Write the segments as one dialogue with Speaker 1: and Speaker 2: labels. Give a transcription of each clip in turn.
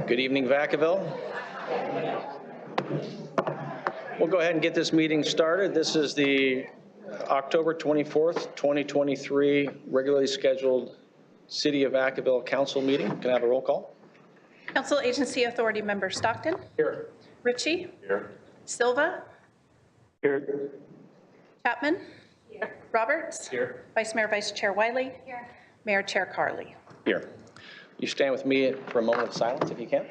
Speaker 1: Good evening, Vacaville. We'll go ahead and get this meeting started. This is the October 24th, 2023 regularly scheduled City of Vacaville Council meeting. Can I have a roll call?
Speaker 2: Council Agency Authority Member Stockton.
Speaker 1: Here.
Speaker 2: Ritchie.
Speaker 3: Here.
Speaker 2: Silva.
Speaker 3: Here.
Speaker 2: Chapman. Here. Roberts.
Speaker 3: Here.
Speaker 2: Vice Mayor, Vice Chair Wiley. Here. Mayor Chair Carley.
Speaker 1: Here. You stand with me for a moment of silence if you can.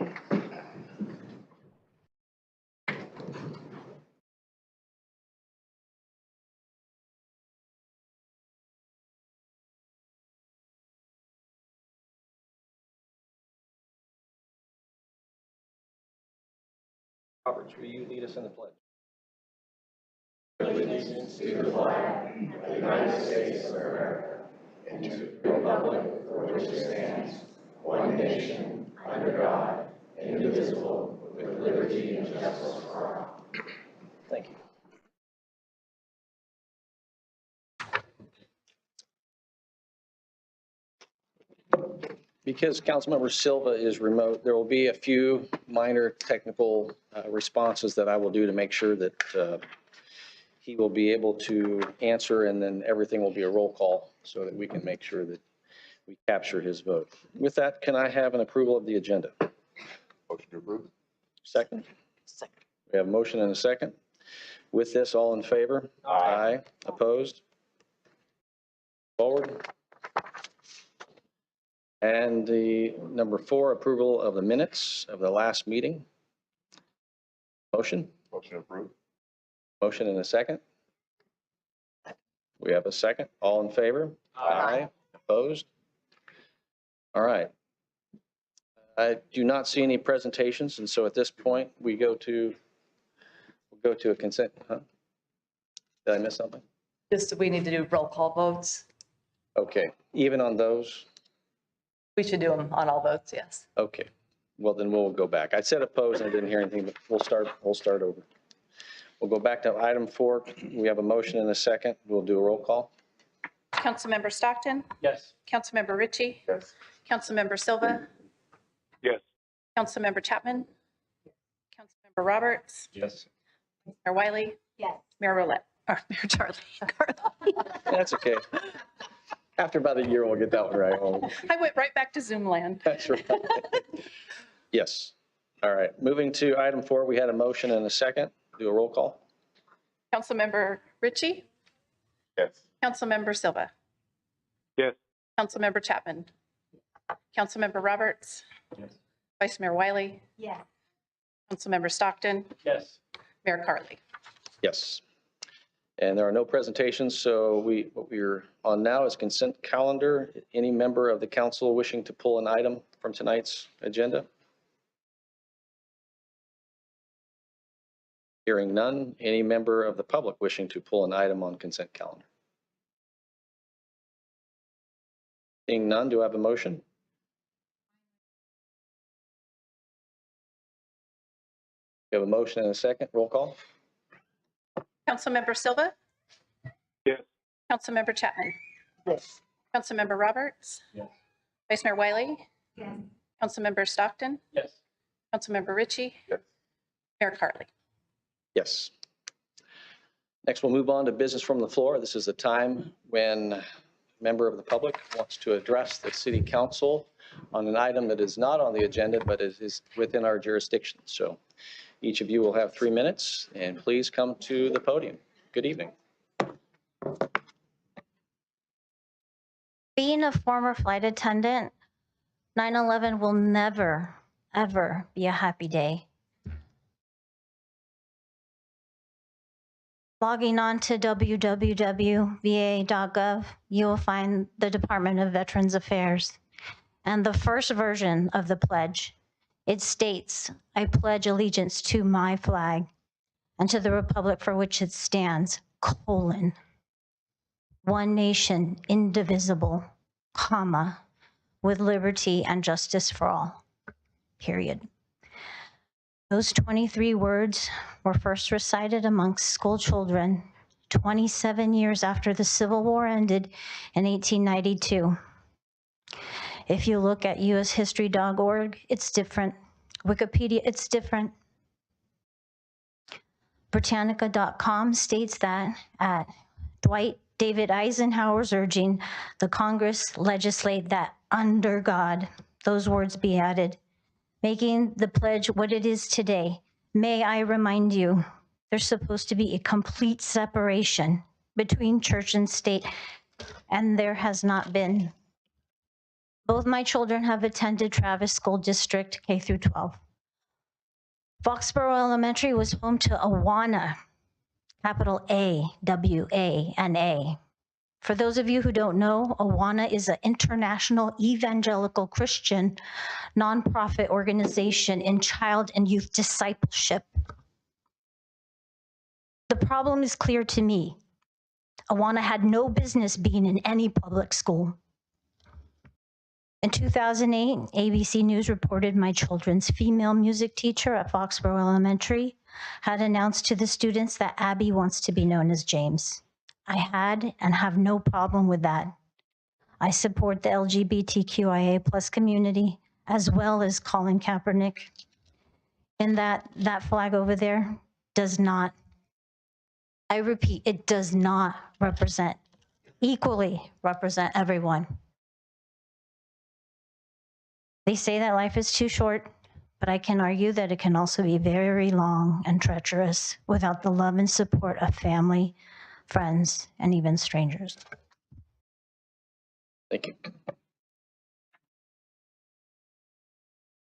Speaker 1: Roberts, will you lead us in the pledge?
Speaker 4: Allegiance to the flag of the United States of America and to the republic for which it stands, one nation, under God, indivisible, with liberty and justice for all.
Speaker 1: Thank you. Because Councilmember Silva is remote, there will be a few minor technical responses that I will do to make sure that he will be able to answer, and then everything will be a roll call so that we can make sure that we capture his vote. With that, can I have an approval of the agenda?
Speaker 3: Motion to approve.
Speaker 1: Second?
Speaker 2: Second.
Speaker 1: We have a motion and a second. With this, all in favor?
Speaker 3: Aye.
Speaker 1: Opposed? Forward. And the number 4, approval of the minutes of the last meeting. Motion?
Speaker 3: Motion approved.
Speaker 1: Motion and a second. We have a second. All in favor?
Speaker 3: Aye.
Speaker 1: Opposed? All right. I do not see any presentations, and so at this point, we'll go to a consent, huh? Did I miss something?
Speaker 5: Just, we need to do roll call votes.
Speaker 1: Okay, even on those?
Speaker 5: We should do them on all votes, yes.
Speaker 1: Okay, well, then we'll go back. I said opposed and I didn't hear anything, but we'll start over. We'll go back to item 4. We have a motion and a second. We'll do a roll call.
Speaker 2: Councilmember Stockton,
Speaker 1: Yes.
Speaker 2: Councilmember Ritchie,
Speaker 3: Yes.
Speaker 2: Councilmember Silva,
Speaker 3: Yes.
Speaker 2: Councilmember Chapman, Councilmember Roberts,
Speaker 1: Yes.
Speaker 2: Mayor Wiley.
Speaker 5: Yes.
Speaker 2: Mayor Roulette, or Mayor Charlie.
Speaker 1: That's okay. After about a year, we'll get that one right.
Speaker 2: I went right back to Zoom land.
Speaker 1: That's right. Yes. All right, moving to item 4, we had a motion and a second. Do a roll call.
Speaker 2: Councilmember Ritchie,
Speaker 3: Yes.
Speaker 2: Councilmember Silva,
Speaker 3: Yes.
Speaker 2: Councilmember Chapman, Councilmember Roberts, Vice Mayor Wiley,
Speaker 5: Yes.
Speaker 2: Councilmember Stockton,
Speaker 1: Yes.
Speaker 2: Mayor Carly.
Speaker 1: Yes. And there are no presentations, so what we're on now is consent calendar. Any member of the council wishing to pull an item from tonight's agenda? Hearing none. Any member of the public wishing to pull an item on consent calendar? Seeing none, do I have a motion? We have a motion and a second. Roll call.
Speaker 2: Councilmember Silva,
Speaker 3: Yes.
Speaker 2: Councilmember Chapman,
Speaker 5: Yes.
Speaker 2: Councilmember Roberts,
Speaker 1: Yes.
Speaker 2: Vice Mayor Wiley,
Speaker 5: Yes.
Speaker 2: Councilmember Stockton,
Speaker 1: Yes.
Speaker 2: Councilmember Ritchie,
Speaker 3: Yes.
Speaker 2: Mayor Carly.
Speaker 1: Yes. Next, we'll move on to business from the floor. This is the time when a member of the public wants to address the city council on an item that is not on the agenda, but is within our jurisdiction. So each of you will have 3 minutes, and please come to the podium. Good evening.
Speaker 6: Being a former flight attendant, 9/11 will never, ever be a happy day. Logging on to www.va.gov, you will find the Department of Veterans Affairs and the first version of the pledge. It states, "I pledge allegiance to my flag and to the republic for which it stands, colon, one nation, indivisible, comma, with liberty and justice for all, period." Those 23 words were first recited amongst school children 27 years after the Civil War ended in 1892. If you look at ushistory.org, it's different. Wikipedia, it's different. Britannica.com states that at Dwight David Eisenhower's urging, the Congress legislate that under God, those words be added, making the pledge what it is today. May I remind you, there's supposed to be a complete separation between church and state, and there has not been. Both my children have attended Travis School District K through 12. Foxborough Elementary was home to Awana, capital A-W-A-N-A. For those of you who don't know, Awana is an international evangelical Christian nonprofit organization in child and youth discipleship. The problem is clear to me. Awana had no business being in any public school. In 2008, ABC News reported my children's female music teacher at Foxborough Elementary had announced to the students that Abby wants to be known as James. I had and have no problem with that. I support the LGBTQIA+ community, as well as Colin Kaepernick. And that flag over there does not, I repeat, it does not equally represent everyone. They say that life is too short, but I can argue that it can also be very long and treacherous without the love and support of family, friends, and even strangers.
Speaker 1: Thank you.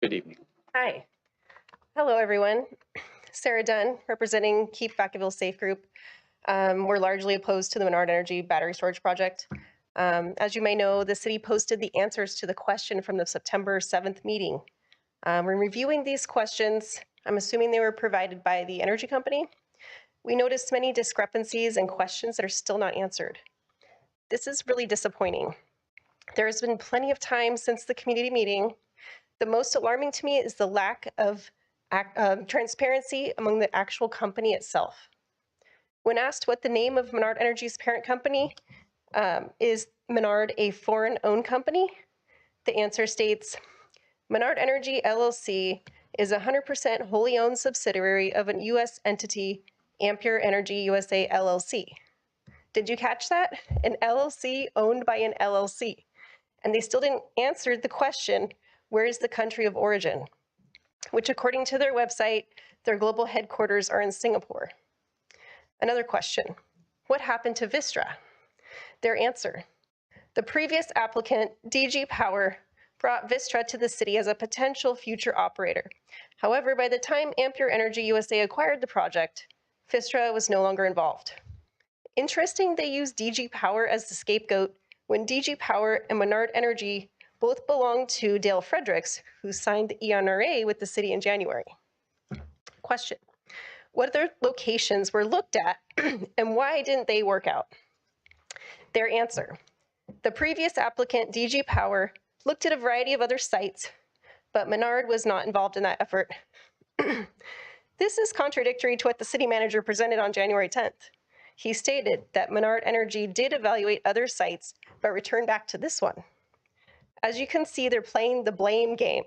Speaker 1: Good evening.
Speaker 7: Hi. Hello, everyone. Sarah Dunn, representing Keep Vacaville Safe Group. We're largely opposed to the Menard Energy battery storage project. As you may know, the city posted the answers to the question from the September 7th meeting. When reviewing these questions, I'm assuming they were provided by the energy company. We noticed many discrepancies and questions that are still not answered. This is really disappointing. There has been plenty of time since the community meeting. The most alarming to me is the lack of transparency among the actual company itself. When asked what the name of Menard Energy's parent company, is Menard a foreign-owned company? The answer states, Menard Energy LLC is a 100% wholly owned subsidiary of a U.S. entity, Ampere Energy USA LLC. Did you catch that? An LLC owned by an LLC. And they still didn't answer the question, where is the country of origin? Which according to their website, their global headquarters are in Singapore. Another question, what happened to Vistra? Their answer, the previous applicant, DG Power, brought Vistra to the city as a potential future operator. However, by the time Ampere Energy USA acquired the project, Vistra was no longer involved. Interesting they use DG Power as the scapegoat when DG Power and Menard Energy both belong to Dale Fredericks, who signed the ENRA with the city in January. Question, what other locations were looked at and why didn't they work out? Their answer, the previous applicant, DG Power, looked at a variety of other sites, but Menard was not involved in that effort. This is contradictory to what the city manager presented on January 10th. He stated that Menard Energy did evaluate other sites, but returned back to this one. As you can see, they're playing the blame game.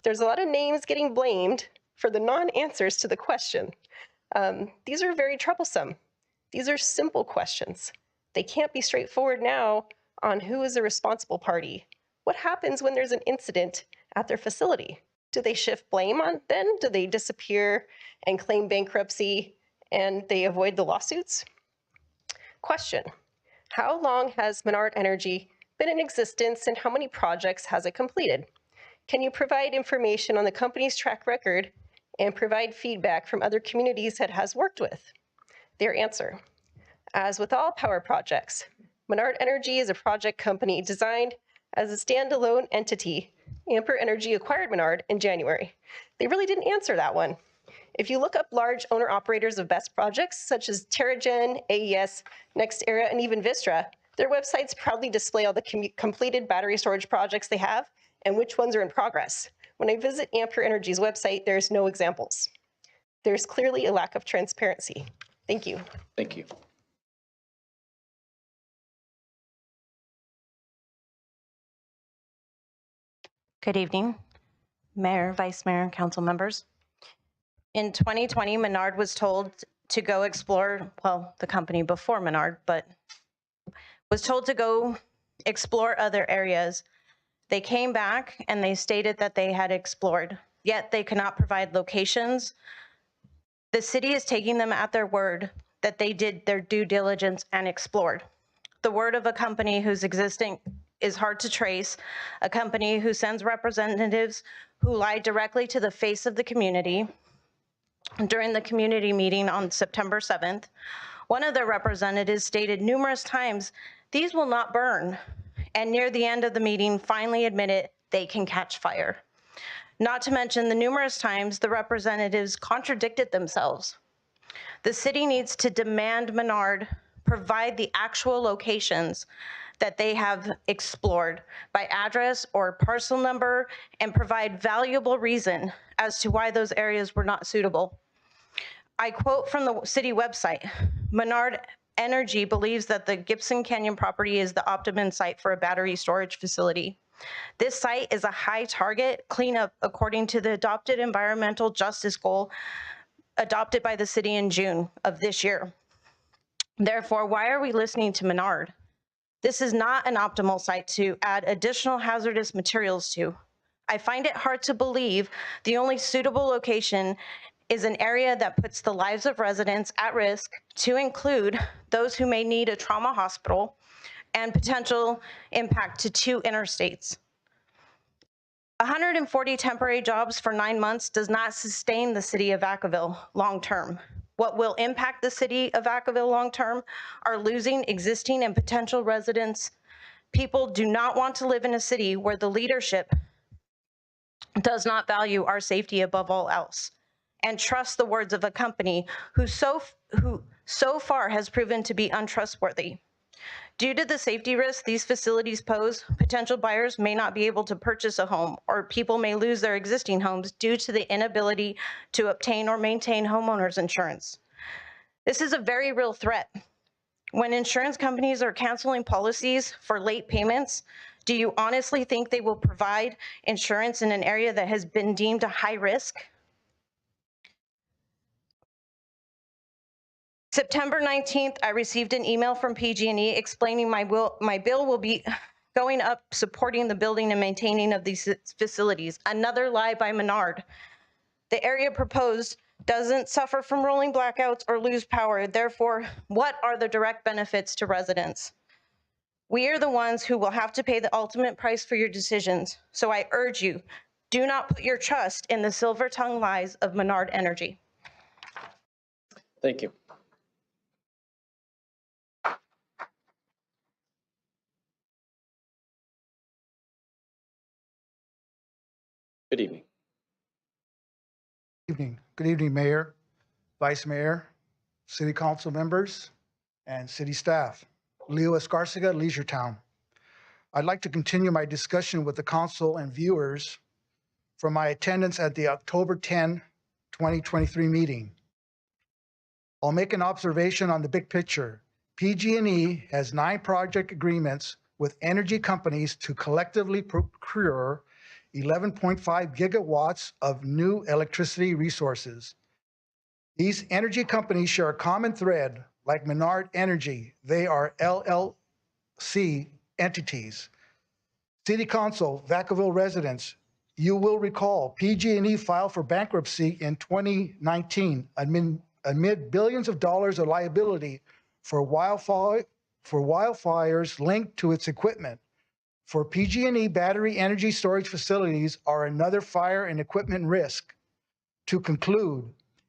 Speaker 7: There's a lot of names getting blamed for the non-answers to the question. These are very troublesome. These are simple questions. They can't be straightforward now on who is the responsible party. What happens when there's an incident at their facility? Do they shift blame on them? Do they disappear and claim bankruptcy and they avoid the lawsuits? Question, how long has Menard Energy been in existence and how many projects has it completed? Can you provide information on the company's track record and provide feedback from other communities it has worked with? Their answer, as with all power projects, Menard Energy is a project company designed as a standalone entity. Ampere Energy acquired Menard in January. They really didn't answer that one. If you look up large owner-operators of BESS projects, such as TerraGen, AES, NextEra, and even Vistra, their websites proudly display all the completed battery storage projects they have and which ones are in progress. When I visit Ampere Energy's website, there's no examples. There's clearly a lack of transparency. Thank you.
Speaker 1: Thank you.
Speaker 8: Good evening, Mayor, Vice Mayor, and council members. In 2020, Menard was told to go explore, well, the company before Menard, but was told to go explore other areas. They came back and they stated that they had explored, yet they could not provide locations. The city is taking them at their word that they did their due diligence and explored. The word of a company whose existing is hard to trace, a company who sends representatives who lie directly to the face of the community. During the community meeting on September 7th, one of their representatives stated numerous times, these will not burn, and near the end of the meeting finally admitted they can catch fire. Not to mention the numerous times the representatives contradicted themselves. The city needs to demand Menard provide the actual locations that they have explored by address or parcel number and provide valuable reason as to why those areas were not suitable. I quote from the city website, Menard Energy believes that the Gibson Canyon property is the optimum site for a battery storage facility. This site is a high target cleanup according to the adopted environmental justice goal adopted by the city in June of this year. Therefore, why are we listening to Menard? This is not an optimal site to add additional hazardous materials to. I find it hard to believe the only suitable location is an area that puts the lives of residents at risk, to include those who may need a trauma hospital and potential impact to 2 interstates. 140 temporary jobs for 9 months does not sustain the city of Vacaville long-term. What will impact the city of Vacaville long-term are losing existing and potential residents. People do not want to live in a city where the leadership does not value our safety above all else and trust the words of a company who so far has proven to be untrustworthy. Due to the safety risks these facilities pose, potential buyers may not be able to purchase a home, or people may lose their existing homes due to the inability to obtain or maintain homeowners insurance. This is a very real threat. When insurance companies are canceling policies for late payments, do you honestly think they will provide insurance in an area that has been deemed a high risk? September 19th, I received an email from PG&E explaining my bill will be going up supporting the building and maintaining of these facilities. Another lie by Menard. The area proposed doesn't suffer from rolling blackouts or lose power. Therefore, what are the direct benefits to residents? We are the ones who will have to pay the ultimate price for your decisions. So I urge you, do not put your trust in the silver-tongued lies of Menard Energy.
Speaker 1: Thank you. Good evening.
Speaker 9: Evening. Good evening, Mayor, Vice Mayor, City Council members, and city staff. Leo Escarcega, Leisure Town. I'd like to continue my discussion with the council and viewers from my attendance at the October 10, 2023 meeting. I'll make an observation on the big picture. PG&E has 9 project agreements with energy companies to collectively procure 11.5 gigawatts of new electricity resources. These energy companies share a common thread, like Menard Energy. They are LLC entities. City Council, Vacaville residents, you will recall PG&E filed for bankruptcy in 2019 amid billions of dollars of liability for wildfires linked to its equipment. For PG&E, battery energy storage facilities are another fire and equipment risk. To conclude,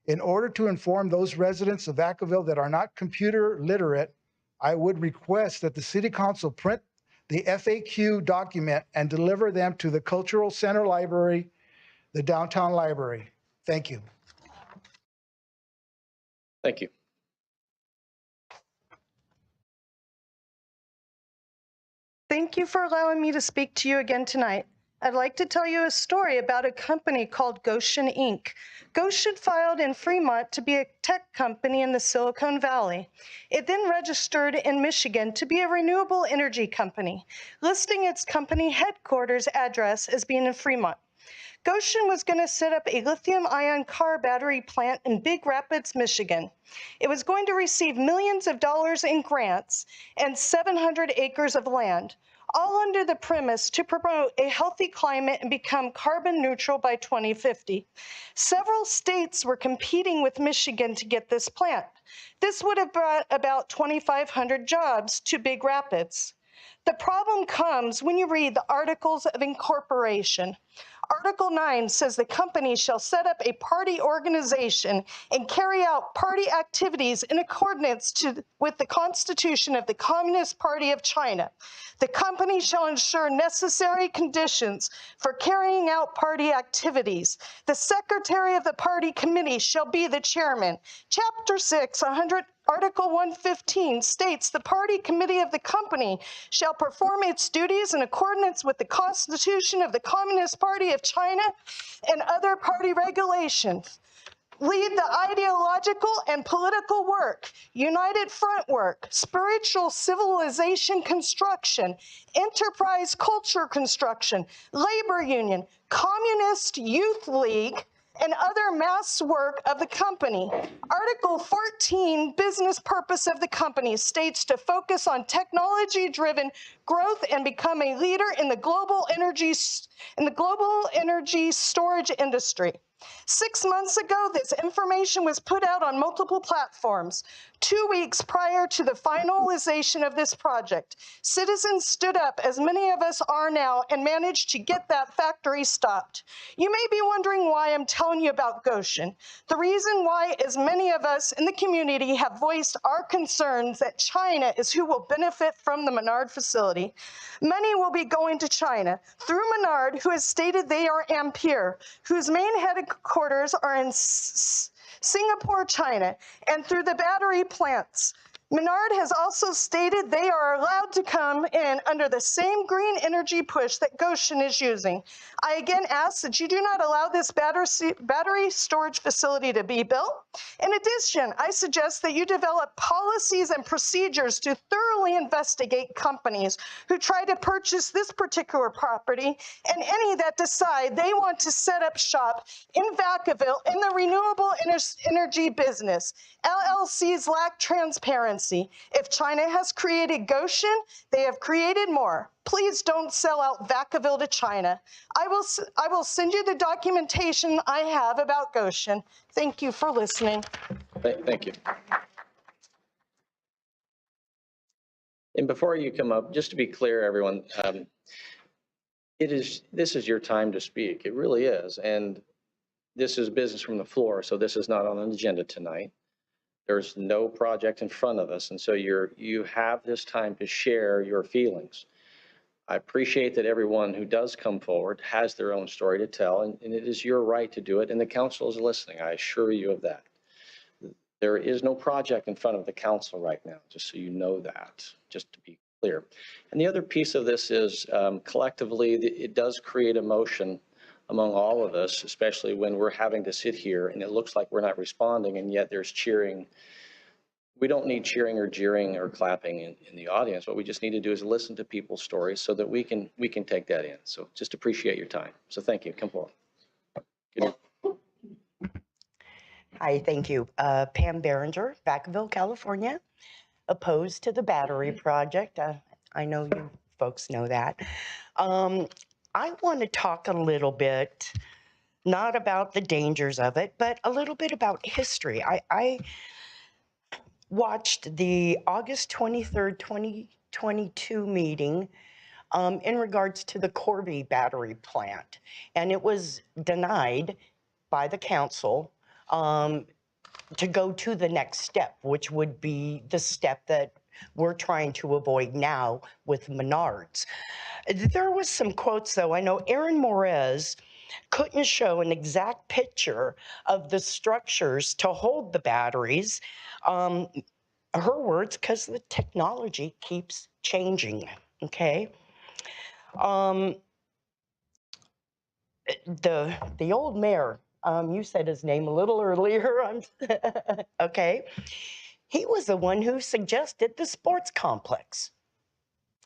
Speaker 9: in order to inform those residents of Vacaville that are not computer literate, I would request that the City Council print the FAQ document and deliver them to the Cultural Center Library, the downtown library. Thank you.
Speaker 1: Thank you.
Speaker 10: Thank you for allowing me to speak to you again tonight. I'd like to tell you a story about a company called Goshen Inc. Goshen filed in Fremont to be a tech company in the Silicon Valley. It then registered in Michigan to be a renewable energy company, listing its company headquarters address as being in Fremont. Goshen was going to set up a lithium-ion car battery plant in Big Rapids, Michigan. It was going to receive millions of dollars in grants and 700 acres of land, all under the premise to promote a healthy climate and become carbon neutral by 2050. Several states were competing with Michigan to get this plant. This would have brought about 2,500 jobs to Big Rapids. The problem comes when you read the Articles of Incorporation. Article 9 says the company shall set up a party organization and carry out party activities in accordance with the Constitution of the Communist Party of China. The company shall ensure necessary conditions for carrying out party activities. The secretary of the party committee shall be the chairman. Chapter 6, Article 115 states the party committee of the company shall perform its duties in accordance with the Constitution of the Communist Party of China and other party regulations. Lead the ideological and political work, united front work, spiritual civilization construction, enterprise culture construction, labor union, communist youth league, and other mass work of the company. Article 14, business purpose of the company, states to focus on technology-driven growth and become a leader in the global energy storage industry. 6 months ago, this information was put out on multiple platforms. 2 weeks prior to the finalization of this project, citizens stood up, as many of us are now, and managed to get that factory stopped. You may be wondering why I'm telling you about Goshen. The reason why is many of us in the community have voiced our concerns that China is who will benefit from the Menard facility. Money will be going to China through Menard, who has stated they are Ampere, whose main headquarters are in Singapore, China, and through the battery plants. Menard has also stated they are allowed to come in under the same green energy push that Goshen is using. I again ask that you do not allow this battery storage facility to be built. In addition, I suggest that you develop policies and procedures to thoroughly investigate companies who try to purchase this particular property and any that decide they want to set up shop in Vacaville in the renewable energy business. LLCs lack transparency. If China has created Goshen, they have created more. Please don't sell out Vacaville to China. I will send you the documentation I have about Goshen. Thank you for listening.
Speaker 1: Thank you. And before you come up, just to be clear, everyone, this is your time to speak. It really is. And this is business from the floor, so this is not on an agenda tonight. There's no project in front of us, and so you have this time to share your feelings. I appreciate that everyone who does come forward has their own story to tell, and it is your right to do it, and the council is listening. I assure you of that. There is no project in front of the council right now, just so you know that, just to be clear. And the other piece of this is collectively, it does create emotion among all of us, especially when we're having to sit here and it looks like we're not responding, and yet there's cheering. We don't need cheering or jeering or clapping in the audience. What we just need to do is listen to people's stories so that we can take that in. So just appreciate your time. So thank you. Come forward.
Speaker 11: Hi, thank you. Pam Behringer, Vacaville, California, opposed to the battery project. I know you folks know that. I want to talk a little bit, not about the dangers of it, but a little bit about history. I watched the August 23rd, 2022 meeting in regards to the Corby battery plant, and it was denied by the council to go to the next step, which would be the step that we're trying to avoid now with Menards. There was some quotes, though. I know Erin Morez couldn't show an exact picture of the structures to hold the batteries. Her words, because the technology keeps changing, okay? The old mayor, you said his name a little earlier, okay? He was the one who suggested the sports complex.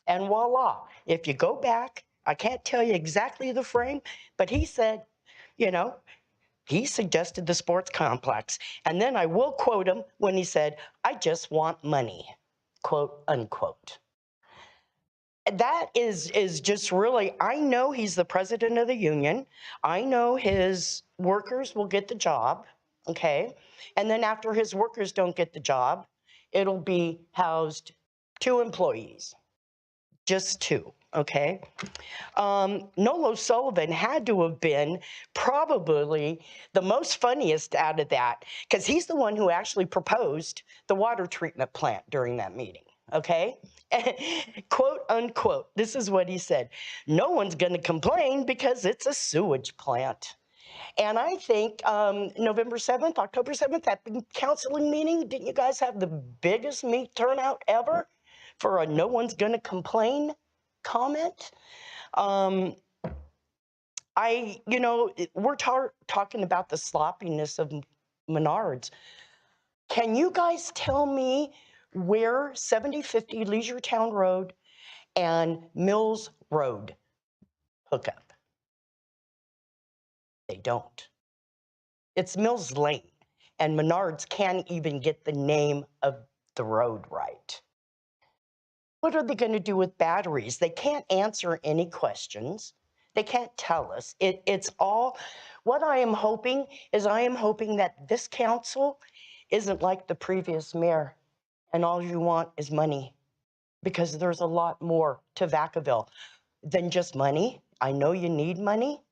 Speaker 11: And voila, if you go back, I can't tell you exactly the frame, but he said, he suggested the sports complex. And then I will quote him when he said, "I just want money," quote unquote. That is just really, I know he's the president of the union. I know his workers will get the job, okay? And then after his workers don't get the job, it'll be housed 2 employees, just 2, okay? Nolo Sullivan had to have been probably the most funniest out of that, because he's the one who actually proposed the water treatment plant during that meeting, okay? Quote unquote, this is what he said: "No one's going to complain because it's a sewage plant." And I think November 7th, October 7th, at the council meeting, didn't you guys have the biggest meat turnout ever for a "no one's going to complain" comment? We're talking about the sloppiness of Menards. Can you guys tell me where 7050 Leisure Town Road and Mills Road hook up? They don't. It's Mills Lane, and Menards can't even get the name of the road right. What are they going to do with batteries? They can't answer any questions. They can't tell us. It's all, what I am hoping is I am hoping that this council isn't like the previous mayor and all you want is money, because there's a lot more to Vacaville than just money. I know you need money.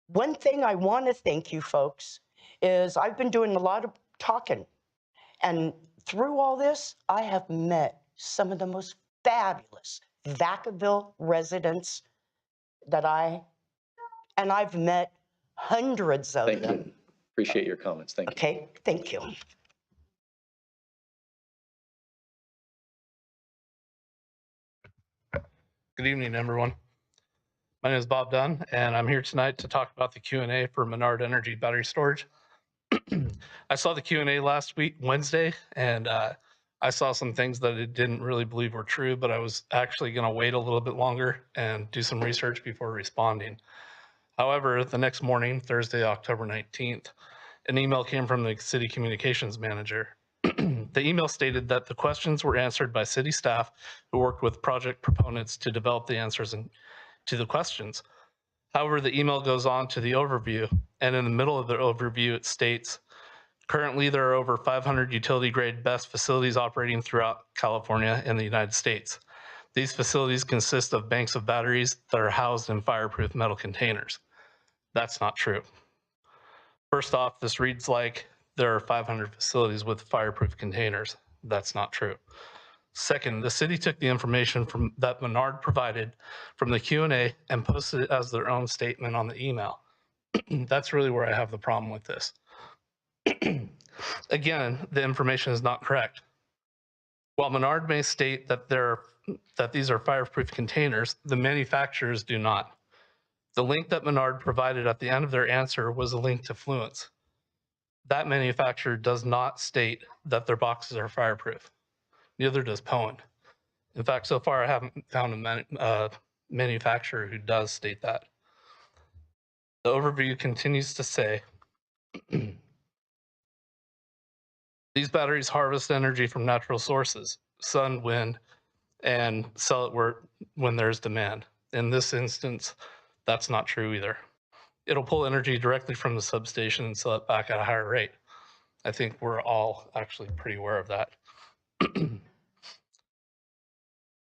Speaker 11: One thing I want to thank you folks is I've been doing a lot of talking, and through all this, I have met some of the most fabulous Vacaville residents that I've met hundreds of
Speaker 1: Thank
Speaker 11: them.
Speaker 1: you. Appreciate your comments. Thank you.
Speaker 11: Okay, thank you.
Speaker 12: Good evening, everyone. My name is Bob Dunn, and I'm here tonight to talk about the Q&A for Menard Energy Battery Storage. I saw the Q&A last week, Wednesday, and I saw some things that I didn't really believe were true, but I was actually going to wait a little bit longer and do some research before responding. However, the next morning, Thursday, October 19th, an email came from the city communications manager. The email stated that the questions were answered by city staff who worked with project proponents to develop the answers to the questions. However, the email goes on to the overview, and in the middle of the overview, it states, currently there are over 500 utility-grade BESS facilities operating throughout California and the United States. These facilities consist of banks of batteries that are housed in fireproof metal containers. That's not true. First off, this reads like there are 500 facilities with fireproof containers. That's not true. Second, the city took the information from that Menard provided from the Q&A and posted it as their own statement on the email. That's really where I have the problem with this. Again, the information is not correct. While Menard may state that these are fireproof containers, the manufacturers do not. The link that Menard provided at the end of their answer was a link to Fluence. That manufacturer does not state that their boxes are fireproof. Neither does Poen. In fact, so far I haven't found a manufacturer who does state that. The overview continues to say, these batteries harvest energy from natural sources, sun, wind, and sell it when there's demand. In this instance, that's not true either. It'll pull energy directly from the substation and sell it back at a higher rate. I think we're all actually pretty aware of that.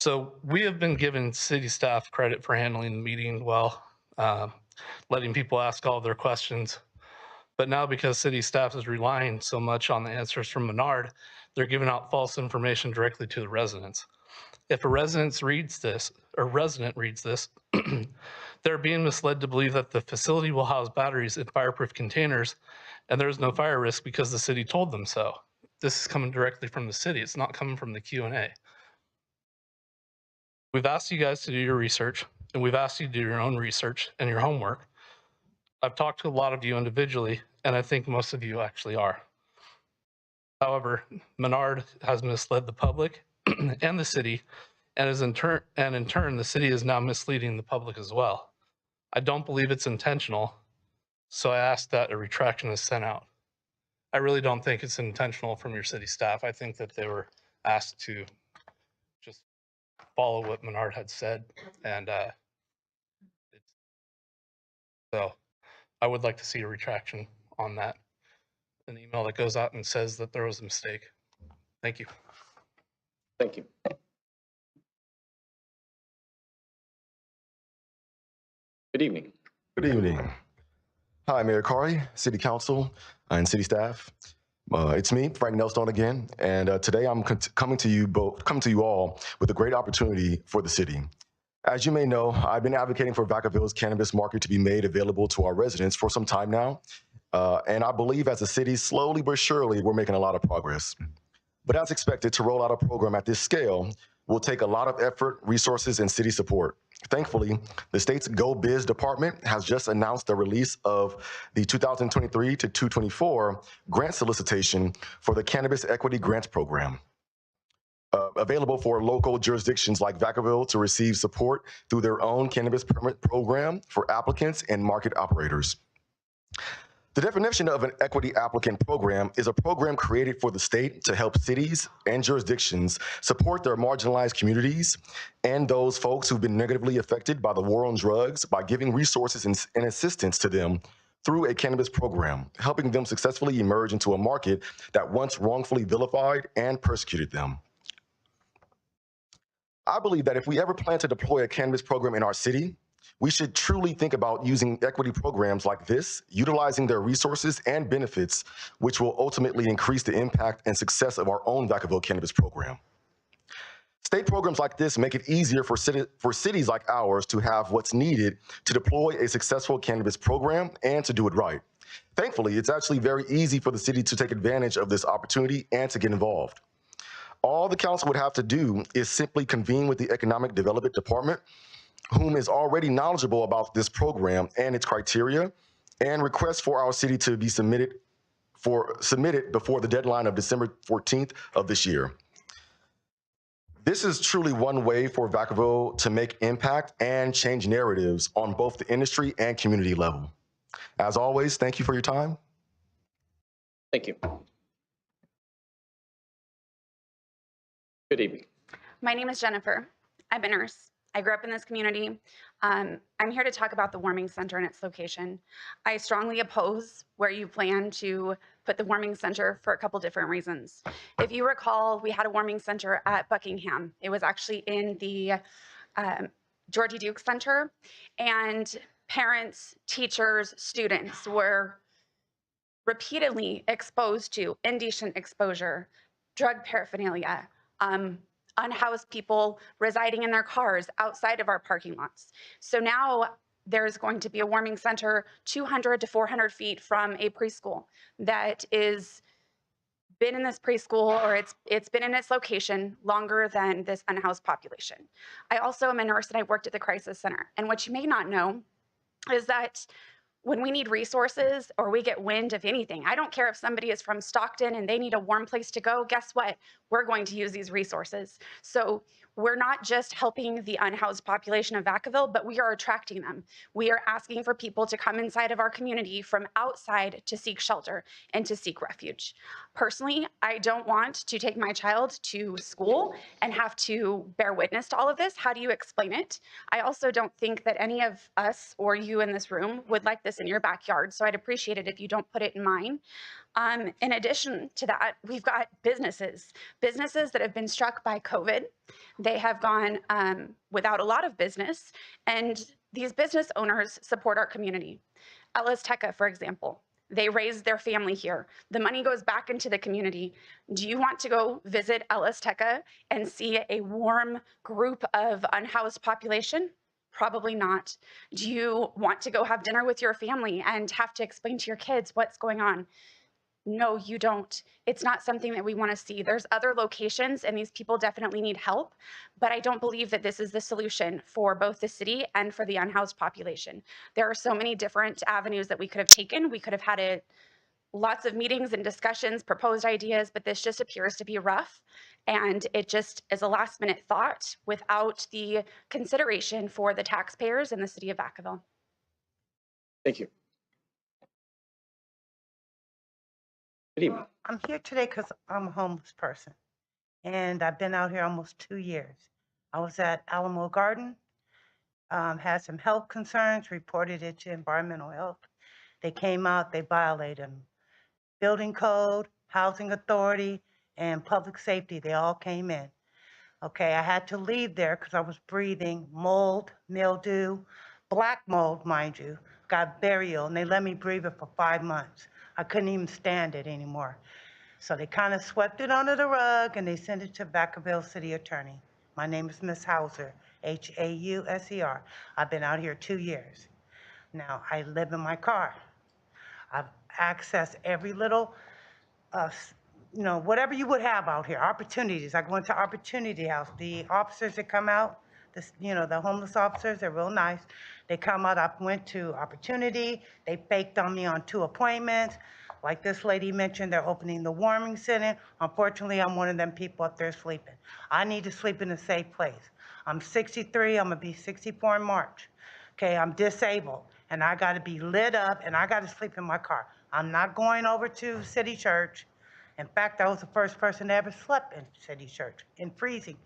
Speaker 12: So we have been giving city staff credit for handling the meeting well, letting people ask all their questions. But now because city staff is relying so much on the answers from Menard, they're giving out false information directly to the residents. If a resident reads this, they're being misled to believe that the facility will house batteries in fireproof containers and there's no fire risk because the city told them so. This is coming directly from the city. It's not coming from the Q&A. We've asked you guys to do your research, and we've asked you to do your own research and your homework. I've talked to a lot of you individually, and I think most of you actually are. However, Menard has misled the public and the city, and in turn, the city is now misleading the public as well. I don't believe it's intentional, so I ask that a retraction is sent out. I really don't think it's intentional from your city staff. I think that they were asked to just follow what Menard had said, and so I would like to see a retraction on that. An email that goes out and says that there was a mistake. Thank you.
Speaker 1: Thank you. Good evening.
Speaker 13: Good evening. Hi, Mayor Carly, City Council, and City staff. It's me, Frank Nelstone again, and today I'm coming to you all with a great opportunity for the city. As you may know, I've been advocating for Vacaville's cannabis market to be made available to our residents for some time now, and I believe as a city, slowly but surely, we're making a lot of progress. But as expected, to roll out a program at this scale will take a lot of effort, resources, and city support. Thankfully, the state's Go Biz department has just announced the release of the 2023 to 2024 grant solicitation for the Cannabis Equity Grants Program, available for local jurisdictions like Vacaville to receive support through their own cannabis permit program for applicants and market operators. The definition of an equity applicant program is a program created for the state to help cities and jurisdictions support their marginalized communities and those folks who've been negatively affected by the war on drugs by giving resources and assistance to them through a cannabis program, helping them successfully emerge into a market that once wrongfully vilified and persecuted them. I believe that if we ever plan to deploy a cannabis program in our city, we should truly think about using equity programs like this, utilizing their resources and benefits, which will ultimately increase the impact and success of our own Vacaville cannabis program. State programs like this make it easier for cities like ours to have what's needed to deploy a successful cannabis program and to do it right. Thankfully, it's actually very easy for the city to take advantage of this opportunity and to get involved. All the council would have to do is simply convene with the Economic Development Department, whom is already knowledgeable about this program and its criteria, and request for our city to be submitted before the deadline of December 14th of this year. This is truly one way for Vacaville to make impact and change narratives on both the industry and community level. As always, thank you for your time.
Speaker 1: Thank you. Good evening.
Speaker 14: My name is Jennifer. I'm a nurse. I grew up in this community. I'm here to talk about the warming center and its location. I strongly oppose where you plan to put the warming center for a couple different reasons. If you recall, we had a warming center at Buckingham. It was actually in the Georgie Duke Center, and parents, teachers, students were repeatedly exposed to indecent exposure, drug paraphernalia, unhoused people residing in their cars outside of our parking lots. So now there's going to be a warming center 200 to 400 feet from a preschool that is been in this preschool, or it's been in its location longer than this unhoused population. I also am a nurse and I worked at the crisis center. And what you may not know is that when we need resources or we get wind of anything, I don't care if somebody is from Stockton and they need a warm place to go, guess what? We're going to use these resources. So we're not just helping the unhoused population of Vacaville, but we are attracting them. We are asking for people to come inside of our community from outside to seek shelter and to seek refuge. Personally, I don't want to take my child to school and have to bear witness to all of this. How do you explain it? I also don't think that any of us or you in this room would like this in your backyard, so I'd appreciate it if you don't put it in mine. In addition to that, we've got businesses that have been struck by COVID. They have gone without a lot of business, and these business owners support our community. Ellis Teca, for example, they raised their family here. The money goes back into the community. Do you want to go visit Ellis Teca and see a warm group of unhoused population? Probably not. Do you want to go have dinner with your family and have to explain to your kids what's going on? No, you don't. It's not something that we want to see. There's other locations and these people definitely need help, but I don't believe that this is the solution for both the city and for the unhoused population. There are so many different avenues that we could have taken. We could have had lots of meetings and discussions, proposed ideas, but this just appears to be rough. And it just is a last minute thought without the consideration for the taxpayers in the city of Vacaville.
Speaker 1: Thank you. Good evening.
Speaker 15: I'm here today because I'm a homeless person, and I've been out here almost 2 years. I was at Alamo Garden, had some health concerns, reported it to environmental health. They came out, they violated them. Building code, housing authority, and public safety, they all came in. Okay, I had to leave there because I was breathing mold, mildew, black mold, mind you, got very ill, and they let me breathe it for 5 months. I couldn't even stand it anymore. So they kind of swept it under the rug and they sent it to Vacaville City Attorney. My name is Miss Hauser, Hauser. I've been out here 2 years. Now, I live in my car. I've accessed every little, whatever you would have out here, opportunities. I go into Opportunity House. The officers that come out, the homeless officers, they're real nice. They come out, I went to Opportunity, they faked on me on 2 appointments. Like this lady mentioned, they're opening the warming center. Unfortunately, I'm one of them people up there sleeping. I need to sleep in a safe place. I'm 63, I'm gonna be 64 in March. Okay, I'm disabled, and I gotta be lit up, and I gotta sleep in my car. I'm not going over to City Church. In fact, I was the first person that ever slept in City Church in freezing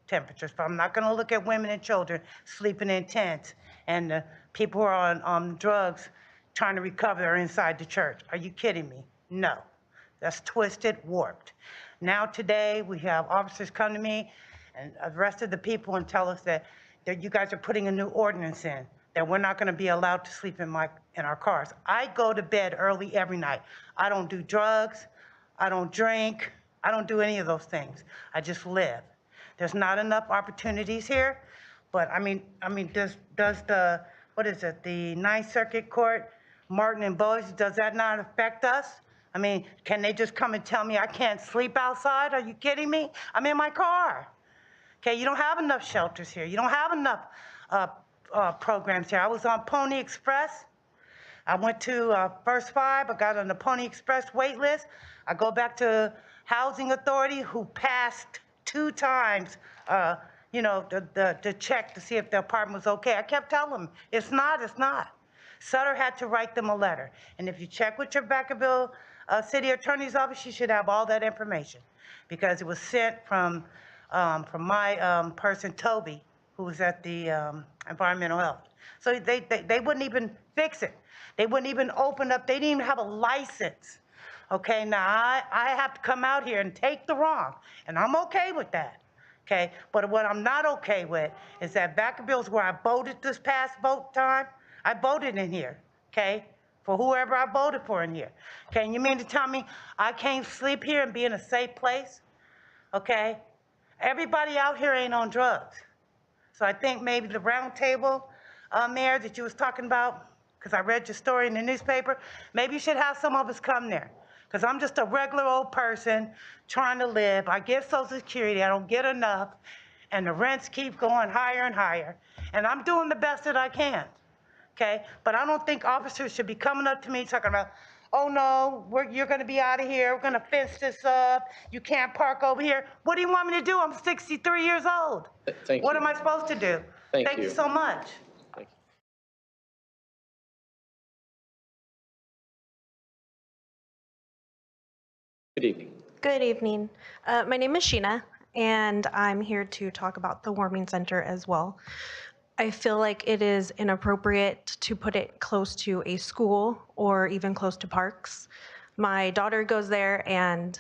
Speaker 15: temperatures. But I'm not going to look at women and children sleeping in tents and people who are on drugs trying to recover are inside the church. Are you kidding me? No. That's twisted, warped. Now today, we have officers come to me and the rest of the people and tell us that you guys are putting a new ordinance in, that we're not going to be allowed to sleep in our cars. I go to bed early every night. I don't do drugs. I don't drink. I don't do any of those things. I just live. There's not enough opportunities here, but I mean, does the, what is it, the Ninth Circuit Court, Martin and Boys, does that not affect us? I mean, can they just come and tell me I can't sleep outside? Are you kidding me? I'm in my car. Okay, you don't have enough shelters here. You don't have enough programs here. I was on Pony Express. I went to First Five. I got on the Pony Express wait list. I go back to Housing Authority, who passed 2 times, the check to see if the apartment was okay. I kept telling them, it's not. Sutter had to write them a letter. And if you check with your Vacaville City Attorney's Office, you should have all that information, because it was sent from my person, Toby, who was at the environmental health. So they wouldn't even fix it. They wouldn't even open up. They didn't even have a license. Okay, now I have to come out here and take the wrong, and I'm okay with that. Okay, but what I'm not okay with is that Vacaville's where I voted this past vote time. I voted in here, okay, for whoever I voted for in here. Okay, and you mean to tell me I can't sleep here and be in a safe place? Okay, everybody out here ain't on drugs. So I think maybe the round table, Mayor, that you was talking about, because I read your story in the newspaper, maybe you should have some of us come there. Because I'm just a regular old person trying to live. I get Social Security, I don't get enough, and the rents keep going higher and higher. And I'm doing the best that I can, okay? But I don't think officers should be coming up to me talking about, oh no, you're gonna be out of here, we're gonna fence this up, you can't park over here. What do you want me to do? I'm 63 years old.
Speaker 1: Thank
Speaker 15: What
Speaker 1: you.
Speaker 15: am I supposed to do?
Speaker 1: Thank
Speaker 15: you
Speaker 1: you.
Speaker 15: so much.
Speaker 1: Thank you. Good evening.
Speaker 16: Good evening. My name is Sheena, and I'm here to talk about the warming center as well. I feel like it is inappropriate to put it close to a school or even close to parks. My daughter goes there, and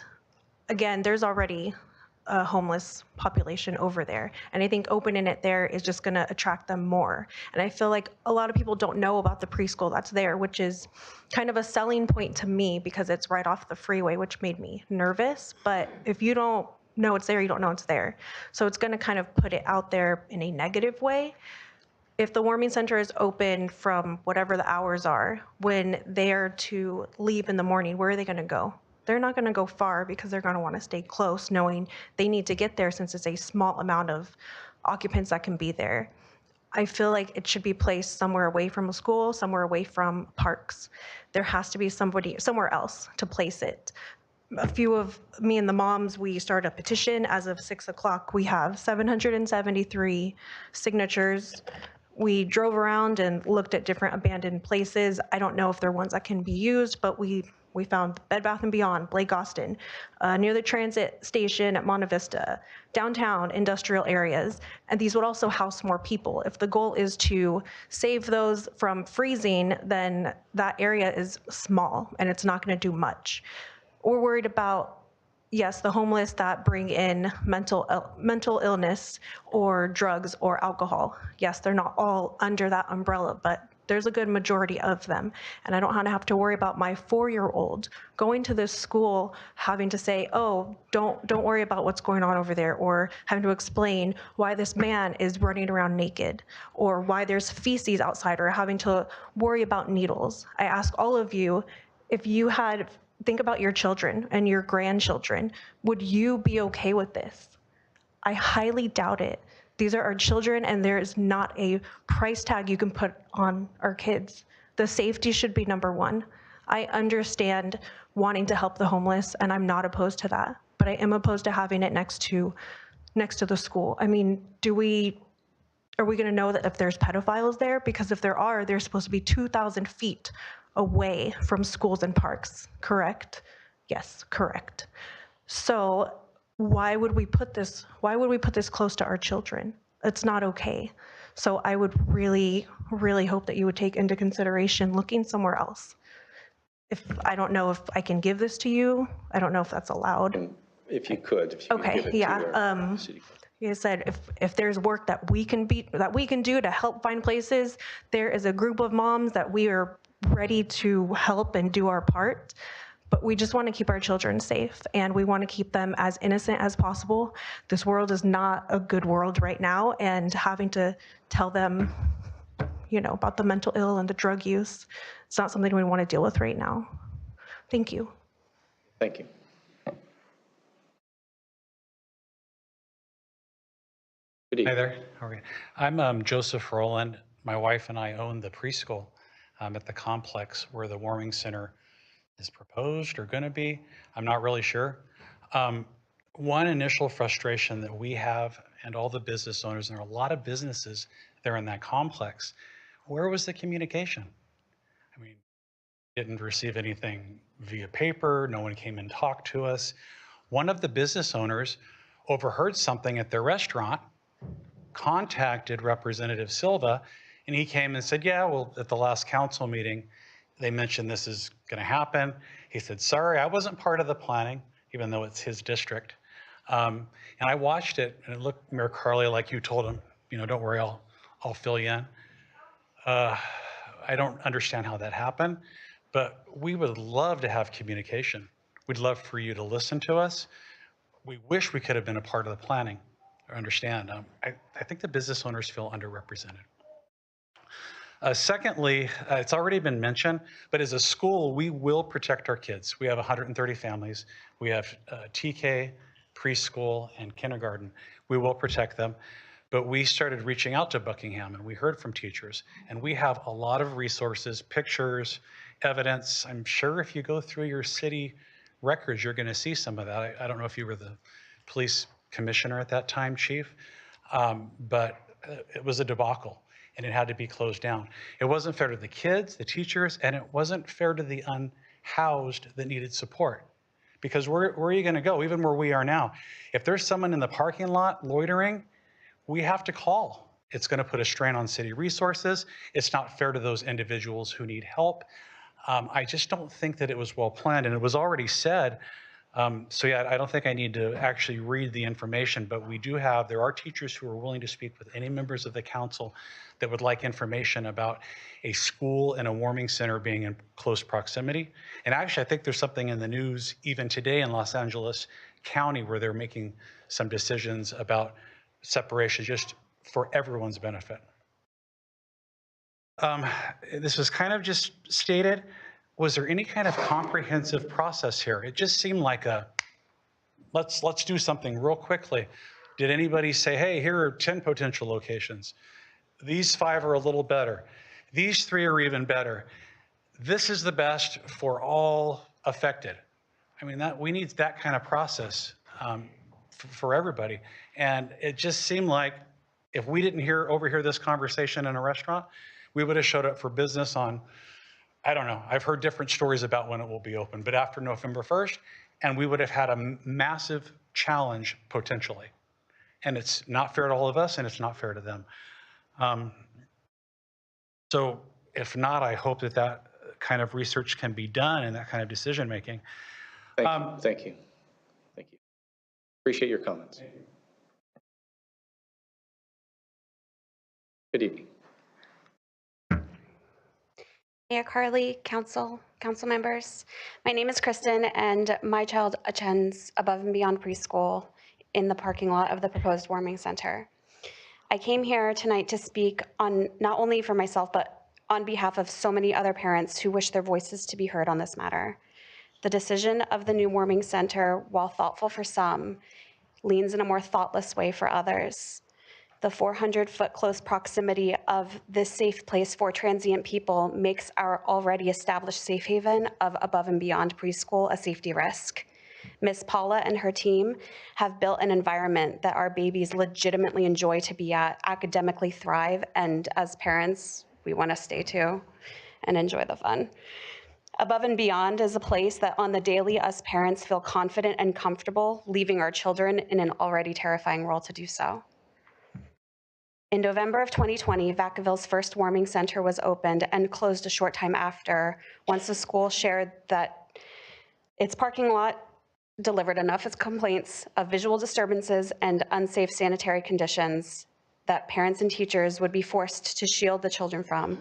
Speaker 16: again, there's already a homeless population over there. And I think opening it there is just gonna attract them more. And I feel like a lot of people don't know about the preschool that's there, which is kind of a selling point to me because it's right off the freeway, which made me nervous. But if you don't know it's there, you don't know it's there. So it's gonna kind of put it out there in a negative way. If the warming center is open from whatever the hours are, when they are to leave in the morning, where are they gonna go? They're not gonna go far because they're gonna wanna stay close, knowing they need to get there since it's a small amount of occupants that can be there. I feel like it should be placed somewhere away from a school, somewhere away from parks. There has to be somebody somewhere else to place it. A few of me and the moms, we started a petition. As of 6 o'clock, we have 773 signatures. We drove around and looked at different abandoned places. I don't know if they're ones that can be used, but we found Bed Bath & Beyond, Blake Austin, near the transit station at Monte Vista, downtown industrial areas, and these would also house more people. If the goal is to save those from freezing, then that area is small and it's not gonna do much. We're worried about, yes, the homeless that bring in mental illness or drugs or alcohol. Yes, they're not all under that umbrella, but there's a good majority of them. And I don't want to have to worry about my 4-year-old going to this school having to say, oh, don't worry about what's going on over there, or having to explain why this man is running around naked, or why there's feces outside, or having to worry about needles. I ask all of you, if you had, think about your children and your grandchildren, would you be okay with this? I highly doubt it. These are our children, and there is not a price tag you can put on our kids. The safety should be number one. I understand wanting to help the homeless, and I'm not opposed to that, but I am opposed to having it next to the school. I mean, are we gonna know that if there's pedophiles there? Because if there are, they're supposed to be 2,000 feet away from schools and parks, correct? Yes, correct. So why would we put this close to our children? It's not okay. So I would really, really hope that you would take into consideration looking somewhere else. I don't know if I can give this to you. I don't know if that's allowed.
Speaker 1: If you could
Speaker 16: Okay,
Speaker 1: give it to
Speaker 16: yeah.
Speaker 1: our city.
Speaker 16: Like I said, if there's work that we can do to help find places, there is a group of moms that we are ready to help and do our part. But we just want to keep our children safe, and we want to keep them as innocent as possible. This world is not a good world right now, and having to tell them, about the mental ill and the drug use, it's not something we want to deal with right now. Thank you.
Speaker 1: Thank you.
Speaker 17: Hi there. How are you? I'm Joseph Rowland. My wife and I own the preschool at the complex where the warming center is proposed or going to be. I'm not really sure. One initial frustration that we have, and all the business owners, and there are a lot of businesses there in that complex, where was the communication? I mean, didn't receive anything via paper. No one came and talked to us. One of the business owners overheard something at their restaurant, contacted Representative Silva, and he came and said, yeah, well, at the last council meeting, they mentioned this is going to happen. He said, sorry, I wasn't part of the planning, even though it's his district. And I watched it, and it looked, Mayor Carley, like you told him, don't worry, I'll fill you in. I don't understand how that happened, but we would love to have communication. We'd love for you to listen to us. We wish we could have been a part of the planning or understand. I think the business owners feel underrepresented. Secondly, it's already been mentioned, but as a school, we will protect our kids. We have 130 families. We have TK, preschool, and kindergarten. We will protect them. But we started reaching out to Buckingham, and we heard from teachers. And we have a lot of resources, pictures, evidence. I'm sure if you go through your city records, you're going to see some of that. I don't know if you were the police commissioner at that time, chief, but it was a debacle, and it had to be closed down. It wasn't fair to the kids, the teachers, and it wasn't fair to the unhoused that needed support. Because where are you going to go, even where we are now? If there's someone in the parking lot loitering, we have to call. It's going to put a strain on city resources. It's not fair to those individuals who need help. I just don't think that it was well planned, and it was already said. So yeah, I don't think I need to actually read the information, but there are teachers who are willing to speak with any members of the council that would like information about a school and a warming center being in close proximity. And actually, I think there's something in the news even today in Los Angeles County where they're making some decisions about separation just for everyone's benefit. This was kind of just stated. Was there any kind of comprehensive process here? It just seemed like let's do something real quickly. Did anybody say, hey, here are 10 potential locations. These 5 are a little better. These 3 are even better. This is the best for all affected. I mean, we need that kind of process for everybody. And it just seemed like if we didn't overhear this conversation in a restaurant, we would have showed up for business on, I don't know, I've heard different stories about when it will be open, but after November 1st, and we would have had a massive challenge potentially. And it's not fair to all of us, and it's not fair to them. So if not, I hope that kind of research can be done and that kind of decision making.
Speaker 1: Thank you. Appreciate your comments. Good evening.
Speaker 14: Mayor Carley, council members. My name is Kristen, and my child attends Above and Beyond Preschool in the parking lot of the proposed warming center. I came here tonight to speak on not only for myself, but on behalf of so many other parents who wish their voices to be heard on this matter. The decision of the new warming center, while thoughtful for some, leans in a more thoughtless way for others. The 400-foot close proximity of this safe place for transient people makes our already established safe haven of Above and Beyond Preschool a safety risk. Ms. Paula and her team have built an environment that our babies legitimately enjoy to be at, academically thrive, and as parents, we want to stay too. and enjoy the fun. Above and Beyond is a place that on the daily us parents feel confident and comfortable leaving our children in an already terrifying world to do so. In November of 2020, Vacaville's first warming center was opened and closed a short time after, once the school shared that its parking lot delivered enough complaints of visual disturbances and unsafe sanitary conditions that parents and teachers would be forced to shield the children from.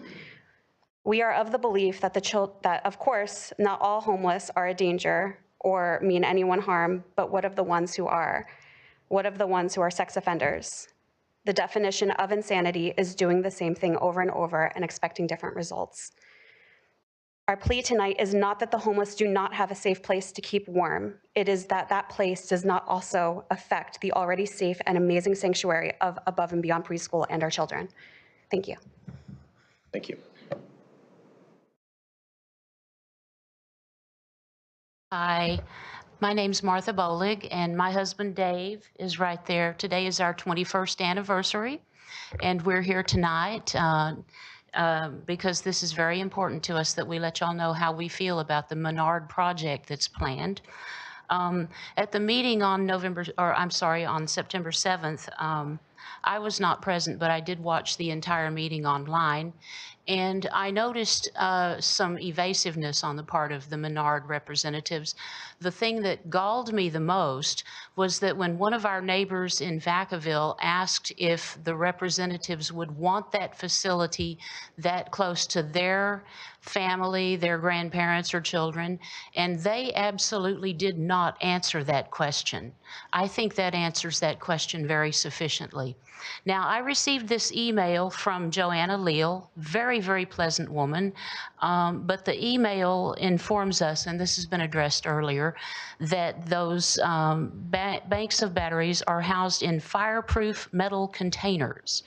Speaker 14: We are of the belief that that of course, not all homeless are a danger or mean anyone harm, but what of the ones who are? What of the ones who are sex offenders? The definition of insanity is doing the same thing over and over and expecting different results. Our plea tonight is not that the homeless do not have a safe place to keep warm. It is that that place does not also affect the already safe and amazing sanctuary of Above and Beyond Preschool and our children. Thank you.
Speaker 1: Thank you.
Speaker 18: Hi, my name's Martha Bolig, and my husband Dave is right there. Today is our 21st anniversary, and we're here tonight because this is very important to us that we let y'all know how we feel about the Menard project that's planned. At the meeting on on September 7th, I was not present, but I did watch the entire meeting online. And I noticed some evasiveness on the part of the Menard representatives. The thing that galled me the most was that when one of our neighbors in Vacaville asked if the representatives would want that facility that close to their family, their grandparents or children, and they absolutely did not answer that question. I think that answers that question very sufficiently. Now, I received this email from Joanna Leal, very, very pleasant woman, but the email informs us, and this has been addressed earlier, that those banks of batteries are housed in fireproof metal containers.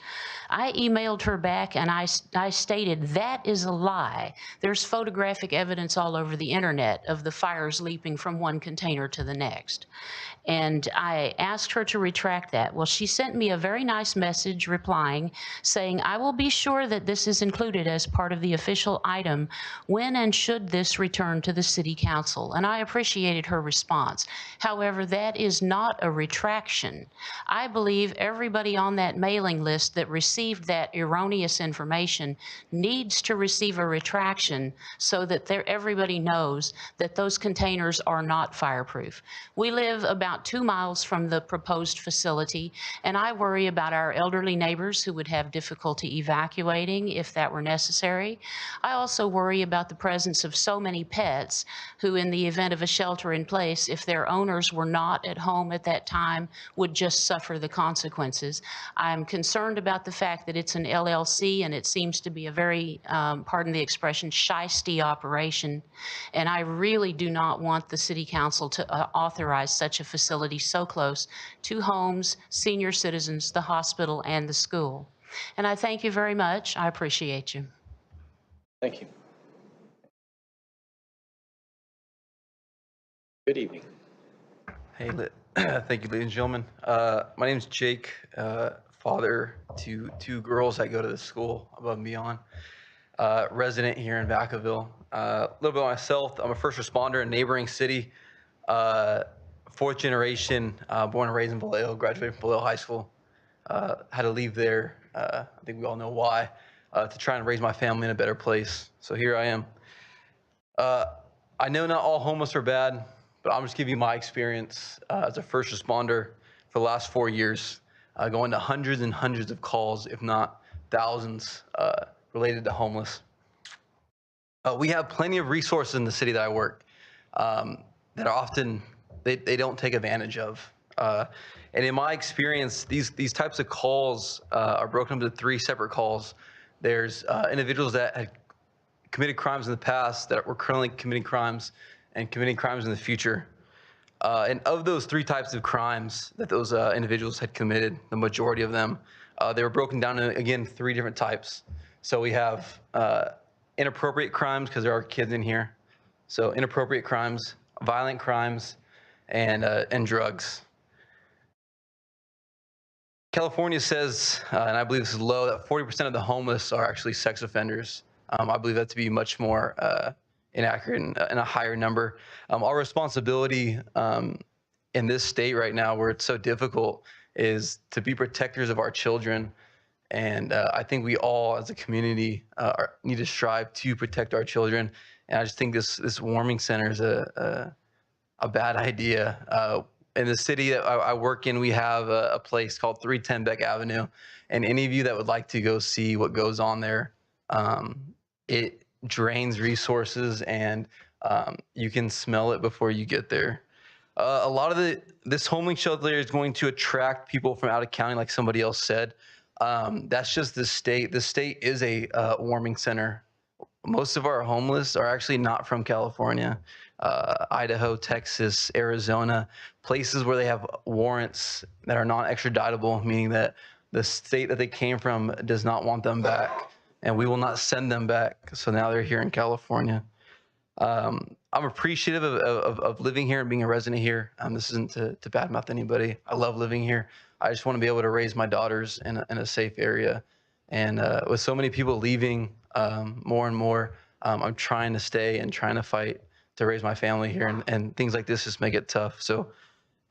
Speaker 18: I emailed her back and I stated that is a lie. There's photographic evidence all over the internet of the fires leaping from one container to the next. And I asked her to retract that. Well, she sent me a very nice message replying, saying, I will be sure that this is included as part of the official item when and should this return to the City Council. And I appreciated her response. However, that is not a retraction. I believe everybody on that mailing list that received that erroneous information needs to receive a retraction so that everybody knows that those containers are not fireproof. We live about 2 miles from the proposed facility, and I worry about our elderly neighbors who would have difficulty evacuating if that were necessary. I also worry about the presence of so many pets who, in the event of a shelter in place, if their owners were not at home at that time, would just suffer the consequences. I'm concerned about the fact that it's an LLC and it seems to be a very, pardon the expression, shisty operation, and I really do not want the City Council to authorize such a facility so close to homes, senior citizens, the hospital, and the school. And I thank you very much. I appreciate you.
Speaker 1: Thank you. Good evening.
Speaker 19: Hey, thank you, ladies and gentlemen. My name is Jake, father to 2 girls that go to the school Above and Beyond, resident here in Vacaville. A little bit about myself. I'm a first responder in a neighboring city, 4th generation, born and raised in Vallejo, graduated from Vallejo High School. Had to leave there, I think we all know why, to try and raise my family in a better place. So here I am. I know not all homeless are bad, but I'm just giving you my experience as a first responder for the last 4 years, going to hundreds and hundreds of calls, if not thousands, related to homeless. We have plenty of resources in the city that I work that are often, they don't take advantage of. And in my experience, these types of calls are broken up into 3 separate calls. There's individuals that had committed crimes in the past that were currently committing crimes and committing crimes in the future. And of those 3 types of crimes that those individuals had committed, the majority of them, they were broken down into, again, 3 different types. So we have inappropriate crimes, because there are kids in here. So inappropriate crimes, violent crimes, and drugs. California says, and I believe this is low, that 40% of the homeless are actually sex offenders. I believe that to be much more inaccurate and a higher number. Our responsibility in this state right now, where it's so difficult, is to be protectors of our children. And I think we all, as a community, need to strive to protect our children. And I just think this warming center is a bad idea. In the city that I work in, we have a place called 310 Beck Avenue. And any of you that would like to go see what goes on there, it drains resources, and you can smell it before you get there. A lot of this homeless shelter is going to attract people from out of county, like somebody else said. That's just the state. The state is a warming center. Most of our homeless are actually not from California, Idaho, Texas, Arizona, places where they have warrants that are non-extraditable, meaning that the state that they came from does not want them back, and we will not send them back. So now they're here in California. I'm appreciative of living here and being a resident here. This isn't to badmouth anybody. I love living here. I just want to be able to raise my daughters in a safe area. And with so many people leaving more and more, I'm trying to stay and trying to fight to raise my family here. And things like this just make it tough. So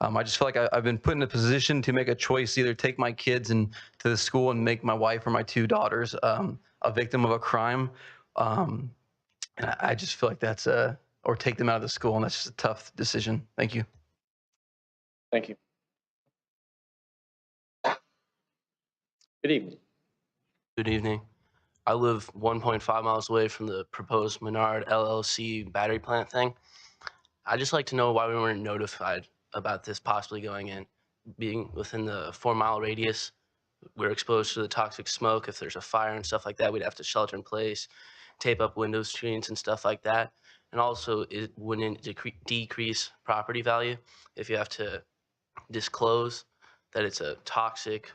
Speaker 19: I just feel like I've been put in a position to make a choice, either take my kids to the school and make my wife or my two daughters a victim of a crime. And I just feel like that's or take them out of the school, and that's just a tough decision. Thank you.
Speaker 1: Thank you. Good evening.
Speaker 20: Good evening. I live 1.5 miles away from the proposed Menard LLC battery plant thing. I'd just like to know why we weren't notified about this possibly going in. Being within the 4-mile radius, we're exposed to the toxic smoke. If there's a fire and stuff like that, we'd have to shelter in place, tape up window screens and stuff like that. And also, it wouldn't decrease property value if you have to disclose that it's a toxic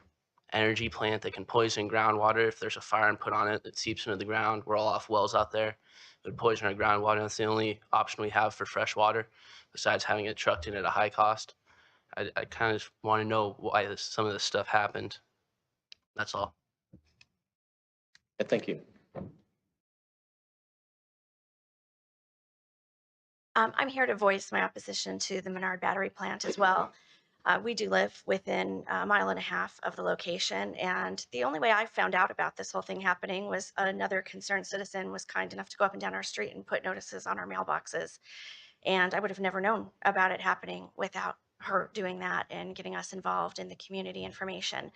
Speaker 20: energy plant that can poison groundwater. If there's a fire and put on it, it seeps into the ground. We're all off wells out there. It would poison our groundwater. That's the only option we have for fresh water, besides having it trucked in at a high cost. I kind of want to know why some of this stuff happened. That's all.
Speaker 1: Thank you.
Speaker 21: I'm here to voice my opposition to the Menard battery plant as well. We do live within a mile and a half of the location, and the only way I found out about this whole thing happening was another concerned citizen was kind enough to go up and down our street and put notices on our mailboxes. And I would have never known about it happening without her doing that and getting us involved in the community information.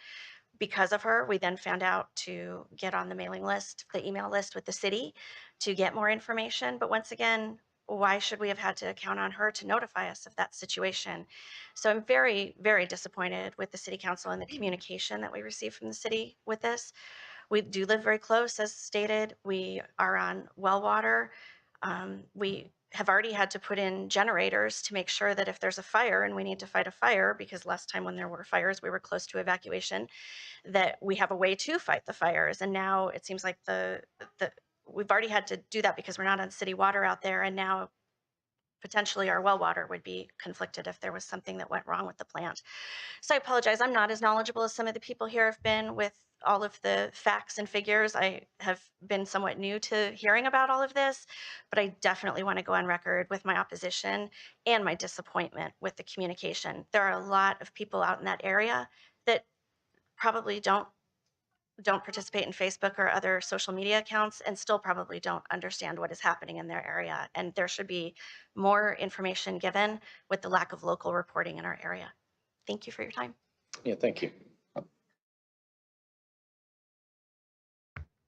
Speaker 21: Because of her, we then found out to get on the mailing list, the email list with the city to get more information. But once again, why should we have had to count on her to notify us of that situation? So I'm very, very disappointed with the city council and the communication that we received from the city with this. We do live very close, as stated. We are on well water. We have already had to put in generators to make sure that if there's a fire and we need to fight a fire, because last time when there were fires, we were close to evacuation, that we have a way to fight the fires. And now it seems like we've already had to do that because we're not on city water out there, and now potentially our well water would be conflicted if there was something that went wrong with the plant. So I apologize. I'm not as knowledgeable as some of the people here have been with all of the facts and figures. I have been somewhat new to hearing about all of this, but I definitely want to go on record with my opposition and my disappointment with the communication. There are a lot of people out in that area that probably don't participate in Facebook or other social media accounts and still probably don't understand what is happening in their area. And there should be more information given with the lack of local reporting in our area. Thank you for your time.
Speaker 1: Yeah, thank you.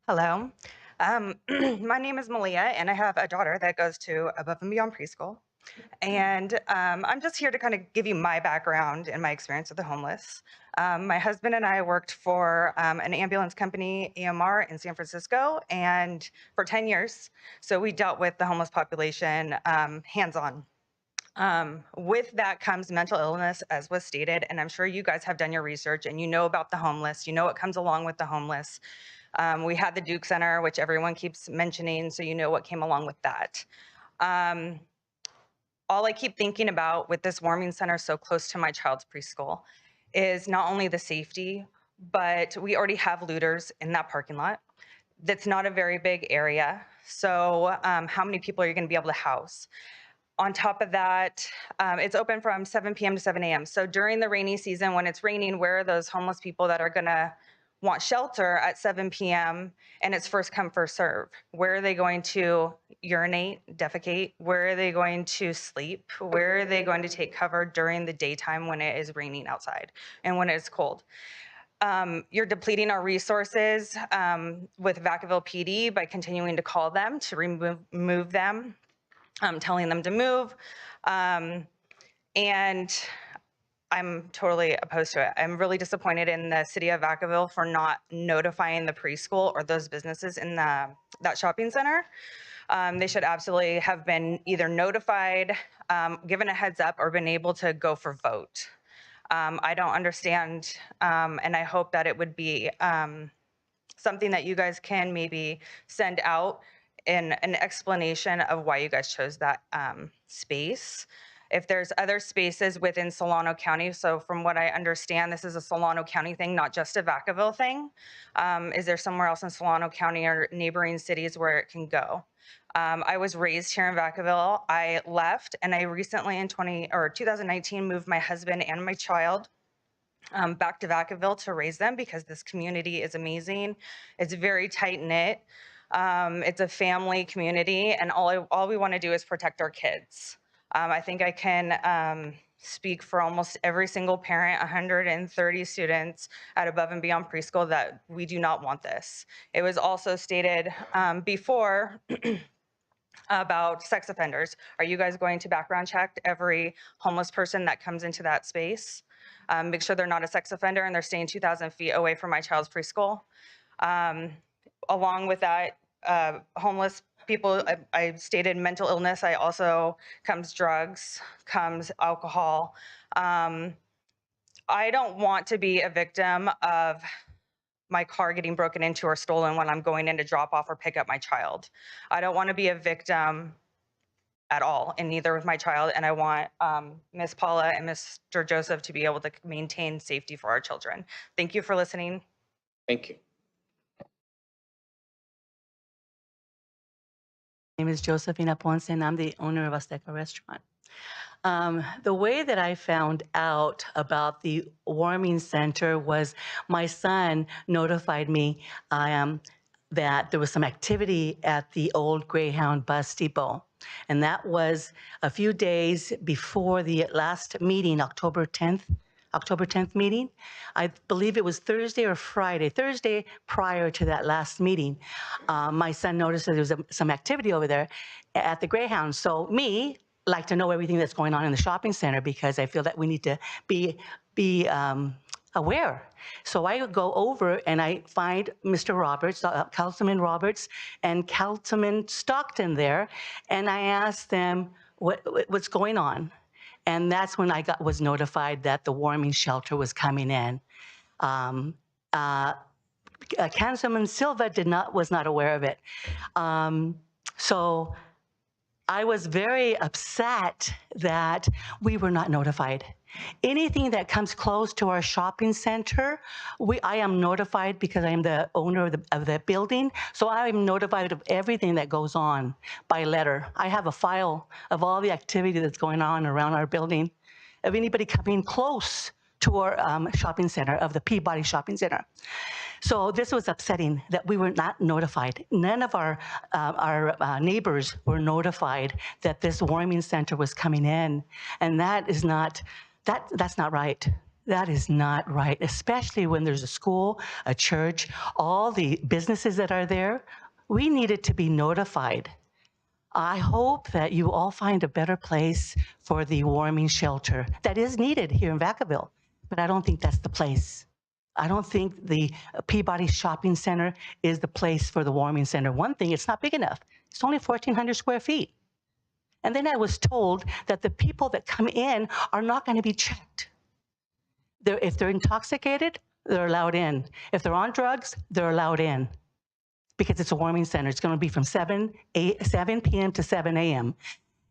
Speaker 22: Hello. My name is Malia, and I have a daughter that goes to Above and Beyond Preschool. And I'm just here to kind of give you my background and my experience with the homeless. My husband and I worked for an ambulance company, EMR, in San Francisco, and for 10 years. So we dealt with the homeless population hands-on. With that comes mental illness, as was stated, and I'm sure you guys have done your research and you know about the homeless, you know what comes along with the homeless. We had the Duke Center, which everyone keeps mentioning, so you know what came along with that. All I keep thinking about with this warming center so close to my child's preschool is not only the safety, but we already have looters in that parking lot. That's not a very big area. So how many people are you going to be able to house? On top of that, it's open from 7 p.m. to 7 a.m. So during the rainy season, when it's raining, where are those homeless people that are going to want shelter at 7 p.m. and it's first come, first serve? Where are they going to urinate, defecate? Where are they going to sleep? Where are they going to take cover during the daytime when it is raining outside and when it's cold? You're depleting our resources with Vacaville PD by continuing to call them to remove them, telling them to move. And I'm totally opposed to it. I'm really disappointed in the city of Vacaville for not notifying the preschool or those businesses in that shopping center. They should absolutely have been either notified, given a heads up, or been able to go for vote. I don't understand, and I hope that it would be something that you guys can maybe send out in an explanation of why you guys chose that space. If there's other spaces within Solano County, so from what I understand, this is a Solano County thing, not just a Vacaville thing. Is there somewhere else in Solano County or neighboring cities where it can go? I was raised here in Vacaville. I left, and I recently in 2019 moved my husband and my child back to Vacaville to raise them because this community is amazing. It's very tight knit. It's a family community, and all we want to do is protect our kids. I think I can speak for almost every single parent, 130 students at Above and Beyond Preschool, that we do not want this. It was also stated before about sex offenders. Are you guys going to background check every homeless person that comes into that space? Make sure they're not a sex offender and they're staying 2,000 feet away from my child's preschool. Along with that, homeless people, I stated mental illness. I also comes drugs, comes alcohol. I don't want to be a victim of my car getting broken into or stolen when I'm going in to drop off or pick up my child. I don't want to be a victim at all, and neither with my child. And I want Ms. Paula and Mr. Joseph to be able to maintain safety for our children. Thank you for listening.
Speaker 1: Thank you.
Speaker 4: My name is Josephina Ponce, and I'm the owner of Azteca Restaurant. The way that I found out about the warming center was my son notified me that there was some activity at the old Greyhound bus depot. And that was a few days before the last meeting, October 10th meeting. I believe it was Thursday or Friday, Thursday prior to that last meeting. My son noticed that there was some activity over there at the Greyhound. So me, like to know everything that's going on in the shopping center because I feel that we need to be aware. So I would go over and I find Mr. Roberts, Councilman Roberts and Councilman Stockton there, and I asked them what's going on. And that's when I was notified that the warming shelter was coming in. Councilman Silva was not aware of it. So I was very upset that we were not notified. Anything that comes close to our shopping center, I am notified because I am the owner of the building. So I am notified of everything that goes on by letter. I have a file of all the activity that's going on around our building, of anybody coming close to our shopping center, of the Peabody Shopping Center. So this was upsetting that we were not notified. None of our neighbors were notified that this warming center was coming in. And that is not, that's not right. That is not right, especially when there's a school, a church, all the businesses that are there. We needed to be notified. I hope that you all find a better place for the warming shelter that is needed here in Vacaville, but I don't think that's the place. I don't think the Peabody Shopping Center is the place for the warming center. One thing, it's not big enough. It's only 1,400 square feet. And then I was told that the people that come in are not going to be checked. If they're intoxicated, they're allowed in. If they're on drugs, they're allowed in. Because it's a warming center. It's going to be from 7 p.m. to 7 a.m.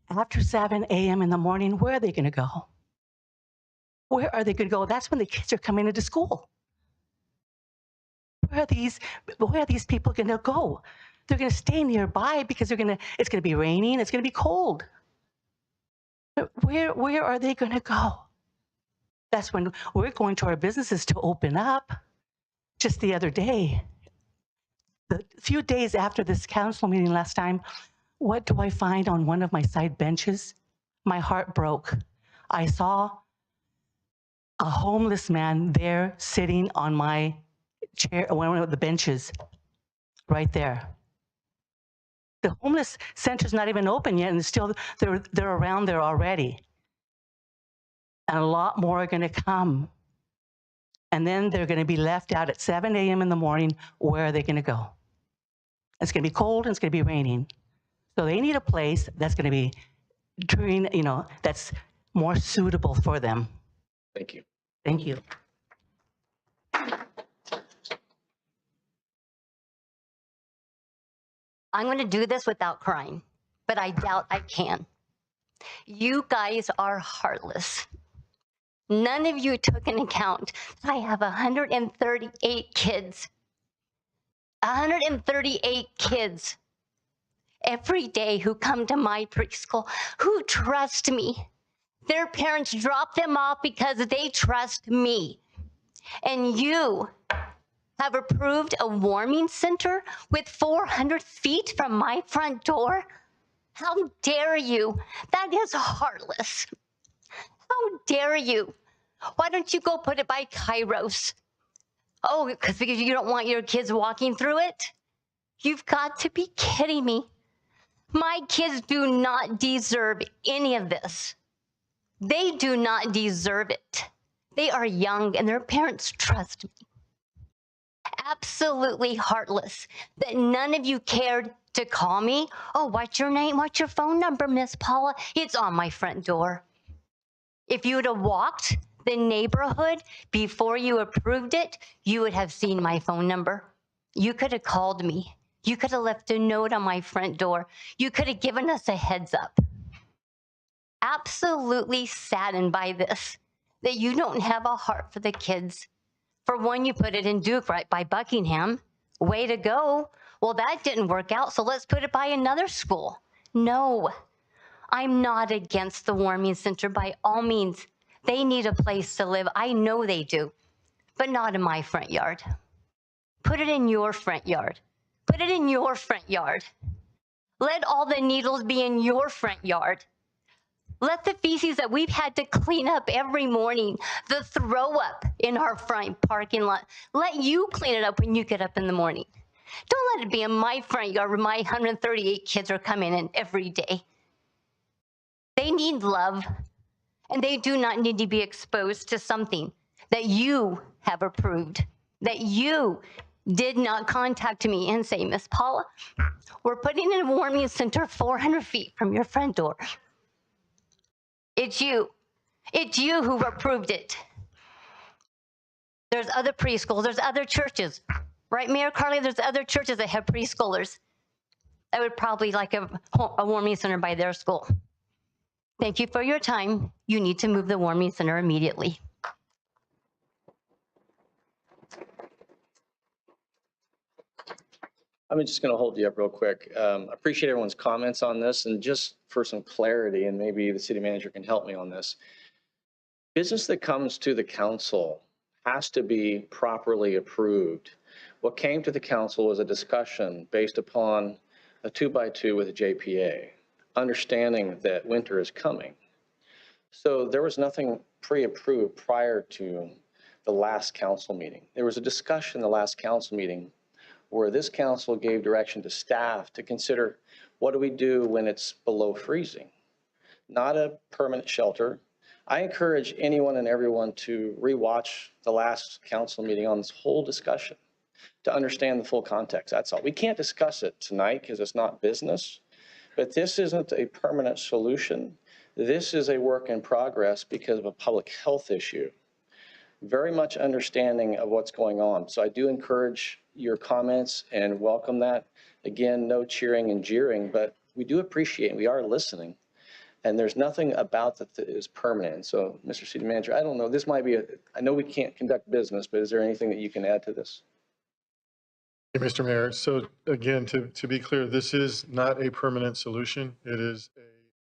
Speaker 4: After 7 a.m. in the morning, where are they going to go? Where are they going to go? That's when the kids are coming into school. where are these people going to go? They're going to stay nearby because it's going to be raining, it's going to be cold. Where are they going to go? That's when we're going to our businesses to open up. Just the other day, a few days after this council meeting last time, what do I find on one of my side benches? My heart broke. I saw a homeless man there sitting on my chair, one of the benches right there. The homeless center's not even open yet, and still they're around there already. And a lot more are going to come. And then they're going to be left out at 7 a.m. in the morning. Where are they going to go? It's going to be cold and it's going to be raining. So they need a place that's going to be that's more suitable for them.
Speaker 1: Thank you.
Speaker 4: Thank you.
Speaker 3: I'm going to do this without crying, but I doubt I can. You guys are heartless. None of you took into account that I have 138 kids. 138 kids every day who come to my preschool, who trust me. Their parents drop them off because they trust me. And you have approved a warming center with 400 feet from my front door? How dare you? That is heartless. How dare you? Why don't you go put it by Kairos? Oh, because you don't want your kids walking through it? You've got to be kidding me. My kids do not deserve any of this. They do not deserve it. They are young and their parents trust me. Absolutely heartless that none of you cared to call me. Oh, what's your name? What's your phone number, Miss Paula? It's on my front door. If you would have walked the neighborhood before you approved it, you would have seen my phone number. You could have called me. You could have left a note on my front door. You could have given us a heads up. Absolutely saddened by this, that you don't have a heart for the kids. For one, you put it in Duke right by Buckingham. Way to go. Well, that didn't work out, so let's put it by another school. No, I'm not against the warming center by all means. They need a place to live. I know they do, but not in my front yard. Put it in your front yard. Put it in your front yard. Let all the needles be in your front yard. Let the feces that we've had to clean up every morning, the throw up in our front parking lot, let you clean it up when you get up in the morning. Don't let it be in my front yard where my 138 kids are coming in every day. They need love, and they do not need to be exposed to something that you have approved, that you did not contact me and say, Miss Paula, we're putting in a warming center 400 feet from your front door. It's you. It's you who approved it. There's other preschools. There's other churches. Right, Mayor Carly? There's other churches that have preschoolers that would probably like a warming center by their school. Thank you for your time. You need to move the warming center immediately.
Speaker 1: I'm just going to hold you up real quick. I appreciate everyone's comments on this, and just for some clarity, and maybe the city manager can help me on this. Business that comes to the council has to be properly approved. What came to the council was a discussion based upon a 2x2 with a JPA, understanding that winter is coming. So there was nothing pre-approved prior to the last council meeting. There was a discussion in the last council meeting where this council gave direction to staff to consider, what do we do when it's below freezing? Not a permanent shelter. I encourage anyone and everyone to rewatch the last council meeting on this whole discussion to understand the full context. That's all. We can't discuss it tonight because it's not business, but this isn't a permanent solution. This is a work in progress because of a public health issue. Very much understanding of what's going on. So I do encourage your comments and welcome that. Again, no cheering and jeering, but we do appreciate and we are listening. And there's nothing about that that is permanent. So, Mr. City Manager, I don't know, this might be I know we can't conduct business, but is there anything that you can add to this?
Speaker 2: Hey, Mr. Mayor, so again, to be clear, this is not a permanent solution. It is a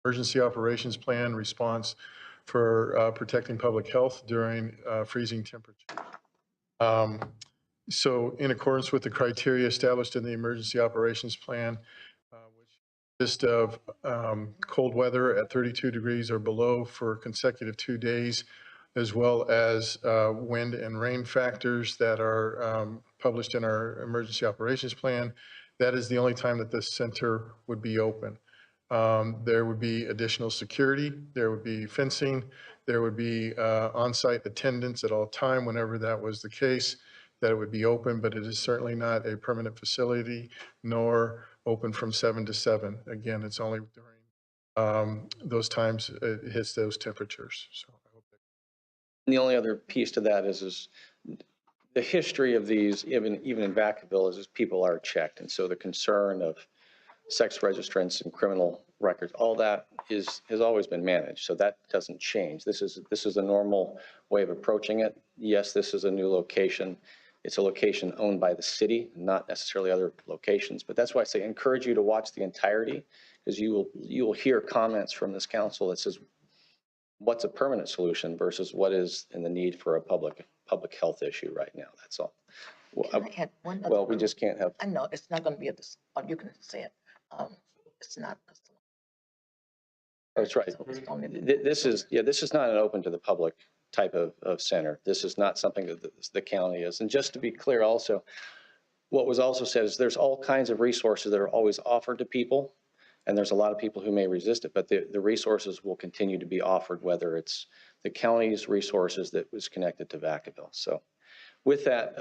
Speaker 2: emergency operations plan response for protecting public health during freezing temperatures. So in accordance with the criteria established in the emergency operations plan, which consist of cold weather at 32 degrees or below for consecutive 2 days, as well as wind and rain factors that are published in our emergency operations plan, that is the only time that this center would be open. There would be additional security, there would be fencing, there would be on-site attendance at all time whenever that was the case, that it would be open, but it is certainly not a permanent facility, nor open from 7 to 7. Again, it's only during those times it hits those temperatures. So I hope that.
Speaker 1: And the only other piece to that is the history of these, even in Vacaville, is people are checked. And so the concern of sex registrants and criminal records, all that has always been managed. So that doesn't change. This is a normal way of approaching it. Yes, this is a new location. It's a location owned by the city, not necessarily other locations. But that's why I say encourage you to watch the entirety, because you will hear comments from this council that says, what's a permanent solution versus what is in the need for a public health issue right now. That's all.
Speaker 5: Can I add one other
Speaker 1: Well, we just can't have.
Speaker 5: I know it's not going to be or you can say it. It's not.
Speaker 1: That's right. This is not an open to the public type of center. This is not something that the county is. And just to be clear also, what was also said is there's all kinds of resources that are always offered to people. And there's a lot of people who may resist it, but the resources will continue to be offered, whether it's the county's resources that was connected to Vacaville. So with that,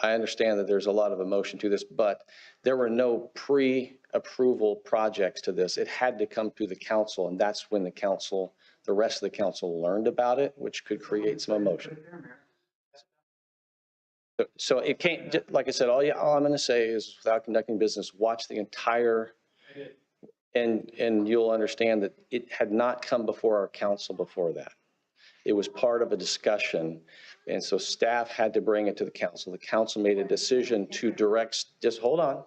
Speaker 1: I understand that there's a lot of emotion to this, but there were no pre-approval projects to this. It had to come through the council, and that's when the rest of the council learned about it, which could create some emotion. So it can't, like I said, all I'm going to say is without conducting business, watch the entire, and you'll understand that it had not come before our council before that. It was part of a discussion, and so staff had to bring it to the council. The council made a decision to direct, just hold on,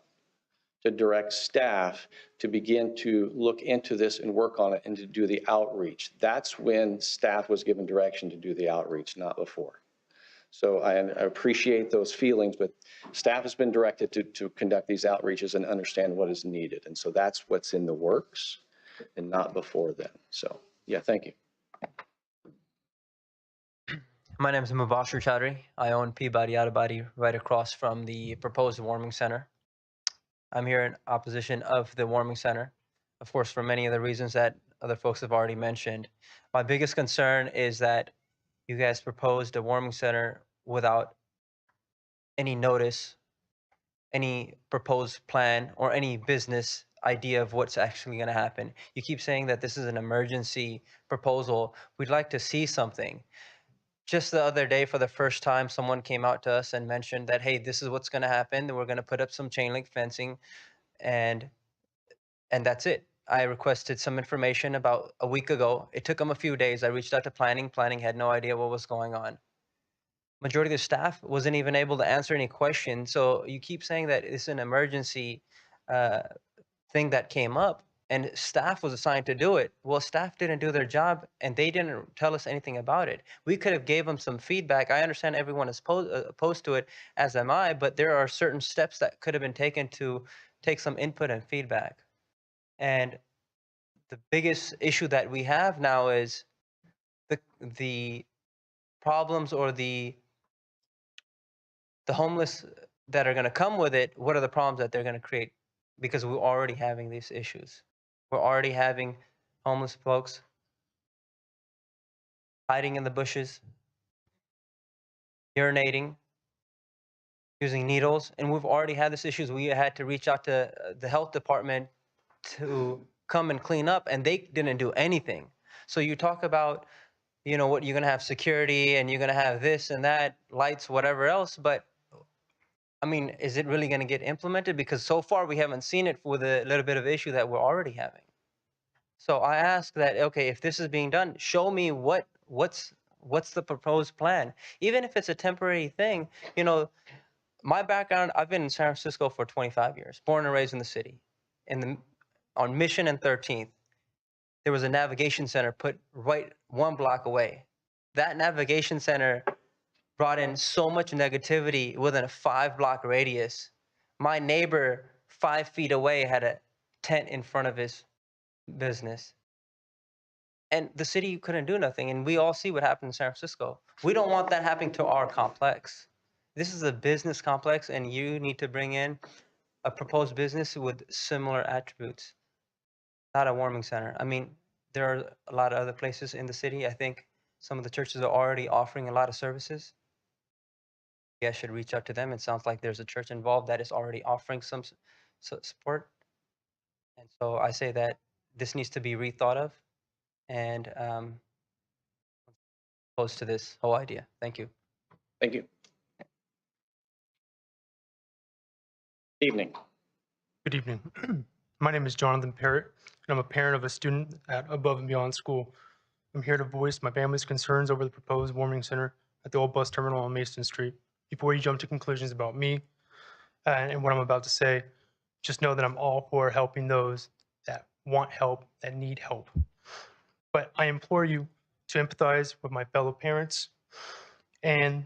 Speaker 1: to direct staff to begin to look into this and work on it and to do the outreach. That's when staff was given direction to do the outreach, not before. So I appreciate those feelings, but staff has been directed to conduct these outreaches and understand what is needed. And so that's what's in the works and not before then. So yeah, thank you.
Speaker 23: My name is Mubashir Chaudhry. I own Peabody Outabody right across from the proposed warming center. I'm here in opposition of the warming center, of course, for many of the reasons that other folks have already mentioned. My biggest concern is that you guys proposed a warming center without any notice, any proposed plan, or any business idea of what's actually going to happen. You keep saying that this is an emergency proposal. We'd like to see something. Just the other day, for the first time, someone came out to us and mentioned that, hey, this is what's going to happen. We're going to put up some chain link fencing, and that's it. I requested some information about a week ago. It took them a few days. I reached out to planning. Planning had no idea what was going on. Majority of the staff wasn't even able to answer any questions. So you keep saying that it's an emergency thing that came up, and staff was assigned to do it. Well, staff didn't do their job, and they didn't tell us anything about it. We could have gave them some feedback. I understand everyone is opposed to it, as am I, but there are certain steps that could have been taken to take some input and feedback. And the biggest issue that we have now is the problems or the homeless that are going to come with it. What are the problems that they're going to create? Because we're already having these issues. We're already having homeless folks hiding in the bushes, urinating, using needles, and we've already had these issues. We had to reach out to the health department to come and clean up, and they didn't do anything. So you talk about, you know, what you're going to have security and you're going to have this and that, lights, whatever else, but I mean, is it really going to get implemented? Because so far we haven't seen it with a little bit of issue that we're already having. So I ask that, okay, if this is being done, show me what's the proposed plan. Even if it's a temporary thing, you know, My background, I've been in San Francisco for 25 years, born and raised in the city. On Mission and 13th, there was a navigation center put right 1 block away. That navigation center brought in so much negativity within a 5-block radius. My neighbor 5 feet away had a tent in front of his business. And the city couldn't do nothing. And we all see what happened in San Francisco. We don't want that happening to our complex. This is a business complex, and you need to bring in a proposed business with similar attributes, not a warming center. I mean, there are a lot of other places in the city. I think some of the churches are already offering a lot of services. You guys should reach out to them. It sounds like there's a church involved that is already offering some support. And so I say that this needs to be rethought of and opposed to this whole idea. Thank you.
Speaker 1: Thank you. Evening.
Speaker 6: Good evening. My name is Jonathan Parrott, and I'm a parent of a student at Above and Beyond School. I'm here to voice my family's concerns over the proposed warming center at the old bus terminal on Mason Street. Before you jump to conclusions about me and what I'm about to say, just know that I'm all for helping those that want help, that need help. But I implore you to empathize with my fellow parents and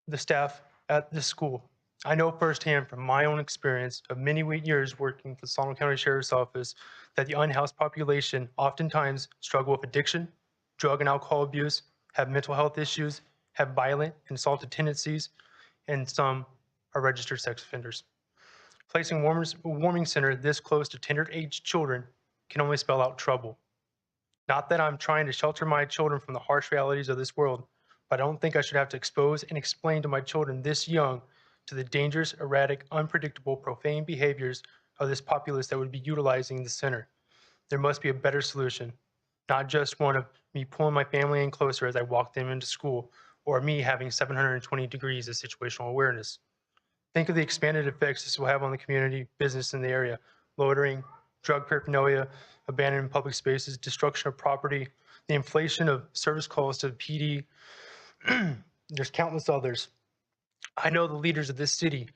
Speaker 6: the staff at this school. I know firsthand from my own experience of many years working for the Solano County Sheriff's Office that the unhoused population oftentimes struggle with addiction, drug and alcohol abuse, have mental health issues, have violent and assaultive tendencies, and some are registered sex offenders. Placing a warming center this close to tender-aged children can only spell out trouble. Not that I'm trying to shelter my children from the harsh realities of this world, but I don't think I should have to expose and explain to my children this young to the dangerous, erratic, unpredictable, profane behaviors of this populace that would be utilizing the center. There must be a better solution, not just one of me pulling my family in closer as I walk them into school, or me having 720 degrees of situational awareness. Think of the expanded effects this will have on the community, business in the area, loitering, drug paraphernalia, abandoned public spaces, destruction of property, the inflation of service calls to the PD. There's countless others. I know the leaders of this city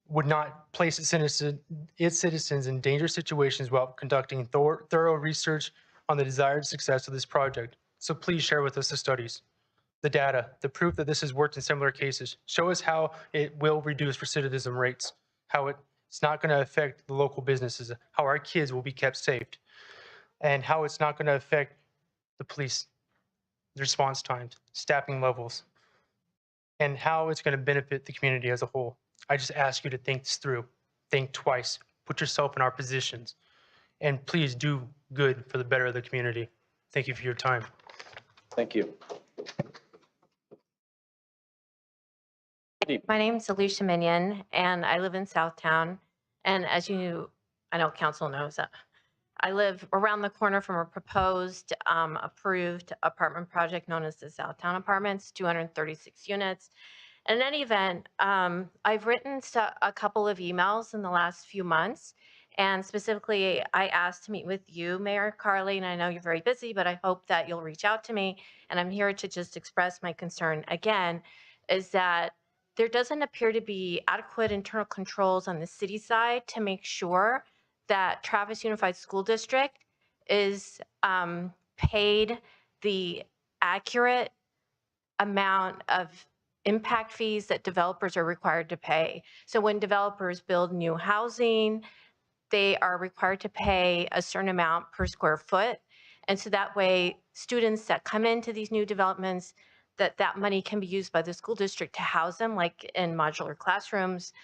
Speaker 6: would not place its citizens in dangerous situations without conducting thorough research on the desired success of this project. So please share with us the studies, the data, the proof that this has worked in similar cases. Show us how it will reduce recidivism rates, how it's not going to affect the local businesses, how our kids will be kept safe, and how it's not going to affect the police, the response times, staffing levels, and how it's going to benefit the community as a whole. I just ask you to think this through. Think twice. Put yourself in our positions. And please do good for the better of the community. Thank you for your time.
Speaker 1: Thank you.
Speaker 7: My name is Alicia Minion, and I live in Southtown. And as I know council knows that I live around the corner from a proposed approved apartment project known as the Southtown Apartments, 236 units. In any event, I've written a couple of emails in the last few months, and specifically I asked to meet with you, Mayor Carly, and I know you're very busy, but I hope that you'll reach out to me, and I'm here to just express my concern again, is that there doesn't appear to be adequate internal controls on the city side to make sure that Travis Unified School District is paid the accurate amount of impact fees that developers are required to pay. So when developers build new housing, they are required to pay a certain amount per square foot. And so that way, students that come into these new developments, that money can be used by the school district to house them, like in modular classrooms.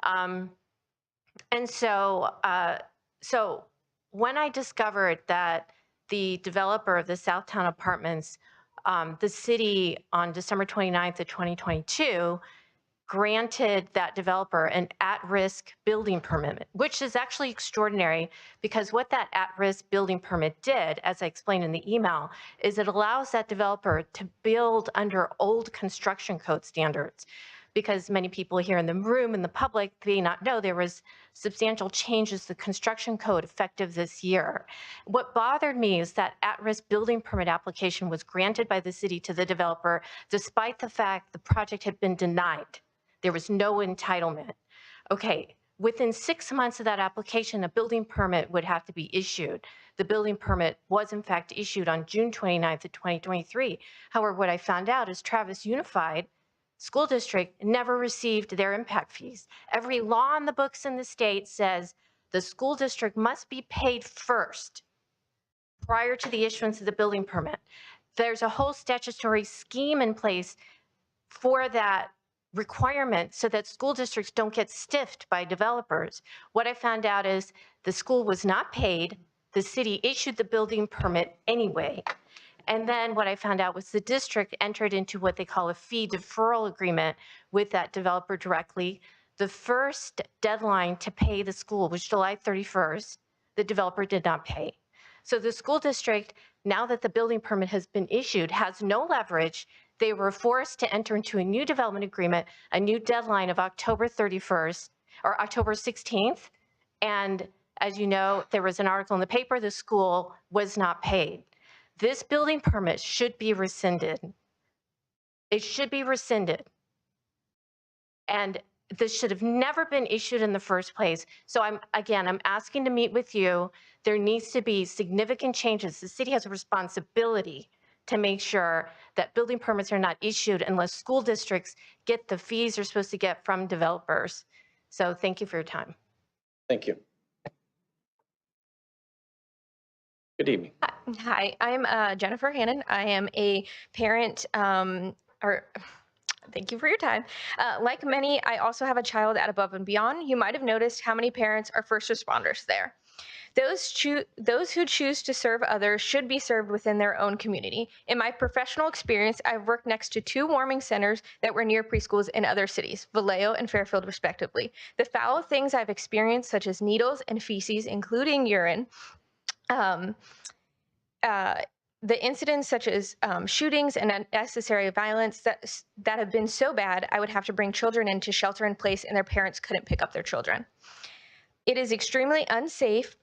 Speaker 7: And so when I discovered that the developer of the Southtown Apartments, the city on December 29th of 2022, granted that developer an at-risk building permit, which is actually extraordinary because what that at-risk building permit did, as I explained in the email, is it allows that developer to build under old construction code standards. Because many people here in the room and the public may not know there was substantial changes to the construction code effective this year. What bothered me is that at-risk building permit application was granted by the city to the developer despite the fact the project had been denied There was no entitlement. Okay, within 6 months of that application, a building permit would have to be issued. The building permit was in fact issued on June 29th of 2023. However, what I found out is Travis Unified School District never received their impact fees. Every law on the books in the state says the school district must be paid first prior to the issuance of the building permit. There's a whole statutory scheme in place for that requirement so that school districts don't get stiffed by developers. What I found out is the school was not paid. The city issued the building permit anyway. And then what I found out was the district entered into what they call a fee deferral agreement with that developer directly. The first deadline to pay the school was July 31st. The developer did not pay. So the school district, now that the building permit has been issued, has no leverage. They were forced to enter into a new development agreement, a new deadline of October 31st or October 16th. And as you know, there was an article in the paper, the school was not paid. This building permit should be rescinded. It should be rescinded. And this should have never been issued in the first place. So I'm asking to meet with you. There needs to be significant changes. The city has a responsibility to make sure that building permits are not issued unless school districts get the fees they're supposed to get from developers. So thank you for your time.
Speaker 1: Thank you. Good evening.
Speaker 8: Hi, I'm Jennifer Hannon. I am a parent, thank you for your time. Like many, I also have a child at Above and Beyond. You might have noticed how many parents are first responders there. Those who choose to serve others should be served within their own community. In my professional experience, I've worked next to 2 warming centers that were near preschools in other cities, Vallejo and Fairfield respectively. The foul things I've experienced, such as needles and feces, including urine, the incidents such as shootings and unnecessary violence that have been so bad, I would have to bring children into shelter in place and their parents couldn't pick up their children. It is extremely unsafe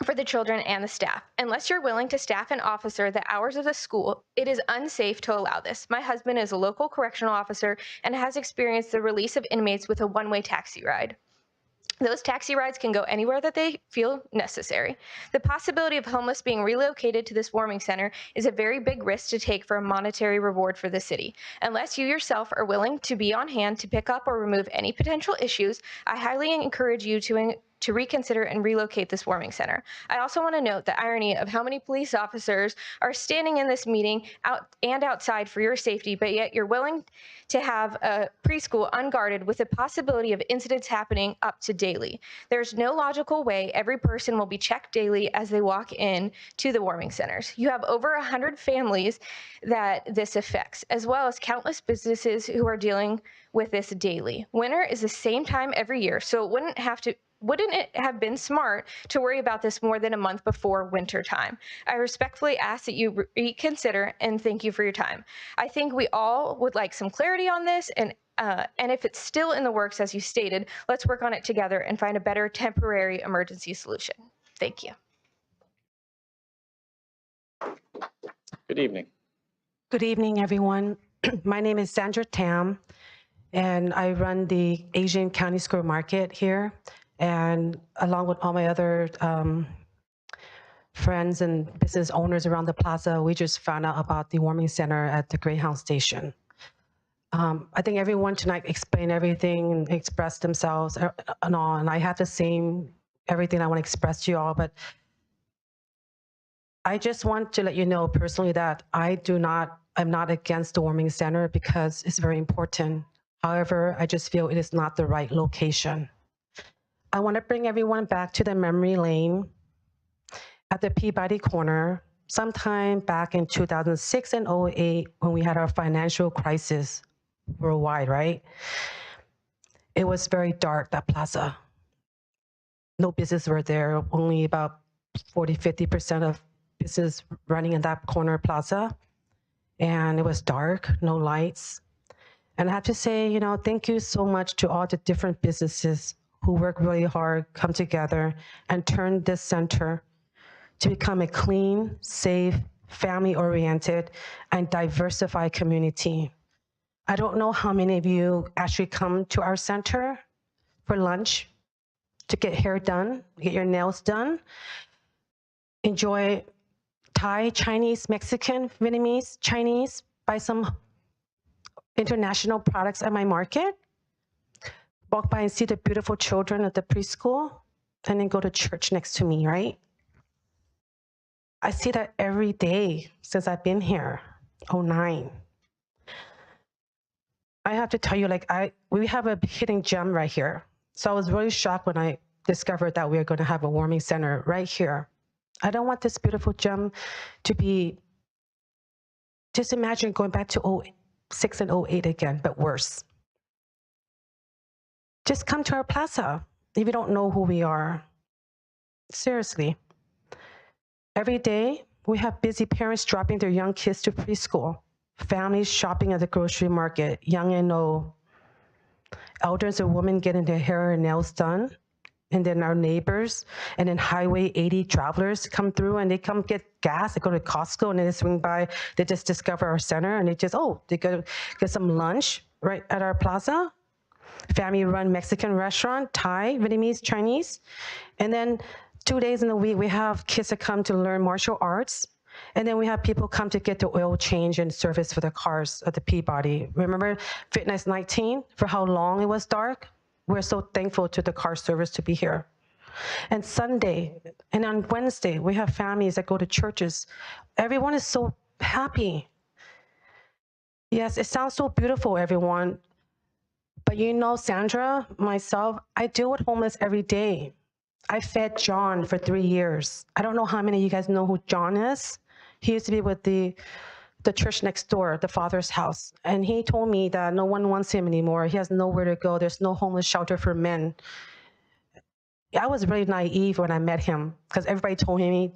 Speaker 8: for the children and the staff. Unless you're willing to staff an officer the hours of the school, it is unsafe to allow this. My husband is a local correctional officer and has experienced the release of inmates with a one-way taxi ride. Those taxi rides can go anywhere that they feel necessary. The possibility of homeless being relocated to this warming center is a very big risk to take for a monetary reward for the city. Unless you yourself are willing to be on hand to pick up or remove any potential issues, I highly encourage you to reconsider and relocate this warming center. I also want to note the irony of how many police officers are standing in this meeting outside for your safety, but yet you're willing to have a preschool unguarded with the possibility of incidents happening up to daily. There's no logical way every person will be checked daily as they walk in to the warming centers. You have over 100 families that this affects, as well as countless businesses who are dealing with this daily. Winter is the same time every year, so wouldn't it have been smart to worry about this more than a month before winter time? I respectfully ask that you reconsider and thank you for your time. I think we all would like some clarity on this, and if it's still in the works, as you stated, let's work on it together and find a better temporary emergency solution. Thank you.
Speaker 1: Good evening.
Speaker 9: Good evening, everyone. My name is Sandra Tam, and I run the Asian County Square Market here. And along with all my other friends and business owners around the plaza, we just found out about the warming center at the Greyhound station. I think everyone tonight explained everything and expressed themselves and all, and I have the same everything I want to express to you all, but I just want to let you know personally that I'm not against the warming center because it's very important. However, I just feel it is not the right location. I want to bring everyone back to the memory lane at the Peabody corner, sometime back in 2006 and 2008 when we had our financial crisis worldwide, right? It was very dark, that plaza. No business were there, only about 40–50% of business running in that corner plaza. And it was dark, no lights. And I have to say, thank you so much to all the different businesses who work really hard, come together, and turn this center to become a clean, safe, family-oriented, and diversified community. I don't know how many of you actually come to our center for lunch to get hair done, get your nails done, enjoy Thai, Chinese, Mexican, Vietnamese, Chinese, buy some international products at my market, walk by and see the beautiful children at the preschool, and then go to church next to me, right? I see that every day since I've been here, 09. I have to tell you, we have a hidden gem right here. So I was really shocked when I discovered that we are going to have a warming center right here. I don't want this beautiful gem to be, just imagine going back to 06 and 08 again, but worse. Just come to our plaza if you don't know who we are. Seriously. Every day, we have busy parents dropping their young kids to preschool, families shopping at the grocery market, young and old, elders and women getting their hair and nails done, and then our neighbors, and then Highway 80 travelers come through and they come get gas, they go to Costco and they swing by, they just discover our center and they go get some lunch right at our plaza. Family-run Mexican restaurant, Thai, Vietnamese, Chinese. And then 2 days in the week, we have kids that come to learn martial arts. And then we have people come to get the oil change and service for their cars at the Peabody. Remember Fitness 19, for how long it was dark? We're so thankful to the car service to be here. And Sunday, and on Wednesday, we have families that go to churches. Everyone is so happy. Yes, it sounds so beautiful, everyone. But you know, Sandra, myself, I deal with homeless every day. I fed John for 3 years. I don't know how many of you guys know who John is. He used to be with the church next door, the Father's house. And he told me that no one wants him anymore. He has nowhere to go. There's no homeless shelter for men. I was really naive when I met him because everybody told me,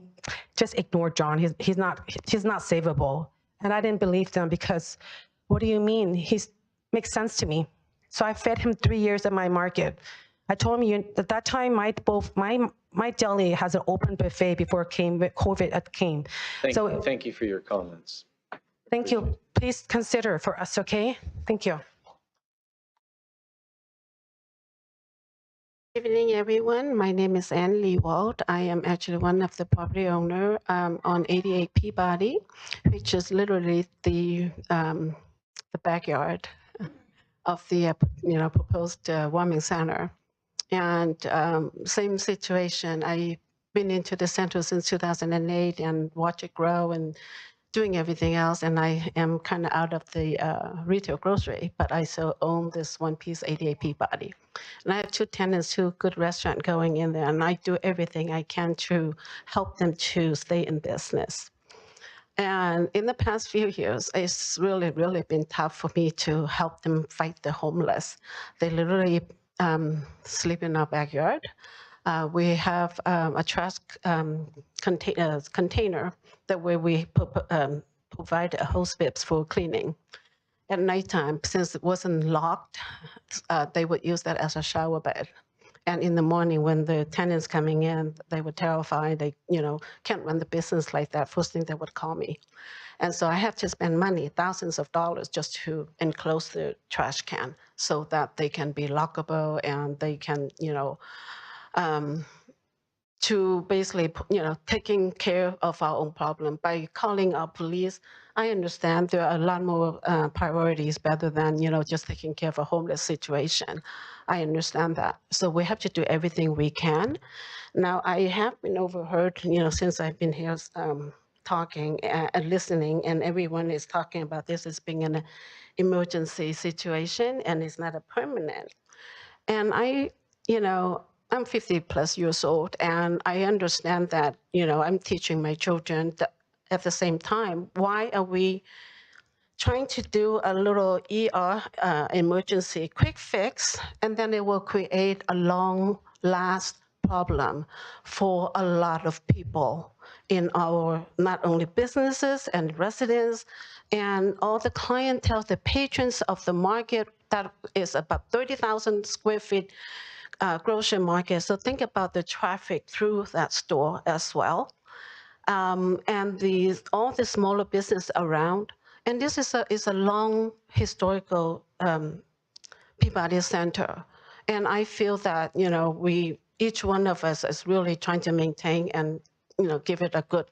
Speaker 9: just ignore John. He's not savable. And I didn't believe them because, what do you mean? He makes sense to me. So I fed him 3 years at my market. I told him at that time, my deli has an open buffet before COVID came.
Speaker 1: Thank you for your comments.
Speaker 9: Thank you. Please consider for us, okay? Thank you.
Speaker 10: Good evening, everyone. My name is Ann Lee Wald. I am actually one of the property owner on 88 Peabody, which is literally the backyard of the proposed warming center. And same situation. I've been into the center since 2008 and watch it grow and doing everything else. And I am kind of out of the retail grocery, but I still own this one piece 88 Peabody. And I have 2 tenants, 2 good restaurants going in there, and I do everything I can to help them to stay in business. And in the past few years, it's really, really been tough for me to help them fight the homeless. They literally sleep in our backyard. We have a trash container that where we provide a hose bibs for cleaning. At nighttime, since it wasn't locked, they would use that as a shower bed. And in the morning, when the tenants coming in, they were terrified. They, can't run the business like that. First thing they would call me. And so I have to spend money, thousands of dollars, just to enclose the trash can so that they can be lockable and they can, to basically, taking care of our own problem. By calling our police, I understand there are a lot more priorities better than, just taking care of a homeless situation. I understand that. So we have to do everything we can. Now, I have been overheard, since I've been here talking and listening, and everyone is talking about this as being an emergency situation, and it's not a permanent. And I'm 50 plus years old, and I understand that, I'm teaching my children that at the same time, why are we trying to do a little ER emergency quick fix, and then it will create a long last problem for a lot of people in our, not only businesses and residents, and all the clientele, the patrons of the market, that is about 30,000 square feet grocery market. So think about the traffic through that store as well. And all the smaller business around, And this is a long historical Peabody Center. And I feel that, each one of us is really trying to maintain and, give it a good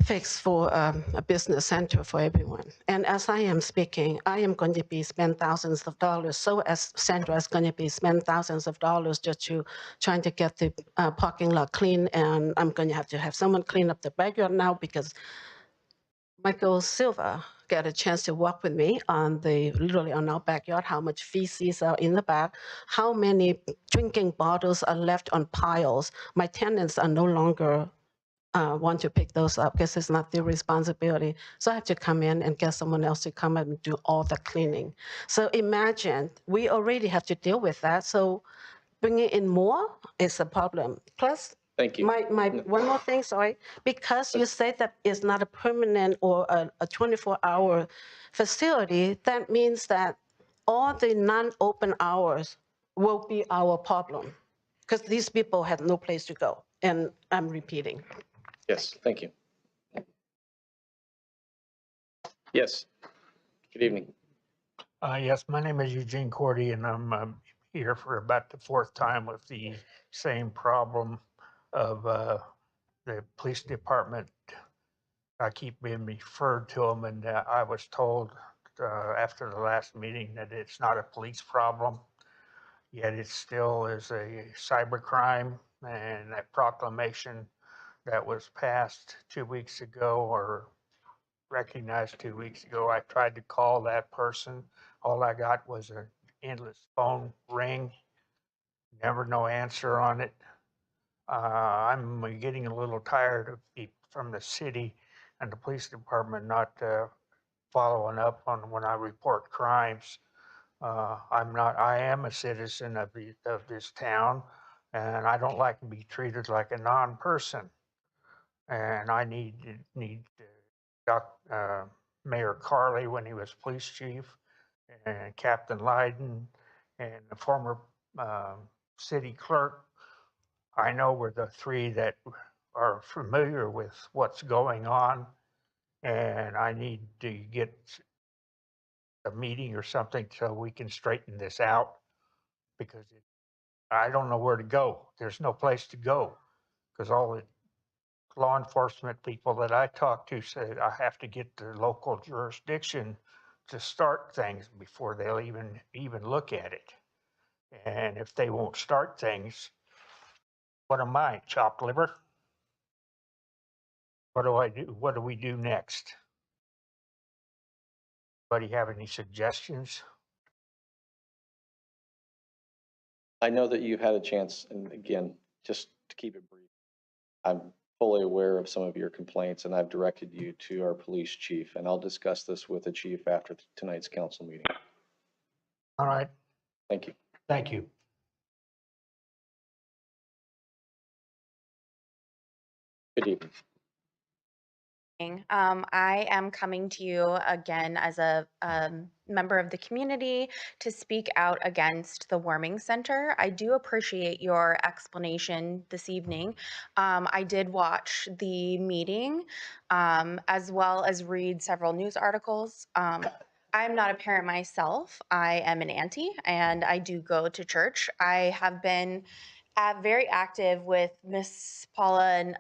Speaker 10: fix for a business center for everyone. And as I am speaking, I am going to be spend thousands of dollars. So as Sandra is going to be spend thousands of dollars just to trying to get the parking lot clean. And I'm going to have someone clean up the backyard now because Michael Silva got a chance to walk with me literally on our backyard, how much feces are in the back, how many drinking bottles are left on piles. My tenants are no longer want to pick those up because it's not their responsibility. So I have to come in and get someone else to come and do all the cleaning. So imagine, we already have to deal with that. So bringing in more is a problem. Plus,
Speaker 1: Thank you.
Speaker 10: my one more thing, sorry, because you say that it's not a permanent or a 24-hour facility, that means that all the non-open hours will be our problem because these people have no place to go. And I'm repeating.
Speaker 1: Yes, thank you. Yes, good evening.
Speaker 11: Yes, my name is Eugene Cordy, and I'm here for about the fourth time with the same problem of the police department. I keep being referred to them, and I was told after the last meeting that it's not a police problem, yet it still is a cyber crime, and that proclamation that was passed 2 weeks ago or recognized 2 weeks ago. I tried to call that person. All I got was an endless phone ring, never no answer on it. I'm getting a little tired of people from the city and the police department not following up on when I report crimes. I am a citizen of this town, and I don't like to be treated like a non-person. And I need Mayor Carley when he was police chief, and Captain Lyden, and the former city clerk. I know we're the three that are familiar with what's going on, and I need to get a meeting or something so we can straighten this out because I don't know where to go. There's no place to go because all the law enforcement people that I talk to say I have to get the local jurisdiction to start things before they'll even look at it. And if they won't start things, what am I, chopped liver? What do I do? What do we do next? Anybody have any suggestions?
Speaker 1: I know that you've had a chance, and again, just to keep it brief, I'm fully aware of some of your complaints, and I've directed you to our police chief, and I'll discuss this with the chief after tonight's council meeting.
Speaker 11: All right.
Speaker 1: Thank you.
Speaker 11: Thank you.
Speaker 1: Good evening.
Speaker 12: I am coming to you again as a member of the community to speak out against the warming center. I do appreciate your explanation this evening. I did watch the meeting as well as read several news articles. I'm not a parent myself. I am an auntie and I do go to church. I have been very active with Miss Paula and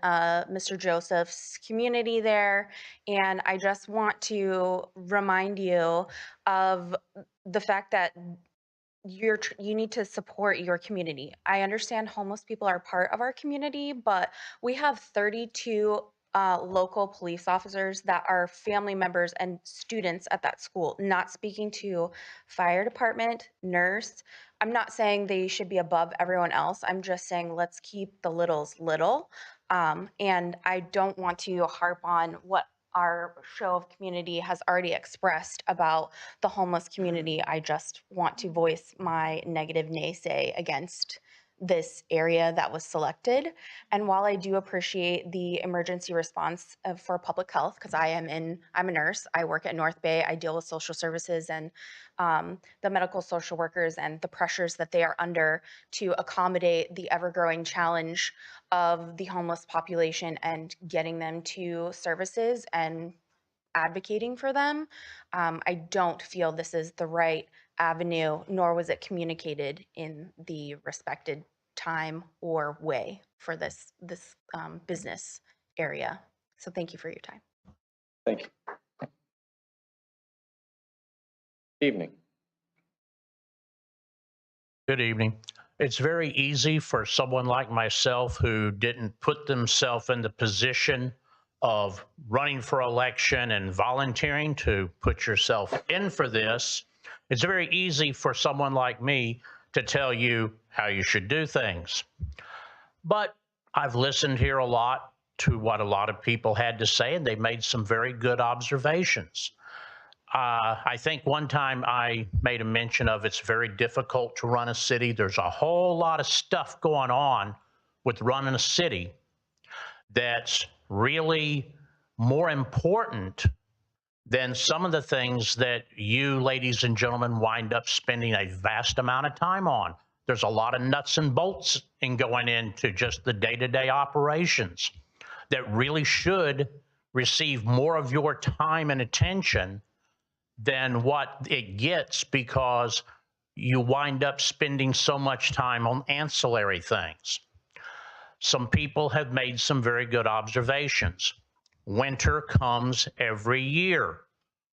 Speaker 12: Mr. Joseph's community there. And I just want to remind you of the fact that you need to support your community. I understand homeless people are part of our community, but we have 32 local police officers that are family members and students at that school, not speaking to fire department, nurse. I'm not saying they should be above everyone else. I'm just saying let's keep the littles little. And I don't want to harp on what our show of community has already expressed about the homeless community. I just want to voice my negative naysay against this area that was selected. And while I do appreciate the emergency response for public health, because I'm a nurse, I work at North Bay, I deal with social services and the medical social workers and the pressures that they are under to accommodate the ever-growing challenge of the homeless population and getting them to services and advocating for them. I don't feel this is the right avenue, nor was it communicated in the respected time or way for this business area. So thank you for your time.
Speaker 1: Thank you. Evening.
Speaker 13: Good evening. It's very easy for someone like myself who didn't put themselves in the position of running for election and volunteering to put yourself in for this. It's very easy for someone like me to tell you how you should do things. But I've listened here a lot to what a lot of people had to say, and they made some very good observations. I think one time I made a mention of it's very difficult to run a city. There's a whole lot of stuff going on with running a city that's really more important than some of the things that you, ladies and gentlemen, wind up spending a vast amount of time on. There's a lot of nuts and bolts in going into just the day-to-day operations that really should receive more of your time and attention than what it gets, because you wind up spending so much time on ancillary things. Some people have made some very good observations. Winter comes every year.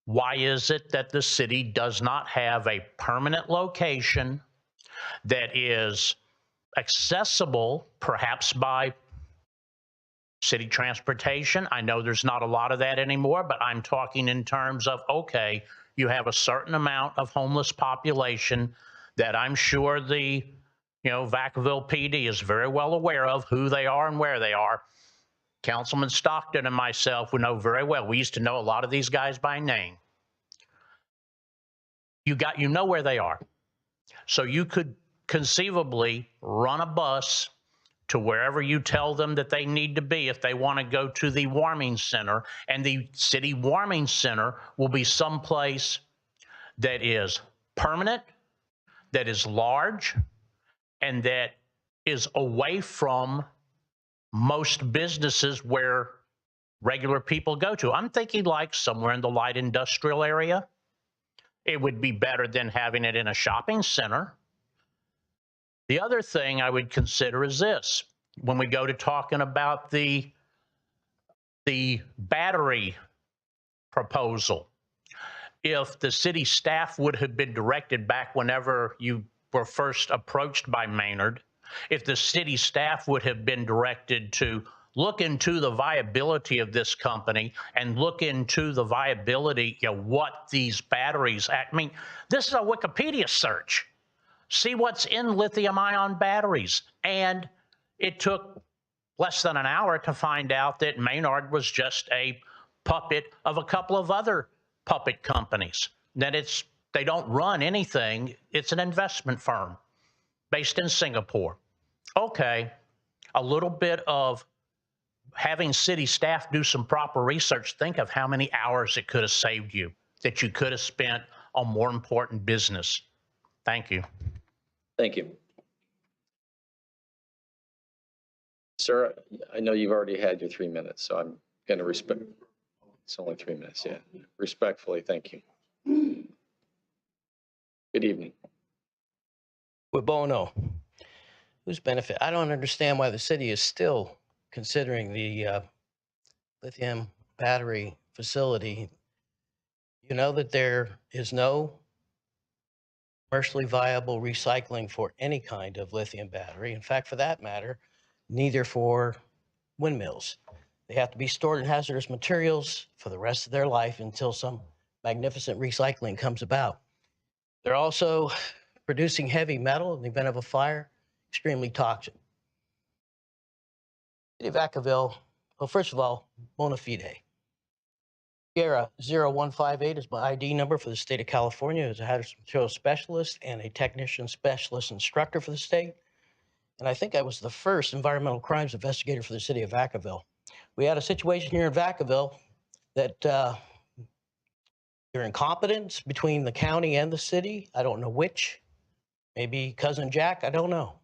Speaker 13: Why is it that the city does not have a permanent location that is accessible, perhaps by city transportation? I know there's not a lot of that anymore, but I'm talking in terms of, okay, you have a certain amount of homeless population that I'm sure the, Vacaville PD is very well aware of who they are and where they are. Councilman Stockton and myself, we know very well. We used to know a lot of these guys by name. You know where they are. So you could conceivably run a bus to wherever you tell them that they need to be if they want to go to the warming center, and the city warming center will be someplace that is permanent, that is large, and that is away from most businesses where regular people go to. I'm thinking like somewhere in the light industrial area. It would be better than having it in a shopping center. The other thing I would consider is this. When we go to talking about the battery proposal, if the city staff would have been directed back whenever you were first approached by Maynard, if the city staff would have been directed to look into the viability of this company and look into the viability of what these batteries, this is a Wikipedia search. See what's in lithium-ion batteries. And it took less than an hour to find out that Maynard was just a puppet of a couple of other puppet companies. That they don't run anything. It's an investment firm based in Singapore. Okay, a little bit of having city staff do some proper research. Think of how many hours it could have saved you that you could have spent on more important business. Thank you.
Speaker 1: Thank you. Sir, I know you've already had your 3 minutes, so I'm going to respect. It's only 3 minutes, yeah. Respectfully, thank you. Good evening.
Speaker 15: With Bono, whose benefit? I don't understand why the city is still considering the lithium battery facility. You know that there is no commercially viable recycling for any kind of lithium battery. In fact, for that matter, neither for windmills. They have to be stored in hazardous materials for the rest of their life until some magnificent recycling comes about. They're also producing heavy metal in the event of a fire, extremely toxic. City of Vacaville, well, first of all, bona fide. Sierra 0158 is my ID number for the state of California as a hazardous materials specialist and a technician specialist instructor for the state. And I think I was the first environmental crimes investigator for the city of Vacaville. We had a situation here in Vacaville that there's incompetence between the county and the city. I don't know which. Maybe Cousin Jack, I don't know.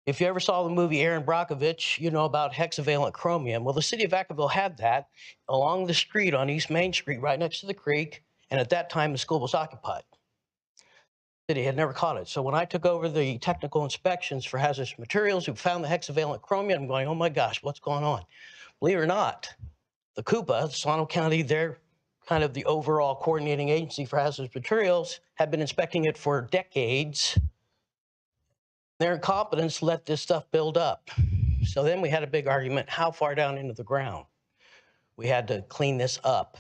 Speaker 15: If you ever saw the movie Aaron Brockovich, you know about hexavalent chromium. Well, the city of Vacaville had that along the street on East Main Street, right next to the creek. And at that time, the school was occupied. The city had never caught it. So when I took over the technical inspections for hazardous materials, we found the hexavalent chromium. I'm going, oh my gosh, what's going on? Believe it or not, the CUPA, Solano County, they're kind of the overall coordinating agency for hazardous materials, had been inspecting it for decades. Their incompetence let this stuff build up. So then we had a big argument, how far down into the ground? We had to clean this up.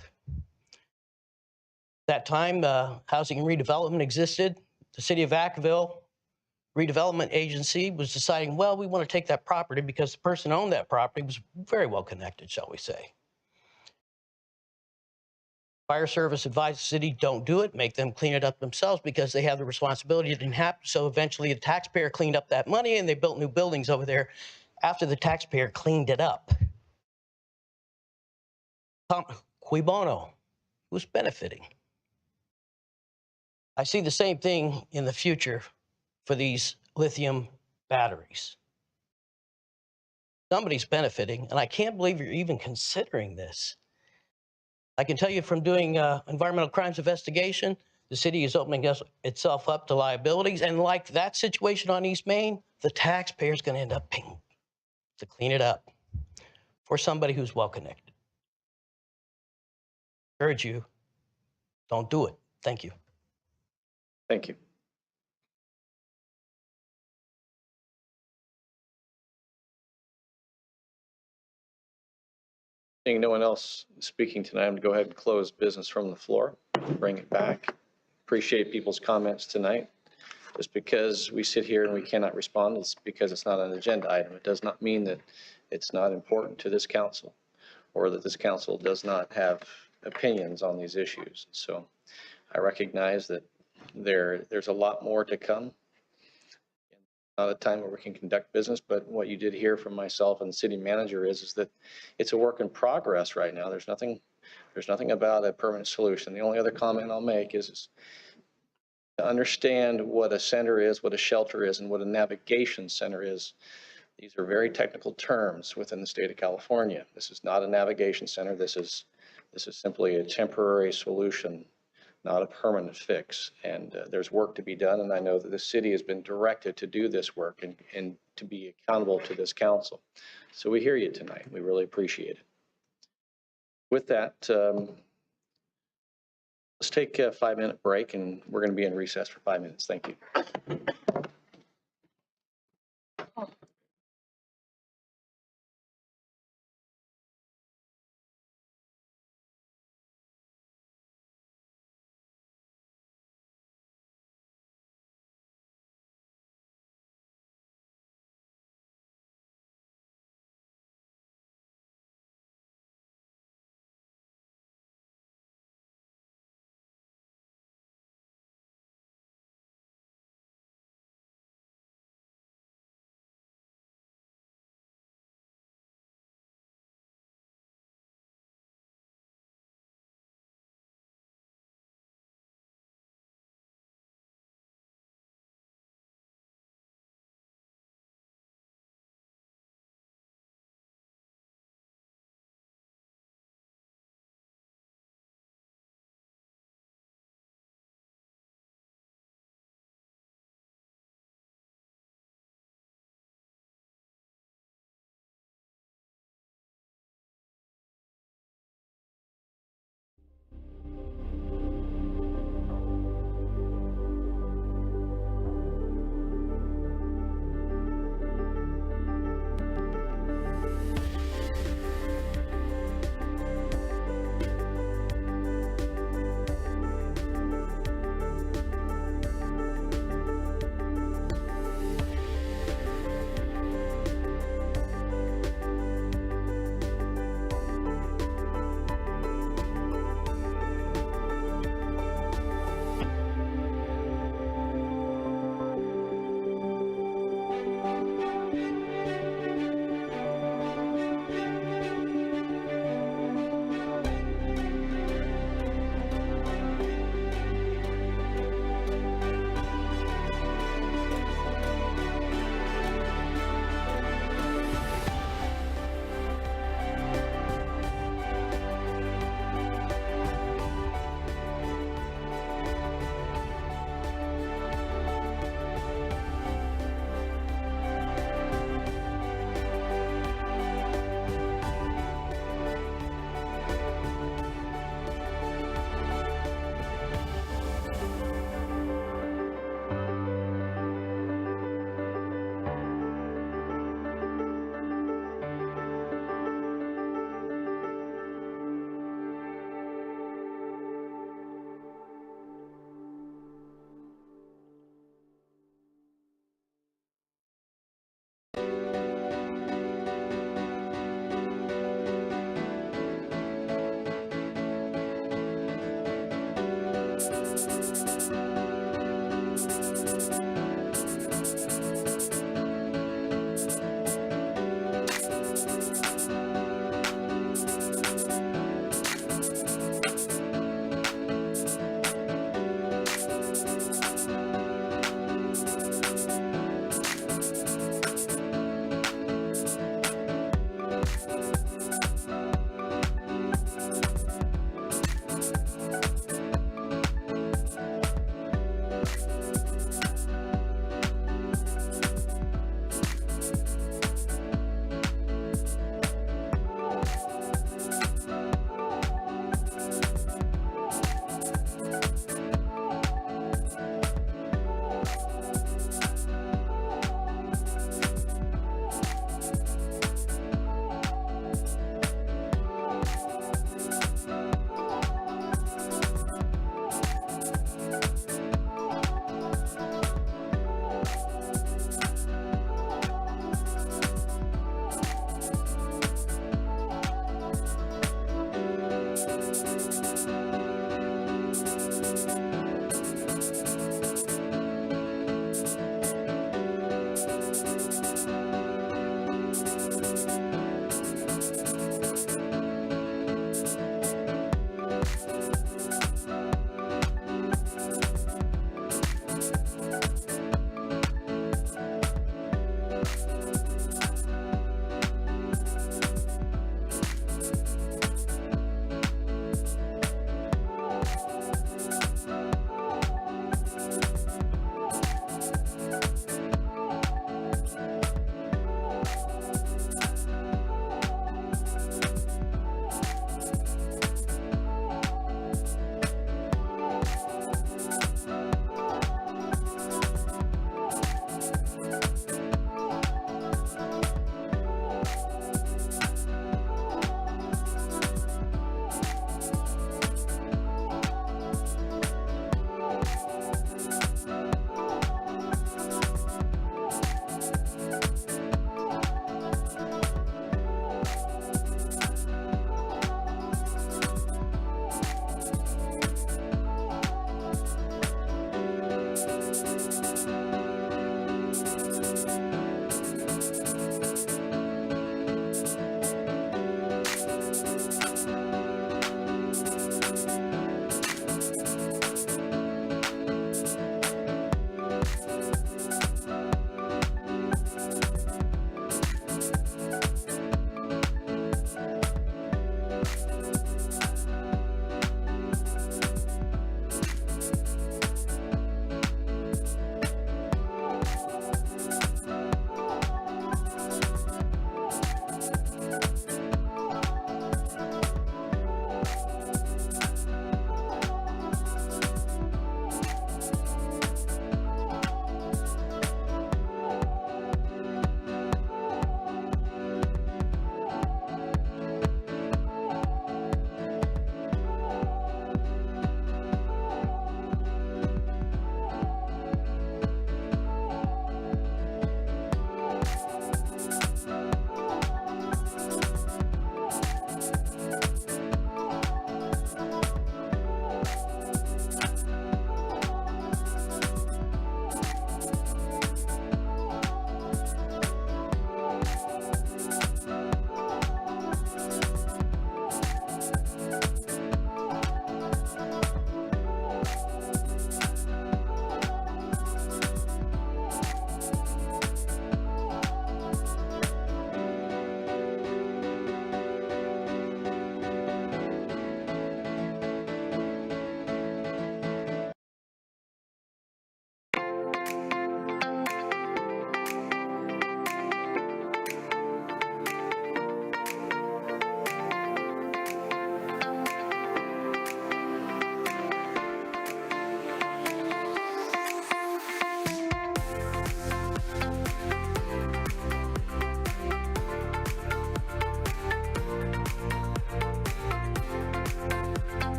Speaker 15: That time, housing and redevelopment existed. The city of Vacaville redevelopment agency was deciding, well, we want to take that property because the person who owned that property was very well connected, shall we say. Fire service advised the city, don't do it, make them clean it up themselves because they have the responsibility. It didn't happen. So eventually the taxpayer cleaned up that money and they built new buildings over there after the taxpayer cleaned it up. Cui bono? Who's benefiting? I see the same thing in the future for these lithium batteries. Somebody's benefiting, and I can't believe you're even considering this. I can tell you from doing environmental crimes investigation, the city is opening itself up to liabilities. And like that situation on East Main, the taxpayer's going to end up paying to clean it up for somebody who's well connected. I urge you, don't do it. Thank you.
Speaker 1: Thank you. Seeing no one else speaking tonight, I'm going to go ahead and close business from the floor, bring it back. Appreciate people's comments tonight. Just because we sit here and we cannot respond, it's because it's not an agenda item. It does not mean that it's not important to this council or that this council does not have opinions on these issues. So I recognize that there's a lot more to come. Not a time where we can conduct business, but what you did hear from myself and the city manager is that it's a work in progress right now. There's nothing about a permanent solution. The only other comment I'll make is to understand what a center is, what a shelter is, and what a navigation center is. These are very technical terms within the state of California. This is not a navigation center. This is simply a temporary solution, not a permanent fix. And there's work to be done. And I know that the city has been directed to do this work and to be accountable to this council. So we hear you tonight. We really appreciate it. With that, let's take a 5-minute break and we're going to be in recess for 5 minutes. Thank you.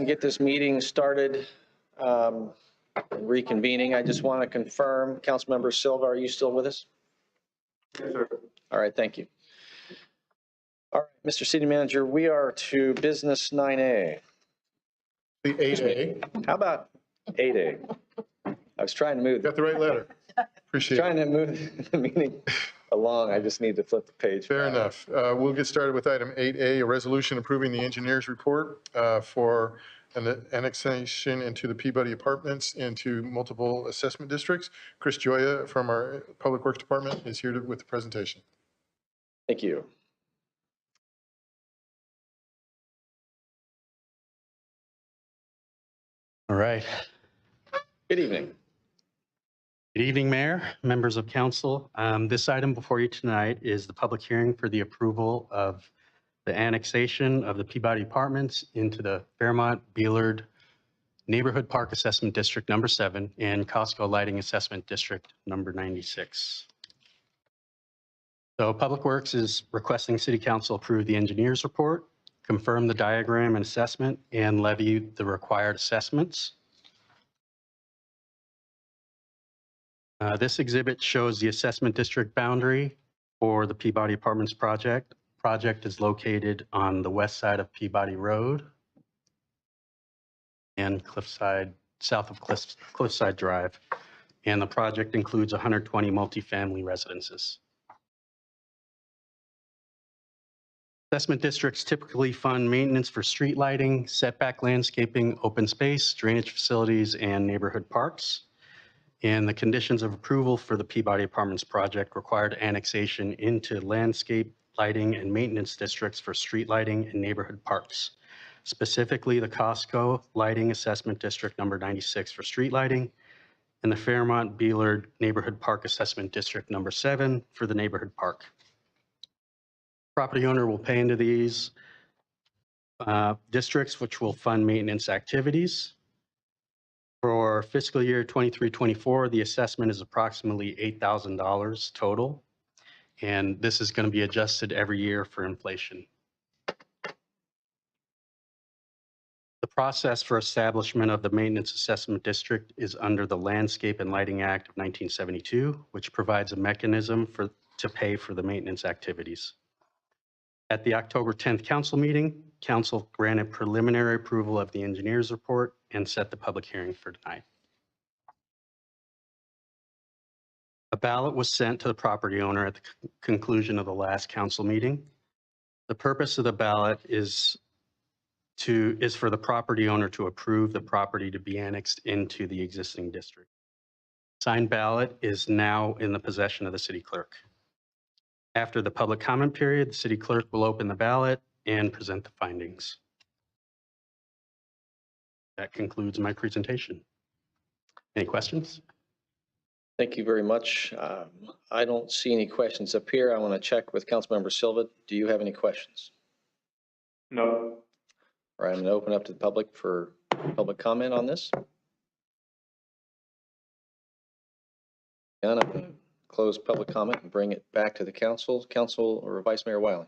Speaker 1: get this meeting started, reconvening, I just want to confirm, Councilmember Silva, are you still with us?
Speaker 2: Yes, sir.
Speaker 1: All right, thank you. All right, Mr. City Manager, we are to business 9A.
Speaker 2: The 8A.
Speaker 1: How about 8A? I was trying to move.
Speaker 2: Got the right letter. Appreciate it.
Speaker 1: Trying to move the meeting along. I just need to flip the page.
Speaker 2: Fair enough. We'll get started with item 8A, a resolution approving the engineer's report for an annexation into the Peabody Apartments into multiple assessment districts. Chris Joya from our Public Works Department is here with the presentation.
Speaker 1: Thank you.
Speaker 14: All right.
Speaker 1: Good evening.
Speaker 14: Good evening, Mayor, members of council. This item before you tonight is the public hearing for the approval of the annexation of the Peabody Apartments into the Fairmont Beelard Neighborhood Park Assessment District number 7 and Costco Lighting Assessment District number 96. So Public Works is requesting City Council approve the engineer's report, confirm the diagram and assessment, and levy the required assessments. This exhibit shows the assessment district boundary for the Peabody Apartments project. Project is located on the west side of Peabody Road and Cliffside, south of Cliffside Drive. And the project includes 120 multifamily residences. Assessment districts typically fund maintenance for street lighting, setback landscaping, open space, drainage facilities, and neighborhood parks. And the conditions of approval for the Peabody Apartments project required annexation into landscape, lighting, and maintenance districts for street lighting and neighborhood parks. Specifically, the Costco Lighting Assessment District number 96 for street lighting, and the Fairmont Beelard Neighborhood Park Assessment District number 7 for the neighborhood park. Property owner will pay into these districts, which will fund maintenance activities. For fiscal year 23-24, the assessment is approximately $8,000 total, and this is going to be adjusted every year for inflation. The process for establishment of the Maintenance Assessment District is under the Landscape and Lighting Act of 1972, which provides a mechanism to pay for the maintenance activities. At the October 10th council meeting, council granted preliminary approval of the engineer's report and set the public hearing for tonight. A ballot was sent to the property owner at the conclusion of the last council meeting. The purpose of the ballot is for the property owner to approve the property to be annexed into the existing district. Signed ballot is now in the possession of the city clerk. After the public comment period, the city clerk will open the ballot and present the findings. That concludes my presentation. Any questions?
Speaker 1: Thank you very much. I don't see any questions up here. I want to check with Councilmember Silva. Do you have any questions?
Speaker 2: No.
Speaker 1: All right, I'm going to open up to the public for public comment on this. And I'm going to close public comment and bring it back to the council. Council or Vice Mayor Wiley.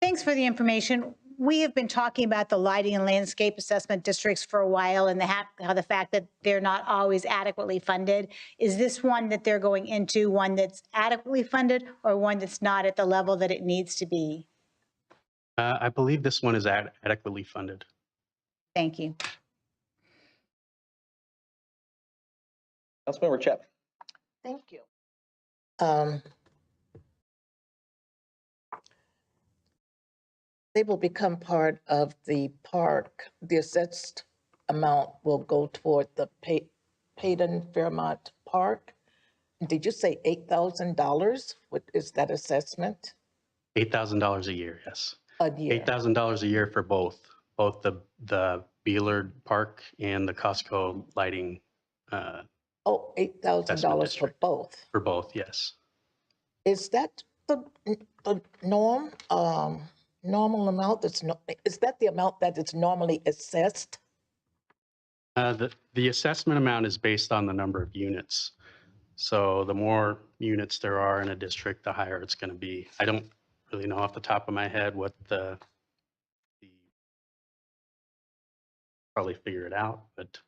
Speaker 16: Thanks for the information. We have been talking about the lighting and landscape assessment districts for a while and how the fact that they're not always adequately funded. Is this one that they're going into one that's adequately funded or one that's not at the level that it needs to be?
Speaker 14: I believe this one is adequately funded.
Speaker 16: Thank you.
Speaker 1: Councilmember Chapman.
Speaker 5: Thank you. They will become part of the park. The assessed amount will go toward the Payton Fairmont Park. Did you say $8,000? What is that assessment?
Speaker 14: $8,000 a year, yes.
Speaker 5: A year.
Speaker 14: $8,000 a year for both the Beelard Park and the Costco Lighting.
Speaker 5: Oh, $8,000 for both.
Speaker 14: For both, yes.
Speaker 5: Is that the norm? Normal amount is that the amount that is normally assessed?
Speaker 14: The assessment amount is based on the number of units. So the more units there are in a district, the higher it's going to be. I don't really know off the top of my head what the probably figure it out, but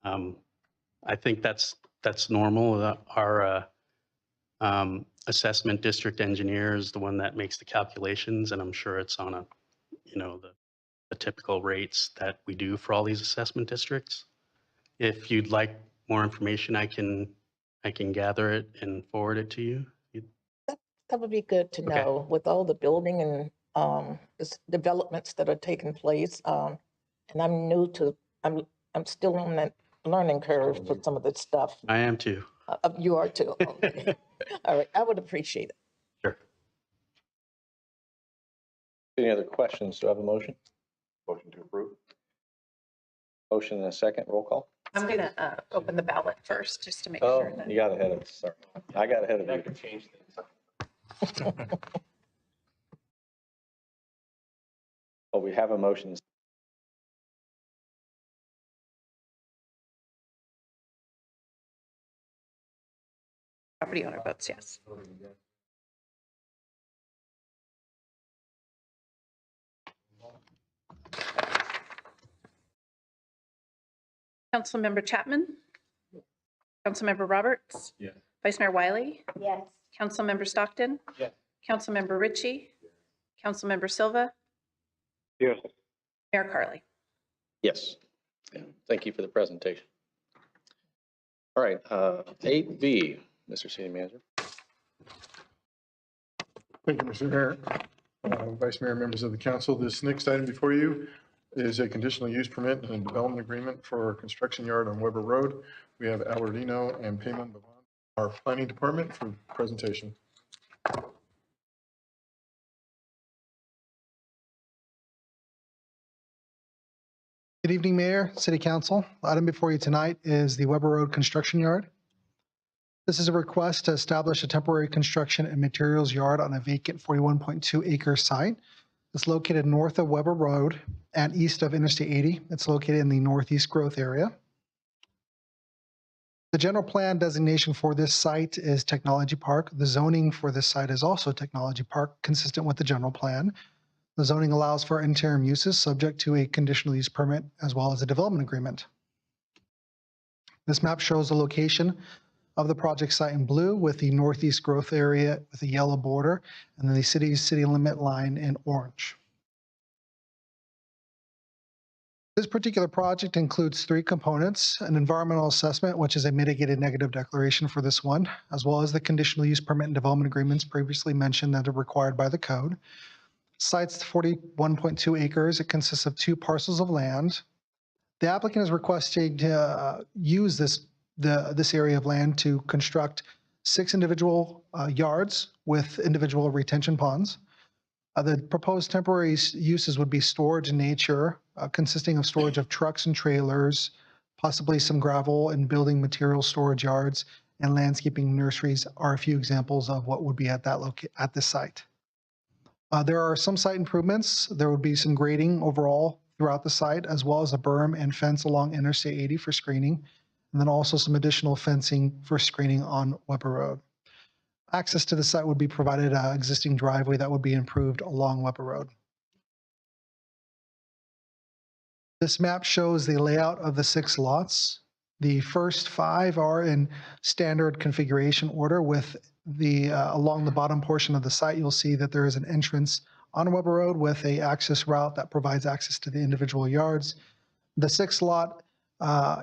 Speaker 14: I think that's normal. Our assessment district engineer is the one that makes the calculations, and I'm sure it's on a, the typical rates that we do for all these assessment districts. If you'd like more information, I can gather it and forward it to you.
Speaker 5: That would be good to
Speaker 14: Okay.
Speaker 5: know with all the building and developments that are taking place. And I'm new to, I'm still on that learning curve for some of this stuff.
Speaker 14: I am too.
Speaker 5: You are too. Okay. All right, I would appreciate it.
Speaker 14: Sure.
Speaker 1: Any other questions? Do I have a motion? Motion to approve. Motion and a second, roll call.
Speaker 17: I'm gonna open the ballot first, just to make
Speaker 1: Oh,
Speaker 17: sure that.
Speaker 1: you got ahead of us, sorry. I got ahead of you.
Speaker 18: That could change things.
Speaker 1: Oh, we have a motion.
Speaker 17: Property owner votes yes. Councilmember Chapman? Councilmember Roberts?
Speaker 18: Yes.
Speaker 17: Vice Mayor Wiley?
Speaker 16: Yes.
Speaker 17: Councilmember Stockton?
Speaker 18: Yes.
Speaker 17: Councilmember Ritchie? Councilmember Silva?
Speaker 18: Yes.
Speaker 17: Mayor Carley?
Speaker 1: Yes. Yeah, thank you for the presentation. All right, 8B, Mr. City Manager.
Speaker 2: Thank you, Mr. Mayor. Vice Mayor, members of the council, this next item before you is a conditional use permit and development agreement for a construction yard on Weber Road. We have Aladino and Payman Bavan, our planning department, for presentation.
Speaker 19: Good evening, Mayor, City Council. The item before you tonight is the Weber Road Construction Yard. This is a request to establish a temporary construction and materials yard on a vacant 41.2 acre site. It's located north of Weber Road and east of Interstate 80. It's located in the northeast growth area. The general plan designation for this site is Technology Park. The zoning for this site is also Technology Park, consistent with the general plan. The zoning allows for interim uses subject to a conditional use permit as well as a development agreement. This map shows the location of the project site in blue with the northeast growth area with a yellow border and then the city's city limit line in orange. This particular project includes 3 components: an environmental assessment, which is a mitigated negative declaration for this one, as well as the conditional use permit and development agreements previously mentioned that are required by the code. Site's 41.2 acres. It consists of 2 parcels of land. The applicant is requesting to use this area of land to construct 6 individual yards with individual retention ponds. The proposed temporary uses would be storage in nature, consisting of storage of trucks and trailers, possibly some gravel and building material storage yards, and landscaping nurseries are a few examples of what would be at this site. There are some site improvements. There would be some grading overall throughout the site, as well as a berm and fence along Interstate 80 for screening, and then also some additional fencing for screening on Weber Road. Access to the site would be provided an existing driveway that would be improved along Weber Road. This map shows the layout of the 6 lots. The first 5 are in standard configuration order with along the bottom portion of the site, you'll see that there is an entrance on Weber Road with a access route that provides access to the individual yards. The 6th lot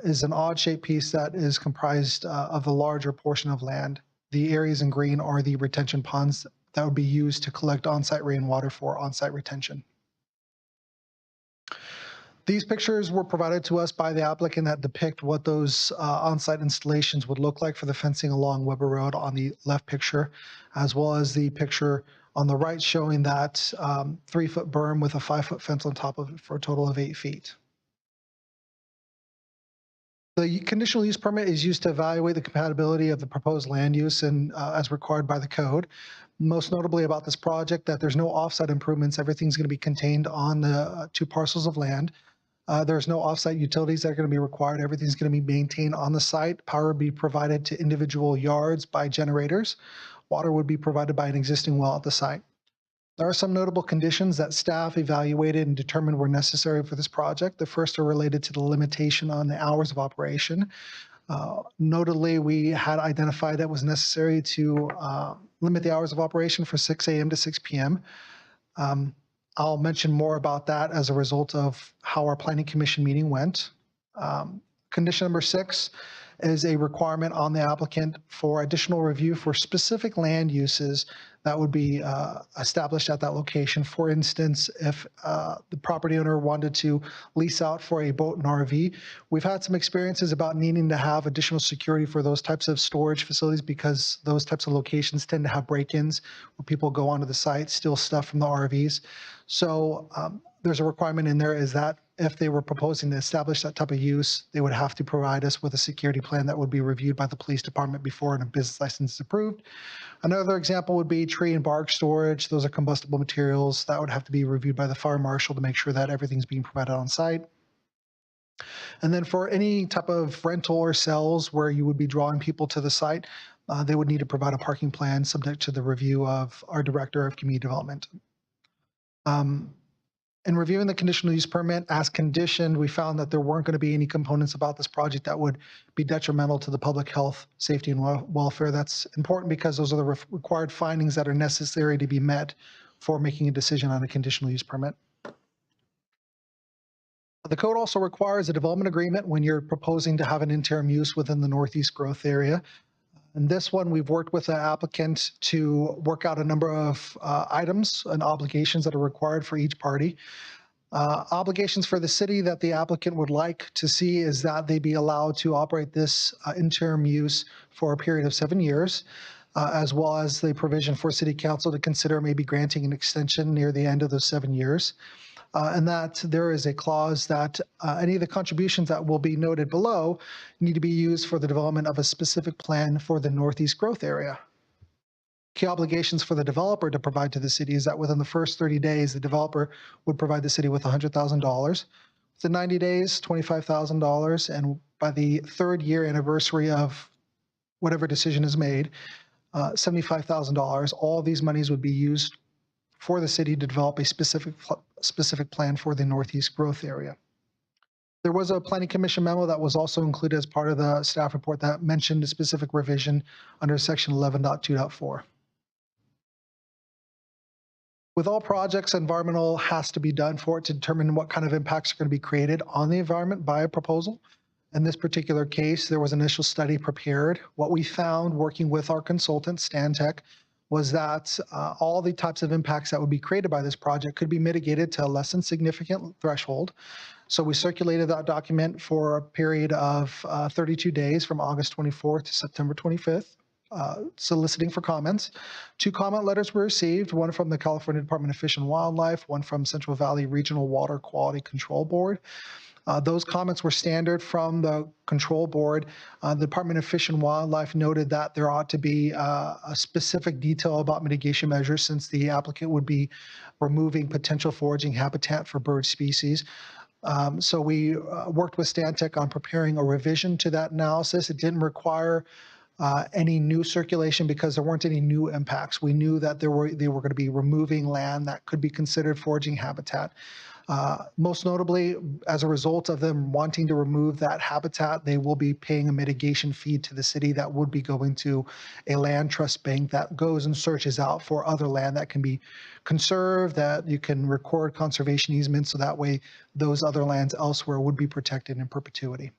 Speaker 19: is an odd-shaped piece that is comprised of the larger portion of land. The areas in green are the retention ponds that would be used to collect on-site rainwater for on-site retention. These pictures were provided to us by the applicant that depict what those on-site installations would look like for the fencing along Weber Road on the left picture, as well as the picture on the right showing that 3-foot berm with a 5-foot fence on top of it for a total of 8 feet. The conditional use permit is used to evaluate the compatibility of the proposed land use and as required by the code. Most notably about this project that there's no offsite improvements. Everything's going to be contained on the 2 parcels of land. There's no offsite utilities that are going to be required. Everything's going to be maintained on the site. Power would be provided to individual yards by generators. Water would be provided by an existing well at the site. There are some notable conditions that staff evaluated and determined were necessary for this project. The first are related to the limitation on the hours of operation. Notably, we had identified that it was necessary to limit the hours of operation for 6 a.m. to 6 p.m. I'll mention more about that as a result of how our Planning Commission meeting went. Condition number 6 is a requirement on the applicant for additional review for specific land uses that would be established at that location. For instance, if the property owner wanted to lease out for a boat and RV, we've had some experiences about needing to have additional security for those types of storage facilities because those types of locations tend to have break-ins where people go onto the site, steal stuff from the RVs. So there's a requirement in there is that if they were proposing to establish that type of use, they would have to provide us with a security plan that would be reviewed by the police department before a business license is approved. Another example would be tree and bark storage. Those are combustible materials that would have to be reviewed by the fire marshal to make sure that everything's being provided on site. And then for any type of rental or sales where you would be drawing people to the site, they would need to provide a parking plan subject to the review of our Director of Community Development. In reviewing the conditional use permit as conditioned, we found that there weren't going to be any components about this project that would be detrimental to the public health, safety, and welfare. That's important because those are the required findings that are necessary to be met for making a decision on a conditional use permit. The code also requires a development agreement when you're proposing to have an interim use within the Northeast growth area. In this one, we've worked with the applicant to work out a number of items and obligations that are required for each party. Obligations for the city that the applicant would like to see is that they be allowed to operate this interim use for a period of 7 years, as well as the provision for city council to consider maybe granting an extension near the end of those 7 years. And that there is a clause that any of the contributions that will be noted below need to be used for the development of a specific plan for the Northeast growth area. Key obligations for the developer to provide to the city is that within the first 30 days, the developer would provide the city with $100,000. Within 90 days, $25,000. And by the 3rd year anniversary of whatever decision is made, $75,000. All of these monies would be used for the city to develop a specific plan for the Northeast growth area. There was a Planning Commission memo that was also included as part of the staff report that mentioned a specific revision under section 11.2.4. With all projects, environmental has to be done for it to determine what kind of impacts are going to be created on the environment by a proposal. In this particular case, there was an initial study prepared. What we found working with our consultant, Stantec, was that all the types of impacts that would be created by this project could be mitigated to a less than significant threshold. So we circulated that document for a period of 32 days from August 24th to September 25th, soliciting for comments. 2 comment letters were received, one from the California Department of Fish and Wildlife, one from Central Valley Regional Water Quality Control Board. Those comments were standard from the control board. The Department of Fish and Wildlife noted that there ought to be a specific detail about mitigation measures since the applicant would be removing potential foraging habitat for bird species. So we worked with Stantec on preparing a revision to that analysis. It didn't require any new circulation because there weren't any new impacts. We knew that they were going to be removing land that could be considered foraging habitat. Most notably, as a result of them wanting to remove that habitat, they will be paying a mitigation fee to the city that would be going to a land trust bank that goes and searches out for other land that can be conserved, that you can record conservation easements, so that way those other lands elsewhere would be protected in perpetuity.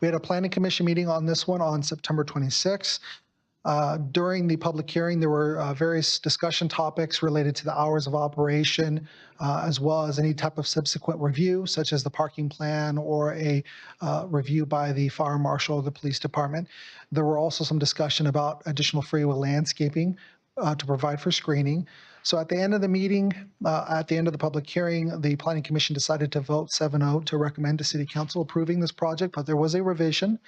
Speaker 19: We had a Planning Commission meeting on this one on September 26th. During the public hearing, there were various discussion topics related to the hours of operation, as well as any type of subsequent review, such as the parking plan or a review by the fire marshal or the police department. There were also some discussion about additional freeway landscaping to provide for screening. So at the end of the meeting, at the end of the public hearing, the Planning Commission decided to vote 7-0 to recommend to City Council approving this project, but there was a revision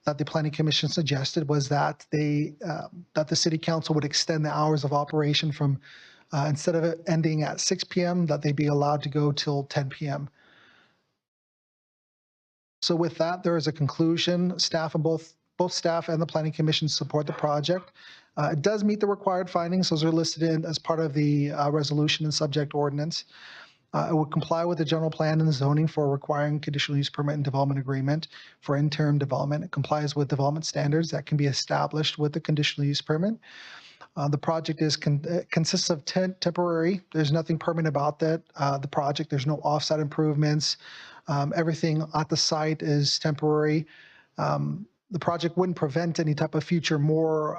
Speaker 19: that the Planning Commission suggested, was that that the City Council would extend the hours of operation from, instead of it ending at 6 p.m., that they be allowed to go till 10 p.m. So with that, there is a conclusion. Staff and both staff and the Planning Commission support the project. It does meet the required findings. Those are listed in as part of the resolution and subject ordinance. It would comply with the general plan and the zoning for requiring conditional use permit and development agreement for interim development. It complies with development standards that can be established with the conditional use permit. The project consists of temporary. There's nothing permanent about that. The project, there's no offsite improvements. Everything at the site is temporary. The project wouldn't prevent any type of future more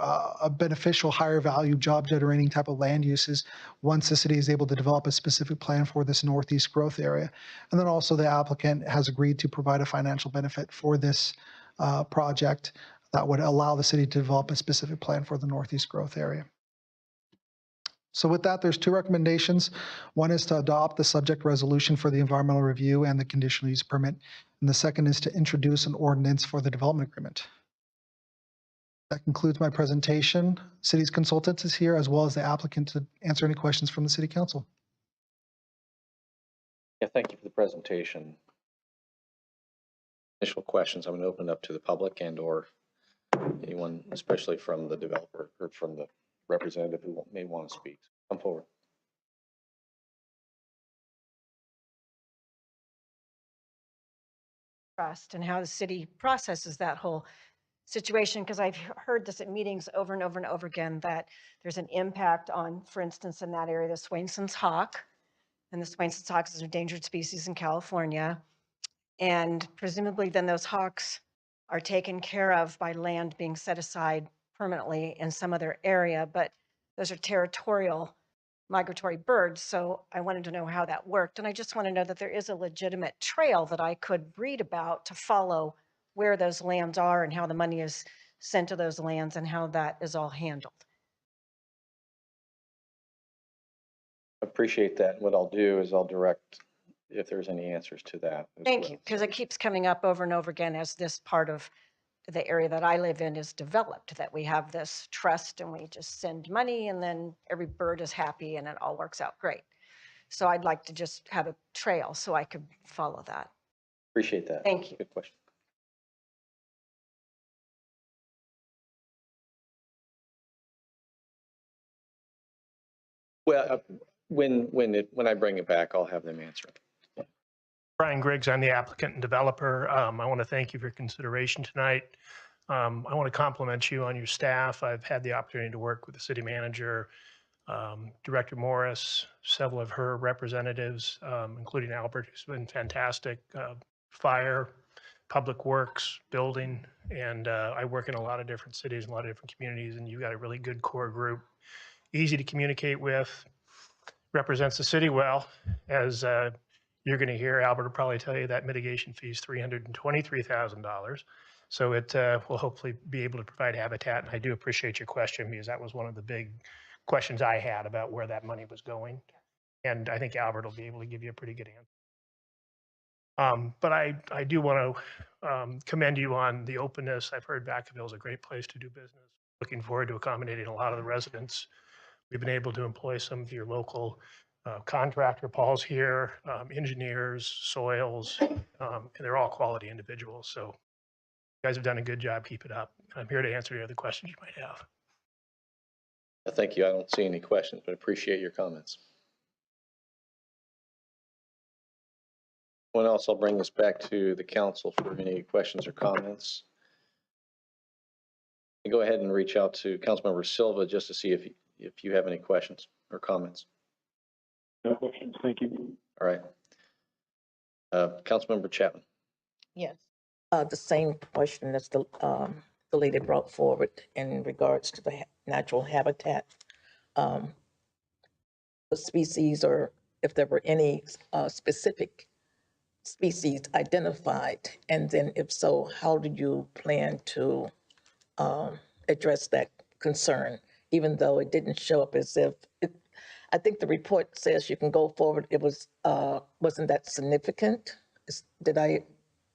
Speaker 19: beneficial, higher value, job generating type of land uses once the city is able to develop a specific plan for this northeast growth area. And then also the applicant has agreed to provide a financial benefit for this project that would allow the city to develop a specific plan for the northeast growth area. So with that, there's two recommendations. One is to adopt the subject resolution for the environmental review and the conditional use permit. And the second is to introduce an ordinance for the development agreement. That concludes my presentation. City's consultant is here as well as the applicant to answer any questions from the city council.
Speaker 1: Yeah, thank you for the presentation. Initial questions, I'm going to open it up to the public and or anyone, especially from the developer or from the representative who may want to speak. Come forward.
Speaker 20: Trust and how the city processes that whole situation, because I've heard this at meetings over and over and over again, that there's an impact on, for instance, in that area, the Swainson's hawk, and the Swainson's hawk is an endangered species in California. And presumably then those hawks are taken care of by land being set aside permanently in some other area, but those are territorial migratory birds. So I wanted to know how that worked. And I just want to know that there is a legitimate trail that I could read about to follow where those lands are and how the money is sent to those lands and how that is all handled.
Speaker 1: Appreciate that. What I'll do is I'll direct if there's any answers to that.
Speaker 20: Thank you, because it keeps coming up over and over again as this part of the area that I live in is developed, that we have this trust and we just send money and then every bird is happy and it all works out great. So I'd like to just have a trail so I could follow that.
Speaker 1: Appreciate that.
Speaker 20: Thank you.
Speaker 1: Good question. Well, when I bring it back, I'll have them answer it.
Speaker 21: Brian Griggs, I'm the applicant and developer. I want to thank you for your consideration tonight. I want to compliment you on your staff. I've had the opportunity to work with the city manager, Director Morris, several of her representatives, including Albert, who's been fantastic, fire, public works, building, and I work in a lot of different cities, a lot of different communities, and you've got a really good core group, easy to communicate with, represents the city well. As you're going to hear, Albert will probably tell you that mitigation fee is $323,000. So it will hopefully be able to provide habitat. And I do appreciate your question because that was one of the big questions I had about where that money was going. And I think Albert will be able to give you a pretty good answer. But I do want to commend you on the openness. I've heard Vacaville is a great place to do business. Looking forward to accommodating a lot of the residents. We've been able to employ some of your local contractor, Paul's here, engineers, soils, and they're all quality individuals. So you guys have done a good job. Keep it up. I'm here to answer any other questions you might have.
Speaker 1: Thank you. I don't see any questions, but appreciate your comments. Anyone else? I'll bring this back to the council for any questions or comments. And go ahead and reach out to Councilmember Silva just to see if you have any questions or comments.
Speaker 22: No questions. Thank you.
Speaker 1: All right. Councilmember Chapman.
Speaker 5: Yes. The same question as the lady brought forward in regards to the natural habitat, the species, or if there were any specific species identified, and then if so, how do you plan to address that concern, even though it didn't show up as if I think the report says you can go forward. It was wasn't that significant? Did I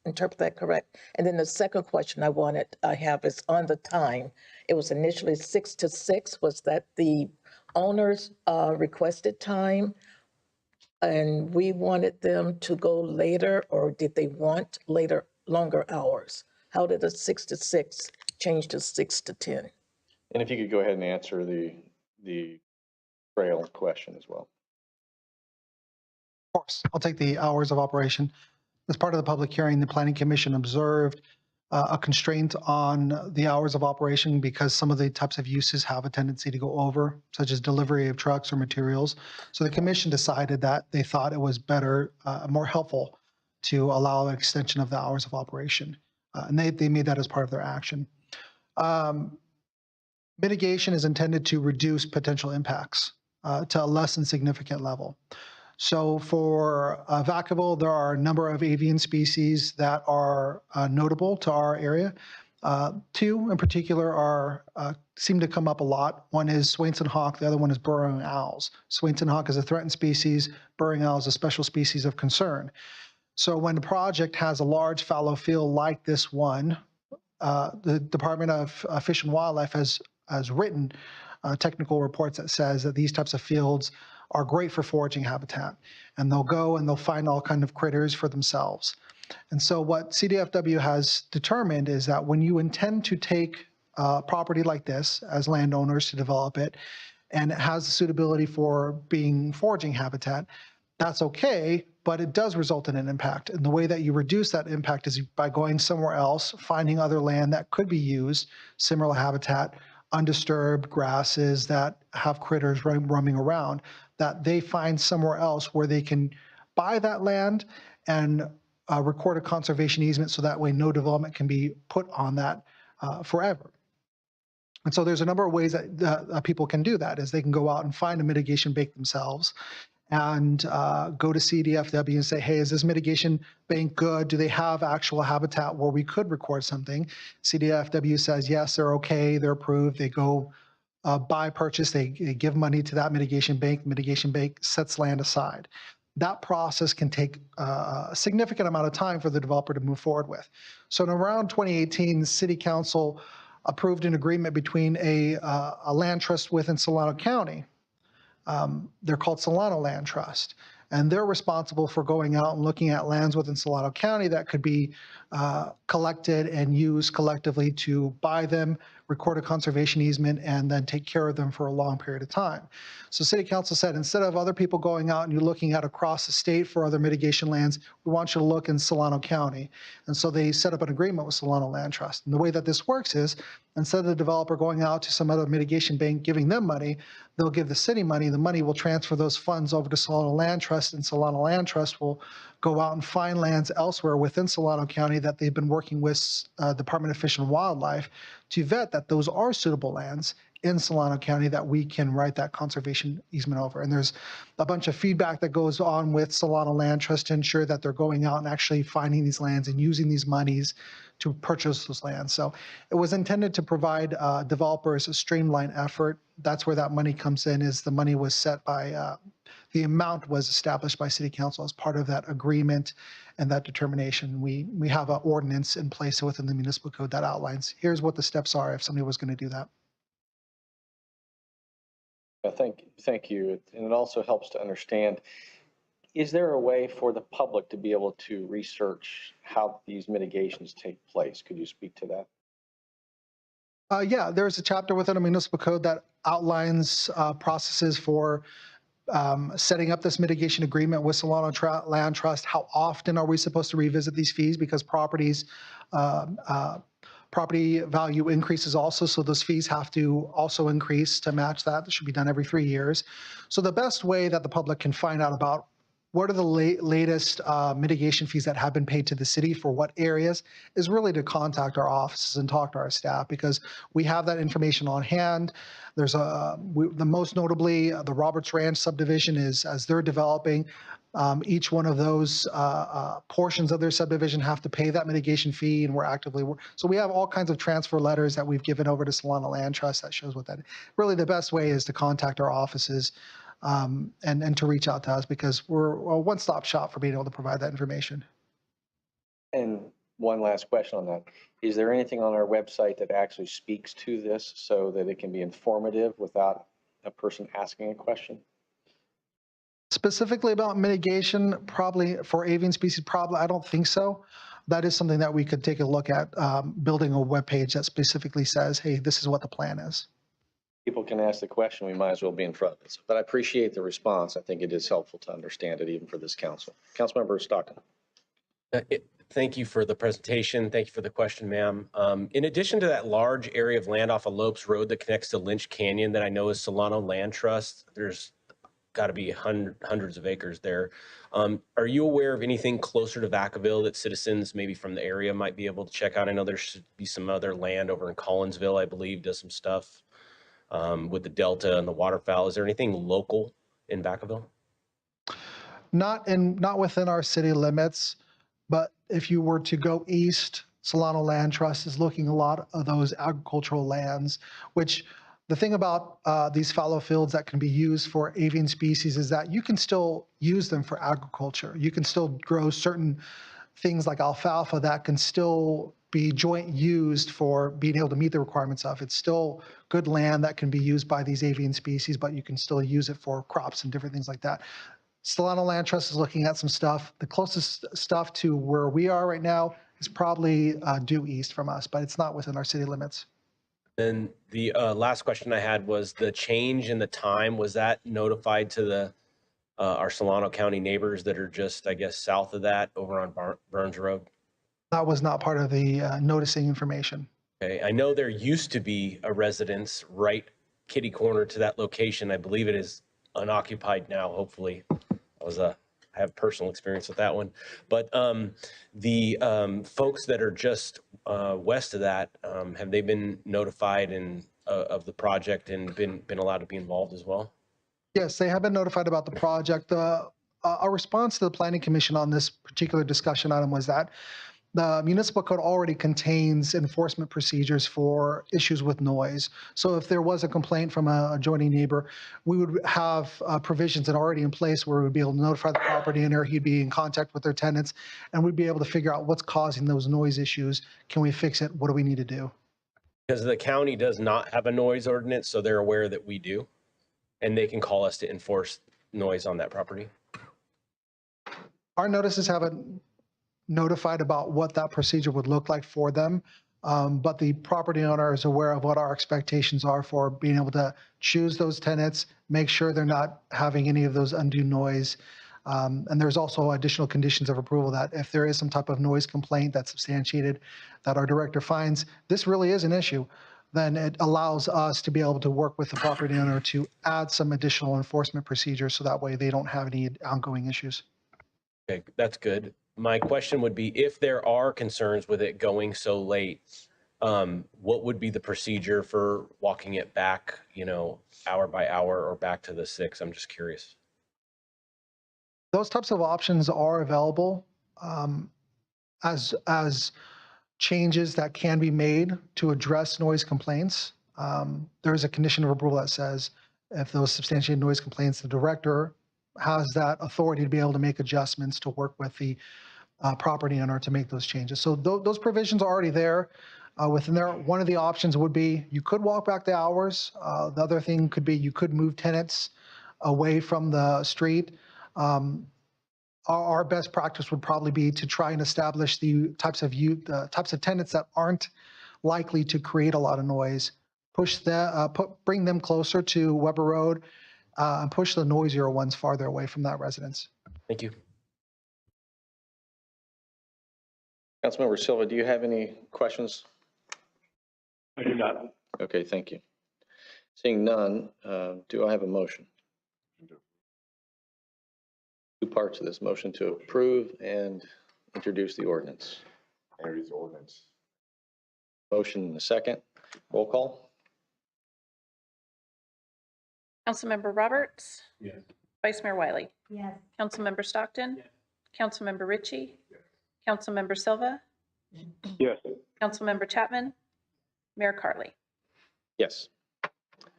Speaker 5: interpret that correct? And then the second question I have is on the time. It was initially 6 to 6. Was that the owner's requested time? And we wanted them to go later, or did they want longer hours? How did the 6 to 6 change to 6 to 10?
Speaker 1: And if you could go ahead and answer the trail question as well.
Speaker 19: Of course, I'll take the hours of operation. As part of the public hearing, the Planning Commission observed a constraint on the hours of operation because some of the types of uses have a tendency to go over, such as delivery of trucks or materials. So the commission decided that they thought it was better, more helpful to allow an extension of the hours of operation. And they made that as part of their action. Mitigation is intended to reduce potential impacts to a less than significant level. So for Vacaville, there are a number of avian species that are notable to our area. Two in particular are seem to come up a lot. One is Swainson hawk, the other one is burrowing owls. Swainson hawk is a threatened species, burrowing owl is a special species of concern. So when a project has a large fallow field like this one, the Department of Fish and Wildlife has written technical reports that says that these types of fields are great for foraging habitat, and they'll go and they'll find all kind of critters for themselves. And so what CDFW has determined is that when you intend to take property like this as landowners to develop it, and it has the suitability for being foraging habitat, that's okay, but it does result in an impact. And the way that you reduce that impact is by going somewhere else, finding other land that could be used, similar habitat, undisturbed grasses that have critters roaming around, that they find somewhere else where they can buy that land and record a conservation easement so that way no development can be put on that forever. And so there's a number of ways that people can do that, is they can go out and find a mitigation bank themselves and go to CDFW and say, hey, is this mitigation bank good? Do they have actual habitat where we could record something? CDFW says, yes, they're okay, they're approved. They go buy, purchase, they give money to that mitigation bank. The mitigation bank sets land aside. That process can take a significant amount of time for the developer to move forward with. So in around 2018, the City Council approved an agreement between a land trust within Solano County. They're called Solano Land Trust, and they're responsible for going out and looking at lands within Solano County that could be collected and used collectively to buy them, record a conservation easement, and then take care of them for a long period of time. So City Council said, instead of other people going out and you're looking at across the state for other mitigation lands, we want you to look in Solano County. And so they set up an agreement with Solano Land Trust. And the way that this works is, instead of the developer going out to some other mitigation bank, giving them money, they'll give the city money. The money will transfer those funds over to Solano Land Trust, and Solano Land Trust will go out and find lands elsewhere within Solano County that they've been working with Department of Fish and Wildlife to vet that those are suitable lands in Solano County that we can write that conservation easement over. And there's a bunch of feedback that goes on with Solano Land Trust to ensure that they're going out and actually finding these lands and using these monies to purchase those lands. So it was intended to provide developers a streamlined effort. That's where that money comes in, is the money was set by, the amount was established by City Council as part of that agreement and that determination. We have an ordinance in place within the municipal code that outlines, here's what the steps are if somebody was going to do that.
Speaker 1: Thank you. And it also helps to understand, is there a way for the public to be able to research how these mitigations take place? Could you speak to that?
Speaker 19: Yeah, there's a chapter within a municipal code that outlines processes for setting up this mitigation agreement with Solano Land Trust. How often are we supposed to revisit these fees? Because property value increases also, so those fees have to also increase to match that. That should be done every 3 years. So the best way that the public can find out about what are the latest mitigation fees that have been paid to the city for what areas is really to contact our offices and talk to our staff, because we have that information on hand. There's the most notably, the Roberts Ranch subdivision is, as they're developing, each one of those portions of their subdivision have to pay that mitigation fee, and we're actively so we have all kinds of transfer letters that we've given over to Solano Land Trust that shows what that is. Really the best way is to contact our offices and to reach out to us, because we're a one-stop shop for being able to provide that information.
Speaker 1: And one last question on that. Is there anything on our website that actually speaks to this so that it can be informative without a person asking a question?
Speaker 19: Specifically about mitigation, probably for avian species, probably, I don't think so. That is something that we could take a look at, building a web page that specifically says, hey, this is what the plan is.
Speaker 1: people can ask the question, we might as well be in front of it. But I appreciate the response. I think it is helpful to understand it even for this council. Councilmember Stockton.
Speaker 3: Thank you for the presentation. Thank you for the question, ma'am. In addition to that large area of land off of Lopes Road that connects to Lynch Canyon that I know is Solano Land Trust, there's got to be hundreds of acres there. Are you aware of anything closer to Vacaville that citizens maybe from the area might be able to check out? I know there should be some other land over in Collinsville, I believe, does some stuff with the Delta and the waterfowl. Is there anything local in Vacaville?
Speaker 19: Not within our city limits, but if you were to go east, Solano Land Trust is looking a lot of those agricultural lands, which the thing about these fallow fields that can be used for avian species is that you can still use them for agriculture. You can still grow certain things like alfalfa that can still be joint used for being able to meet the requirements of. It's still good land that can be used by these avian species, but you can still use it for crops and different things like that. Solano Land Trust is looking at some stuff. The closest stuff to where we are right now is probably due east from us, but it's not within our city limits.
Speaker 3: Then the last question I had was the change in the time. Was that notified to the our Solano County neighbors that are just, I guess, south of that over on Burns Road?
Speaker 19: That was not part of the noticing information.
Speaker 3: Okay, I know there used to be a residence right kitty corner to that location. I believe it is unoccupied now, hopefully. I have personal experience with that one. But the folks that are just west of that, have they been notified of the project and been allowed to be involved as well?
Speaker 19: Yes, they have been notified about the project. Our response to the Planning Commission on this particular discussion item was that the municipal code already contains enforcement procedures for issues with noise. So if there was a complaint from a adjoining neighbor, we would have provisions that are already in place where we'd be able to notify the property owner, he'd be in contact with their tenants, and we'd be able to figure out what's causing those noise issues. Can we fix it? What do we need to do?
Speaker 3: Because the county does not have a noise ordinance, so they're aware that we do, and they can call us to enforce noise on that property.
Speaker 19: Our notices haven't notified about what that procedure would look like for them. But the property owner is aware of what our expectations are for being able to choose those tenants, make sure they're not having any of those undue noise. And there's also additional conditions of approval that if there is some type of noise complaint that's substantiated, that our director finds this really is an issue, then it allows us to be able to work with the property owner to add some additional enforcement procedures so that way they don't have any ongoing issues.
Speaker 3: Okay, that's good. My question would be, if there are concerns with it going so late, what would be the procedure for walking it back, hour by hour or back to the 6? I'm just curious.
Speaker 19: Those types of options are available as changes that can be made to address noise complaints. There is a condition of approval that says if those substantiated noise complaints, the director has that authority to be able to make adjustments to work with the property owner to make those changes. So those provisions are already there. Within there, one of the options would be you could walk back the hours. The other thing could be you could move tenants away from the street. Our best practice would probably be to try and establish the types of tenants that aren't likely to create a lot of noise. Bring them closer to Weber Road, and push the noisier ones farther away from that residence.
Speaker 3: Thank you.
Speaker 1: Councilmember Silva, do you have any questions?
Speaker 22: I do not.
Speaker 1: Okay, thank you. Seeing none, do I have a motion? Two parts of this motion: to approve and introduce the ordinance.
Speaker 18: Introduce the ordinance.
Speaker 1: Motion and a second. Roll call.
Speaker 17: Councilmember Roberts?
Speaker 22: Yes.
Speaker 17: Vice Mayor Wiley?
Speaker 16: Yes.
Speaker 17: Councilmember Stockton? Councilmember Ritchie? Councilmember Silva?
Speaker 22: Yes.
Speaker 17: Councilmember Chapman? Mayor Carley?
Speaker 1: Yes.
Speaker 17: I'm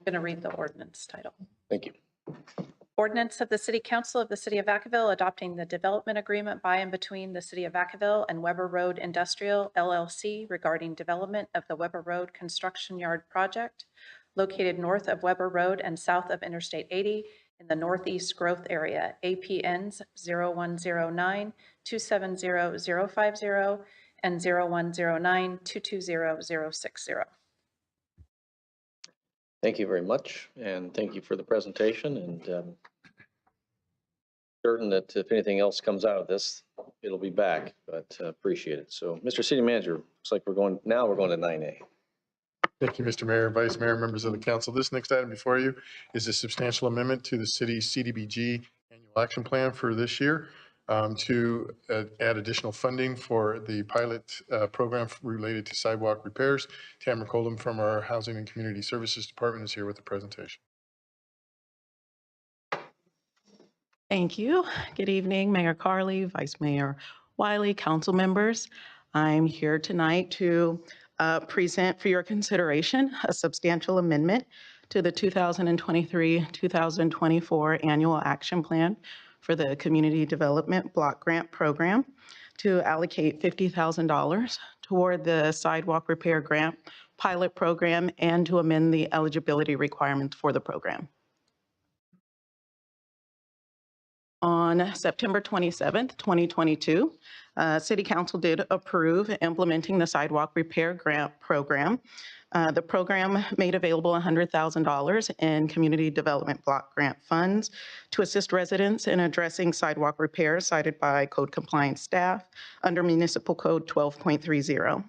Speaker 17: going to read the ordinance title.
Speaker 1: Thank you.
Speaker 17: Ordinance of the City Council of the City of Vacaville adopting the development agreement by and between the City of Vacaville and Weber Road Industrial LLC regarding development of the Weber Road Construction Yard Project located north of Weber Road and south of Interstate 80 in the Northeast Growth Area, APNs 0109-270-050 and 0109-220-060.
Speaker 1: Thank you very much, and thank you for the presentation, and certain that if anything else comes out of this, it'll be back, but appreciate it. So, Mr. City Manager, looks like we're going to 9A.
Speaker 2: Thank you, Mr. Mayor, Vice Mayor, members of the council. This next item before you is a substantial amendment to the city's CDBG annual action plan for this year to add additional funding for the pilot program related to sidewalk repairs. Tamara Colum from our Housing and Community Services Department is here with the presentation.
Speaker 4: Thank you. Good evening, Mayor Carley, Vice Mayor Wiley, council members. I'm here tonight to present for your consideration a substantial amendment to the 2023-2024 Annual Action Plan for the Community Development Block Grant Program to allocate $50,000 toward the Sidewalk Repair Grant Pilot Program and to amend the eligibility requirements for the program. On September 27th, 2022, City Council did approve implementing the Sidewalk Repair Grant Program. The program made available $100,000 in Community Development Block Grant funds to assist residents in addressing sidewalk repairs cited by code compliance staff under Municipal Code 12.30.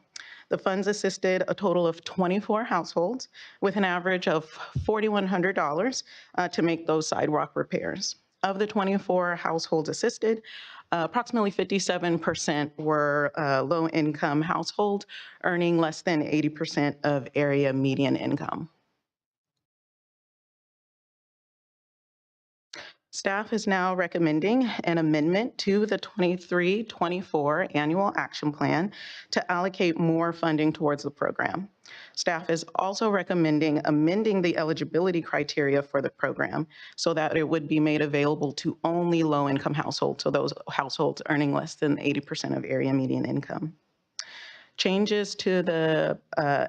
Speaker 4: The funds assisted a total of 24 households with an average of $4,100 to make those sidewalk repairs. Of the 24 households assisted, approximately 57% were low-income households earning less than 80% of area median income. Staff is now recommending an amendment to the 23-24 Annual Action Plan to allocate more funding towards the program. Staff is also recommending amending the eligibility criteria for the program so that it would be made available to only low-income households, so those households earning less than 80% of area median income. Changes to the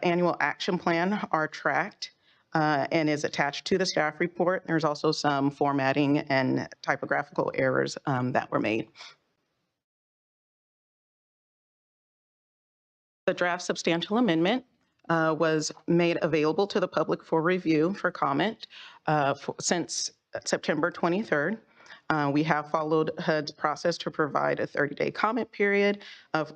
Speaker 4: Annual Action Plan are tracked and is attached to the staff report. There's also some formatting and typographical errors that were made. The draft substantial amendment was made available to the public for review for comment since September 23rd. We have followed HUD's process to provide a 30-day comment period,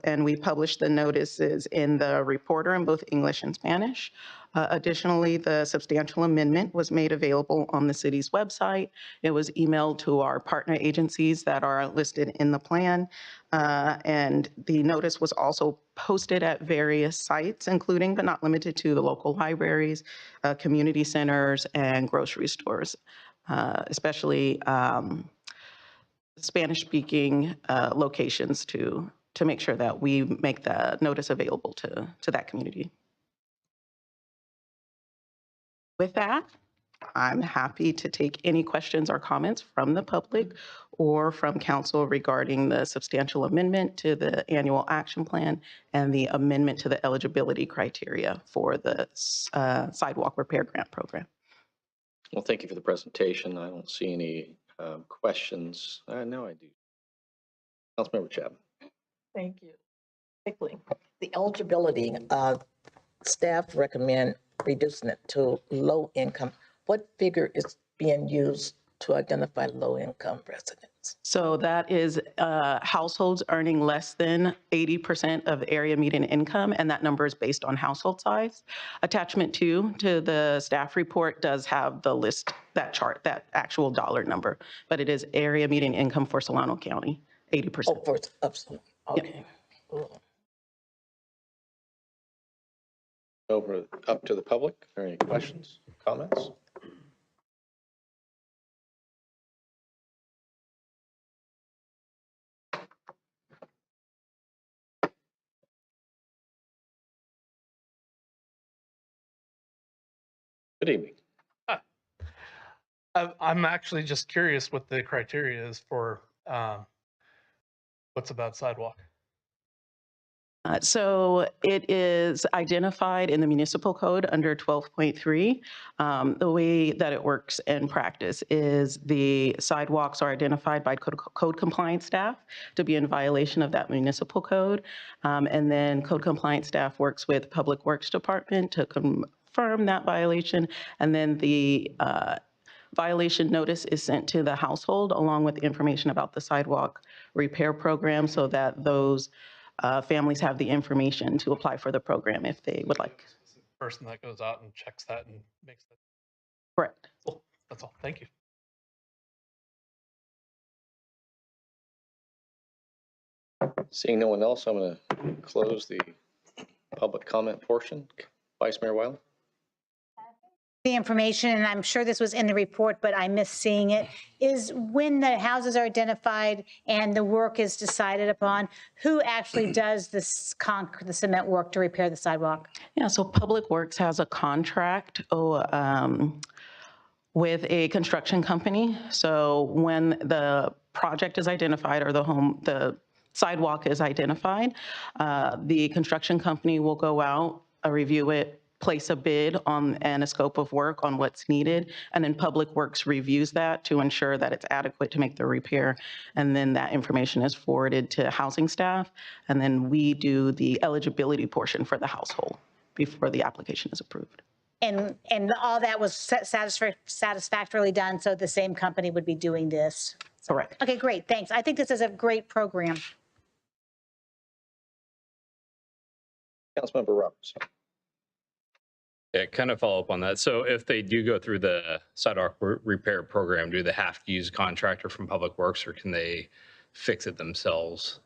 Speaker 4: and we published the notices in the Reporter in both English and Spanish. Additionally, the substantial amendment was made available on the city's website. It was emailed to our partner agencies that are listed in the plan, and the notice was also posted at various sites, including but not limited to the local libraries, community centers, and grocery stores, especially Spanish-speaking locations to make sure that we make the notice available to that community. With that, I'm happy to take any questions or comments from the public or from council regarding the substantial amendment to the annual action plan and the amendment to the eligibility criteria for the sidewalk repair grant program.
Speaker 1: Well, thank you for the presentation. I don't see any questions. No, I do. Councilmember Chapman.
Speaker 5: Thank you. Quickly, the eligibility, staff recommend reducing it to low income. What figure is being used to identify low income residents?
Speaker 4: So that is households earning less than 80% of area median income, and that number is based on household size. Attachment 2 to the staff report does have the list, that chart, that actual dollar number, but it is area median income for Solano County, 80%.
Speaker 5: Oh, for okay.
Speaker 4: Yeah.
Speaker 5: Cool.
Speaker 1: Over up to the public. Are there any questions, comments? Good evening.
Speaker 6: I'm actually just curious what the criteria is for what's about sidewalk.
Speaker 4: So it is identified in the municipal code under 12.3. The way that it works in practice is the sidewalks are identified by code compliance staff to be in violation of that municipal code. And then code compliance staff works with Public Works Department to confirm that violation. And then the violation notice is sent to the household along with information about the sidewalk repair program so that those families have the information to apply for the program if they would like.
Speaker 6: Person that goes out and checks that and makes that.
Speaker 4: Correct.
Speaker 6: Cool. That's all. Thank you.
Speaker 1: Seeing no one else, I'm going to close the public comment portion. Vice Mayor Wyland.
Speaker 16: The information, and I'm sure this was in the report, but I missed seeing it, is when the houses are identified and the work is decided upon, who actually does this the cement work to repair the sidewalk?
Speaker 4: Yeah, so Public Works has a contract with a construction company. So when the project is identified or the sidewalk is identified, the construction company will go out, review it, place a bid on and a scope of work on what's needed, and then Public Works reviews that to ensure that it's adequate to make the repair. And then that information is forwarded to housing staff, and then we do the eligibility portion for the household before the application is approved.
Speaker 16: And all that was satisfactorily done, so the same company would be doing this?
Speaker 4: Correct.
Speaker 16: Okay, great, thanks. I think this is a great program.
Speaker 1: Councilmember Roberts.
Speaker 7: Yeah, kind of follow up on that. So if they do go through the sidewalk repair program, do they have to use a contractor from Public Works or can they fix it themselves?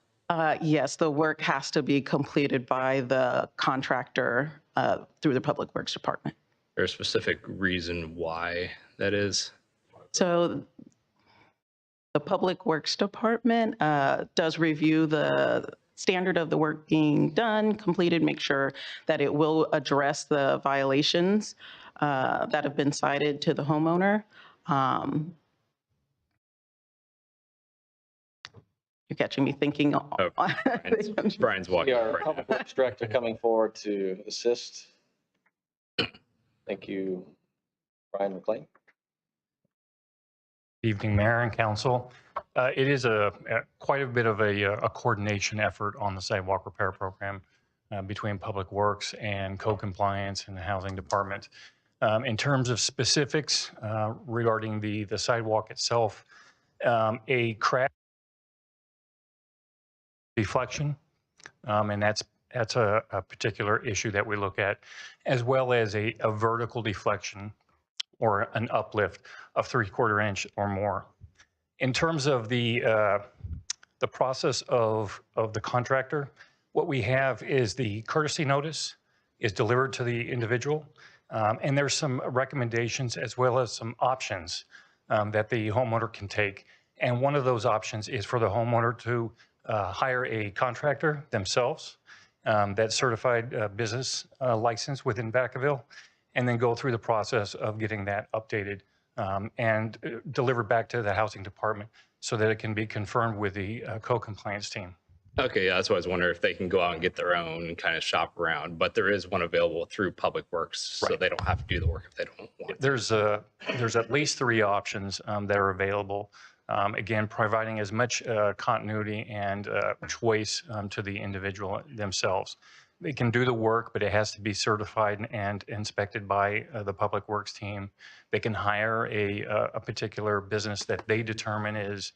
Speaker 4: Yes, the work has to be completed by the contractor through the Public Works Department.
Speaker 7: Is there a specific reason why that is?
Speaker 4: So the Public Works Department does review the standard of the work being done, completed, make sure that it will address the violations that have been cited to the homeowner. You're catching me thinking.
Speaker 7: Brian's walking.
Speaker 1: Our Public Works Director coming forward to assist. Thank you, Brian McLean.
Speaker 8: Evening, Mayor and Council. It is quite a bit of a coordination effort on the sidewalk repair program between Public Works and Code Compliance and the Housing Department. In terms of specifics regarding the sidewalk itself, a crack deflection, and that's a particular issue that we look at, as well as a vertical deflection or an uplift of 3/4 inch or more. In terms of the process of the contractor, what we have is the courtesy notice is delivered to the individual, and there's some recommendations as well as some options that the homeowner can take. And one of those options is for the homeowner to hire a contractor themselves, that's certified business license within Vacaville, and then go through the process of getting that updated and delivered back to the housing department so that it can be confirmed with the co-compliance team.
Speaker 7: Okay, yeah, that's what I was wondering, if they can go out and get their own and kind of shop around, but there is one available through Public Works, so they don't have to do the work if they don't want to.
Speaker 8: There's at least 3 options that are available. Again, providing as much continuity and choice to the individual themselves. They can do the work, but it has to be certified and inspected by the Public Works team. They can hire a particular business that they determine is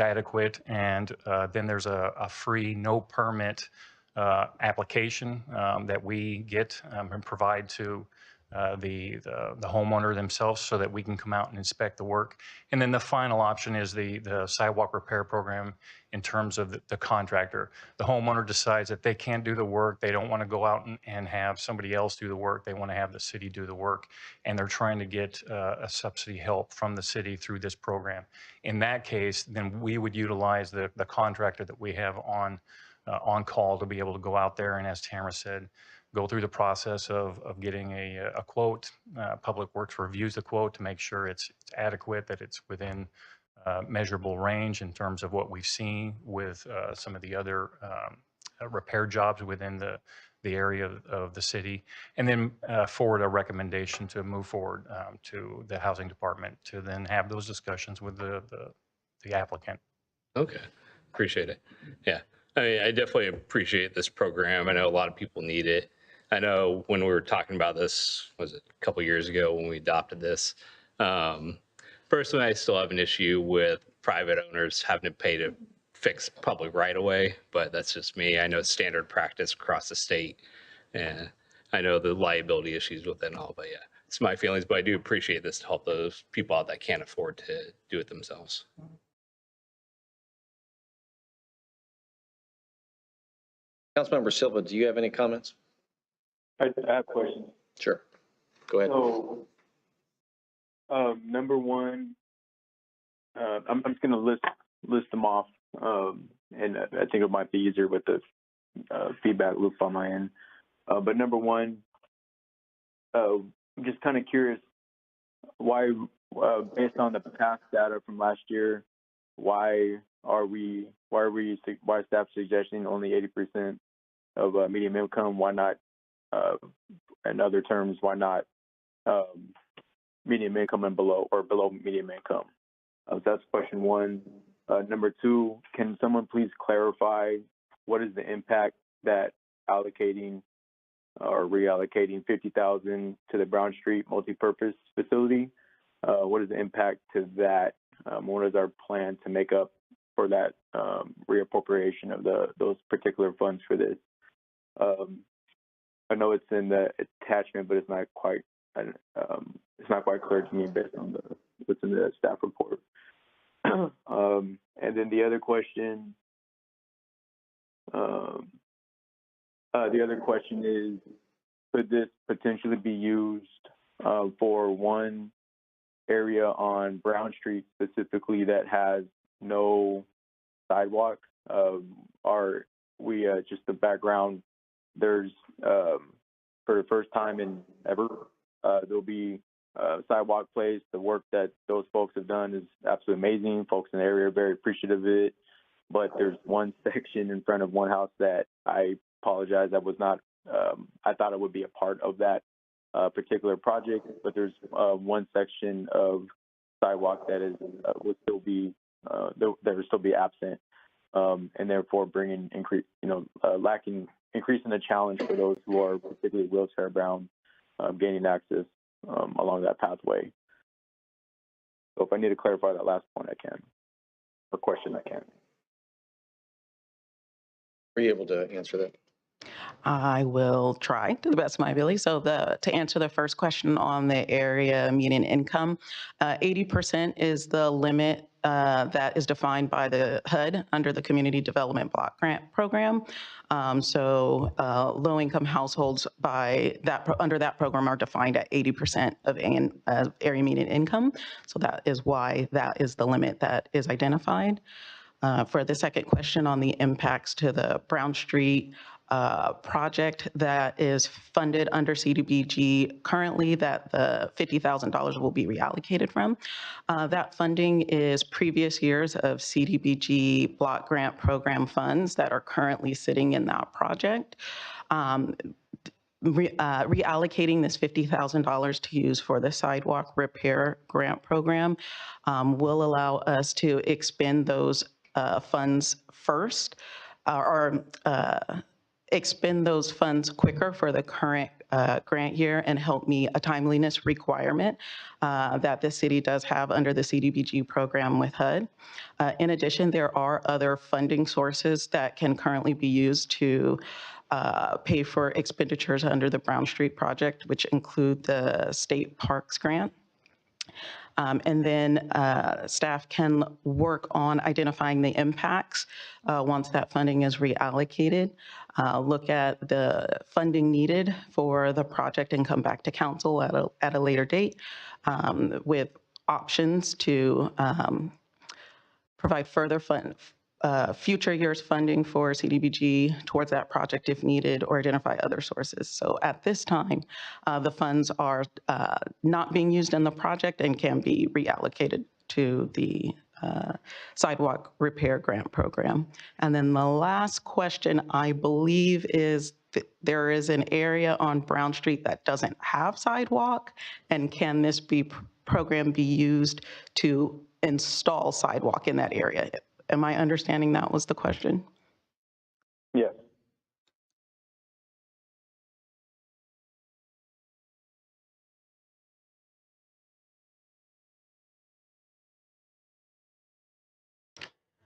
Speaker 8: adequate, and then there's a free, no permit application that we get and provide to the homeowner themselves so that we can come out and inspect the work. And then the final option is the sidewalk repair program in terms of the contractor. The homeowner decides that they can't do the work. They don't want to go out and have somebody else do the work. They want to have the city do the work. And they're trying to get a subsidy help from the city through this program. In that case, then we would utilize the contractor that we have on call to be able to go out there and, as Tamara said, go through the process of getting a quote. Public Works reviews the quote to make sure it's adequate, that it's within measurable range in terms of what we've seen with some of the other repair jobs within the area of the city, and then forward a recommendation to move forward to the housing department to then have those discussions with the applicant.
Speaker 7: Okay, appreciate it. Yeah, I mean, I definitely appreciate this program. I know a lot of people need it. I know when we were talking about this, was it a couple years ago when we adopted this? Personally, I still have an issue with private owners having to pay to fix public right of way, but that's just me. I know it's standard practice across the state, and I know the liability issues with it and all, but yeah, it's my feelings, but I do appreciate this to help those people out that can't afford to do it themselves.
Speaker 1: Councilmember Silva, do you have any comments?
Speaker 18: I have questions.
Speaker 1: Sure. Go ahead.
Speaker 18: So, number one, I'm just going to list them off, and I think it might be easier with the feedback loop on my end. But number one, I'm just kind of curious why, based on the past data from last year, why is staff suggesting only 80% of median income? Why not, in other terms, why not median income and below, or below median income? That's question one. Number two, can someone please clarify what is the impact that allocating or reallocating 50,000 to the Brown Street multipurpose facility? What is the impact to that? What is our plan to make up for that reappropriation of those particular funds for this? I know it's in the attachment, but it's not quite clear to me based on what's in the staff report. And then the other question is, could this potentially be used for one area on Brown Street specifically that has no sidewalk? Just the background, there's for the first time in ever, there'll be sidewalk placed. The work that those folks have done is absolutely amazing. Folks in the area are very appreciative of it. But there's one section in front of one house that I apologize, that was not, I thought it would be a part of that particular project, but there's one section of sidewalk that is would still be absent, and therefore increasing the challenge for those who are particularly wheelchair bound, gaining access along that pathway. So if I need to clarify that last point, I can, or question, I can.
Speaker 1: Are you able to answer that?
Speaker 4: I will try to the best of my ability. So to answer the first question on the area median income, 80% is the limit that is defined by the HUD under the Community Development Block Grant Program. So low-income households under that program are defined at 80% of area median income. So that is why that is the limit that is identified. For the second question on the impacts to the Brown Street project that is funded under CDBG currently, that the $50,000 will be reallocated from. That funding is previous years of CDBG block grant program funds that are currently sitting in that project. Reallocating this $50,000 to use for the sidewalk repair grant program will allow us to expend those funds first, or expend those funds quicker for the current grant year and help meet a timeliness requirement that the city does have under the CDBG program with HUD. In addition, there are other funding sources that can currently be used to pay for expenditures under the Brown Street project, which include the state parks grant. And then staff can work on identifying the impacts once that funding is reallocated, look at the funding needed for the project and come back to council at a later date with options to provide further future years funding for CDBG towards that project if needed, or identify other sources. So at this time, the funds are not being used in the project and can be reallocated to the sidewalk repair grant program. And then the last question, I believe, is there is an area on Brown Street that doesn't have sidewalk, and can this program be used to install sidewalk in that area? Am I understanding that was the question?
Speaker 18: Yes.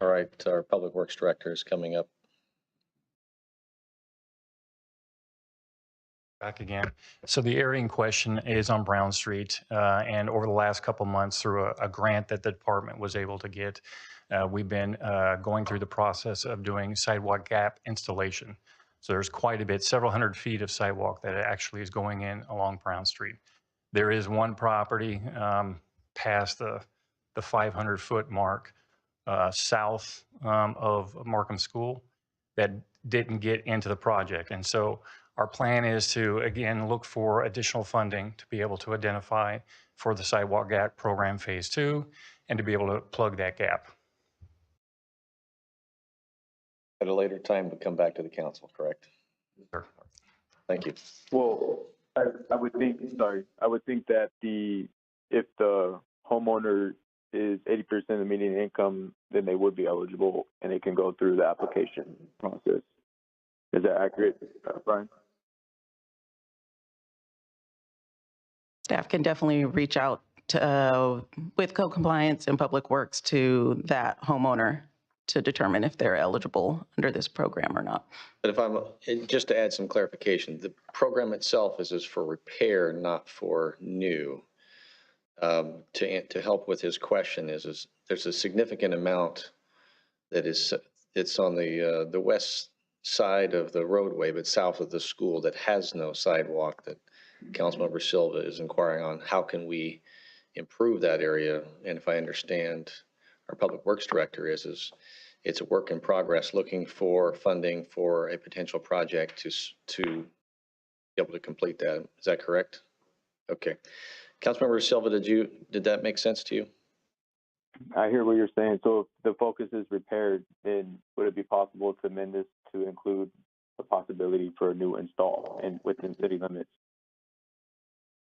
Speaker 1: All right, our Public Works Director is coming up.
Speaker 8: Back again. So the area in question is on Brown Street, and over the last couple months, through a grant that the department was able to get, we've been going through the process of doing sidewalk gap installation. So there's quite a bit, several hundred feet of sidewalk that actually is going in along Brown Street. There is one property past the 500-foot mark south of Markham School that didn't get into the project. And so our plan is to, again, look for additional funding to be able to identify for the sidewalk gap program phase 2 and to be able to plug that gap.
Speaker 1: At a later time, to come back to the council, correct?
Speaker 8: Sure.
Speaker 1: Thank you.
Speaker 18: Well, I would think, I would think that if the homeowner is 80% of the median income, then they would be eligible and they can go through the application process. Is that accurate, Brian?
Speaker 4: Staff can definitely reach out to, with code compliance and public works to that homeowner to determine if they're eligible under this program or not.
Speaker 1: But just to add some clarification, the program itself is for repair, not for new. To help with his question is there's a significant amount that it's on the west side of the roadway, but south of the school, that has no sidewalk, that Councilmember Silva is inquiring on. How can we improve that area? And if I understand, our Public Works Director is it's a work in progress, looking for funding for a potential project to be able to complete that. Is that correct? Okay. Councilmember Silva, did that make sense to you?
Speaker 18: I hear what you're saying. So if the focus is repaired, then would it be possible to amend this to include the possibility for a new install and within city limits?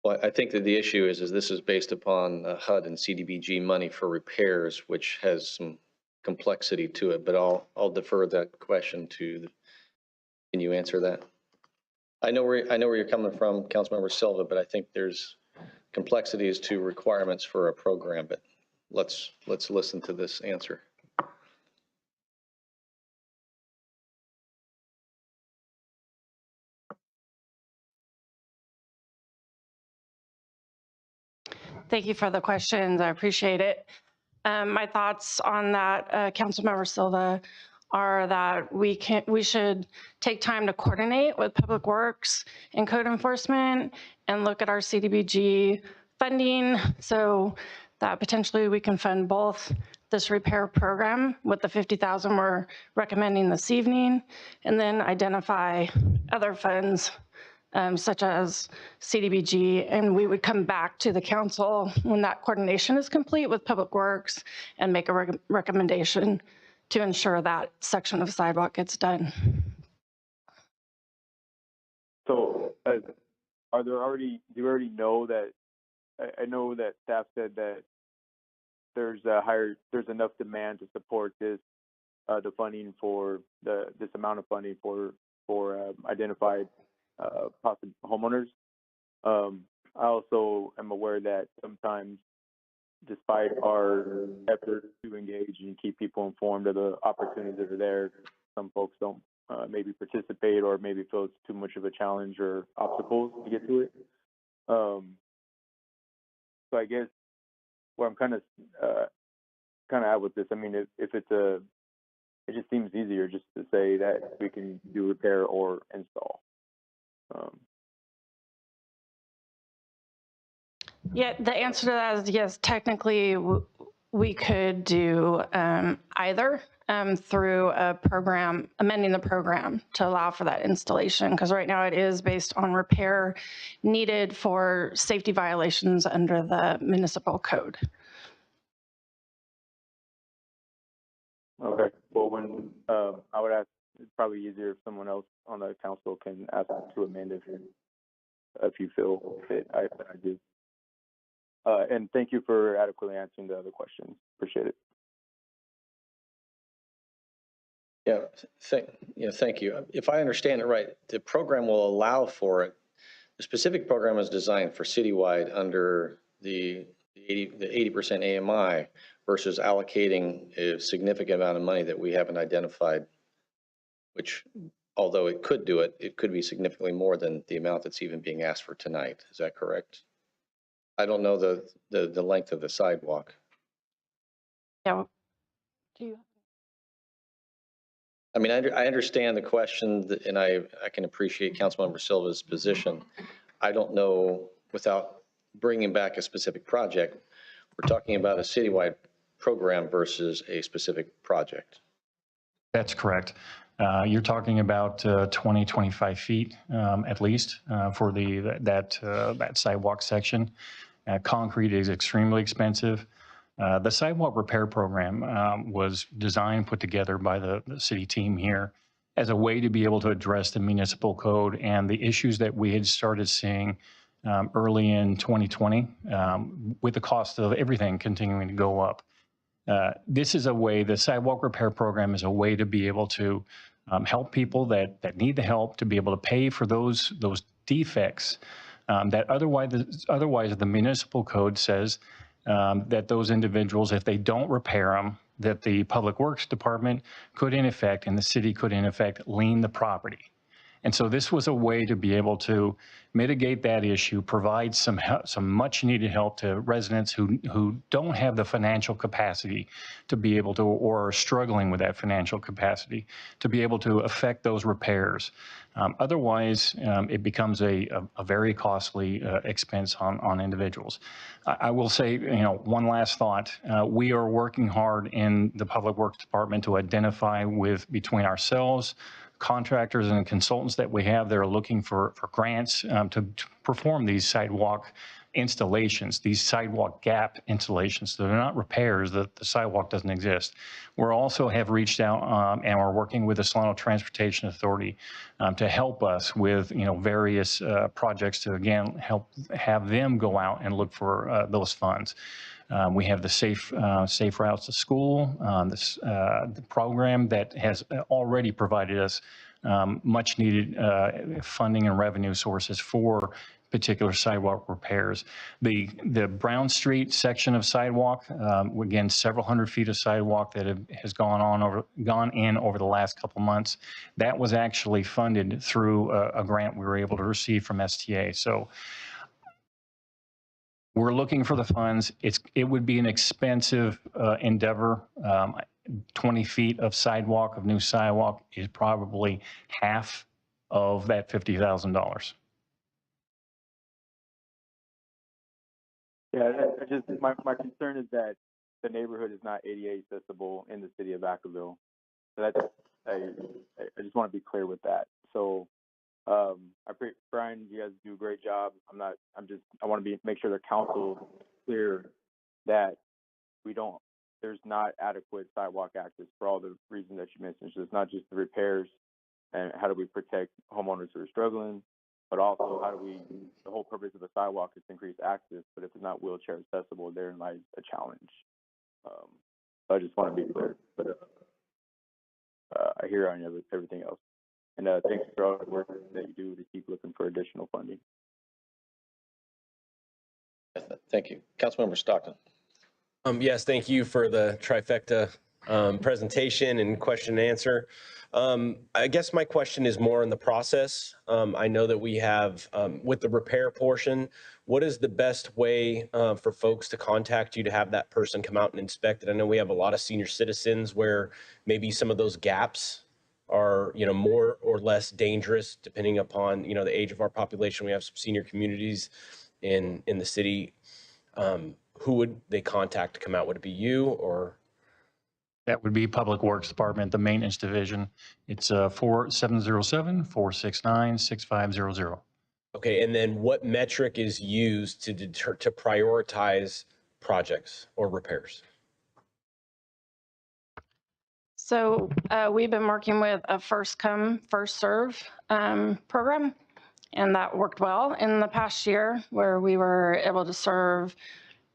Speaker 1: Well, I think that the issue is this is based upon HUD and CDBG money for repairs, which has some complexity to it, but I'll defer that question to, can you answer that? I know where you're coming from, Councilmember Silva, but I think there's complexities to requirements for a program, but let's listen to this answer.
Speaker 9: Thank you for the questions. I appreciate it. My thoughts on that, Councilmember Silva, are that we should take time to coordinate with Public Works and code enforcement and look at our CDBG funding so that potentially we can fund both this repair program with the $50,000 we're recommending this evening, and then identify other funds such as CDBG, and we would come back to the council when that coordination is complete with Public Works and make a recommendation to ensure that section of sidewalk gets done.
Speaker 18: So do you already know that, I know that staff said that there's enough demand to support this, the funding for this amount of funding for identified possible homeowners. I also am aware that sometimes, despite our efforts to engage and keep people informed of the opportunities that are there, some folks don't maybe participate or maybe feel it's too much of a challenge or obstacles to get to it. So I guess where I'm kind of at with this, I mean, if it's it just seems easier just to say that we can do repair or install.
Speaker 9: Yeah, the answer to that is yes. Technically, we could do either through a program, amending the program to allow for that installation, because right now it is based on repair needed for safety violations under the municipal code.
Speaker 18: Okay. Well, when I would ask, it's probably easier if someone else on the council can ask to amend if you feel fit. I do. And thank you for adequately answering the other questions. Appreciate it.
Speaker 1: Thank you. If I understand it right, the program will allow for it. The specific program is designed for citywide under the 80% AMI, versus allocating a significant amount of money that we haven't identified, which although it could do it, it could be significantly more than the amount that's even being asked for tonight. Is that correct? I don't know the length of the sidewalk.
Speaker 9: Yeah. Do you?
Speaker 1: I mean, I understand the question and I can appreciate Councilmember Silva's position. I don't know, without bringing back a specific project, we're talking about a citywide program versus a specific project.
Speaker 8: That's correct. You're talking about 20, 25 feet at least for that sidewalk section. Concrete is extremely expensive. The sidewalk repair program was designed, put together by the city team here as a way to be able to address the municipal code and the issues that we had started seeing early in 2020 with the cost of everything continuing to go up. This is a way, the sidewalk repair program is a way to be able to help people that need the help, to be able to pay for those defects that otherwise the municipal code says that those individuals, if they don't repair them, that the Public Works Department could in effect, and the city could in effect, lien the property. And so this was a way to be able to mitigate that issue, provide some much needed help to residents who don't have the financial capacity to be able to, or are struggling with that financial capacity to be able to affect those repairs. Otherwise, it becomes a very costly expense on individuals. I will say, one last thought. We are working hard in the Public Works Department to identify between ourselves, contractors and consultants that we have that are looking for grants to perform these sidewalk installations, these sidewalk gap installations. So they're not repairs, the sidewalk doesn't exist. We also have reached out and we're working with the Solano Transportation Authority to help us with various projects to again help have them go out and look for those funds. We have the Safe Routes to School, the program that has already provided us much needed funding and revenue sources for particular sidewalk repairs. The Brown Street section of sidewalk, again, several hundred feet of sidewalk that has gone in over the last couple months. That was actually funded through a grant we were able to receive from STA. So we're looking for the funds. It would be an expensive endeavor. 20 feet of sidewalk, of new sidewalk, is probably half of that $50,000.
Speaker 18: Yeah, my concern is that the neighborhood is not ADA accessible in the city of Vacaville. So I just want to be clear with that. So Brian, you guys do a great job. I want to make sure the council is clear that there's not adequate sidewalk access for all the reasons that you mentioned. So it's not just the repairs and how do we protect homeowners who are struggling, but also the whole purpose of the sidewalk is to increase access, but if it's not wheelchair accessible, therein lies a challenge. So I just want to be clear, but I hear on everything else. And thanks for all the work that you do to keep looking for additional funding.
Speaker 1: Thank you. Councilmember Stockton.
Speaker 3: Yes, thank you for the trifecta presentation and question and answer. I guess my question is more in the process. I know that we have, with the repair portion, what is the best way for folks to contact you to have that person come out and inspect it? I know we have a lot of senior citizens where maybe some of those gaps are, more or less dangerous depending upon, the age of our population. We have some senior communities in the city. Who would they contact to come out? Would it be you or?
Speaker 8: That would be Public Works Department, the maintenance division. It's 707-469-6500.
Speaker 3: Okay, and then what metric is used to prioritize projects or repairs?
Speaker 9: So we've been working with a first come, first serve program, and that worked well in the past year where we were able to serve.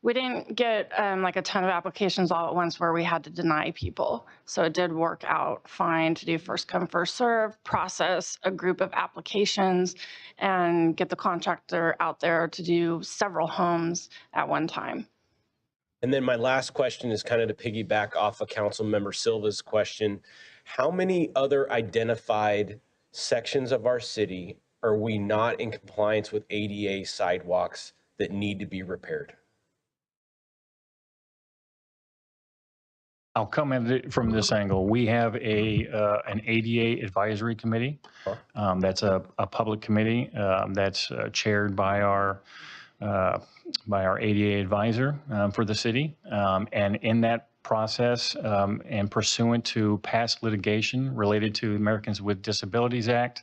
Speaker 9: We didn't get like a ton of applications all at once where we had to deny people. So it did work out fine to do first come, first serve, process a group of applications and get the contractor out there to do several homes at one time.
Speaker 3: And then my last question is kind of to piggyback off of Councilmember Silva's question. How many other identified sections of our city are we not in compliance with ADA sidewalks that need to be repaired?
Speaker 8: I'll come at it from this angle. We have an ADA advisory committee. That's a public committee that's chaired by our ADA advisor for the city. And in that process and pursuant to past litigation related to the Americans with Disabilities Act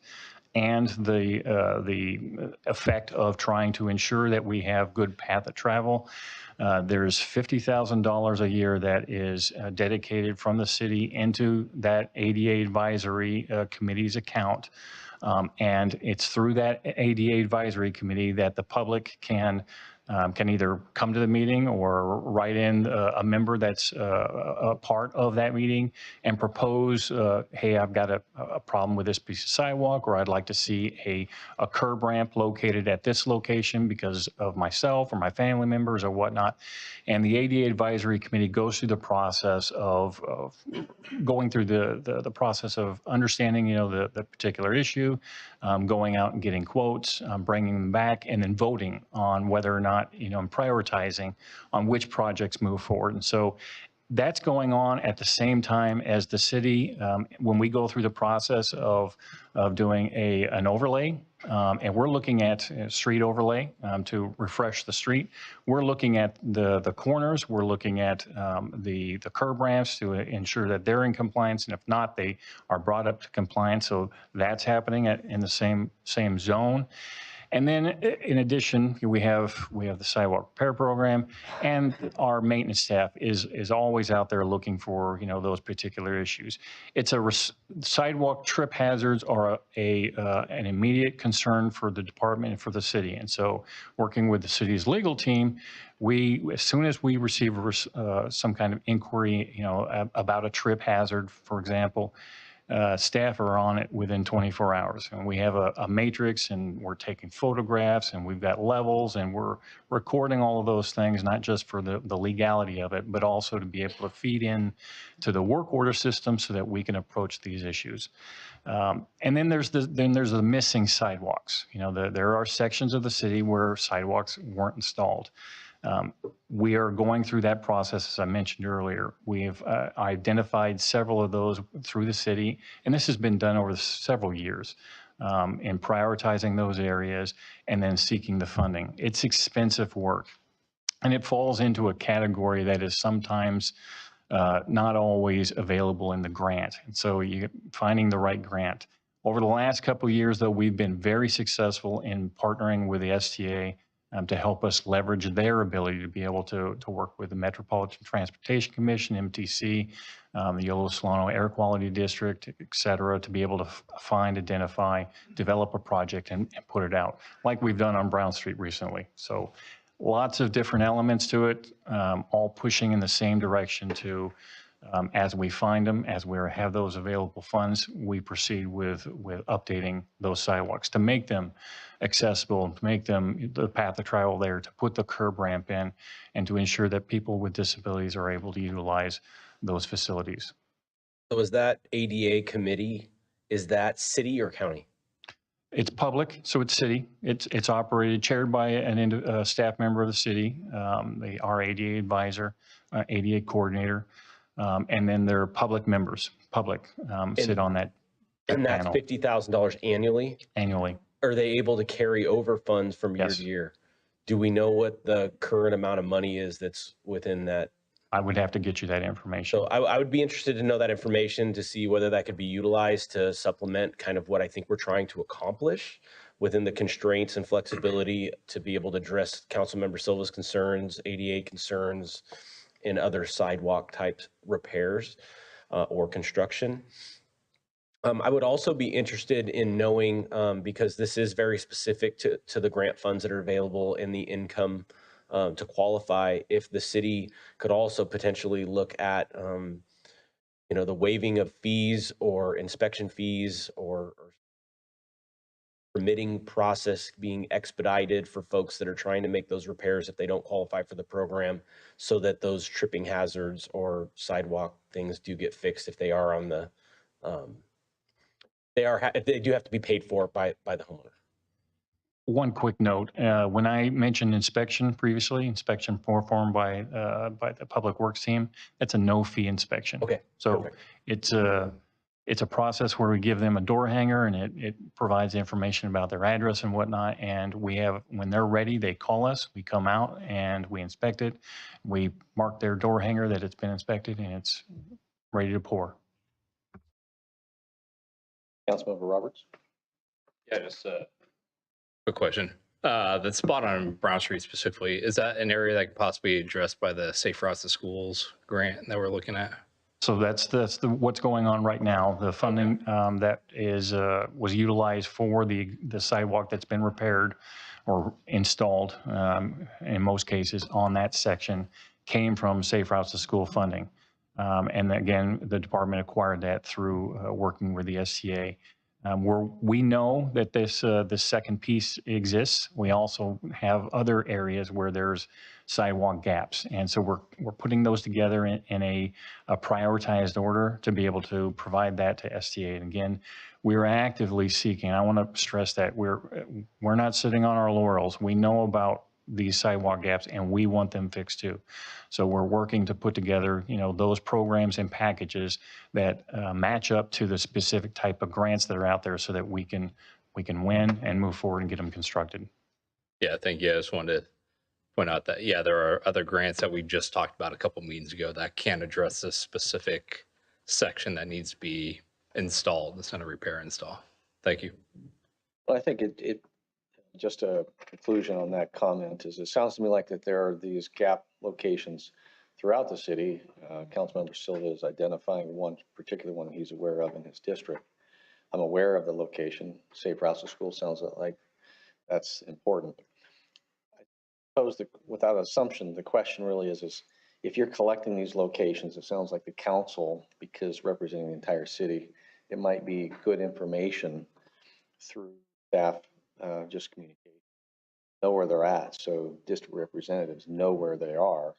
Speaker 8: and the effect of trying to ensure that we have good path of travel, there's $50,000 a year that is dedicated from the city into that ADA advisory committee's account. And it's through that ADA advisory committee that the public can either come to the meeting or write in a member that's a part of that meeting and propose, hey, I've got a problem with this piece of sidewalk, or I'd like to see a curb ramp located at this location because of myself or my family members or whatnot. And the ADA advisory committee goes through the process of going through the process of understanding, the particular issue, going out and getting quotes, bringing them back, and then voting on whether or not, and prioritizing on which projects move forward. And so that's going on at the same time as the city, when we go through the process of doing an overlay, and we're looking at street overlay to refresh the street. We're looking at the corners. We're looking at the curb ramps to ensure that they're in compliance, and if not, they are brought up to compliance. So that's happening in the same zone. And then in addition, we have the sidewalk repair program, and our maintenance staff is always out there looking for, those particular issues. It's sidewalk trip hazards are an immediate concern for the department and for the city. And so working with the city's legal team, as soon as we receive some kind of inquiry, about a trip hazard, for example, staff are on it within 24 hours. And we have a matrix, and we're taking photographs, and we've got levels, and we're recording all of those things, not just for the legality of it, but also to be able to feed in to the work order system so that we can approach these issues. And then there's the missing sidewalks. There are sections of the city where sidewalks weren't installed. We are going through that process, as I mentioned earlier. We have identified several of those through the city, and this has been done over several years in prioritizing those areas and then seeking the funding. It's expensive work, and it falls into a category that is sometimes not always available in the grant. And so finding the right grant. Over the last couple of years, though, we've been very successful in partnering with the STA to help us leverage their ability to be able to work with the Metropolitan Transportation Commission, MTC, the Yolo Solano Air Quality District, et cetera, to be able to find, identify, develop a project and put it out, like we've done on Brown Street recently. So lots of different elements to it, all pushing in the same direction to, as we find them, as we have those available funds, we proceed with updating those sidewalks to make them accessible, to make them the path of travel there, to put the curb ramp in, and to ensure that people with disabilities are able to utilize those facilities.
Speaker 3: So is that ADA committee, is that city or county?
Speaker 8: It's public, so it's city. It's operated, chaired by a staff member of the city, our ADA advisor, ADA coordinator, and then their public members, sit on that
Speaker 3: And that's
Speaker 8: panel.
Speaker 3: $50,000 annually?
Speaker 8: Annually.
Speaker 3: Are they able to carry over funds from year
Speaker 8: Yes.
Speaker 3: to year? Do we know what the current amount of money is that's within that?
Speaker 8: I would have to get you that information.
Speaker 3: So I would be interested to know that information to see whether that could be utilized to supplement kind of what I think we're trying to accomplish within the constraints and flexibility to be able to address Councilmember Silva's concerns, ADA concerns, and other sidewalk type repairs or construction. I would also be interested in knowing, because this is very specific to the grant funds that are available in the income to qualify, if the city could also potentially look at, the waiving of fees or inspection fees or permitting process being expedited for folks that are trying to make those repairs if they don't qualify for the program, so that those tripping hazards or sidewalk things do get fixed if they are on the, if they do have to be paid for by the homeowner.
Speaker 8: One quick note, when I mentioned inspection previously, inspection performed by the Public Works team, that's a no-fee inspection.
Speaker 3: Okay.
Speaker 8: So it's a process where we give them a door hanger and it provides information about their address and whatnot. And we have, when they're ready, they call us, we come out and we inspect it. We mark their door hanger that it's been inspected and it's ready to pour.
Speaker 1: Councilmember Roberts?
Speaker 7: Yeah, just a quick question. The spot on Brown Street specifically, is that an area that could possibly be addressed by the Safe Routes to Schools grant that we're looking at?
Speaker 8: So that's what's going on right now. The funding that was utilized for the sidewalk that's been repaired or installed, in most cases on that section, came from Safe Routes to School funding. And again, the department acquired that through working with the STA. We know that this second piece exists. We also have other areas where there's sidewalk gaps. And so we're putting those together in a prioritized order to be able to provide that to STA. And again, we're actively seeking, I want to stress that we're not sitting on our laurels. We know about these sidewalk gaps and we want them fixed too. So we're working to put together, those programs and packages that match up to the specific type of grants that are out there so that we can win and move forward and get them constructed.
Speaker 7: Yeah, thank you. I just wanted to point out that, yeah, there are other grants that we just talked about a couple meetings ago that can address this specific section that needs to be installed, the center repair install. Thank you.
Speaker 1: Well, I think it just a conclusion on that comment is it sounds to me like that there are these gap locations throughout the city. Councilmember Silva is identifying one particular one he's aware of in his district. I'm aware of the location. Safe Routes to School sounds like that's important. I suppose without assumption, the question really is if you're collecting these locations, it sounds like the council, because representing the entire city, it might be good information through staff, just communicate, know where they're at. So district representatives know where they are,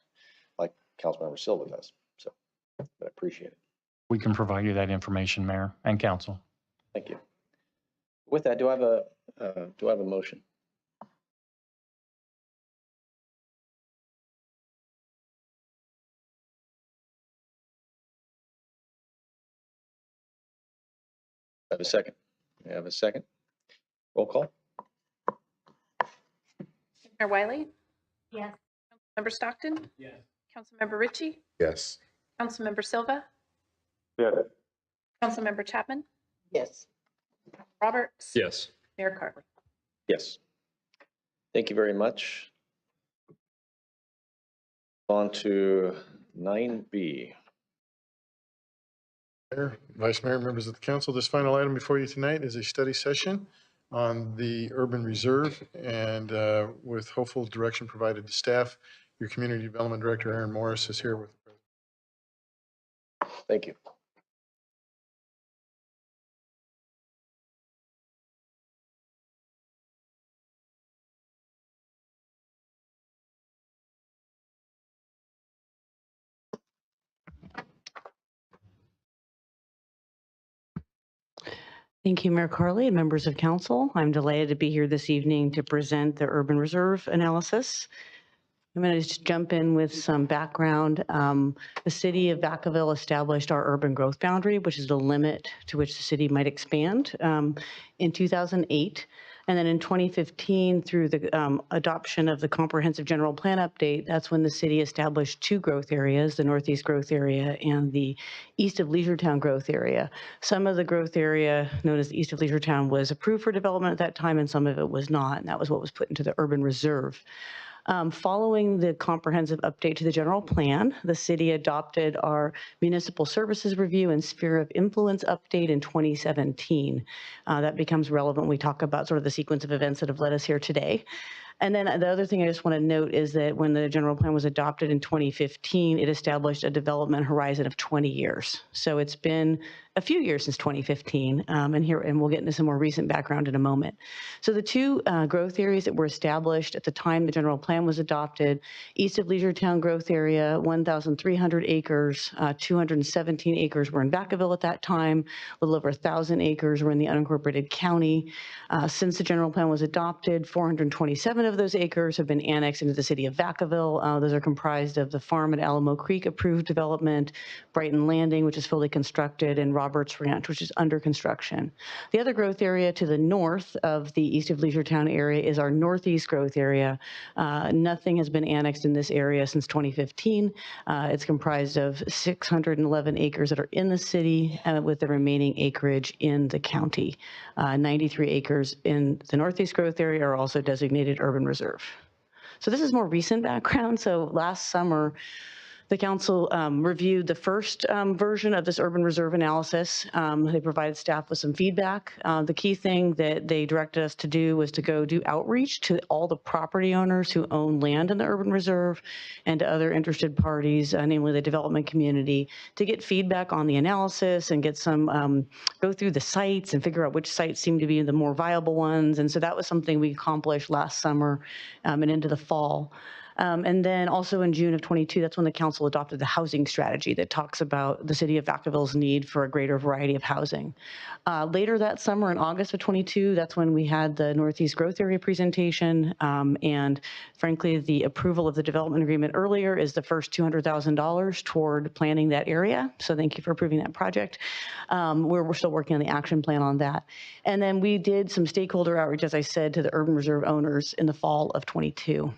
Speaker 1: like Councilmember Silva does. So I appreciate it.
Speaker 8: We can provide you that information, Mayor and Council.
Speaker 1: Thank you. With that, do I have a motion? I have a second. I have a second. Roll call.
Speaker 17: Mayor Wiley?
Speaker 16: Yes.
Speaker 17: Councilmember Stockton?
Speaker 21: Yes.
Speaker 17: Councilmember Ritchie?
Speaker 10: Yes.
Speaker 17: Councilmember Silva?
Speaker 18: Yes.
Speaker 17: Councilmember Chapman?
Speaker 5: Yes.
Speaker 17: Roberts?
Speaker 7: Yes.
Speaker 17: Mayor Carley?
Speaker 1: Yes. Thank you very much. On to 9B.
Speaker 2: Mayor, Vice Mayor, members of the council, this final item before you tonight is a study session on the urban reserve, and with hopeful direction provided to staff. Your Community Development Director, Aaron Morris, is here with.
Speaker 1: Thank you.
Speaker 11: Thank you, Mayor Carley and members of council. I'm delighted to be here this evening to present the urban reserve analysis. I'm going to just jump in with some background. The city of Vacaville established our urban growth boundary, which is the limit to which the city might expand, in 2008. And then in 2015, through the adoption of the comprehensive general plan update, that's when the city established two growth areas, the Northeast growth area and the east of Leisure-Town growth area. Some of the growth area known as the east of Leisure-Town was approved for development at that time, and some of it was not, and that was what was put into the urban reserve. Following the comprehensive update to the general plan, the city adopted our municipal services review and sphere of influence update in 2017. That becomes relevant when we talk about sort of the sequence of events that have led us here today. And then the other thing I just want to note is that when the general plan was adopted in 2015, it established a development horizon of 20 years. So it's been a few years since 2015, and we'll get into some more recent background in a moment. So the two growth areas that were established at the time the general plan was adopted, east of Leisure Town growth area, 1,300 acres, 217 acres were in Vacaville at that time, a little over 1,000 acres were in the unincorporated county. Since the general plan was adopted, 427 of those acres have been annexed into the city of Vacaville. Those are comprised of the farm at Alamo Creek approved development, Brighton Landing, which is fully constructed, and Roberts Ranch, which is under construction. The other growth area to the north of the east of Leisure Town area is our northeast growth area. Nothing has been annexed in this area since 2015. It's comprised of 611 acres that are in the city, with the remaining acreage in the county. 93 acres in the northeast growth area are also designated urban reserve. So this is more recent background. So last summer, the council reviewed the first version of this urban reserve analysis. They provided staff with some feedback. The key thing that they directed us to do was to go do outreach to all the property owners who own land in the urban reserve and to other interested parties, namely the development community, to get feedback on the analysis and get some, go through the sites and figure out which sites seem to be the more viable ones. And so that was something we accomplished last summer and into the fall. And then also in June of 22, that's when the council adopted the housing strategy that talks about the city of Vacaville's need for a greater variety of housing. Later that summer in August of 22, that's when we had the Northeast Growth Area presentation. And frankly, the approval of the development agreement earlier is the first $200,000 toward planning that area. So thank you for approving that project. We're still working on the action plan on that. And then we did some stakeholder outreach, as I said, to the urban reserve owners in the fall of 22.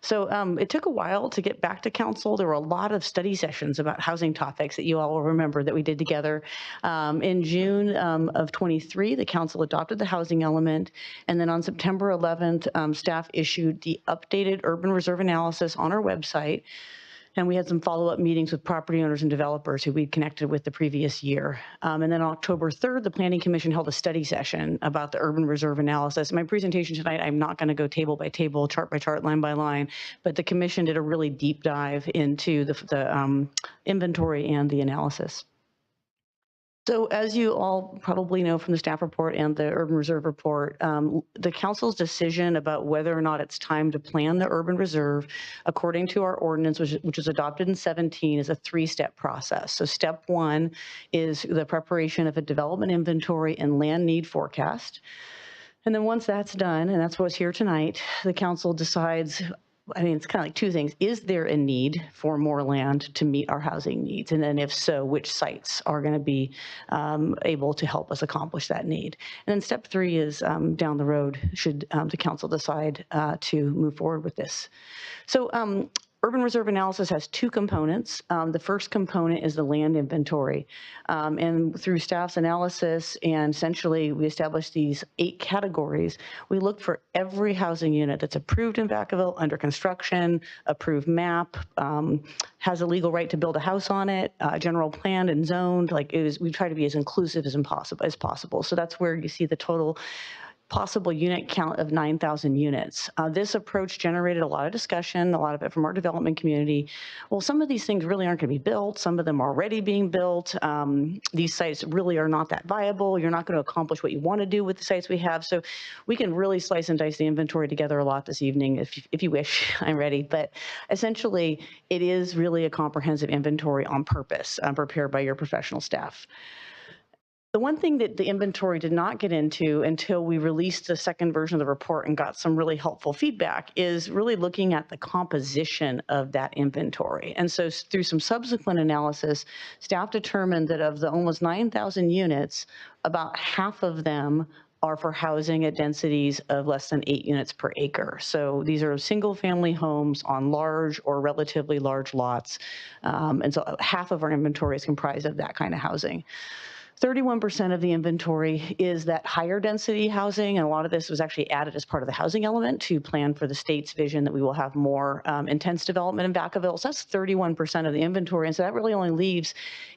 Speaker 11: So it took a while to get back to council. There were a lot of study sessions about housing topics that you all will remember that we did together. In June of 23, the council adopted the housing element. And then on September 11th, staff issued the updated urban reserve analysis on our website. And we had some follow-up meetings with property owners and developers who we'd connected with the previous year. And then on October 3rd, the Planning Commission held a study session about the urban reserve analysis. My presentation tonight, I'm not going to go table by table, chart by chart, line by line, but the commission did a really deep dive into the inventory and the analysis. So as you all probably know from the staff report and the urban reserve report, the council's decision about whether or not it's time to plan the urban reserve, according to our ordinance, which was adopted in 17, is a three-step process. So step one is the preparation of a development inventory and land need forecast. And then once that's done, and that's what's here tonight, the council decides, I mean, it's kind of like two things. Is there a need for more land to meet our housing needs? And then if so, which sites are going to be able to help us accomplish that need? And then step three is down the road, should the council decide to move forward with this. So urban reserve analysis has two components. The first component is the land inventory. And through staff's analysis, and essentially we established these 8 categories. We looked for every housing unit that's approved in Vacaville, under construction, approved map, has a legal right to build a house on it, general planned and zoned. Like we try to be as inclusive as possible. So that's where you see the total possible unit count of 9,000 units. This approach generated a lot of discussion, a lot of it from our development community. Well, some of these things really aren't going to be built. Some of them are already being built. These sites really are not that viable. You're not going to accomplish what you want to do with the sites we have. So we can really slice and dice the inventory together a lot this evening if you wish. I'm ready. But essentially, it is really a comprehensive inventory on purpose, prepared by your professional staff. The one thing that the inventory did not get into until we released the second version of the report and got some really helpful feedback is really looking at the composition of that inventory. And so through some subsequent analysis, staff determined that of the almost 9,000 units, about half of them are for housing at densities of less than 8 units per acre. So these are single family homes on large or relatively large lots. And so half of our inventory is comprised of that kind of housing. 31% of the inventory is that higher density housing, and a lot of this was actually added as part of the housing element to plan for the state's vision that we will have more intense development in Vacaville. So that's 31% of the inventory, and so that really only leaves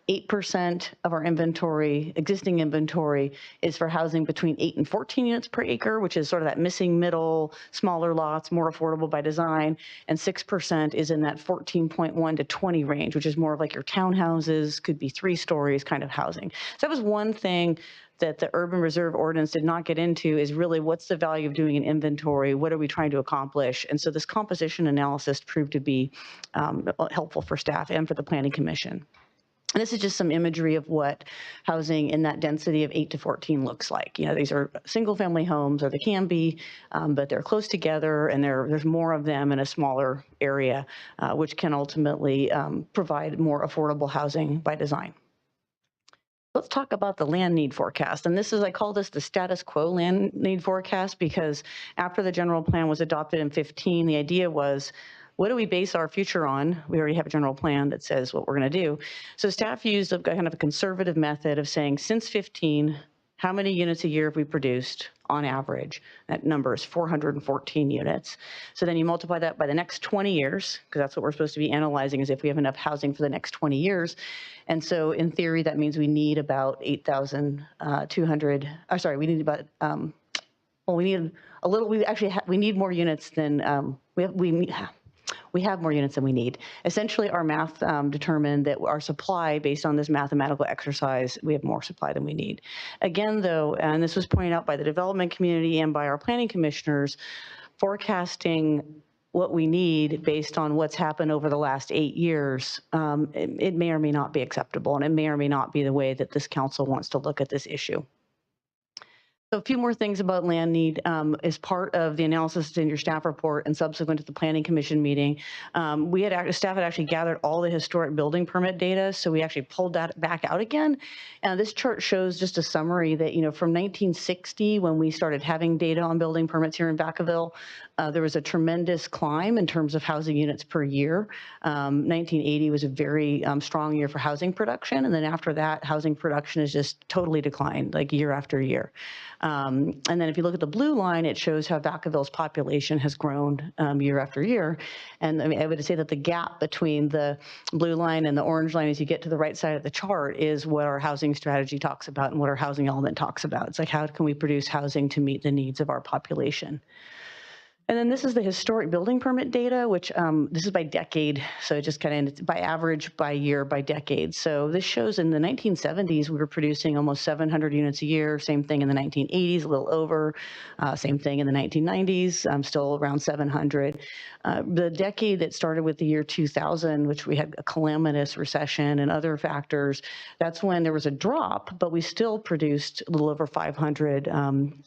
Speaker 11: 8% of our inventory, existing inventory, is for housing between 8 and 14 units per acre, which is sort of that missing middle, smaller lots, more affordable by design, and 6% is in that 14.1 to 20 range, which is more of like your townhouses, could be 3 stories kind of housing. So that was one thing that the Urban Reserve Ordinance did not get into, is really what's the value of doing an inventory? What are we trying to accomplish? And so this composition analysis proved to be helpful for staff and for the Planning Commission. And this is just some imagery of what housing in that density of 8 to 14 looks like. You know, these are single family homes, or they can be, but they're close together, and there's more of them in a smaller area, which can ultimately provide more affordable housing by design. Let's talk about the land need forecast. And this is, I call this the status quo land need forecast, because after the general plan was adopted in 15, the idea was, what do we base our future on? We already have a general plan that says what we're going to do. So staff used a kind of a conservative method of saying, since 15, how many units a year have we produced on average? That number is 414 units. So then you multiply that by the next 20 years, because that's what we're supposed to be analyzing, is if we have enough housing for the next 20 years. And so in theory, that means we need about 8,200, we need about, we need a little, we need more units than, we have more units than we need. Essentially, our math determined that our supply, based on this mathematical exercise, we have more supply than we need. Again, though, and this was pointed out by the development community and by our planning commissioners, forecasting what we need based on what's happened over the last 8 years, it may or may not be acceptable, and it may or may not be the way that this council wants to look at this issue. So a few more things about land need. As part of the analysis in your staff report and subsequent to the Planning Commission meeting, staff had actually gathered all the historic building permit data, so we actually pulled that back out again. This chart shows just a summary that, you know, from 1960, when we started having data on building permits here in Vacaville, there was a tremendous climb in terms of housing units per year. 1980 was a very strong year for housing production, and then after that, housing production has just totally declined, like year after year. And then if you look at the blue line, it shows how Vacaville's population has grown year after year. And I mean, I would say that the gap between the blue line and the orange line, as you get to the right side of the chart, is what our housing strategy talks about and what our housing element talks about. It's like, how can we produce housing to meet the needs of our population? And then this is the historic building permit data, which this is by decade. So it just kind of by average, by year, by decade. So this shows in the 1970s, we were producing almost 700 units a year. Same thing in the 1980s, a little over. Same thing in the 1990s, still around 700. The decade that started with the year 2000, which we had a calamitous recession and other factors, that's when there was a drop, but we still produced a little over 500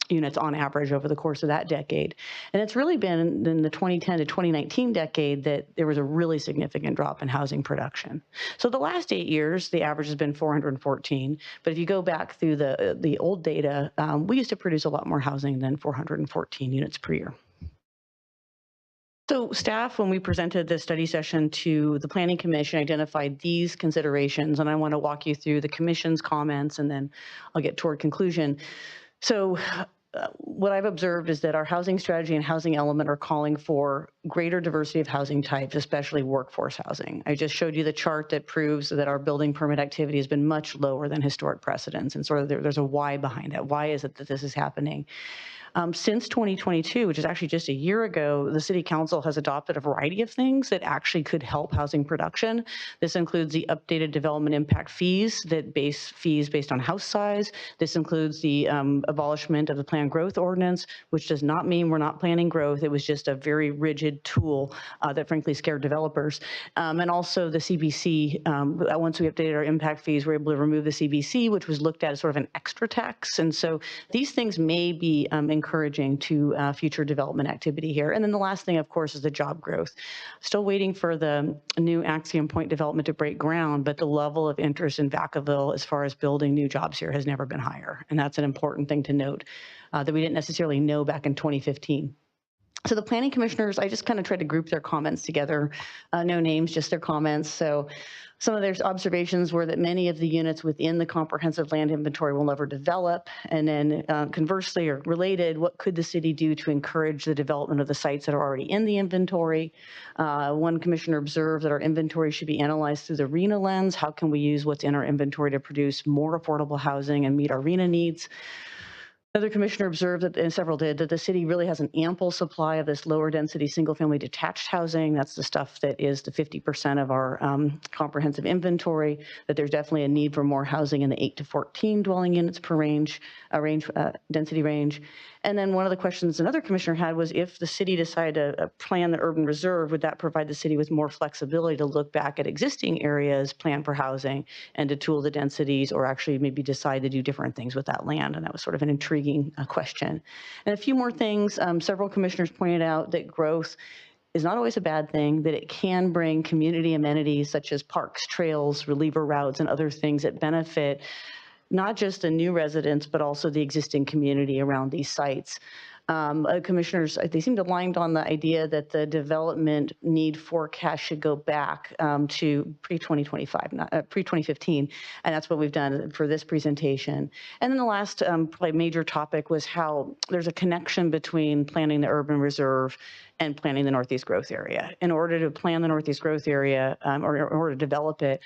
Speaker 11: units on average over the course of that decade. And it's really been in the 2010 to 2019 decade that there was a really significant drop in housing production. So the last 8 years, the average has been 414. But if you go back through the old data, we used to produce a lot more housing than 414 units per year. So staff, when we presented this study session to the Planning Commission, identified these considerations, and I want to walk you through the Commission's comments, and then I'll get toward conclusion. So what I've observed is that our housing strategy and housing element are calling for greater diversity of housing types, especially workforce housing. I just showed you the chart that proves that our building permit activity has been much lower than historic precedents, and sort of there's a why behind that. Why is it that this is happening? Since 2022, which is actually just a year ago, the City Council has adopted a variety of things that actually could help housing production. This includes the updated development impact fees that base fees based on house size. This includes the abolishment of the planned growth ordinance, which does not mean we're not planning growth. It was just a very rigid tool that frankly scared developers. And also the CBC, once we updated our impact fees, we were able to remove the CBC, which was looked at as sort of an extra tax. And so these things may be encouraging to future development activity here. And then the last thing, of course, is the job growth. Still waiting for the new Axiom Point development to break ground, but the level of interest in Vacaville as far as building new jobs here has never been higher. And that's an important thing to note that we didn't necessarily know back in 2015. So the planning commissioners, I just kind of tried to group their comments together, no names, just their comments. So some of their observations were that many of the units within the comprehensive land inventory will never develop. And then conversely or related, what could the city do to encourage the development of the sites that are already in the inventory? One commissioner observed that our inventory should be analyzed through the RENA lens. How can we use what's in our inventory to produce more affordable housing and meet our RENA needs? Another commissioner observed that, and several did, that the city really has an ample supply of this lower density single family detached housing. That's the stuff that is the 50% of our comprehensive inventory, that there's definitely a need for more housing in the 8 to 14 dwelling units per density range. And then one of the questions another commissioner had was, if the city decided to plan the urban reserve, would that provide the city with more flexibility to look back at existing areas planned for housing and to tool the densities, or actually maybe decide to do different things with that land? And that was sort of an intriguing question. And a few more things. Several commissioners pointed out that growth is not always a bad thing, that it can bring community amenities such as parks, trails, reliever routes, and other things that benefit not just the new residents, but also the existing community around these sites. Commissioners, they seemed aligned on the idea that the development need forecast should go back to pre-2025, not pre-2015, and that's what we've done for this presentation. And then the last probably major topic was how there's a connection between planning the urban reserve and planning the Northeast growth area. In order to plan the Northeast growth area, or in order to develop it,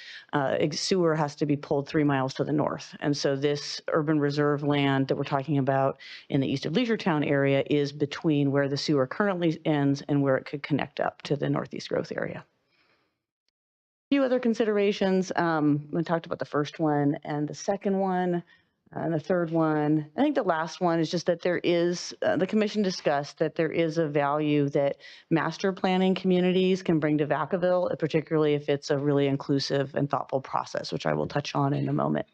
Speaker 11: sewer has to be pulled 3 miles to the north. And so this urban reserve land that we're talking about in the east of Leisureton area is between where the sewer currently ends and where it could connect up to the Northeast growth area. A few other considerations. We talked about the first one and the second one. And the third one, I think the last one is just that there is, the commission discussed that there is a value that master planning communities can bring to Vacaville, particularly if it's a really inclusive and thoughtful process, which I will touch on in a moment.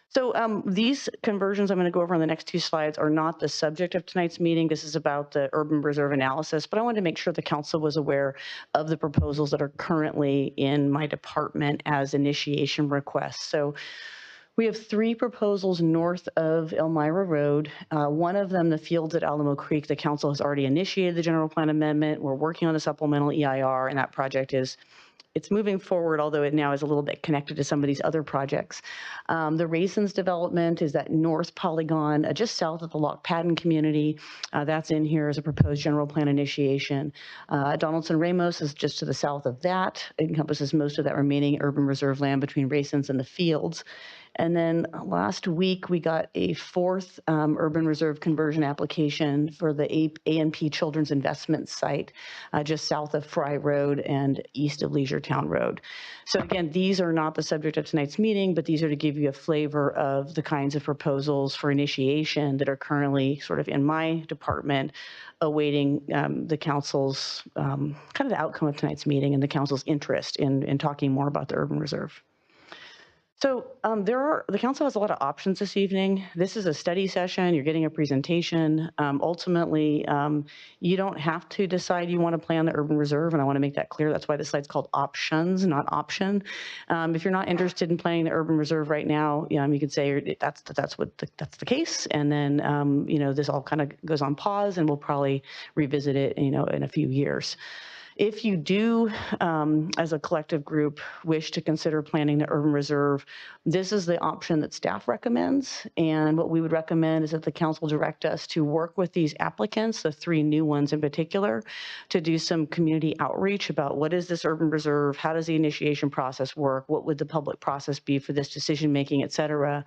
Speaker 11: So these conversions I'm going to go over on the next 2 slides are not the subject of tonight's meeting. This is about the urban reserve analysis, but I wanted to make sure the council was aware of the proposals that are currently in my department as initiation requests. So we have 3 proposals north of Elmira Road. One of them, the fields at Alamo Creek, the council has already initiated the general plan amendment. We're working on the supplemental EIR, and that project it's moving forward, although it now is a little bit connected to some of these other projects. The Raisins development is that north polygon just south of the Lock Padden community. That's in here as a proposed general plan initiation. Donaldson Ramos is just to the south of that. It encompasses most of that remaining urban reserve land between Raisins and the fields. And then last week, we got a 4th urban reserve conversion application for the A&P Children's Investment Site just south of Fry Road and east of Leisureton Road. So again, these are not the subject of tonight's meeting, but these are to give you a flavor of the kinds of proposals for initiation that are currently sort of in my department, awaiting the council's kind of the outcome of tonight's meeting and the council's interest in talking more about the urban reserve. So the council has a lot of options this evening. This is a study session. You're getting a presentation. Ultimately, you don't have to decide you want to plan the urban reserve, and I want to make that clear. That's why this slide's called options, not option. If you're not interested in planning the urban reserve right now, you could say that's the case, and then this all kind of goes on pause, and we'll probably revisit it in a few years. If you do, as a collective group, wish to consider planning the urban reserve, this is the option that staff recommends. And what we would recommend is that the council direct us to work with these applicants, the 3 new ones in particular, to do some community outreach about what is this urban reserve, how does the initiation process work, what would the public process be for this decision making, et cetera.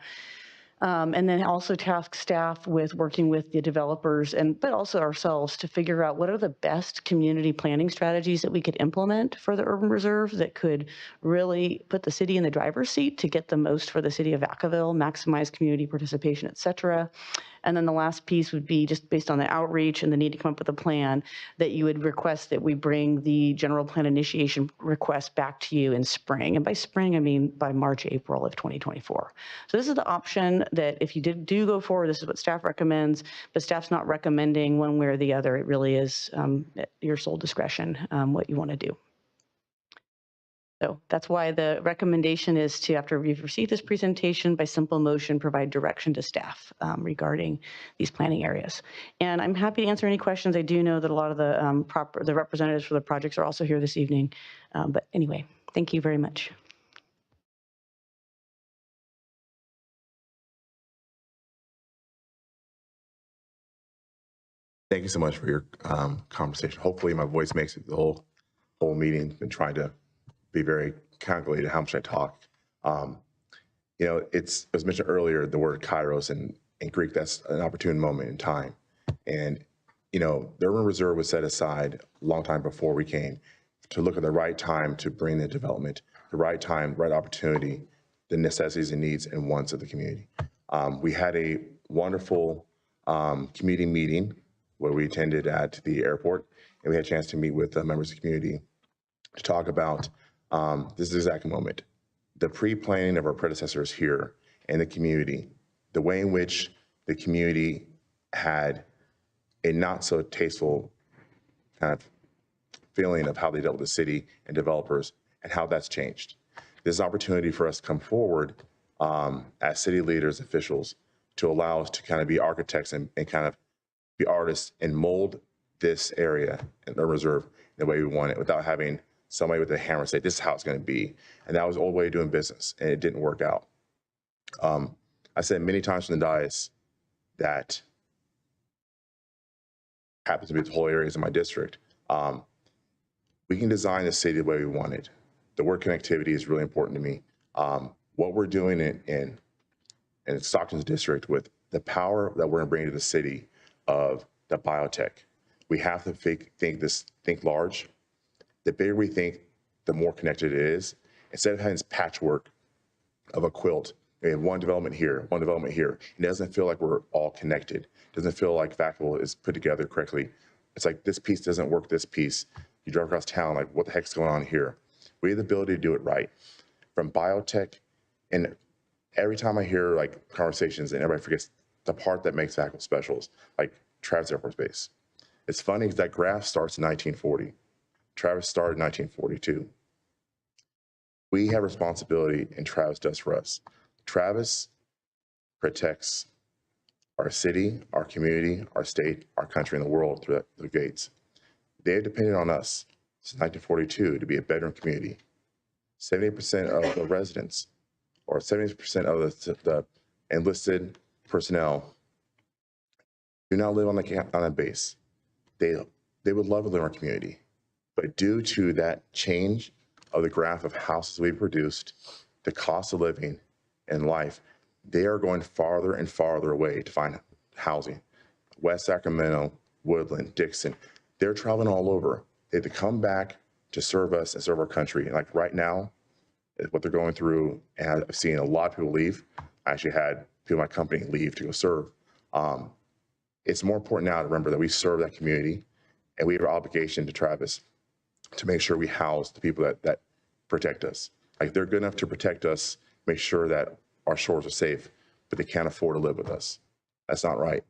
Speaker 11: And then also task staff with working with the developers but also ourselves to figure out what are the best community planning strategies that we could implement for the urban reserve that could really put the city in the driver's seat to get the most for the city of Vacaville, maximize community participation, et cetera. And then the last piece would be just based on the outreach and the need to come up with a plan that you would request that we bring the general plan initiation request back to you in spring. And by spring, I mean by March, April of 2024. So this is the option that if you do go forward, this is what staff recommends, but staff's not recommending one way or the other. It really is at your sole discretion what you want to do. So that's why the recommendation is to, after we've received this presentation, by simple motion, provide direction to staff regarding these planning areas. And I'm happy to answer any questions. I do know that a lot of the representatives for the projects are also here this evening. But anyway, thank you very much.
Speaker 10: Thank you so much for your conversation. Hopefully my voice makes it the whole meeting. Been trying to be very calculated how much I talk. You know, it was mentioned earlier, the word kairos, and in Greek, that's an opportune moment in time. And, you know, the urban reserve was set aside a long time before we came to look at the right time to bring the development, the right time, right opportunity, the necessities and needs and wants of the community. We had a wonderful community meeting where we attended at the airport, and we had a chance to meet with members of the community to talk about this exact moment. The pre-planning of our predecessors here in the community, the way in which the community had a not so tasteful kind of feeling of how they dealt with the city and developers and how that's changed. There's an opportunity for us to come forward as city leaders, officials, to allow us to kind of be architects and kind of be artists and mold this area in the reserve the way we want it without having somebody with a hammer say, this is how it's going to be. And that was the old way of doing business, and it didn't work out. I said many times from the dais that happens to be the whole areas in my district. We can design the city the way we want it. The word connectivity is really important to me. What we're doing in Stockton's district with the power that we're going to bring to the city of the biotech, we have to think large. The bigger we think, the more connected it is. Instead of having this patchwork of a quilt, we have one development here, one development here. It doesn't feel like we're all connected. It doesn't feel like Vacaville is put together correctly. It's like this piece doesn't work, this piece. You drive across town, like what the heck's going on here? We have the ability to do it right. From biotech, and every time I hear like conversations and everybody forgets the part that makes Vacaville specials, like Travis Air Force Base. It's funny because that graph starts in 1940. Travis started in 1942. We have responsibility, and Travis does for us. Travis protects our city, our community, our state, our country, and the world through the gates. They have depended on us since 1942 to be a bedroom community. 70% of the residents, or 70% of the enlisted personnel, do not live on a base. They would love to live in our community. But due to that change of the graph of houses we've produced, the cost of living and life, they are going farther and farther away to find housing. West Sacramento, Woodland, Dixon, they're traveling all over. They have to come back to serve us and serve our country. And like right now, what they're going through, and I've seen a lot of people leave. I actually had people in my company leave to go serve. It's more important now to remember that we serve that community, and we have an obligation to Travis to make sure we house the people that protect us. Like they're good enough to protect us, make sure that our shores are safe, but they can't afford to live with us. That's not right.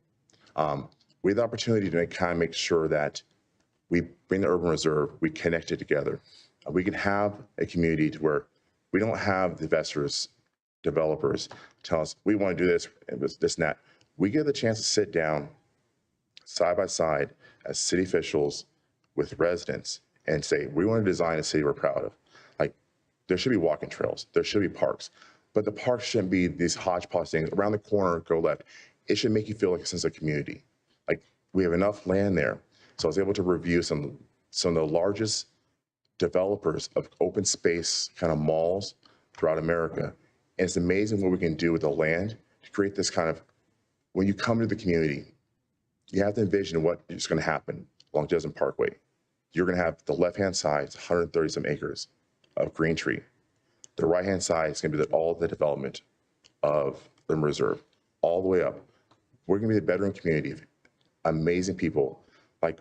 Speaker 10: We have the opportunity to make sure that we bring the urban reserve, we connect it together. We can have a community to where we don't have the investors, developers tell us, we want to do this and this and that. We get the chance to sit down side by side as city officials with residents and say, we want to design a city we're proud of. Like, there should be walking trails, there should be parks, but the parks shouldn't be these hodgepodge things. Around the corner, go left. It should make you feel like a sense of community. Like, we have enough land there. So I was able to review some of the largest developers of open space kind of malls throughout America. And it's amazing what we can do with the land to create this kind of, when you come to the community, you have to envision what is going to happen along Desmond Parkway. You're going to have the left-hand side, 130 some acres of green tree. The right-hand side is going to be all the development of the reserve, all the way up. We're going to be the bedroom community of amazing people. Like,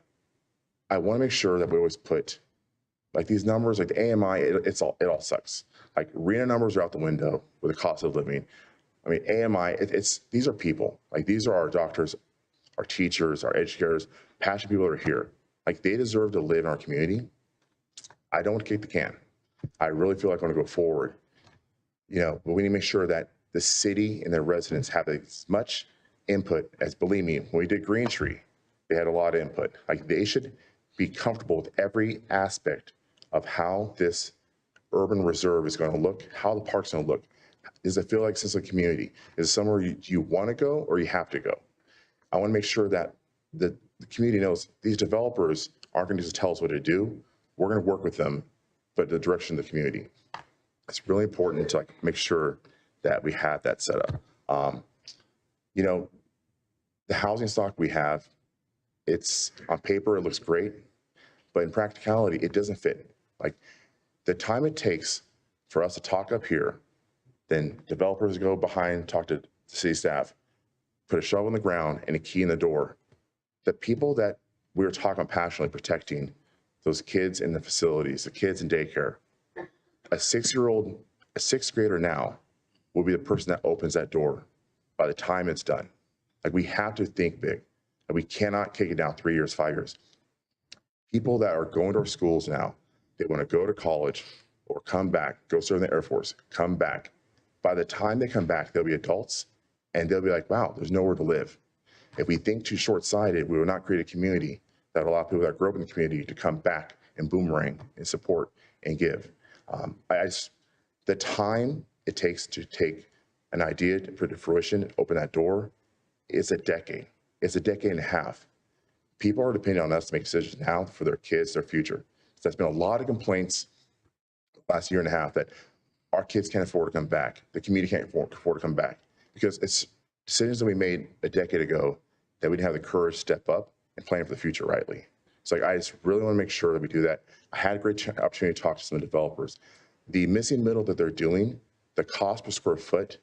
Speaker 10: I want to make sure that we always put, like these numbers, like the AMI, it all sucks. Like RENA numbers are out the window with the cost of living. I mean, AMI, these are people. Like these are our doctors, our teachers, our educators, passionate people that are here. Like they deserve to live in our community. I don't want to kick the can. I really feel like I want to go forward, but we need to make sure that the city and their residents have as much input as, believe me, when we did Green Tree, they had a lot of input. Like, they should be comfortable with every aspect of how this urban reserve is going to look, how the park's going to look. Does it feel like a sense of community? Is it somewhere you want to go or you have to go? I want to make sure that the community knows these developers aren't going to just tell us what to do. We're going to work with them, but the direction of the community. It's really important to make sure that we have that set up. The housing stock we have, it's on paper, it looks great, but in practicality, it doesn't fit. Like, the time it takes for us to talk up here, then developers go behind, talk to the city staff, put a shovel in the ground and a key in the door. The people that we were talking about passionately protecting, those kids in the facilities, the kids in daycare, a sixth grader now will be the person that opens that door by the time it's done. Like, we have to think big, and we cannot kick it down 3 years, 5 years. People that are going to our schools now, they want to go to college or come back, go serve in the Air Force, come back. By the time they come back, they'll be adults, and they'll be like, wow, there's nowhere to live. If we think too short-sighted, we will not create a community that will allow people that grow up in the community to come back and boomerang and support and give. The time it takes to take an idea to put it to fruition, open that door, it's a decade. It's a decade and a half. People are depending on us to make decisions now for their kids, their future. So there's been a lot of complaints last year and a half that our kids can't afford to come back. The community can't afford to come back because it's decisions that we made a decade ago that we didn't have the courage to step up and plan for the future rightly. So I just really want to make sure that we do that. I had a great opportunity to talk to some developers. The missing middle that they're doing, the cost per square foot,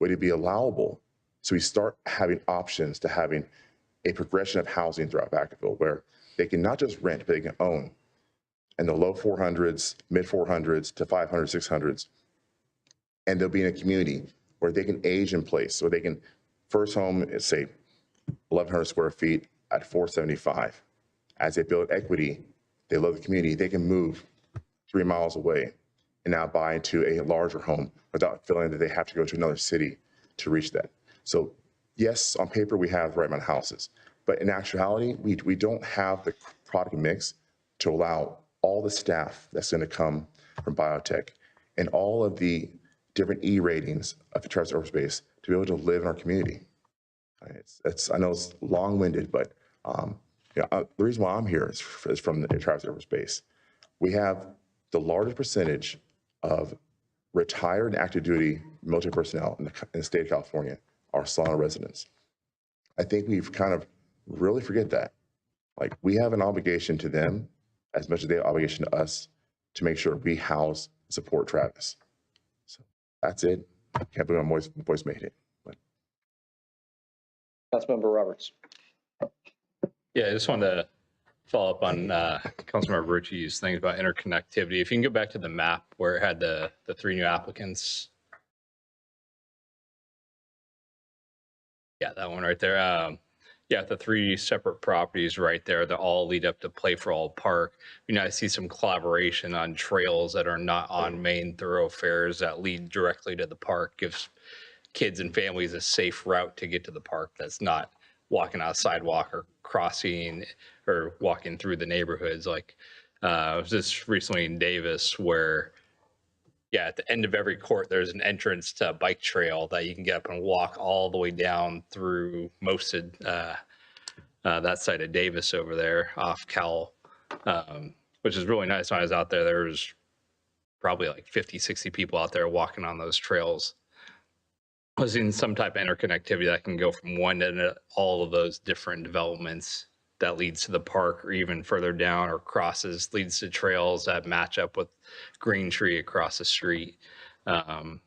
Speaker 10: would it be allowable? So we start having options to having a progression of housing throughout Vacaville where they can not just rent, but they can own in the low 400s, mid 400s to 500, 600s. And they'll be in a community where they can age in place. So they can, first home is say 1,100 square feet at 475. As they build equity, they love the community, they can move 3 miles away and now buy into a larger home without feeling that they have to go to another city to reach that. So yes, on paper, we have the right amount of houses, but in actuality, we don't have the product mix to allow all the staff that's going to come from biotech and all of the different E ratings of the Travis Urban Space to be able to live in our community. I know it's long-winded, but the reason why I'm here is from the Travis Urban Space. We have the largest percentage of retired and active duty military personnel in the state of California are Solano residents. I think we've kind of really forget that. Like, we have an obligation to them as much as they have an obligation to us to make sure we house and support Travis. So that's it. Can't believe my voice made it. But.
Speaker 1: Councilmember Roberts.
Speaker 7: Yeah, I just wanted to follow up on Councilmember Rucci's thing about interconnectivity. If you can go back to the map where it had the 3 new applicants. Yeah, that one right there. Yeah, the 3 separate properties right there that all lead up to Play for All Park. I see some collaboration on trails that are not on main thoroughfares that lead directly to the park. Gives kids and families a safe route to get to the park that's not walking on a sidewalk or crossing or walking through the neighborhoods. Like I was just recently in Davis where, yeah, at the end of every court, there's an entrance to a bike trail that you can get up and walk all the way down through most of that side of Davis over there off Cal, which is really nice. When I was out there, there was probably like 50, 60 people out there walking on those trails. I was in some type of interconnectivity that can go from one to all of those different developments that leads to the park or even further down or crosses, leads to trails that match up with Green Tree across the street. So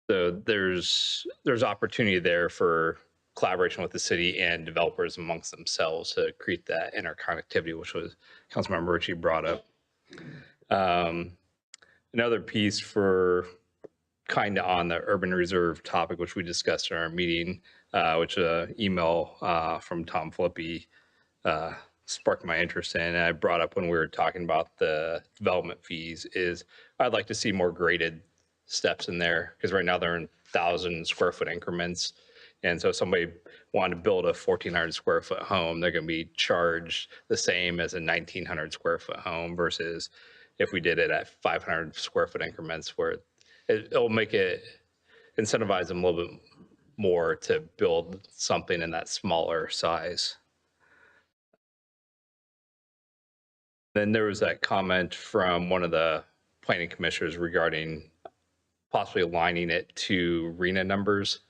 Speaker 7: there's opportunity there for collaboration with the city and developers amongst themselves to create that interconnectivity, which was Councilmember Ritchie brought up. Another piece for kind of on the urban reserve topic, which we discussed in our meeting, which email from Tom Flippy sparked my interest in, and I brought up when we were talking about the development fees, is I'd like to see more graded steps in there, because right now they're in 1,000 square foot increments. And so if somebody wanted to build a 1,400 square foot home, they're going to be charged the same as a 1,900 square foot home versus if we did it at 500 square foot increments, where it'll make it incentivize them a little bit more to build something in that smaller size. Then there was that comment from one of the planning commissioners regarding possibly aligning it to RENA numbers.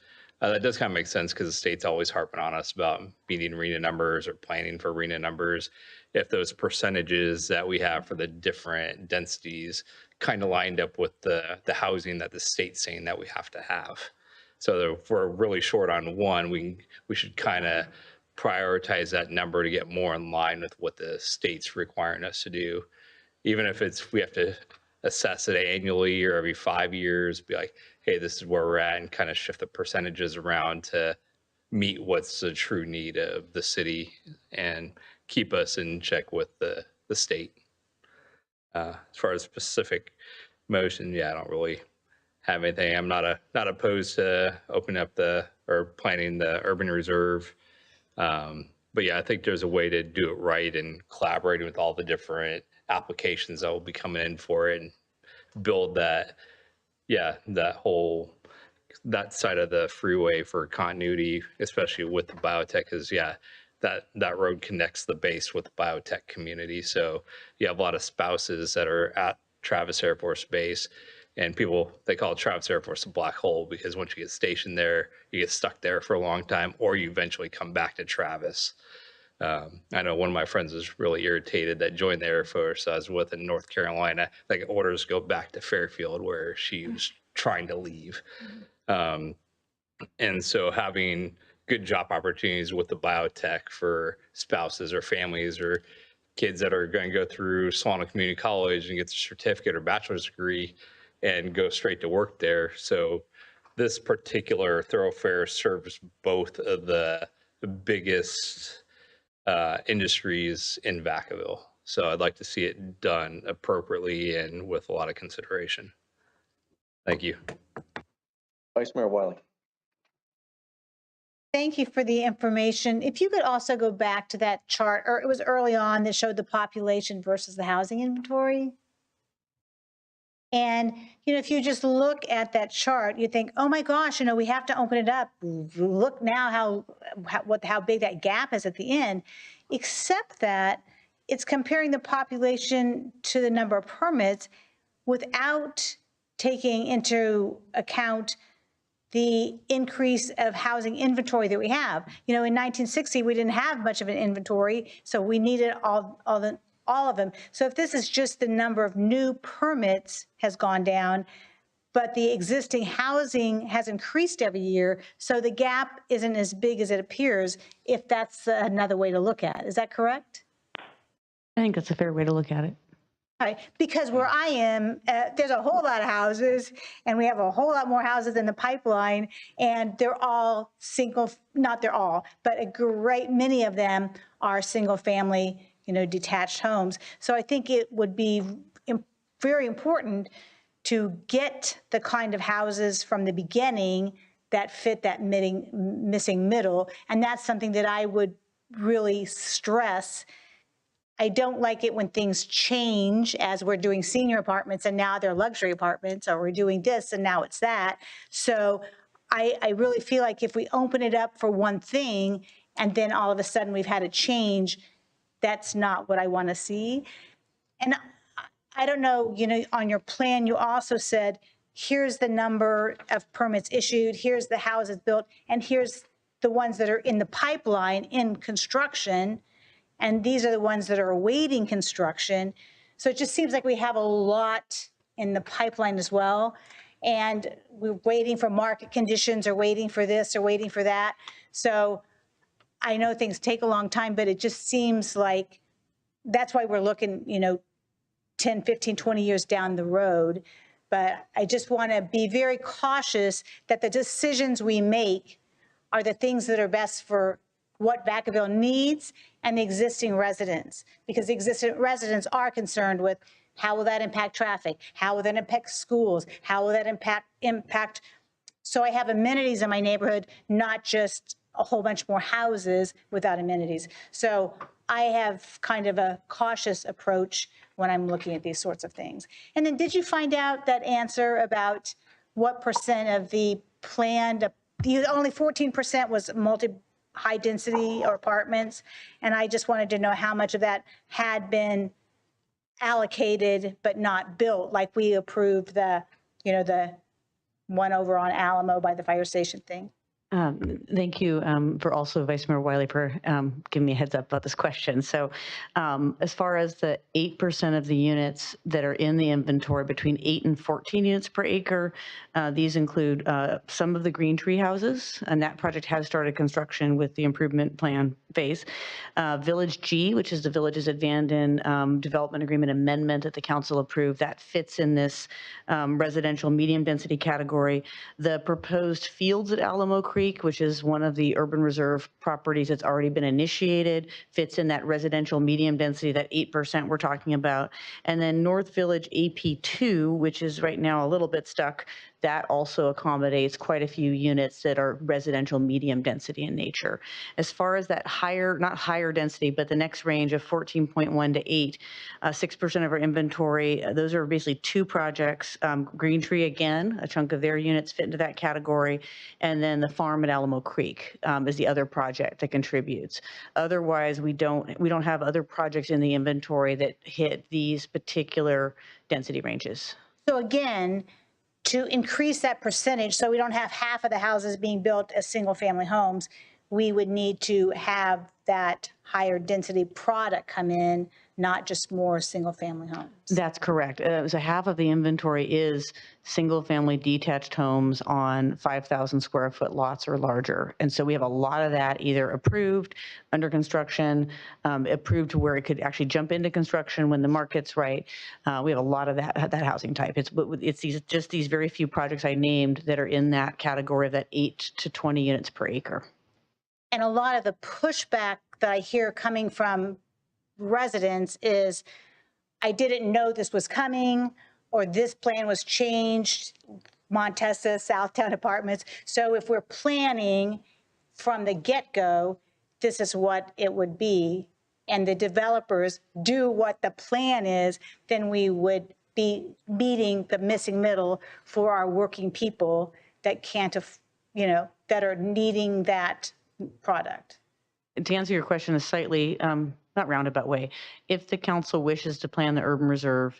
Speaker 7: That does kind of make sense because the state's always harping on us about meeting RENA numbers or planning for RENA numbers. If those percentages that we have for the different densities kind of lined up with the housing that the state's saying that we have to have. So if we're really short on one, we should kind of prioritize that number to get more in line with what the state's requiring us to do. Even if we have to assess it annually or every 5 years, be like, hey, this is where we're at, and kind of shift the percentages around to meet what's the true need of the city and keep us in check with the state. As far as specific motion, yeah, I don't really have anything. I'm not opposed to opening up or planning the urban reserve. But yeah, I think there's a way to do it right and collaborating with all the different applications that will be coming in for it and build that side of the freeway for continuity, especially with the biotech, because that road connects the base with the biotech community. So you have a lot of spouses that are at Travis Air Force Base, and they call Travis Air Force a black hole because once you get stationed there, you get stuck there for a long time, or you eventually come back to Travis. I know one of my friends was really irritated that joined the Air Force I was with in North Carolina, like orders go back to Fairfield where she was trying to leave. And so having good job opportunities with the biotech for spouses or families or kids that are going to go through Solano Community College and get a certificate or bachelor's degree and go straight to work there. So this particular thoroughfare serves both of the biggest industries in Vacaville. So I'd like to see it done appropriately and with a lot of consideration. Thank you.
Speaker 1: Vice Mayor Wiley.
Speaker 16: Thank you for the information. If you could also go back to that chart, or it was early on, that showed the population versus the housing inventory. And, if you just look at that chart, you think, oh my gosh, we have to open it up. Look now how big that gap is at the end, except that it's comparing the population to the number of permits without taking into account the increase of housing inventory that we have. In 1960, we didn't have much of an inventory, so we needed all of them. So if this is just the number of new permits has gone down, but the existing housing has increased every year, so the gap isn't as big as it appears, if that's another way to look at it. Is that correct?
Speaker 11: I think that's a fair way to look at it.
Speaker 16: Right, because where I am, there's a whole lot of houses, and we have a whole lot more houses in the pipeline, and they're all single, not they're all, but a great many of them are single family, detached homes. So I think it would be very important to get the kind of houses from the beginning that fit that missing middle, and that's something that I would really stress. I don't like it when things change as we're doing senior apartments and now they're luxury apartments, or we're doing this and now it's that. So I really feel like if we open it up for one thing and then all of a sudden we've had a change, that's not what I want to see. And I don't know, on your plan, you also said, here's the number of permits issued, here's the houses built, and here's the ones that are in the pipeline in construction. And these are the ones that are awaiting construction. So it just seems like we have a lot in the pipeline as well. And we're waiting for market conditions, or waiting for this, or waiting for that. So I know things take a long time, but it just seems like that's why we're looking, 10, 15, 20 years down the road. But I just want to be very cautious that the decisions we make are the things that are best for what Vacaville needs and the existing residents, because the existing residents are concerned with how will that impact traffic? How will that impact schools? How will that impact? So I have amenities in my neighborhood, not just a whole bunch more houses without amenities. So I have kind of a cautious approach when I'm looking at these sorts of things. And then did you find out that answer about what percent of the planned, only 14% was high density or apartments? And I just wanted to know how much of that had been allocated but not built, like we approved the one over on Alamo by the fire station thing.
Speaker 11: Thank you for also Vice Mayor Wiley for giving me a heads up about this question. So as far as the 8% of the units that are in the inventory between 8 and 14 units per acre, these include some of the green tree houses, and that project has started construction with the improvement plan phase. Village G, which is the Villages Abandoned Development Agreement Amendment that the council approved, that fits in this residential medium density category. The proposed fields at Alamo Creek, which is one of the urban reserve properties that's already been initiated, fits in that residential medium density, that 8% we're talking about. And then North Village AP2, which is right now a little bit stuck, that also accommodates quite a few units that are residential medium density in nature. As far as that higher, not higher density, but the next range of 14.1 to 8, 6% of our inventory, those are basically two projects. Green Tree, again, a chunk of their units fit into that category. And then the farm at Alamo Creek is the other project that contributes. Otherwise, we don't have other projects in the inventory that hit these particular density ranges.
Speaker 16: So again, to increase that percentage, so we don't have half of the houses being built as single-family homes, we would need to have that higher density product come in, not just more single-family homes.
Speaker 11: That's correct. So half of the inventory is single-family detached homes on 5,000 square foot lots or larger. And so we have a lot of that either approved, under construction, approved to where it could actually jump into construction when the market's right. We have a lot of that housing type. It's these very few projects I named that are in that category of that 8 to 20 units per acre.
Speaker 16: And a lot of the pushback that I hear coming from residents is, I didn't know this was coming, or this plan was changed, Montesa, Southtown Apartments. So if we're planning from the get-go, this is what it would be, and the developers do what the plan is, then we would be meeting the missing middle for our working people that can't, that are needing that product.
Speaker 11: To answer your question a slightly, not roundabout way, if the council wishes to plan the urban reserve,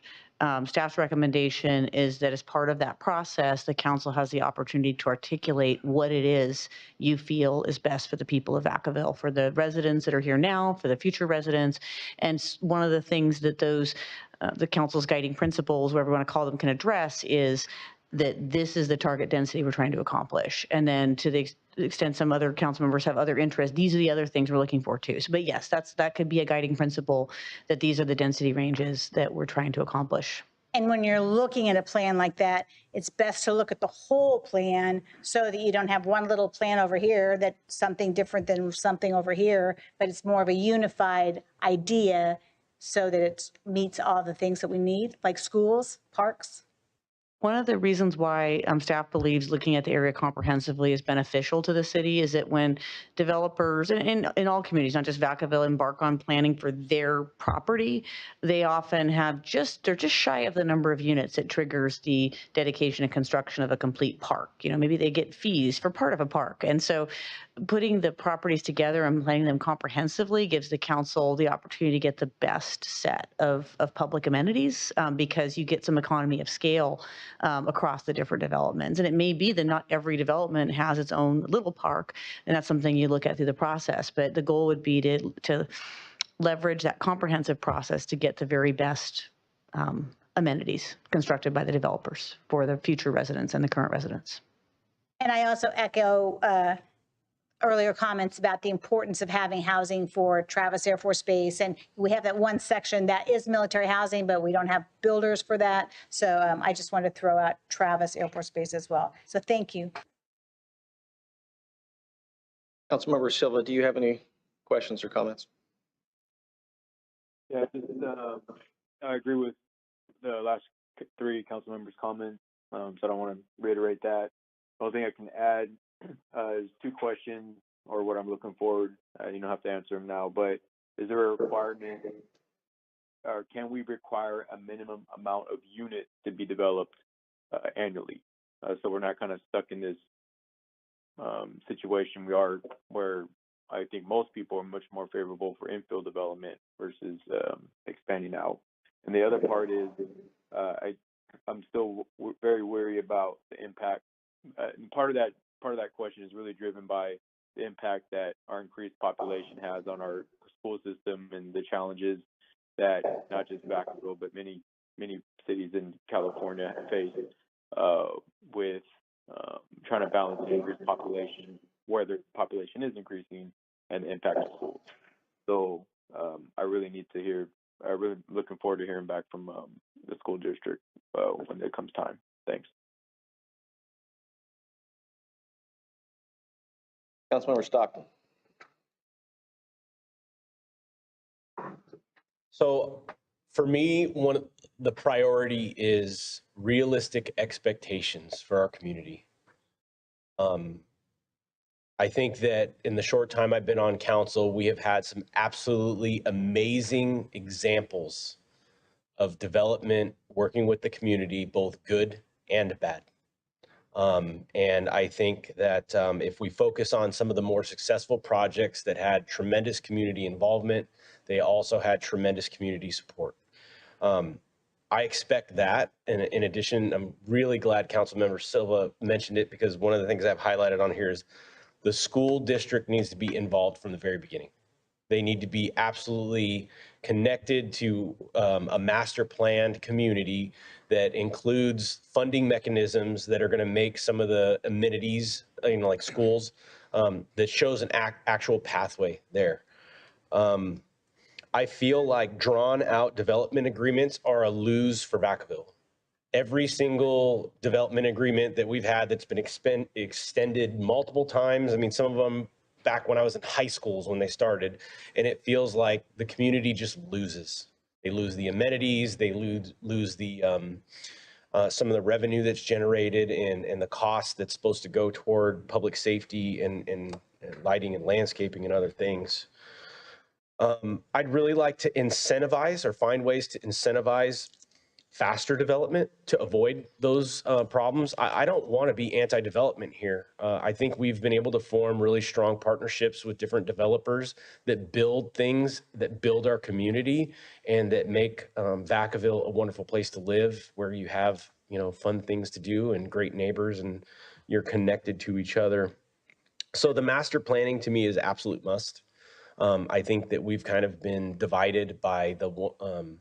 Speaker 11: staff's recommendation is that as part of that process, the council has the opportunity to articulate what it is you feel is best for the people of Vacaville, for the residents that are here now, for the future residents. And one of the things that the council's guiding principles, whatever you want to call them, can address is that this is the target density we're trying to accomplish. And then to the extent some other council members have other interests, these are the other things we're looking for too. So, but yes, that could be a guiding principle, that these are the density ranges that we're trying to accomplish.
Speaker 16: And when you're looking at a plan like that, it's best to look at the whole plan so that you don't have one little plan over here that's something different than something over here, but it's more of a unified idea so that it meets all the things that we need, like schools, parks.
Speaker 11: One of the reasons why staff believes looking at the area comprehensively is beneficial to the city is that when developers, in all communities, not just Vacaville, embark on planning for their property, they often have they're just shy of the number of units that triggers the dedication and construction of a complete park. Maybe they get fees for part of a park. And so putting the properties together and planning them comprehensively gives the council the opportunity to get the best set of public amenities because you get some economy of scale across the different developments. And it may be that not every development has its own little park, and that's something you look at through the process. But the goal would be to leverage that comprehensive process to get the very best amenities constructed by the developers for the future residents and the current residents.
Speaker 16: And I also echo earlier comments about the importance of having housing for Travis Air Force Base. And we have that one section that is military housing, but we don't have builders for that. So I just wanted to throw out Travis Air Force Base as well. So thank you.
Speaker 1: Councilmember Silva, do you have any questions or comments?
Speaker 18: Yeah, just, I agree with the last three council members' comments, so I don't want to reiterate that. The only thing I can add is two questions, or what I'm looking forward. You don't have to answer them now, but is there a requirement, or can we require a minimum amount of units to be developed annually? So we're not kind of stuck in this situation we are, where I think most people are much more favorable for infill development versus expanding out. And the other part is I'm still very worried about the impact. And part of that question is really driven by the impact that our increased population has on our school system and the challenges that not just Vacaville but many cities in California face with trying to balance the increased population, where the population is increasing, and the impact of schools. So I really looking forward to hearing back from the school district when it comes time. Thanks.
Speaker 1: Councilmember Stockton.
Speaker 3: So for me, one of the priority is realistic expectations for our community. I think that in the short time I've been on council, we have had some absolutely amazing examples of development working with the community, both good and bad. And I think that if we focus on some of the more successful projects that had tremendous community involvement, they also had tremendous community support. I expect that. And in addition, I'm really glad Councilmember Silva mentioned it, because one of the things I've highlighted on here is the school district needs to be involved from the very beginning. They need to be absolutely connected to a master planned community that includes funding mechanisms that are going to make some of the amenities, like schools, that shows an actual pathway there. I feel like drawn out development agreements are a lose for Vacaville. Every single development agreement that we've had that's been extended multiple times, I mean, some of them back when I was in high schools when they started, and it feels like the community just loses. They lose the amenities, they lose the some of the revenue that's generated, and the cost that's supposed to go toward public safety and lighting and landscaping and other things. I'd really like to incentivize, or find ways to incentivize, faster development to avoid those problems. I don't want to be anti-development here. I think we've been able to form really strong partnerships with different developers that build things that build our community and that make Vacaville a wonderful place to live, where you have, fun things to do and great neighbors, and you're connected to each other. So the master planning to me is absolute must. I think that we've kind of been divided by the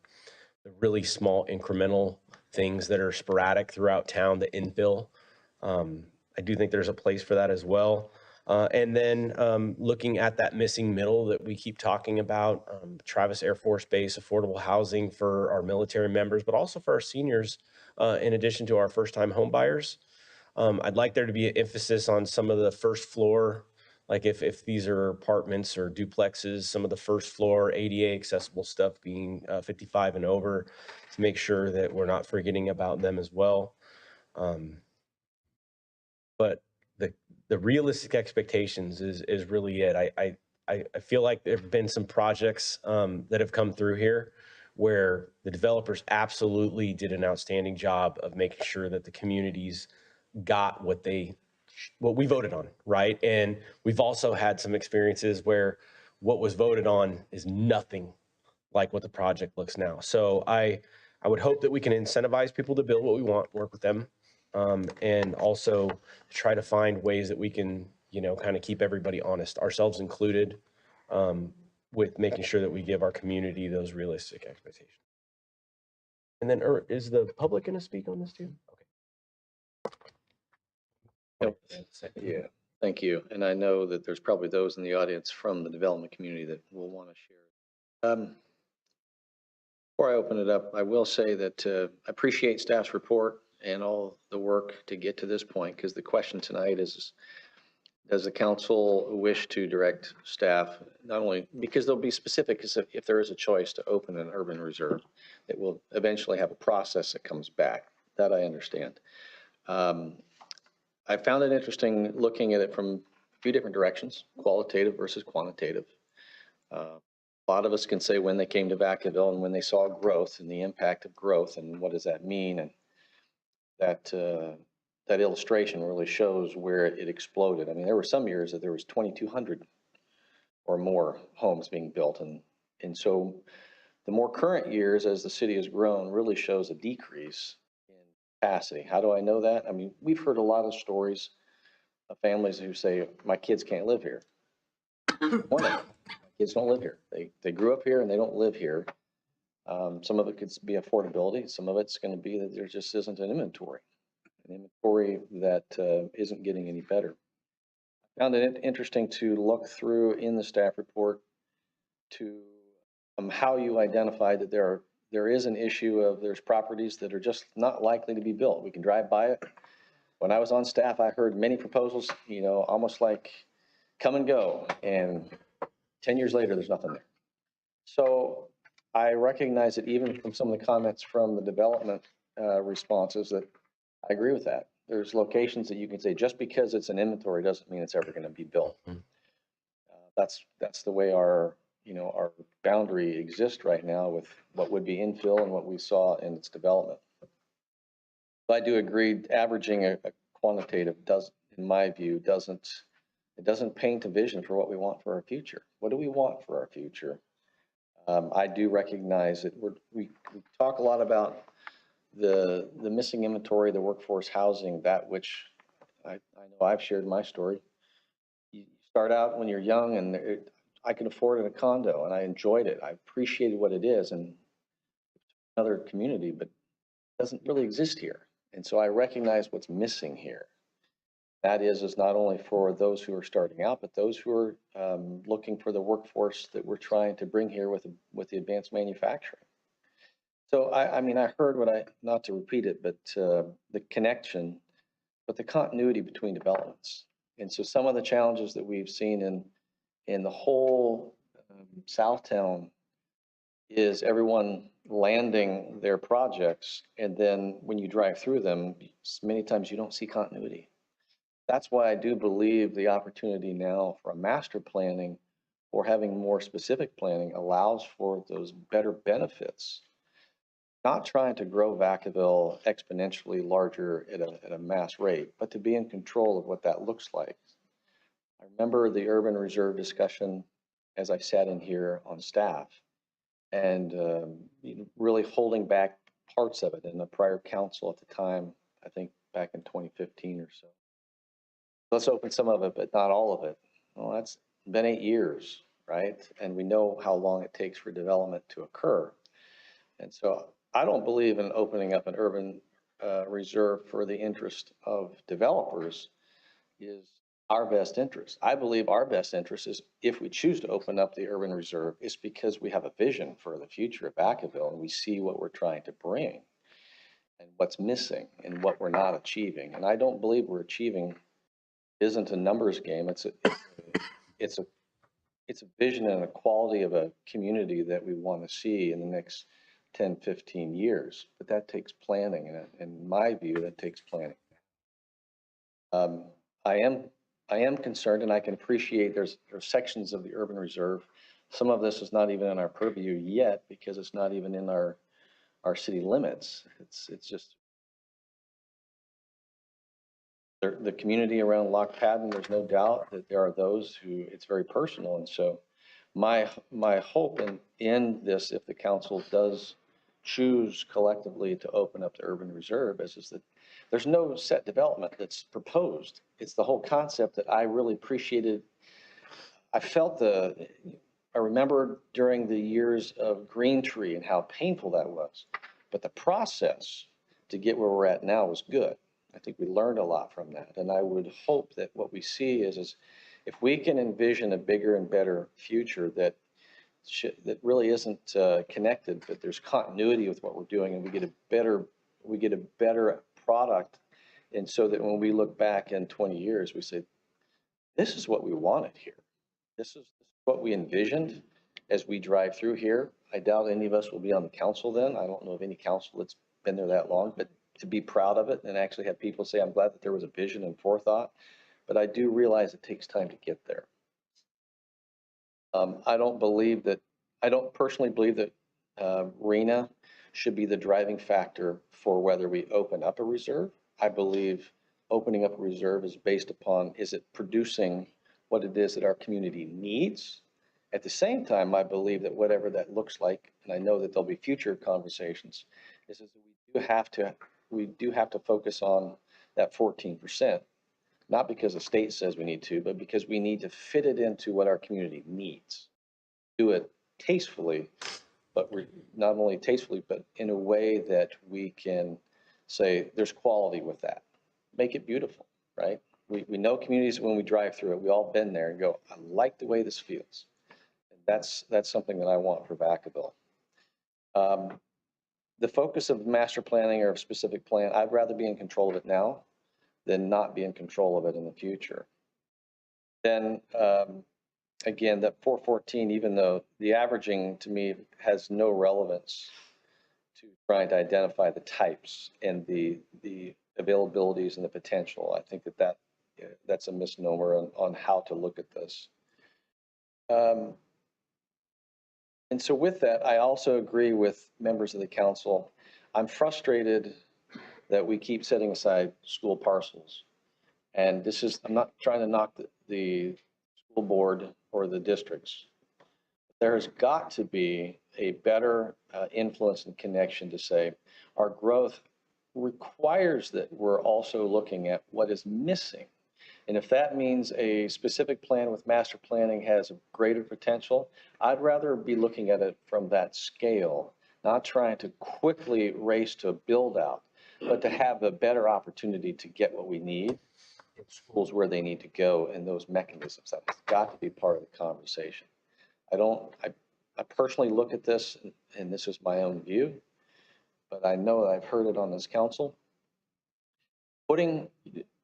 Speaker 3: really small incremental things that are sporadic throughout town, the infill. I do think there's a place for that as well. And then looking at that missing middle that we keep talking about, Travis Air Force Base, affordable housing for our military members, but also for our seniors, in addition to our first-time home buyers. I'd like there to be an emphasis on some of the first floor, like if these are apartments or duplexes, some of the first floor ADA accessible stuff being 55 and over, to make sure that we're not forgetting about them as well. But the realistic expectations is really it. I feel like there have been some projects that have come through here where the developers absolutely did an outstanding job of making sure that the communities got what we voted on, right? And we've also had some experiences where what was voted on is nothing like what the project looks now. So I would hope that we can incentivize people to build what we want, work with them, and also try to find ways that we can, kind of keep everybody honest, ourselves included, with making sure that we give our community those realistic expectations. And then, is the public going to speak on this too? Okay.
Speaker 1: Yeah, thank you. And I know that there's probably those in the audience from the development community that will want to share. Before I open it up, I will say that I appreciate staff's report and all the work to get to this point, because the question tonight is does the council wish to direct staff, not only, because there'll be specific, because if there is a choice to open an urban reserve, it will eventually have a process that comes back. That I understand. I found it interesting looking at it from a few different directions, qualitative versus quantitative. A lot of us can say when they came to Vacaville and when they saw growth and the impact of growth and what does that mean, and that that illustration really shows where it exploded. I mean, there were some years that there was 2,200 or more homes being built, and so the more current years as the city has grown really shows a decrease in capacity. How do I know that? I mean, we've heard a lot of stories of families who say, my kids can't live here. One of them, my kids don't live here. They grew up here and they don't live here. Some of it could be affordability. Some of it's going to be that there just isn't an inventory that isn't getting any better. I found it interesting to look through in the staff report to how you identify that there is an issue of there's properties that are just not likely to be built. We can drive by it. When I was on staff, I heard many proposals, almost like come and go, and 10 years later, there's nothing there. So I recognize that even from some of the comments from the development responses that I agree with that. There's locations that you can say just because it's an inventory doesn't mean it's ever going to be built. That's the way our boundary exists right now with what would be infill and what we saw in its development. But I do agree, averaging a quantitative in my view, it doesn't paint a vision for what we want for our future. What do we want for our future? I do recognize that we talk a lot about the missing inventory, the workforce housing, that which I know I've shared my story. You start out when you're young, and I could afford a condo, and I enjoyed it. I appreciated what it is, and another community, but it doesn't really exist here. And so I recognize what's missing here. That is not only for those who are starting out, but those who are looking for the workforce that we're trying to bring here with the advanced manufacturing. So I mean, I heard not to repeat it, but the connection, but the continuity between developments. And so some of the challenges that we've seen in the whole Southtown is everyone landing their projects, and then when you drive through them, many times you don't see continuity. That's why I do believe the opportunity now for a master planning or having more specific planning allows for those better benefits. Not trying to grow Vacaville exponentially larger at a mass rate, but to be in control of what that looks like. I remember the urban reserve discussion as I sat in here on staff, and really holding back parts of it in the prior council at the time, I think back in 2015 or so. Let's open some of it, but not all of it. Well, that's been 8 years, right? And we know how long it takes for development to occur. And so I don't believe in opening up an urban reserve for the interest of developers is our best interest. I believe our best interest is if we choose to open up the urban reserve, it's because we have a vision for the future of Vacaville and we see what we're trying to bring and what's missing and what we're not achieving. And I don't believe we're achieving isn't a numbers game. It's a vision and a quality of a community that we want to see in the next 10, 15 years, but that takes planning, and in my view, that takes planning. I am concerned, and I can appreciate there's sections of the urban reserve. Some of this is not even in our purview yet because it's not even in our city limits. It's just the community around Lock Padden. There's no doubt that there are those who it's very personal, and so my hope in this, if the council does choose collectively to open up the urban reserve, is that there's no set development that's proposed. It's the whole concept that I really appreciated. I remember during the years of Green Tree and how painful that was, but the process to get where we're at now was good. I think we learned a lot from that, and I would hope that what we see is if we can envision a bigger and better future that really isn't connected, but there's continuity with what we're doing, and we get a better product, and so that when we look back in 20 years, we say this is what we wanted here. This is what we envisioned as we drive through here. I doubt any of us will be on the council then. I don't know of any council that's been there that long, but to be proud of it and actually have people say, I'm glad that there was a vision and forethought, but I do realize it takes time to get there. I don't personally believe that RENA should be the driving factor for whether we open up a reserve. I believe opening up a reserve is based upon, is it producing what it is that our community needs? At the same time, I believe that whatever that looks like, and I know that there'll be future conversations, is that we do have to focus on that 14%, not because the state says we need to, but because we need to fit it into what our community needs. Do it tastefully, but not only tastefully, but in a way that we can say there's quality with that. Make it beautiful, right? We know communities when we drive through it, we all been there and go, I like the way this feels. And that's something that I want for Vacaville. The focus of master planning or a specific plan, I'd rather be in control of it now than not be in control of it in the future. Then again, that 414, even though the averaging to me has no relevance to trying to identify the types and the availabilities and the potential, I think that's a misnomer on how to look at this. And so with that, I also agree with members of the council. I'm frustrated that we keep setting aside school parcels. And I'm not trying to knock the school board or the districts. There's got to be a better influence and connection to say our growth requires that we're also looking at what is missing. And if that means a specific plan with master planning has a greater potential, I'd rather be looking at it from that scale, not trying to quickly race to build out, but to have a better opportunity to get what we need in schools where they need to go and those mechanisms. That's got to be part of the conversation. I personally look at this, and this is my own view, but I know that I've heard it on this council.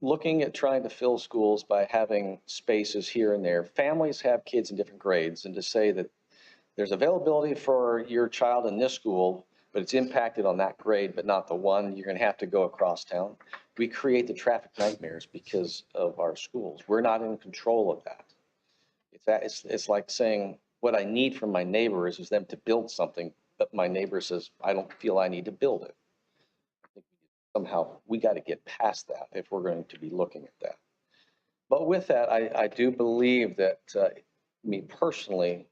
Speaker 1: Looking at trying to fill schools by having spaces here and there. Families have kids in different grades, and to say that there's availability for your child in this school, but it's impacted on that grade, but not the one, you're going to have to go across town. We create the traffic nightmares because of our schools. We're not in control of that. It's like saying what I need from my neighbor is them to build something, but my neighbor says, I don't feel I need to build it. Somehow we got to get past that if we're going to be looking at that. But with that, I do believe that me personally,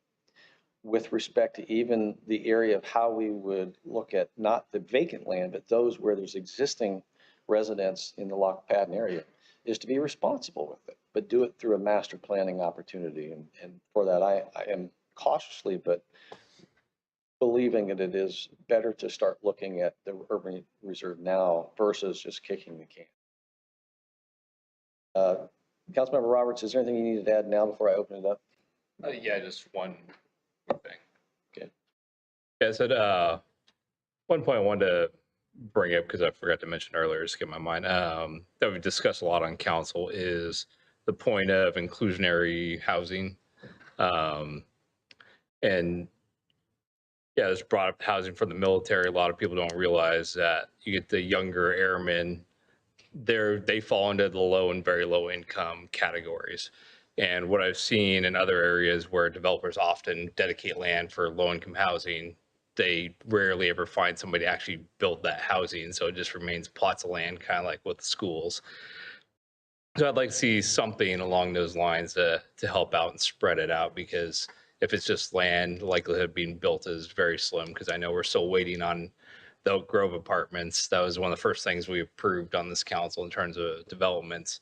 Speaker 1: with respect to even the area of how we would look at not the vacant land, but those where there's existing residents in the log pattern area, is to be responsible with it, but do it through a master planning opportunity. And for that, I am cautiously, but believing that it is better to start looking at the urban reserve now versus just kicking the can. Councilmember Roberts, is there anything you need to add now before I open it up?
Speaker 7: Yeah, just one thing.
Speaker 1: Okay.
Speaker 7: Yeah, I said one point I wanted to bring up because I forgot to mention earlier, just get my mind, that we've discussed a lot on council is the point of inclusionary housing. And yeah, it's brought up housing for the military. A lot of people don't realize that you get the younger airmen, they fall into the low and very low income categories. And what I've seen in other areas where developers often dedicate land for low income housing, they rarely ever find somebody to actually build that housing. So it just remains plots of land, kind of like with the schools. So I'd like to see something along those lines to help out and spread it out, because if it's just land, the likelihood of being built is very slim, because I know we're still waiting on the Oak Grove apartments. That was one of the first things we approved on this council in terms of developments.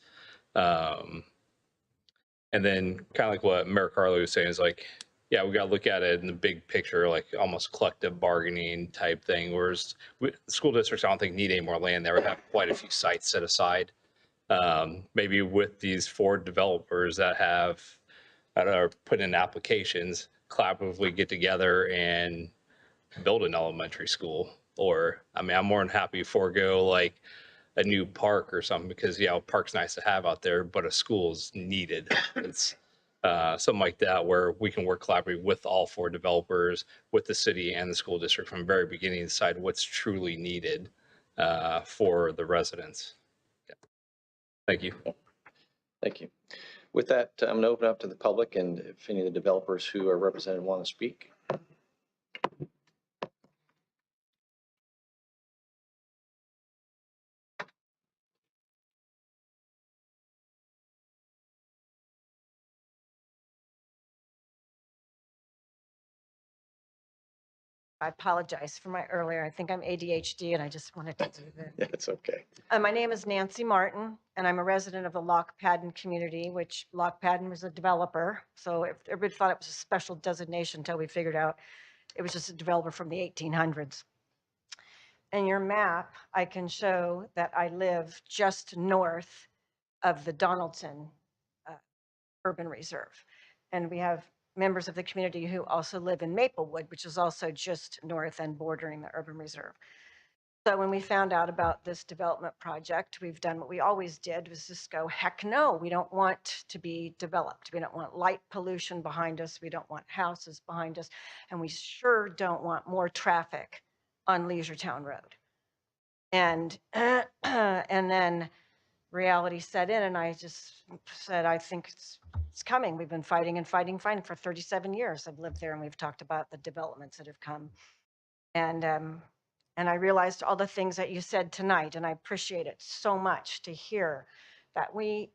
Speaker 7: And then kind of like what Mayor Carly was saying is like, yeah, we got to look at it in the big picture, like almost collective bargaining type thing. Whereas school districts, I don't think need any more land. They would have quite a few sites set aside. Maybe with these 4 developers that are put in applications, collaboratively get together and build an elementary school. Or, I mean, I'm more than happy to forego like a new park or something, because, a park's nice to have out there, but a school's needed. It's something like that where we can work collaboratively with all 4 developers, with the city and the school district from the very beginning, to decide what's truly needed for the residents. Thank you.
Speaker 1: Thank you. With that, I'm going to open up to the public, and if any of the developers who are represented want to speak.
Speaker 20: I apologize for my earlier. I think I'm ADHD and I just wanted to do that.
Speaker 1: Yeah, it's okay.
Speaker 20: My name is Nancy Martin, and I'm a resident of the Lock Padden community, which Lock Padden was a developer. So if everybody thought it was a special designation until we figured out it was just a developer from the 1800s. In your map, I can show that I live just north of the Donaldson Urban Reserve. And we have members of the community who also live in Maplewood, which is also just north and bordering the urban reserve. So when we found out about this development project, we've done what we always did, was just go, heck no, we don't want to be developed. We don't want light pollution behind us. We don't want houses behind us. And we sure don't want more traffic on Leisure Town Road. And, and then reality set in, and I just said, I think it's coming. We've been fighting and fighting for 37 years. I've lived there, and we've talked about the developments that have come. And I realized all the things that you said tonight, and I appreciate it so much to hear that we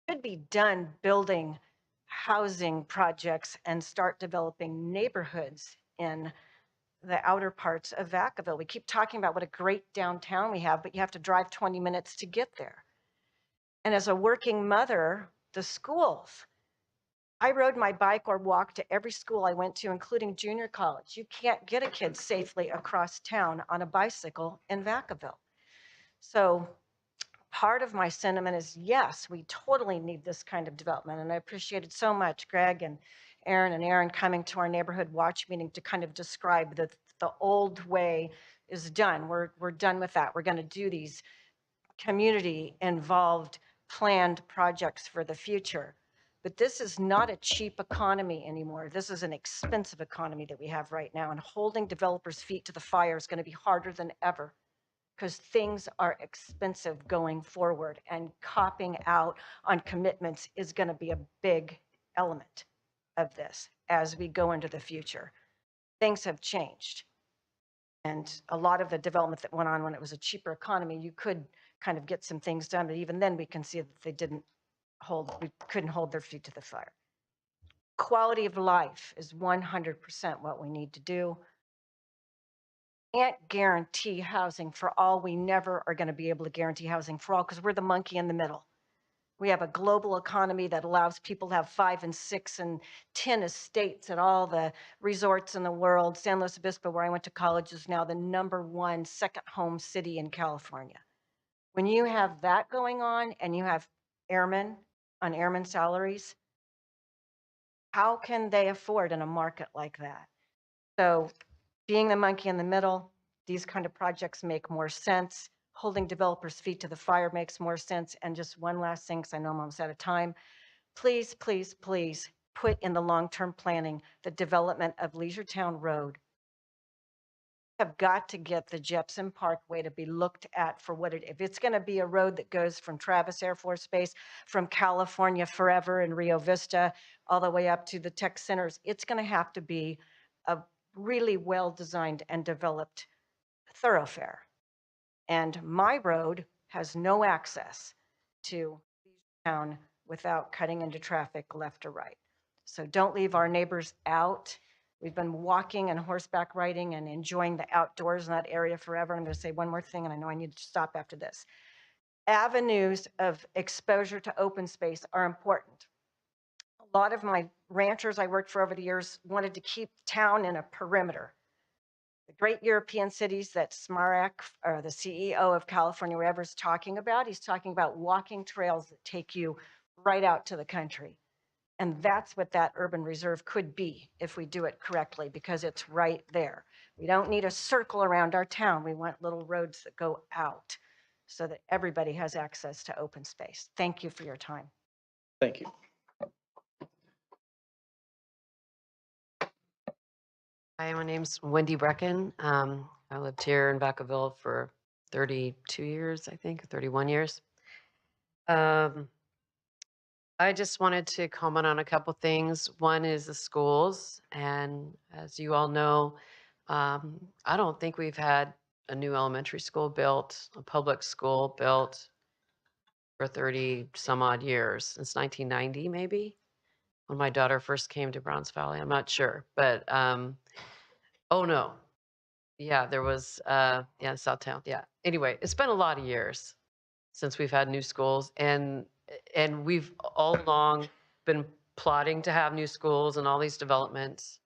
Speaker 20: should be done building housing projects and start developing neighborhoods in the outer parts of Vacaville. We keep talking about what a great downtown we have, but you have to drive 20 minutes to get there. And as a working mother, the schools, I rode my bike or walked to every school I went to, including junior college. You can't get a kid safely across town on a bicycle in Vacaville. So part of my sentiment is, yes, we totally need this kind of development. And I appreciated so much Greg and Aaron coming to our neighborhood watch meeting to kind of describe that the old way is done. We're done with that. We're going to do these community involved planned projects for the future. But this is not a cheap economy anymore. This is an expensive economy that we have right now, and holding developers' feet to the fire is going to be harder than ever because things are expensive going forward, and copping out on commitments is going to be a big element of this as we go into the future. Things have changed. And a lot of the development that went on when it was a cheaper economy, you could kind of get some things done, but even then we can see that we couldn't hold their feet to the fire. Quality of life is 100% what we need to do. Can't guarantee housing for all. We never are going to be able to guarantee housing for all because we're the monkey in the middle. We have a global economy that allows people to have 5 and 6 and 10 estates at all the resorts in the world. San Luis Obispo, where I went to college, is now the #1 second home city in California. When you have that going on and you have airmen on airmen salaries, how can they afford in a market like that? So being the monkey in the middle, these kind of projects make more sense. Holding developers' feet to the fire makes more sense. And just one last thing, because I know I'm almost out of time. Please, please, please put in the long-term planning the development of Leisure Town Road. Have got to get the Jepson Parkway to be looked at for what if it's going to be a road that goes from Travis Air Force Base, from California Forever in Rio Vista, all the way up to the tech centers, it's going to have to be a really well-designed and developed thoroughfare. And my road has no access to town without cutting into traffic left or right. So don't leave our neighbors out. We've been walking and horseback riding and enjoying the outdoors in that area forever. I'm going to say one more thing, and I know I need to stop after this. Avenues of exposure to open space are important. A lot of my ranchers I worked for over the years wanted to keep town in a perimeter. The great European cities that Smarek, or the CEO of California, wherever, is talking about, he's talking about walking trails that take you right out to the country. And that's what that urban reserve could be if we do it correctly, because it's right there. We don't need a circle around our town. We want little roads that go out. so that everybody has access to open space. Thank you for your time.
Speaker 1: Thank you.
Speaker 12: Hi, my name's Wendy Brecken. I lived here in Vacaville for 32 years, I think, 31 years. I just wanted to comment on a couple things. One is the schools, and as you all know, I don't think we've had a new elementary school built, a public school built for 30 some odd years, since 1990 maybe, when my daughter first came to Browns Valley. I'm not sure, but oh no, yeah, there was yeah, Southtown, yeah. Anyway, it's been a lot of years since we've had new schools, and we've all along been plotting to have new schools and all these developments.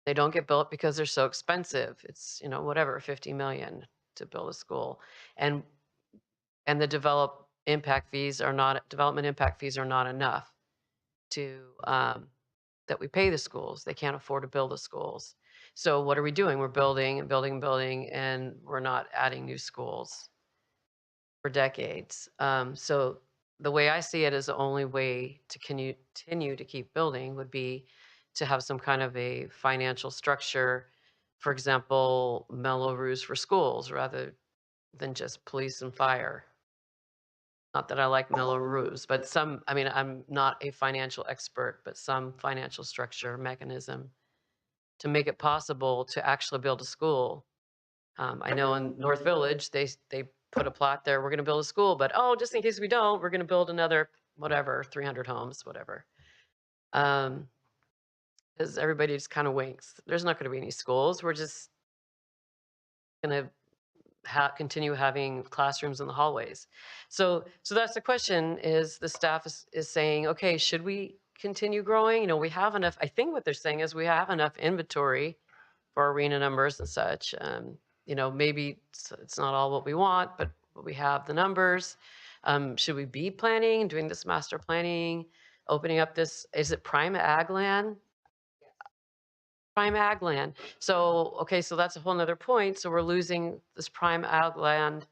Speaker 12: They don't get built because they're so expensive. It's, you know, whatever, 50 million to build a school. And the development impact fees are not enough to that we pay the schools. They can't afford to build the schools. So what are we doing? We're building and building and building, and we're not adding new schools for decades. So the way I see it is the only way to continue to keep building would be to have some kind of a financial structure. For example, Mello-Roos for schools rather than just police and fire. Not that I like Mello-Roos, but some, I mean, I'm not a financial expert, but some financial structure mechanism to make it possible to actually build a school. I know in North Village, they put a plot there, we're going to build a school, but oh, just in case we don't, we're going to build another, whatever, 300 homes, whatever. Because everybody just kind of winks. There's not going to be any schools. We're just going to continue having classrooms in the hallways. So that's the question. Is the staff is saying, okay, should we continue growing? You know, we have enough. I think what they're saying is we have enough inventory for arena numbers and such. You know, maybe it's not all what we want, but we have the numbers. Should we be planning, doing this master planning, opening up this? Is it prime ag land? Prime ag land. So, okay, so that's a whole nother point. So we're losing this prime ag land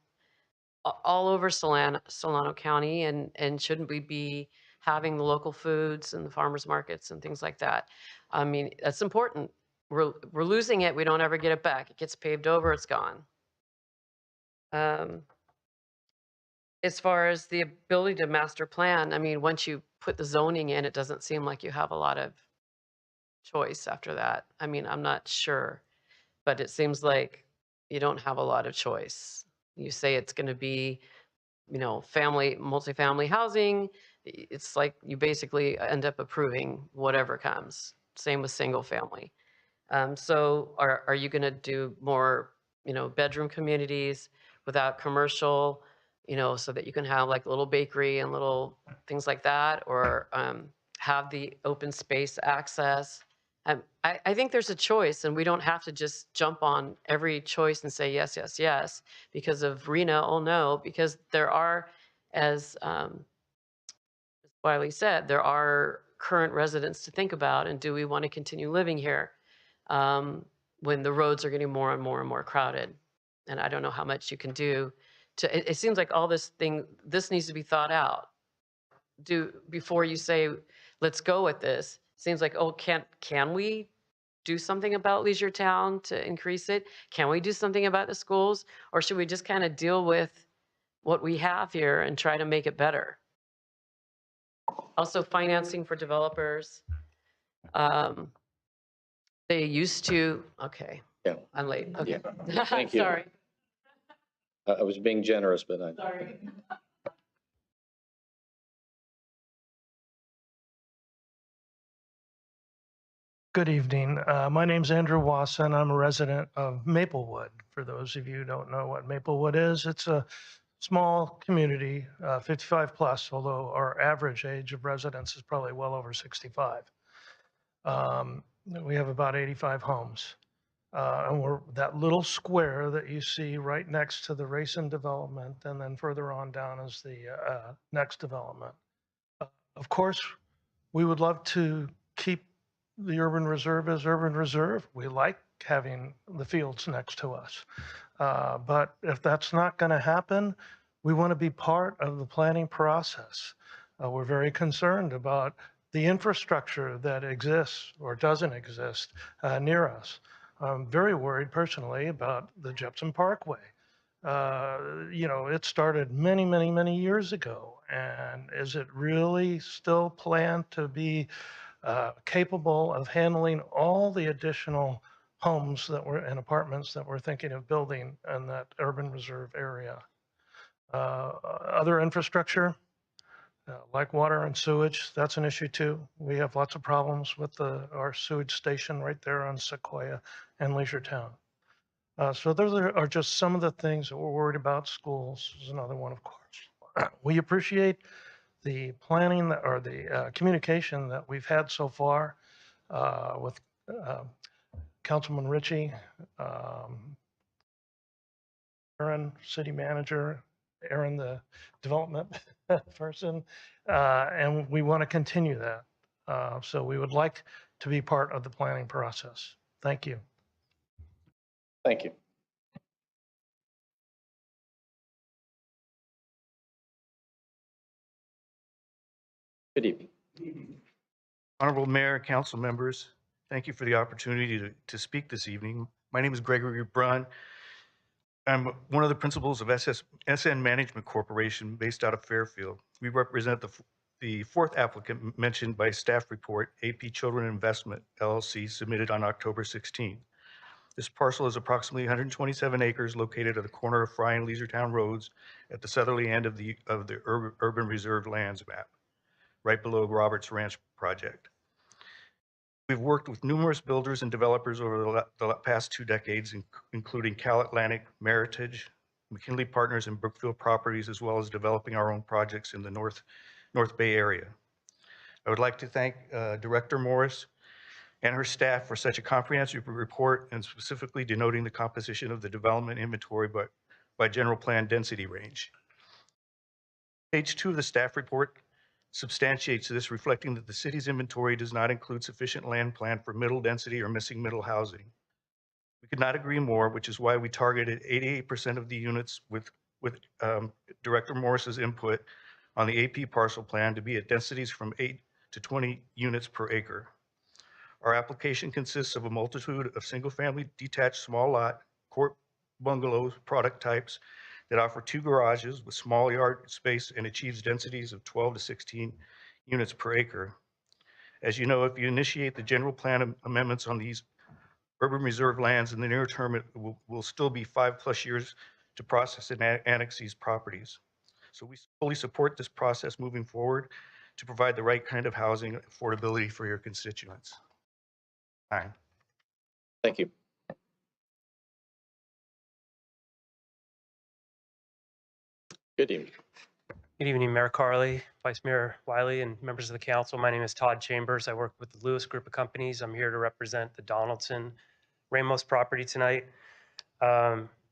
Speaker 12: all over Solano County, and shouldn't we be having the local foods and the farmers markets and things like that? I mean, that's important. We're losing it. We don't ever get it back. It gets paved over. It's gone. As far as the ability to master plan, I mean, once you put the zoning in, it doesn't seem like you have a lot of choice after that. I mean, I'm not sure, but it seems like you don't have a lot of choice. You say it's going to be, you know, multifamily housing. It's like you basically end up approving whatever comes. Same with single family. So are you going to do more, you know, bedroom communities without commercial, you know, so that you can have like a little bakery and little things like that, or have the open space access? I think there's a choice, and we don't have to just jump on every choice and say yes, yes, yes, because of RENA. Oh no, because there are, as Wiley said, there are current residents to think about, and do we want to continue living here when the roads are getting more and more and more crowded? And I don't know how much you can do to. It seems like all this needs to be thought out. Before you say, let's go with this. Seems like, oh, can we do something about Leisure Town to increase it? Can we do something about the schools? Or should we just kind of deal with what we have here and try to make it better? Also, financing for developers. They used to, okay.
Speaker 1: Yeah.
Speaker 12: I'm late. Okay.
Speaker 1: Yeah. Thank you.
Speaker 12: Sorry.
Speaker 1: I was being generous, but
Speaker 12: Sorry.
Speaker 21: Good evening. My name's Andrew Wasson. I'm a resident of Maplewood. For those of you who don't know what Maplewood is, it's a small community, 55 plus, although our average age of residents is probably well over 65. We have about 85 homes. And we're that little square that you see right next to the Racing development, and then further on down is the next development. Of course, we would love to keep the urban reserve as urban reserve. We like having the fields next to us. But if that's not going to happen, we want to be part of the planning process. We're very concerned about the infrastructure that exists or doesn't exist near us. I'm very worried personally about the Jepson Parkway. It started many, many, many years ago. And is it really still planned to be capable of handling all the additional homes and apartments that we're thinking of building in that urban reserve area? Other infrastructure, like water and sewage, that's an issue too. We have lots of problems with our sewage station right there on Sequoia and Leisure Town. So those are just some of the things that we're worried about. Schools is another one, of course. We appreciate the planning or the communication that we've had so far with Councilman Ritchie, Aaron, city manager, Aaron, the development person, and we want to continue that. So we would like to be part of the planning process. Thank you.
Speaker 1: Thank you. Good evening.
Speaker 13: Honorable Mayor, council members, thank you for the opportunity to speak this evening. My name is Gregory Brunn. I'm one of the principals of SN Management Corporation based out of Fairfield. We represent the fourth applicant mentioned by staff report, AP Children Investment LLC, submitted on October 16. This parcel is approximately 127 acres located at the corner of Fry and Leisure Roads at the southerly end of the urban reserve lands map, right below Roberts Ranch project. We've worked with numerous builders and developers over the past 2 decades, including Cal Atlantic, Meritage, McKinley Partners, and Brookfield Properties, as well as developing our own projects in the North Bay area. I would like to thank Director Morris and her staff for such a comprehensive report, and specifically denoting the composition of the development inventory by general plan density range. Page 2 of the staff report substantiates this, reflecting that the city's inventory does not include sufficient land plan for middle density or missing middle housing. We could not agree more, which is why we targeted 88% of the units with Director Morris's input on the AP parcel plan to be at densities from 8 to 20 units per acre. Our application consists of a multitude of single-family detached small lot court bungalows product types that offer 2 garages with small yard space and achieves densities of 12 to 16 units per acre. As you know, if you initiate the general plan amendments on these urban reserve lands in the near term, it will still be 5+ years to process and annex these properties. So we fully support this process moving forward to provide the right kind of housing affordability for your constituents. Hi.
Speaker 1: Thank you. Good evening.
Speaker 15: Good evening, Mayor Carley, Vice Mayor Wiley, and members of the council. My name is Todd Chambers. I work with the Lewis Group of Companies. I'm here to represent the Donaldson Ramos property tonight.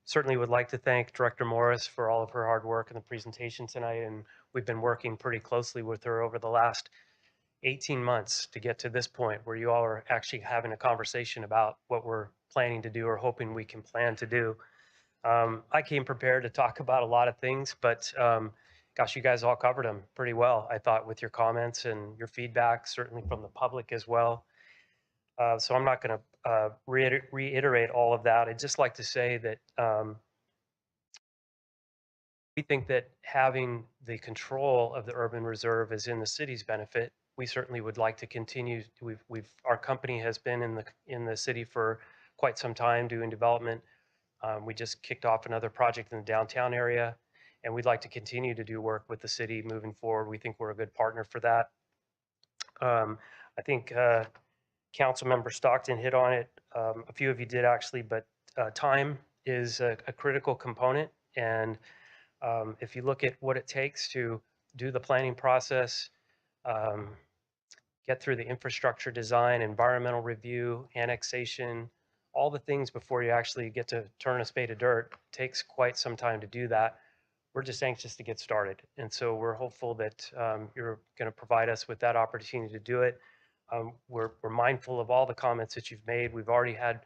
Speaker 15: Certainly would like to thank Director Morris for all of her hard work in the presentation tonight, and we've been working pretty closely with her over the last 18 months to get to this point where you all are actually having a conversation about what we're planning to do or hoping we can plan to do. I came prepared to talk about a lot of things, but gosh, you guys all covered them pretty well, I thought, with your comments and your feedback, certainly from the public as well. So I'm not going to reiterate all of that. I'd just like to say that we think that having the control of the urban reserve is in the city's benefit. We certainly would like to continue. Our company has been in the city for quite some time doing development. We just kicked off another project in the downtown area, and we'd like to continue to do work with the city moving forward. We think we're a good partner for that. I think Councilmember Stockton hit on it. A few of you did actually, but time is a critical component. And if you look at what it takes to do the planning process, get through the infrastructure design, environmental review, annexation, all the things before you actually get to turn a spade of dirt, takes quite some time to do that. We're just anxious to get started. And so we're hopeful that you're going to provide us with that opportunity to do it. We're mindful of all the comments that you've made. We've already had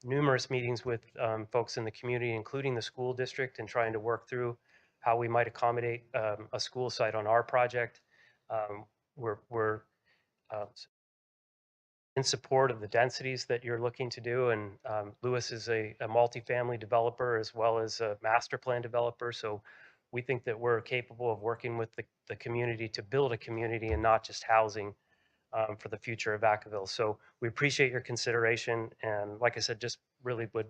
Speaker 15: numerous meetings with folks in the community, including the school district, and trying to work through how we might accommodate a school site on our project. We're in support of the densities that you're looking to do. And Lewis is a multifamily developer as well as a master plan developer. So we think that we're capable of working with the community to build a community and not just housing for the future of Vacaville. So we appreciate your consideration. And like I said, just really would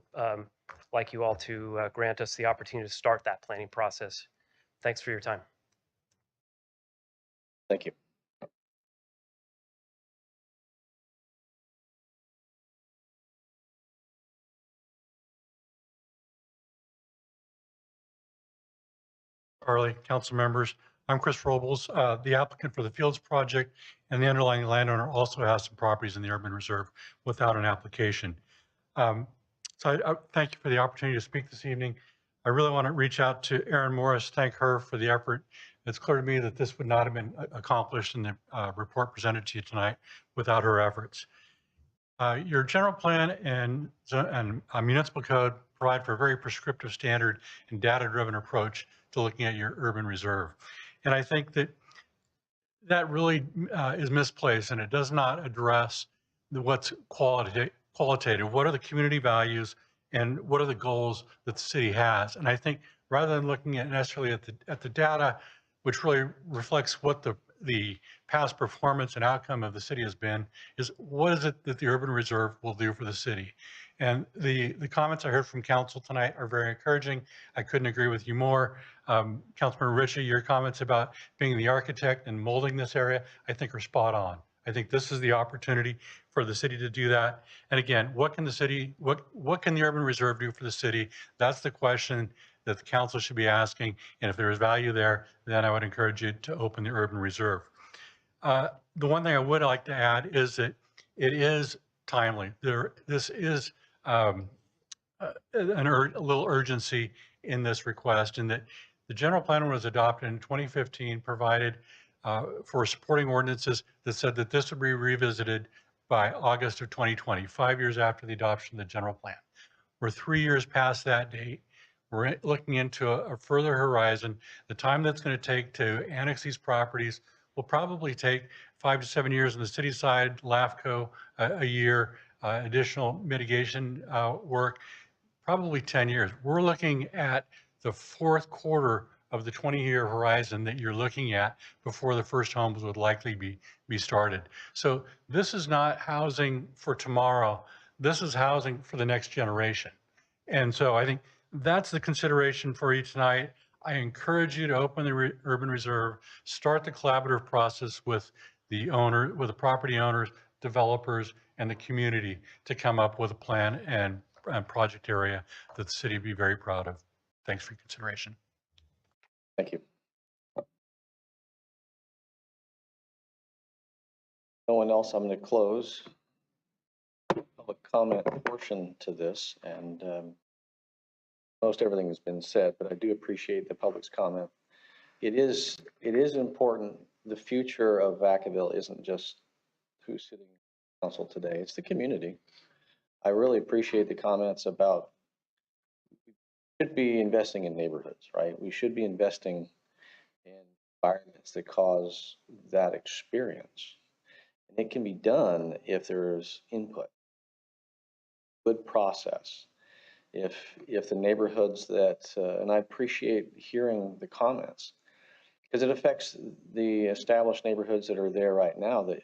Speaker 15: like you all to grant us the opportunity to start that planning process. Thanks for your time.
Speaker 1: Thank you.
Speaker 14: Carly, council members. I'm Chris Robles, the applicant for the Fields project, and the underlying landowner also has some properties in the urban reserve without an application. So I thank you for the opportunity to speak this evening. I really want to reach out to Erin Morris, thank her for the effort. It's clear to me that this would not have been accomplished in the report presented to you tonight without her efforts. Your general plan and municipal code provide for a very prescriptive standard and data-driven approach to looking at your urban reserve. And I think that that really is misplaced, and it does not address what's qualitative. What are the community values and what are the goals that the city has? And I think rather than looking at necessarily at the data, which really reflects what the past performance and outcome of the city has been, is what is it that the urban reserve will do for the city? And the comments I heard from council tonight are very encouraging. I couldn't agree with you more. Councilmember Ritchie, your comments about being the architect and molding this area, I think are spot on. I think this is the opportunity for the city to do that. And again, what can the urban reserve do for the city? That's the question that the council should be asking. And if there is value there, then I would encourage you to open the urban reserve. The one thing I would like to add is that it is timely. This is a little urgency in this request, in that the general plan was adopted in 2015, provided for supporting ordinances that said that this would be revisited by August of 2020, 5 years after the adoption of the general plan. We're 3 years past that date. We're looking into a further horizon. The time that's going to take to annex these properties will probably take 5 to 7 years on the city side, LAFCO a year, additional mitigation work, probably 10 years. We're looking at the fourth quarter of the 20-year horizon that you're looking at before the first homes would likely be started. So this is not housing for tomorrow. This is housing for the next generation. And so I think that's the consideration for you tonight. I encourage you to open the urban reserve, start the collaborative process with the property owners, developers, and the community to come up with a plan and project area that the city would be very proud of. Thanks for your consideration.
Speaker 1: Thank you. No one else, I'm going to close public comment portion to this, and most everything has been said, but I do appreciate the public's comment. It is important. The future of Vacaville isn't just who's sitting in council today, it's the community. I really appreciate the comments about we should be investing in neighborhoods, right? We should be investing in environments that cause that experience. And it can be done if there's input, good process. If the neighborhoods that, and I appreciate hearing the comments, because it affects the established neighborhoods that are there right now that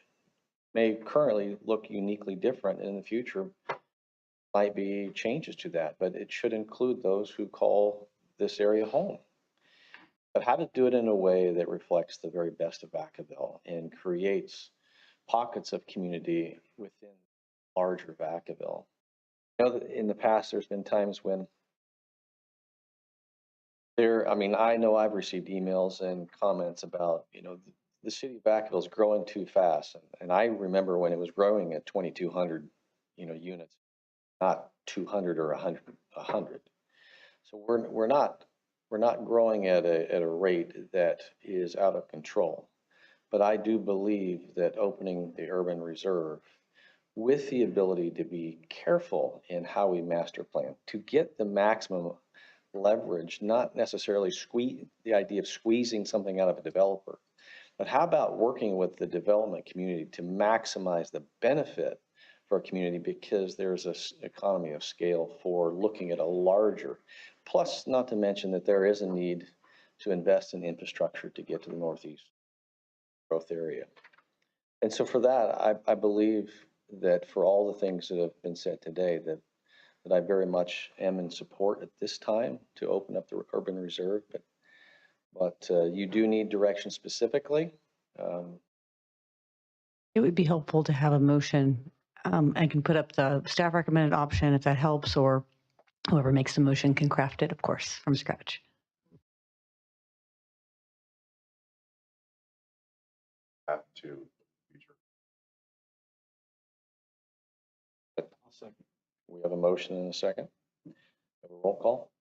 Speaker 1: may currently look uniquely different, and in the future might be changes to that, but it should include those who call this area home. But how to do it in a way that reflects the very best of Vacaville and creates pockets of community within larger Vacaville. You know, in the past, there's been times when I know I've received emails and comments about, the city of Vacaville is growing too fast. And I remember when it was growing at 2,200, units, not 200 or 100. So we're not growing at a rate that is out of control. But I do believe that opening the urban reserve with the ability to be careful in how we master plan to get the maximum leverage, not necessarily the idea of squeezing something out of a developer, but how about working with the development community to maximize the benefit for a community, because there's an economy of scale for looking at a larger, plus not to mention that there is a need to invest in infrastructure to get to the Northeast growth area. And so for that, I believe that for all the things that have been said today, that I very much am in support at this time to open up the urban reserve, but you do need direction specifically.
Speaker 11: It would be helpful to have a motion. I can put up the staff recommended option if that helps, or whoever makes the motion can craft it, of course, from scratch.
Speaker 10: To
Speaker 1: We have a motion and a second. Have a roll call.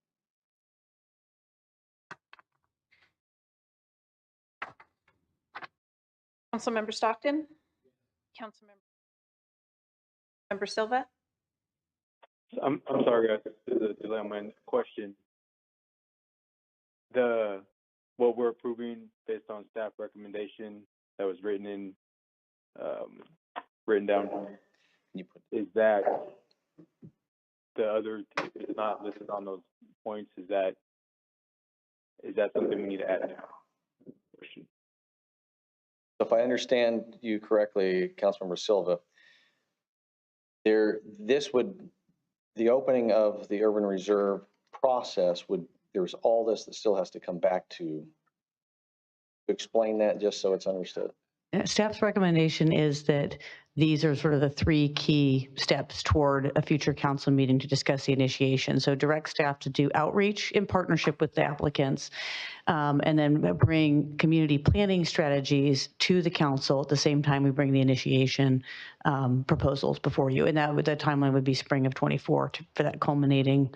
Speaker 17: Councilmember Stockton? Councilmember Silva?
Speaker 18: I'm sorry, guys. There's a delay on my question. What we're approving based on staff recommendation that was written down, is that the other, if it's not listed on those points, is that something we need to add now?
Speaker 1: If I understand you correctly, Councilmember Silva, the opening of the urban reserve process there's all this that still has to come back to explain that, just so it's understood.
Speaker 11: Staff's recommendation is that these are sort of the 3 key steps toward a future council meeting to discuss the initiation. So direct staff to do outreach in partnership with the applicants, and then bring community planning strategies to the council at the same time we bring the initiation proposals before you. And the timeline would be spring of 24 for that culminating.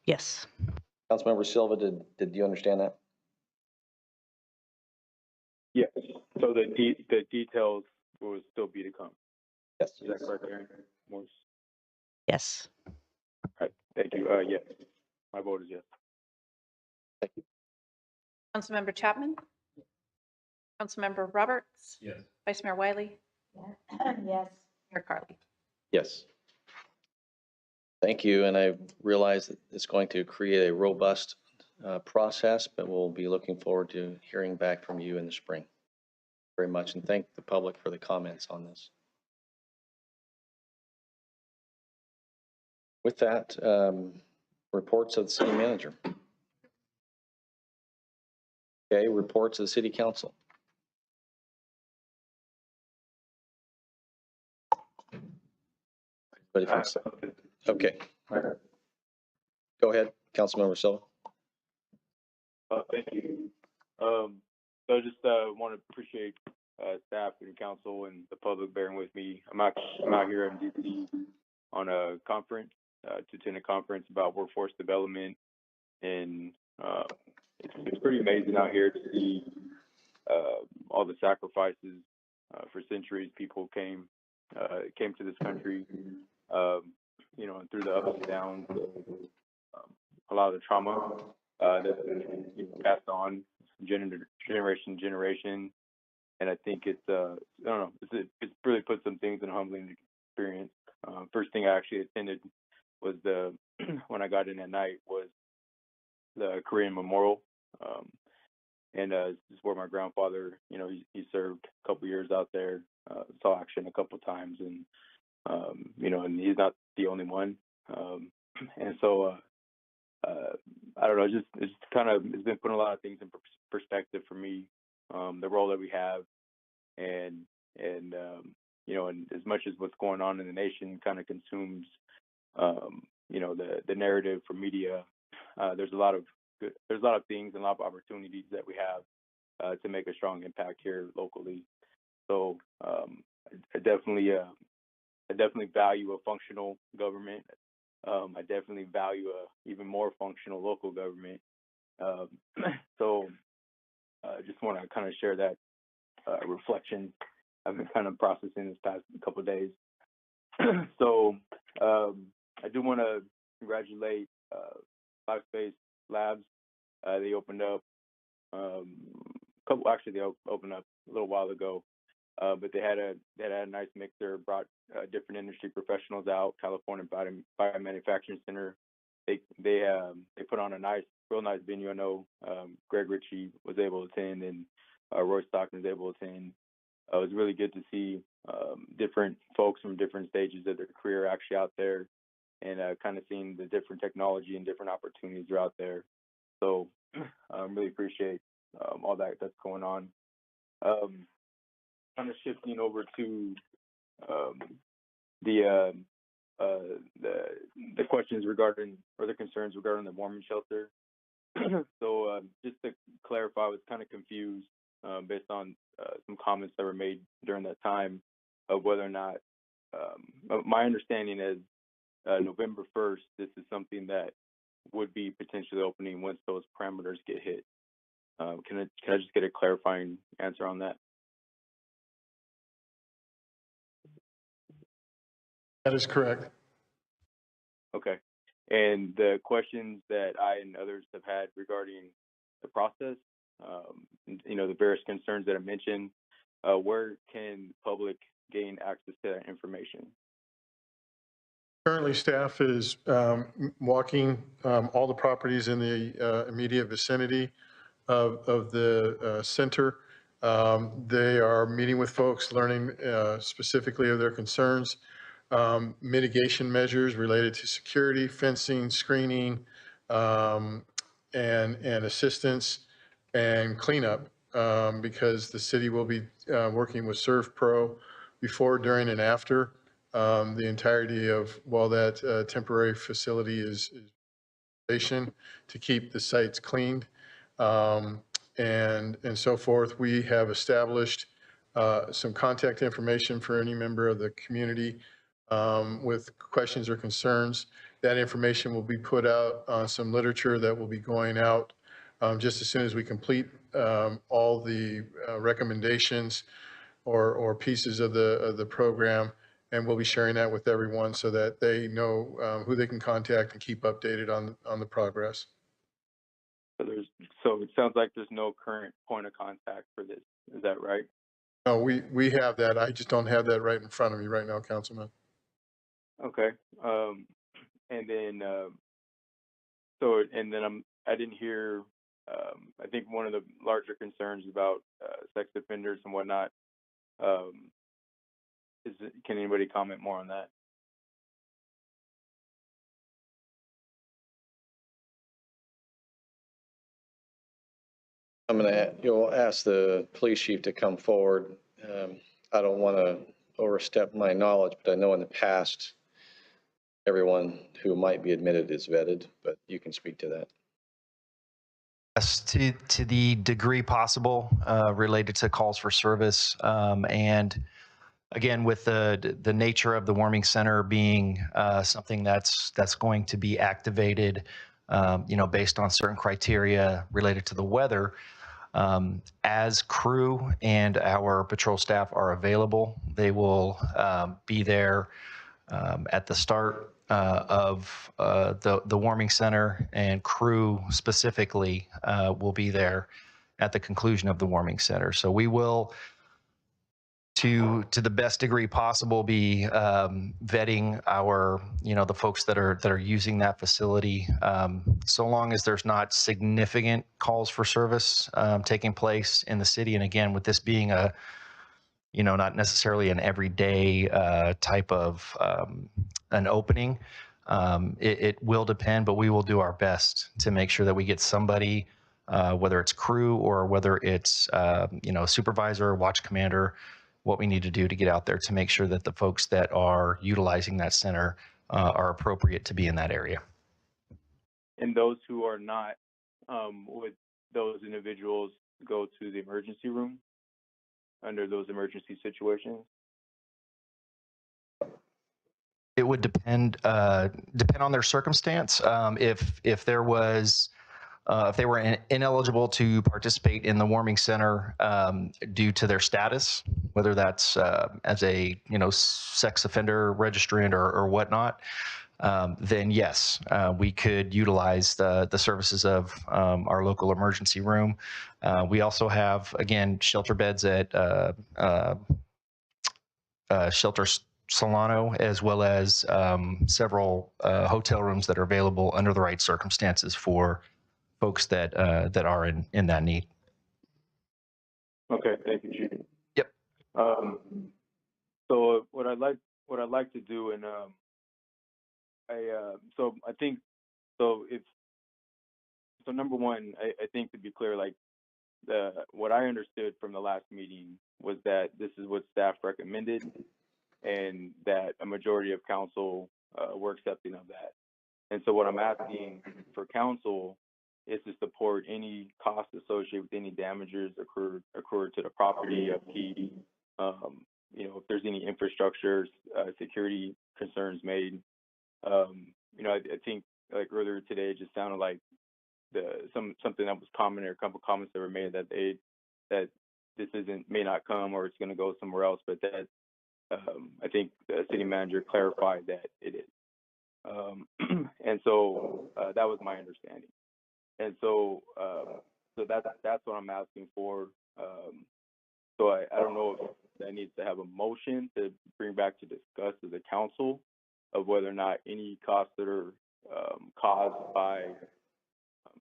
Speaker 11: Yes.
Speaker 1: Councilmember Silva, did you understand that?
Speaker 18: Yes. So the details will still be to come.
Speaker 1: Yes.
Speaker 18: Is that correct, Aaron? Morse?
Speaker 11: Yes.
Speaker 18: All right. Thank you. Yes. My vote is yes.
Speaker 1: Thank you.
Speaker 17: Councilmember Chapman? Councilmember Roberts?
Speaker 3: Yes.
Speaker 17: Vice Mayor Wiley?
Speaker 16: Yes.
Speaker 17: Mayor Carley?
Speaker 1: Yes. Thank you. And I realize that it's going to create a robust process, but we'll be looking forward to hearing back from you in the spring. Very much, and thank the public for the comments on this. With that, reports of the city manager. Okay, reports of the city council. Okay. Go ahead, Councilmember Silva.
Speaker 18: Thank you. So I just want to appreciate staff and council and the public bearing with me. I'm out here in DC on a conference to attend a conference about workforce development, and it's pretty amazing out here to see all the sacrifices for centuries. People came to this country, and through the ups and downs, a lot of the trauma that's been passed on generation to generation. And I think it's really put some things in a humbling experience. First thing I actually attended was when I got in at night was the Korean Memorial. And this is where my grandfather, he served a couple years out there, saw action a couple times, and and he's not the only one. And so I don't know, it's been putting a lot of things in perspective for me, the role that we have, and as much as what's going on in the nation kind of consumes, the narrative for media, there's a lot of things and a lot of opportunities that we have to make a strong impact here locally. So I definitely value a functional government. I definitely value a even more functional local government. So I just want to kind of share that reflection I've been kind of processing this past couple of days. So I do want to congratulate Life Space Labs. They opened up they opened up a little while ago, but they had a nice mixer, brought different industry professionals out. California Biomanufacturing Center. They put on a real nice venue. I know Greg Ritchie was able to attend, and Roy Stockton was able to attend. It was really good to see different folks from different stages of their career actually out there, and kind of seeing the different technology and different opportunities are out there. So really appreciate all that's going on. Kind of shifting over to the questions regarding, or the concerns regarding the warming shelter. So just to clarify, I was kind of confused based on some comments that were made during that time of whether or not, my understanding is November 1st, this is something that would be potentially opening once those parameters get hit. Can I just get a clarifying answer on that?
Speaker 2: That is correct.
Speaker 18: Okay. And the questions that I and others have had regarding the process, the various concerns that I mentioned, where can public gain access to that information?
Speaker 2: Currently, staff is walking all the properties in the immediate vicinity of the center. They are meeting with folks, learning specifically of their concerns, mitigation measures related to security, fencing, screening, and assistance and cleanup, because the city will be working with ServPro before, during, and after the entirety of while that temporary facility is to keep the sites cleaned, and so forth. We have established some contact information for any member of the community with questions or concerns. That information will be put out on some literature that will be going out just as soon as we complete all the recommendations or pieces of the program, and we'll be sharing that with everyone so that they know who they can contact and keep updated on the progress.
Speaker 18: So it sounds like there's no current point of contact for this. Is that right?
Speaker 2: No, we have that. I just don't have that right in front of me right now, Councilman.
Speaker 18: Okay. And then I didn't hear. I think one of the larger concerns about sex offenders and whatnot. Can anybody comment more on that?
Speaker 1: You'll ask the police chief to come forward. I don't want to overstep my knowledge, but I know in the past, everyone who might be admitted is vetted, but you can speak to that.
Speaker 19: Yes, to the degree possible related to calls for service. And again, with the nature of the warming center being something that's going to be activated, based on certain criteria related to the weather, as crew and our patrol staff are available, they will be there at the start of the warming center, and crew specifically will be there at the conclusion of the warming center. So we will, to the best degree possible, be vetting our, the folks that are using that facility, so long as there's not significant calls for service taking place in the city. And again, with this being a, not necessarily an everyday type of an opening, it will depend, but we will do our best to make sure that we get somebody, whether it's crew or whether it's, supervisor, watch commander, what we need to do to get out there to make sure that the folks that are utilizing that center are appropriate to be in that area.
Speaker 18: And those who are not, would those individuals go to the emergency room under those emergency situations?
Speaker 19: It would depend on their circumstance. If there was if they were ineligible to participate in the warming center due to their status, whether that's as a sex offender registrant or whatnot, then yes, we could utilize the services of our local emergency room. We also have, again, shelter beds at Shelter Solano, as well as several hotel rooms that are available under the right circumstances for folks that are in that need.
Speaker 18: Okay, thank you, Chief.
Speaker 19: Yep.
Speaker 18: So what I'd like to do, and so I think so. So number one, I think to be clear, like what I understood from the last meeting was that this is what staff recommended, and that a majority of council were accepting of that. And so what I'm asking for council is to support any costs associated with any damages occurred to the property of key. If there's any infrastructure, security concerns made. I think like earlier today, it just sounded like something that was common, or a couple comments that were made that this may not come, or it's going to go somewhere else, but that I think the city manager clarified that it is. And so that was my understanding. And so that's what I'm asking for. So I don't know if that needs to have a motion to bring back to discuss as a council of whether or not any costs that are caused by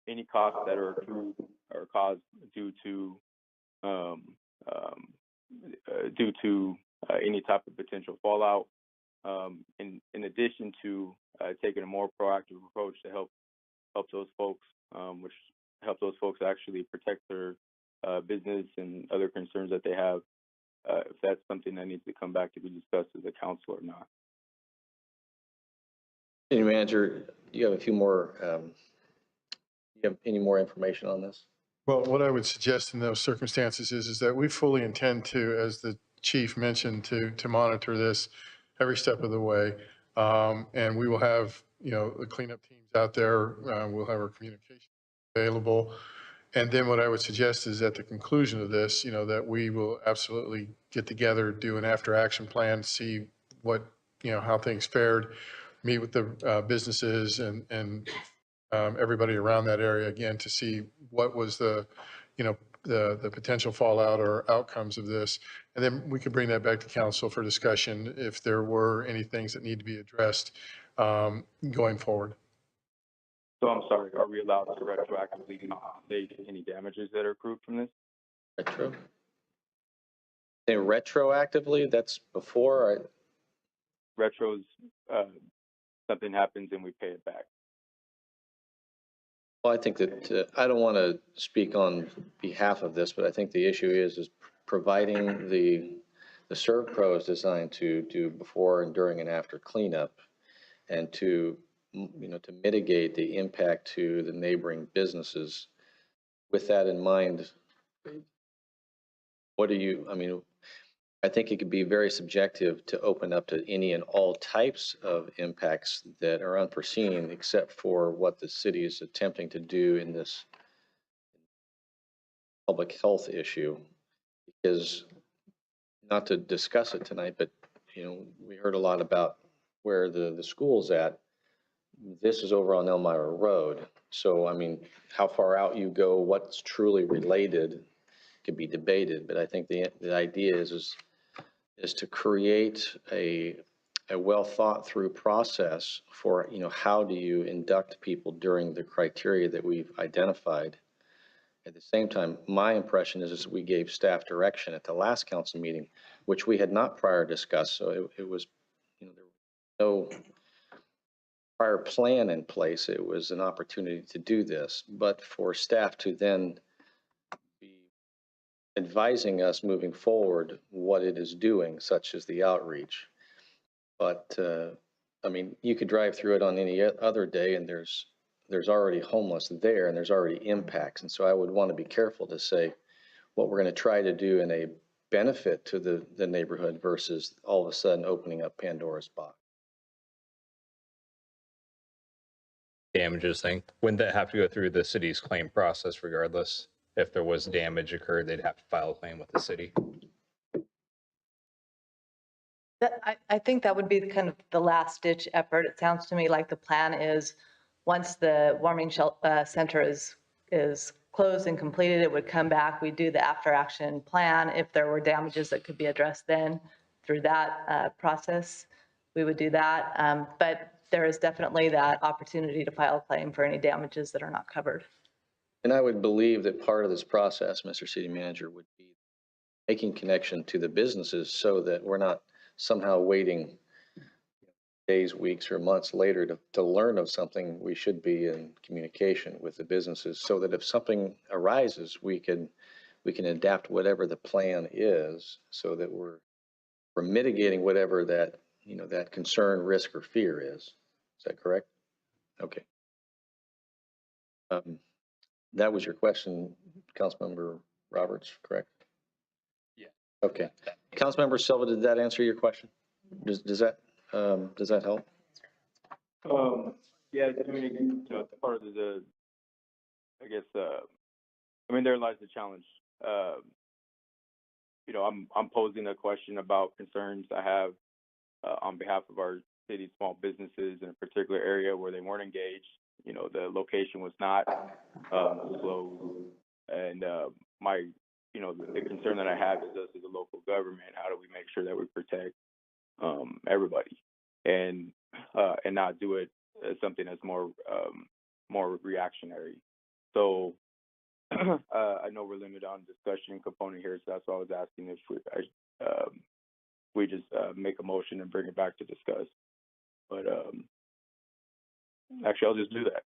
Speaker 18: any costs that are accrued or caused due to any type of potential fallout. In addition to taking a more proactive approach to help those folks, which help those folks actually protect their business and other concerns that they have, if that's something that needs to come back to be discussed as a council or not.
Speaker 1: City Manager, do you have a few more, you have any more information on this?
Speaker 2: Well, what I would suggest in those circumstances is that we fully intend to, as the chief mentioned, to monitor this every step of the way. And we will have, the cleanup teams out there. We'll have our communication available. And then what I would suggest is at the conclusion of this, that we will absolutely get together, do an after action plan, see what, how things fared, meet with the businesses and everybody around that area again to see what was the potential fallout or outcomes of this. And then we could bring that back to council for discussion if there were any things that need to be addressed going forward.
Speaker 18: So I'm sorry, are we allowed to retroactively compensate any damages that are accrued from this?
Speaker 1: Retro? Say retroactively, that's before?
Speaker 18: Retros, something happens and we pay it back.
Speaker 1: Well, I think that I don't want to speak on behalf of this, but I think the issue is providing the ServPro is designed to do before and during and after cleanup, and to mitigate the impact to the neighboring businesses. With that in mind, I think it could be very subjective to open up to any and all types of impacts that are unforeseen, except for what the city is attempting to do in this public health issue. Because, not to discuss it tonight, but we heard a lot about where the school's at. This is over on Elmira Road. So, how far out you go, what's truly related could be debated. But I think the idea is to create a well thought through process for, how do you induct people during the criteria that we've identified. At the same time, my impression is we gave staff direction at the last council meeting, which we had not prior discussed. So it was, there was no prior plan in place. It was an opportunity to do this, but for staff to then be advising us moving forward what it is doing, such as the outreach. But you could drive through it on any other day, and there's already homeless there, and there's already impacts. And so I would want to be careful to say what we're going to try to do in a benefit to the neighborhood versus all of a sudden opening up Pandora's box.
Speaker 7: damages thing, wouldn't that have to go through the city's claim process regardless? If there was damage occurred, they'd have to file a claim with the city.
Speaker 6: I think that would be kind of the last ditch effort. It sounds to me like the plan is, once the warming center is closed and completed, it would come back. We'd do the after action plan. If there were damages that could be addressed then through that process, we would do that. But there is definitely that opportunity to file a claim for any damages that are not covered.
Speaker 1: And I would believe that part of this process, Mr. City Manager, would be making connection to the businesses so that we're not somehow waiting days, weeks, or months later to learn of something. We should be in communication with the businesses so that if something arises, we can adapt whatever the plan is so that we're mitigating whatever that, that concern, risk, or fear is. Is that correct? Okay. That was your question, Councilmember Roberts, correct?
Speaker 7: Yeah.
Speaker 1: Okay. Councilmember Silva, did that answer your question? Does that help?
Speaker 18: Yeah, I mean, part of the, I guess, I mean, there lies the challenge. I'm posing a question about concerns I have on behalf of our city small businesses in a particular area where they weren't engaged. The location was not disclosed, and the concern that I have is us as a local government. How do we make sure that we protect everybody and not do it as something that's more reactionary? So I know we're limited on discussion component here, so that's why I was asking if we just make a motion and bring it back to discuss. But actually, I'll just do that,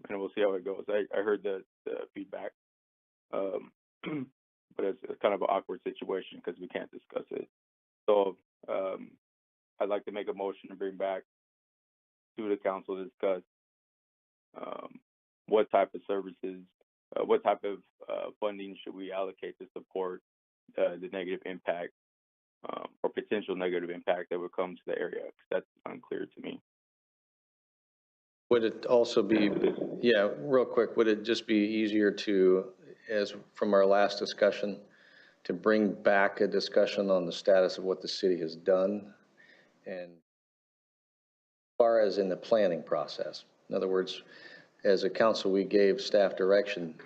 Speaker 18: and we'll see how it goes. I heard the feedback, but it's kind of an awkward situation because we can't discuss it. So I'd like to make a motion to bring back to the council to discuss what type of services, what type of funding should we allocate to support the negative impact or potential negative impact that would come to the area, because that's unclear to me.
Speaker 1: Would it also be, yeah, real quick, would it just be easier to, as from our last discussion, to bring back a discussion on the status of what the city has done and as far as in the planning process? In other words, as a council, we gave staff direction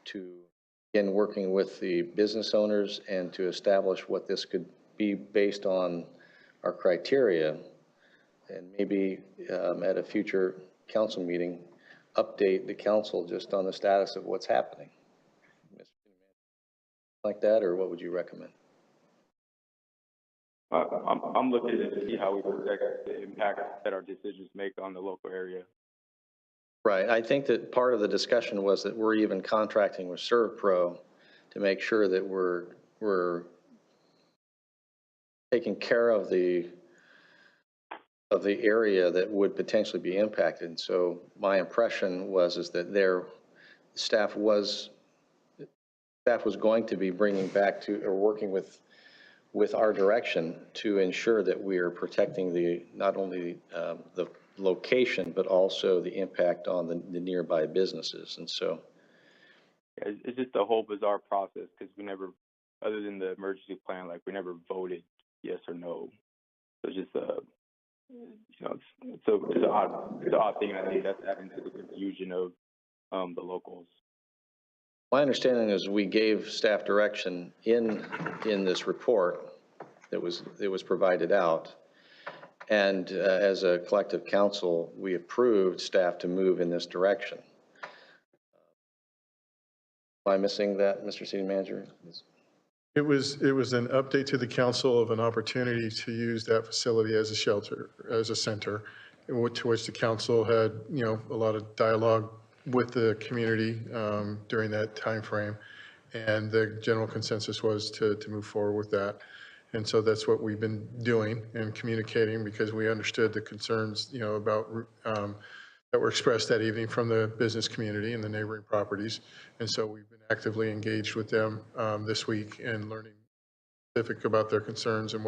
Speaker 1: to begin working with the business owners and to establish what this could be based on our criteria, and maybe at a future council meeting, update the council just on the status of what's happening. Like that, or what would you recommend?
Speaker 18: I'm looking to see how we protect the impact that our decisions make on the local area.
Speaker 1: Right. I think that part of the discussion was that we're even contracting with ServPro to make sure that we're taking care of the area that would potentially be impacted. And so my impression is that their staff was going to be bringing back to, or working with our direction to ensure that we are protecting not only the location, but also the impact on the nearby businesses. And so
Speaker 18: it's just a whole bizarre process because we never, other than the emergency plan, we never voted yes or no. So it's just it's an odd thing. I think that's adding to the confusion of the locals.
Speaker 1: My understanding is we gave staff direction in this report that was provided out, and as a collective council, we approved staff to move in this direction. Am I missing that, Mr. City Manager?
Speaker 2: It was an update to the council of an opportunity to use that facility as a shelter, as a center, to which the council had, a lot of dialogue with the community during that time frame. And the general consensus was to move forward with that. And so that's what we've been doing and communicating, because we understood the concerns, about that were expressed that evening from the business community and the neighboring properties. And so we've been actively engaged with them this week and learning specific about their concerns and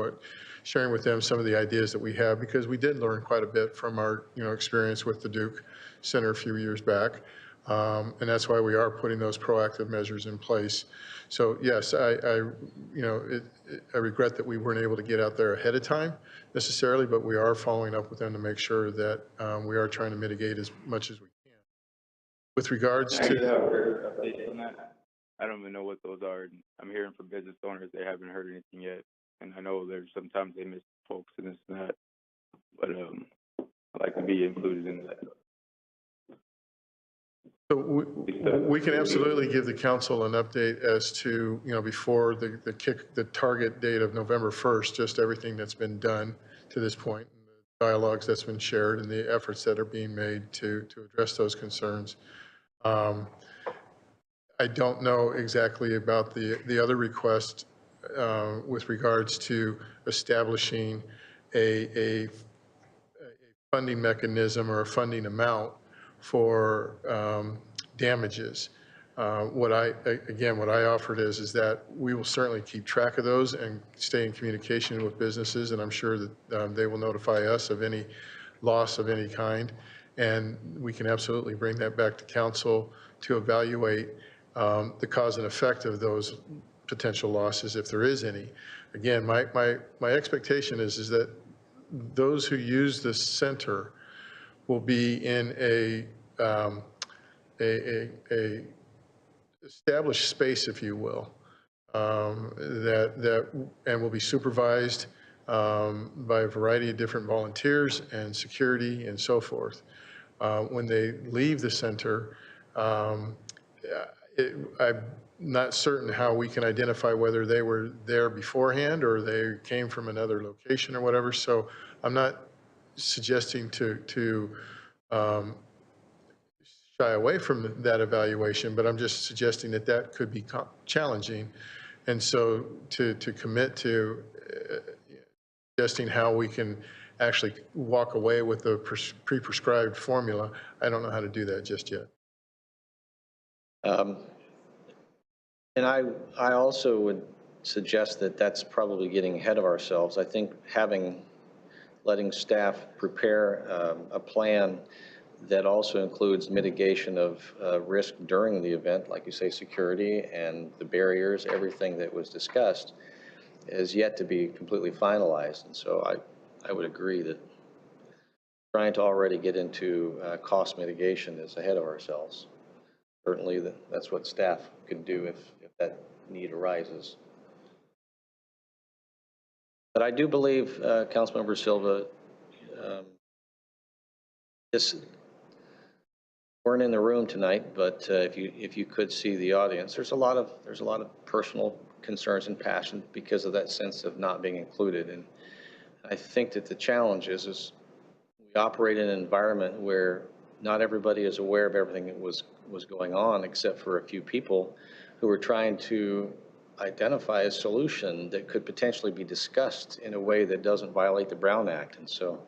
Speaker 2: sharing with them some of the ideas that we have, because we did learn quite a bit from our, experience with the Duke center a few years back. And that's why we are putting those proactive measures in place. So yes, I regret that we weren't able to get out there ahead of time necessarily, but we are following up with them to make sure that we are trying to mitigate as much as we can. With regards to
Speaker 18: updates on that? I don't even know what those are. I'm hearing from business owners they haven't heard anything yet, and I know there's sometimes they miss folks and this and that, but I like to be included in that.
Speaker 2: So we can absolutely give the council an update as to, before the target date of November 1st, just everything that's been done to this point, and the dialogues that's been shared, and the efforts that are being made to address those concerns. I don't know exactly about the other request with regards to establishing a funding mechanism or a funding amount for damages. What I offered is that we will certainly keep track of those and stay in communication with businesses, and I'm sure that they will notify us of any loss of any kind, and we can absolutely bring that back to council to evaluate the cause and effect of those potential losses, if there is any. Again, my expectation is that those who use this center will be in a established space, if you will, and will be supervised by a variety of different volunteers and security and so forth. When they leave the center, I'm not certain how we can identify whether they were there beforehand or they came from another location or whatever. So I'm not suggesting to shy away from that evaluation, but I'm just suggesting that could be challenging. And so to commit to suggesting how we can actually walk away with the pre-prescribed formula, I don't know how to do that just yet.
Speaker 1: And I also would suggest that that's probably getting ahead of ourselves. I think letting staff prepare a plan that also includes mitigation of risk during the event, like you say, security and the barriers, everything that was discussed, is yet to be completely finalized. And so I would agree that trying to already get into cost mitigation is ahead of ourselves. Certainly that's what staff could do if that need arises. But I do believe, Councilmember Silva, weren't in the room tonight, but if you could see the audience, there's a lot of personal concerns and passion because of that sense of not being included. And I think that the challenge is we operate in an environment where not everybody is aware of everything that was going on, except for a few people who are trying to identify a solution that could potentially be discussed in a way that doesn't violate the Brown Act. And so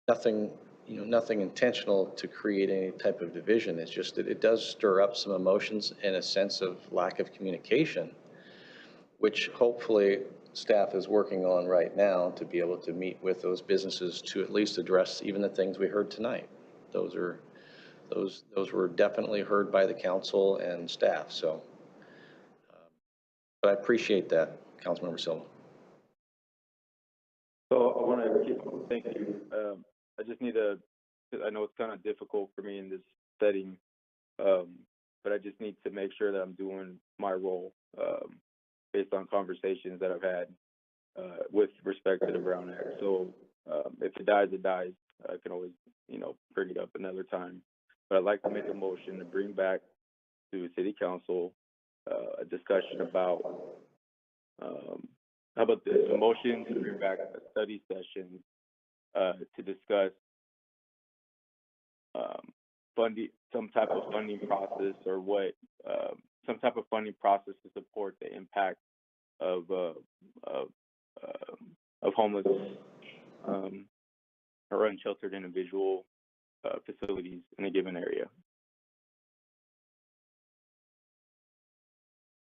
Speaker 1: nothing intentional to create any type of division. It's just that it does stir up some emotions and a sense of lack of communication, which hopefully staff is working on right now to be able to meet with those businesses to at least address even the things we heard tonight. Those were definitely heard by the council and staff. So, but I appreciate that, Councilmember Silva.
Speaker 18: So I want to thank you. I just need I know it's kind of difficult for me in this setting, but I just need to make sure that I'm doing my role based on conversations that I've had with respect to the Brown Act. So if it dies, it dies. I can always, bring it up another time. But I'd like to make a motion to bring back to City Council a discussion about, how about this, a motion to bring back a study session to discuss funding, some type of funding process or some type of funding process to support the impact of homeless or unsheltered individual facilities in a given area.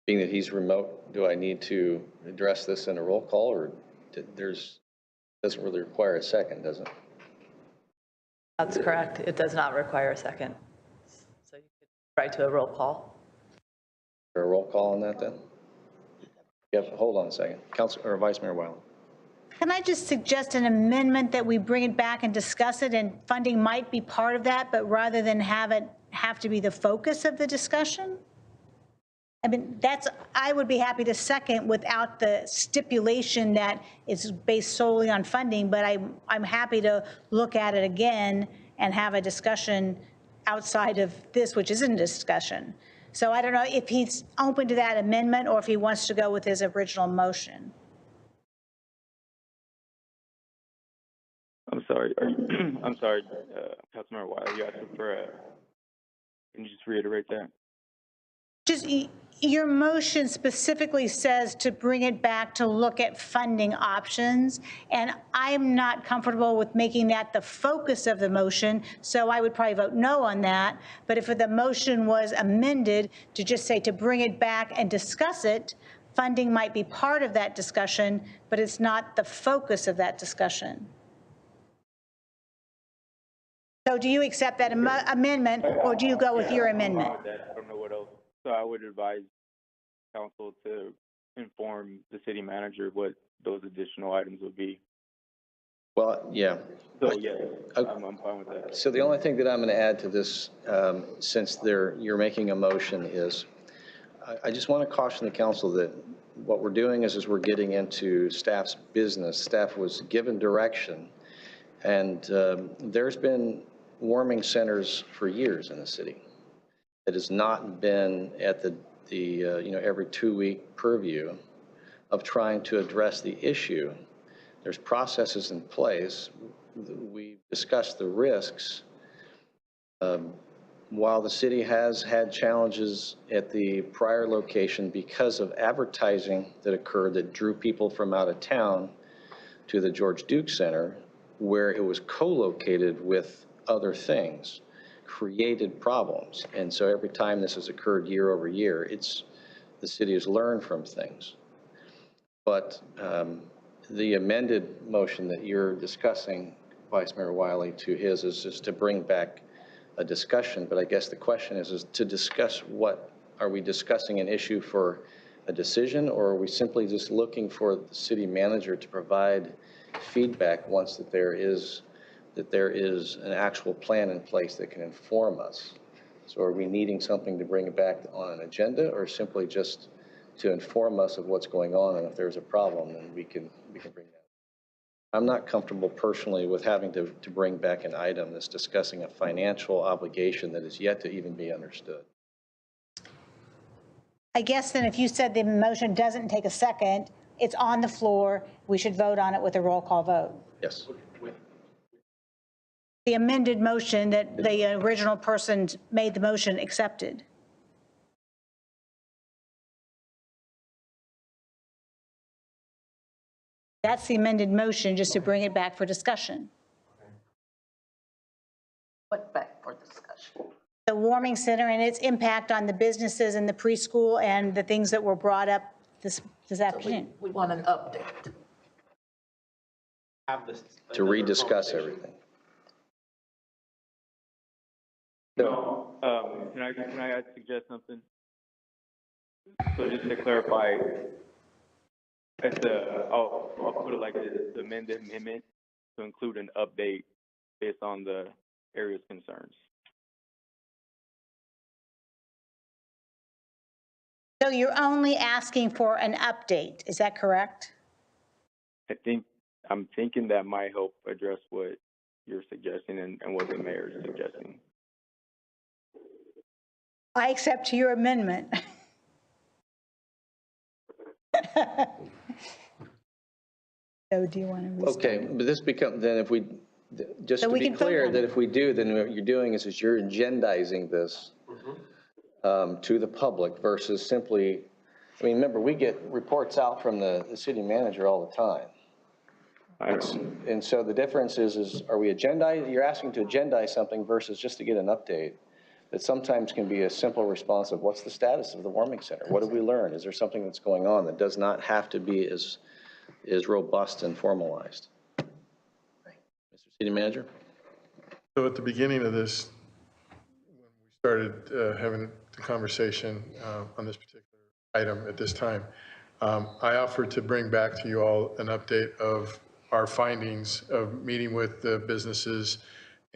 Speaker 1: Being that he's remote, do I need to address this in a roll call, or doesn't really require a second, does it?
Speaker 6: That's correct. It does not require a second. So you could write to a roll call.
Speaker 1: A roll call on that then? Yep, hold on a second. Council or Vice Mayor Wiley.
Speaker 16: Can I just suggest an amendment that we bring it back and discuss it, and funding might be part of that, but rather than have to be the focus of the discussion? I mean, I would be happy to second without the stipulation that it's based solely on funding, but I'm happy to look at it again and have a discussion outside of this, which isn't a discussion. So I don't know if he's open to that amendment or if he wants to go with his original motion.
Speaker 18: I'm sorry. I'm sorry, Councilmember Wiley. You asked for can you just reiterate that?
Speaker 16: Just your motion specifically says to bring it back to look at funding options, and I'm not comfortable with making that the focus of the motion, so I would probably vote no on that. But if the motion was amended to just say to bring it back and discuss it, funding might be part of that discussion, but it's not the focus of that discussion. So do you accept that amendment, or do you go with your amendment?
Speaker 18: I don't know what else. So I would advise council to inform the city manager what those additional items would be.
Speaker 1: Well, yeah.
Speaker 18: So yeah, I'm fine with that.
Speaker 1: So the only thing that I'm going to add to this, since you're making a motion, is I just want to caution the council that what we're doing is we're getting into staff's business. Staff was given direction, and there's been warming centers for years in the city. It has not been at the every 2-week purview of trying to address the issue. There's processes in place. We discussed the risks. While the city has had challenges at the prior location because of advertising that occurred that drew people from out of town to the George Duke Center, where it was co-located with other things, created problems. And so every time this has occurred year over year, the city has learned from things. But the amended motion that you're discussing, Vice Mayor Wiley, to his is just to bring back a discussion. But I guess the question is to discuss what, are we discussing an issue for a decision, or are we simply just looking for the city manager to provide feedback once that there is an actual plan in place that can inform us? So are we needing something to bring it back on an agenda, or simply just to inform us of what's going on, and if there's a problem, then we can bring that? I'm not comfortable personally with having to bring back an item that's discussing a financial obligation that is yet to even be understood.
Speaker 16: I guess then if you said the motion doesn't take a second, it's on the floor, we should vote on it with a roll call vote.
Speaker 1: Yes.
Speaker 16: The amended motion that the original person made the motion accepted. That's the amended motion, just to bring it back for discussion.
Speaker 5: What back for discussion?
Speaker 16: The warming center and its impact on the businesses and the preschool and the things that were brought up this afternoon.
Speaker 5: We want an update.
Speaker 1: To rediscuss everything.
Speaker 18: No, can I suggest something? So just to clarify, I'll put it like this: the amended amendment to include an update based on the area's concerns.
Speaker 16: So you're only asking for an update, is that correct?
Speaker 18: I'm thinking that might help address what you're suggesting and what the mayor is suggesting.
Speaker 16: I accept your amendment. So do you want to restart?
Speaker 1: Okay, but this becomes, then if we, just
Speaker 16: So
Speaker 1: to
Speaker 16: we
Speaker 1: be
Speaker 16: can vote
Speaker 1: clear,
Speaker 16: on
Speaker 1: that
Speaker 16: it.
Speaker 1: if we do, then what you're doing is you're agendizing this to the public versus simply, I mean, remember, we get reports out from the city manager all the time. And so the difference is are we agendizing, you're asking to agendize something versus just to get an update that sometimes can be a simple response of what's the status of the warming center? What did we learn? Is there something that's going on that does not have to be as robust and formalized? Mr. City Manager?
Speaker 2: So at the beginning of this, when we started having the conversation on this particular item at this time, I offered to bring back to you all an update of our findings of meeting with the businesses,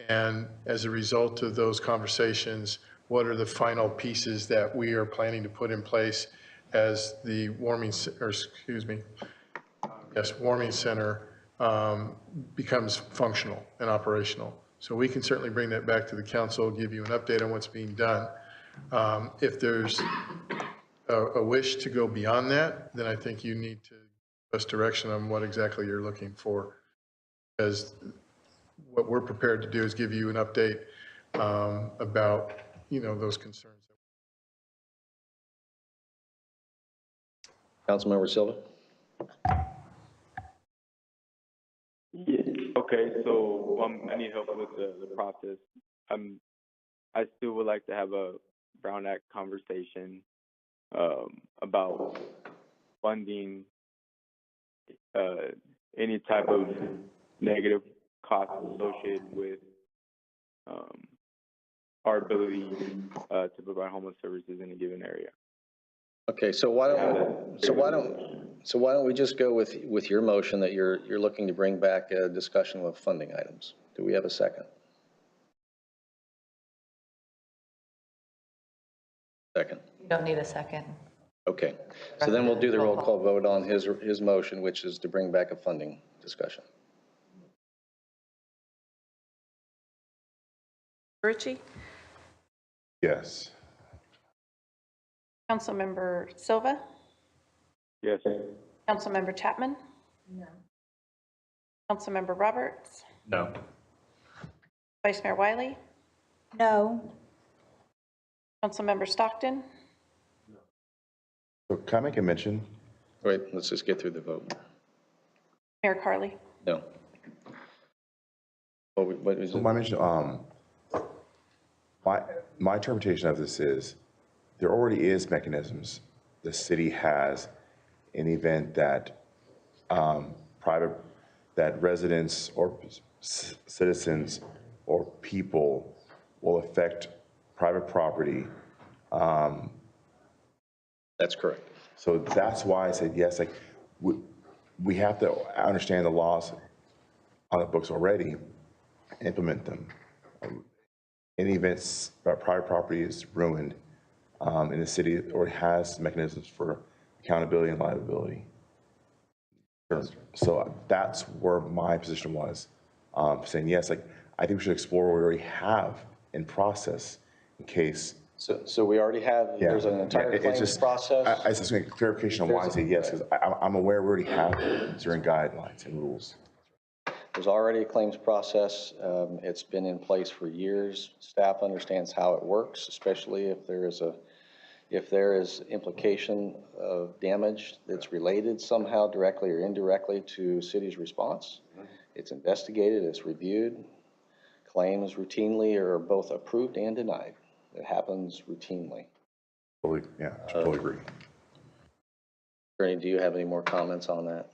Speaker 2: and as a result of those conversations, what are the final pieces that we are planning to put in place as the warming center becomes functional and operational. So we can certainly bring that back to the council, give you an update on what's being done. If there's a wish to go beyond that, then I think you need to give us direction on what exactly you're looking for. Because what we're prepared to do is give you an update about, those concerns.
Speaker 1: Councilmember Silva?
Speaker 18: Yeah. Okay, so I need help with the process. I still would like to have a Brown Act conversation about funding any type of negative costs associated with our ability to provide homeless services in a given area.
Speaker 1: Okay, so why don't we just go with your motion that you're looking to bring back a discussion of funding items? Do we have a second? Second.
Speaker 6: You don't need a second.
Speaker 1: Okay, so then we'll do the roll call vote on his motion, which is to bring back a funding discussion.
Speaker 17: Rucci?
Speaker 10: Yes.
Speaker 17: Councilmember Silva?
Speaker 18: Yes.
Speaker 17: Councilmember Chapman?
Speaker 5: No.
Speaker 17: Councilmember Roberts?
Speaker 7: No.
Speaker 17: Vice Mayor Wiley?
Speaker 16: No.
Speaker 17: Councilmember Stockton?
Speaker 10: So can I make a mention?
Speaker 1: Wait, let's just get through the vote.
Speaker 17: Mayor Carley?
Speaker 1: No. What is
Speaker 10: So
Speaker 1: it?
Speaker 10: my mention, my interpretation of this is there already is mechanisms the city has in the event that that residents or citizens or people will affect private property.
Speaker 1: That's correct.
Speaker 10: So that's why I said yes. Like we have to understand the laws on the books already, implement them. In the events private property is ruined in the city, it already has mechanisms for accountability and liability. So that's where my position was, saying yes. Like I think we should explore what we already have in process in case.
Speaker 1: So we already have, there's an entire claims process?
Speaker 10: I just make clarification on why I say yes, because I'm aware we already have certain guidelines and rules.
Speaker 1: There's already a claims process. It's been in place for years. Staff understands how it works, especially if there is implication of damage that's related somehow directly or indirectly to city's response. It's investigated, it's reviewed. Claims routinely are both approved and denied. It happens routinely.
Speaker 10: Totally agree.
Speaker 1: Attorney, do you have any more comments on that?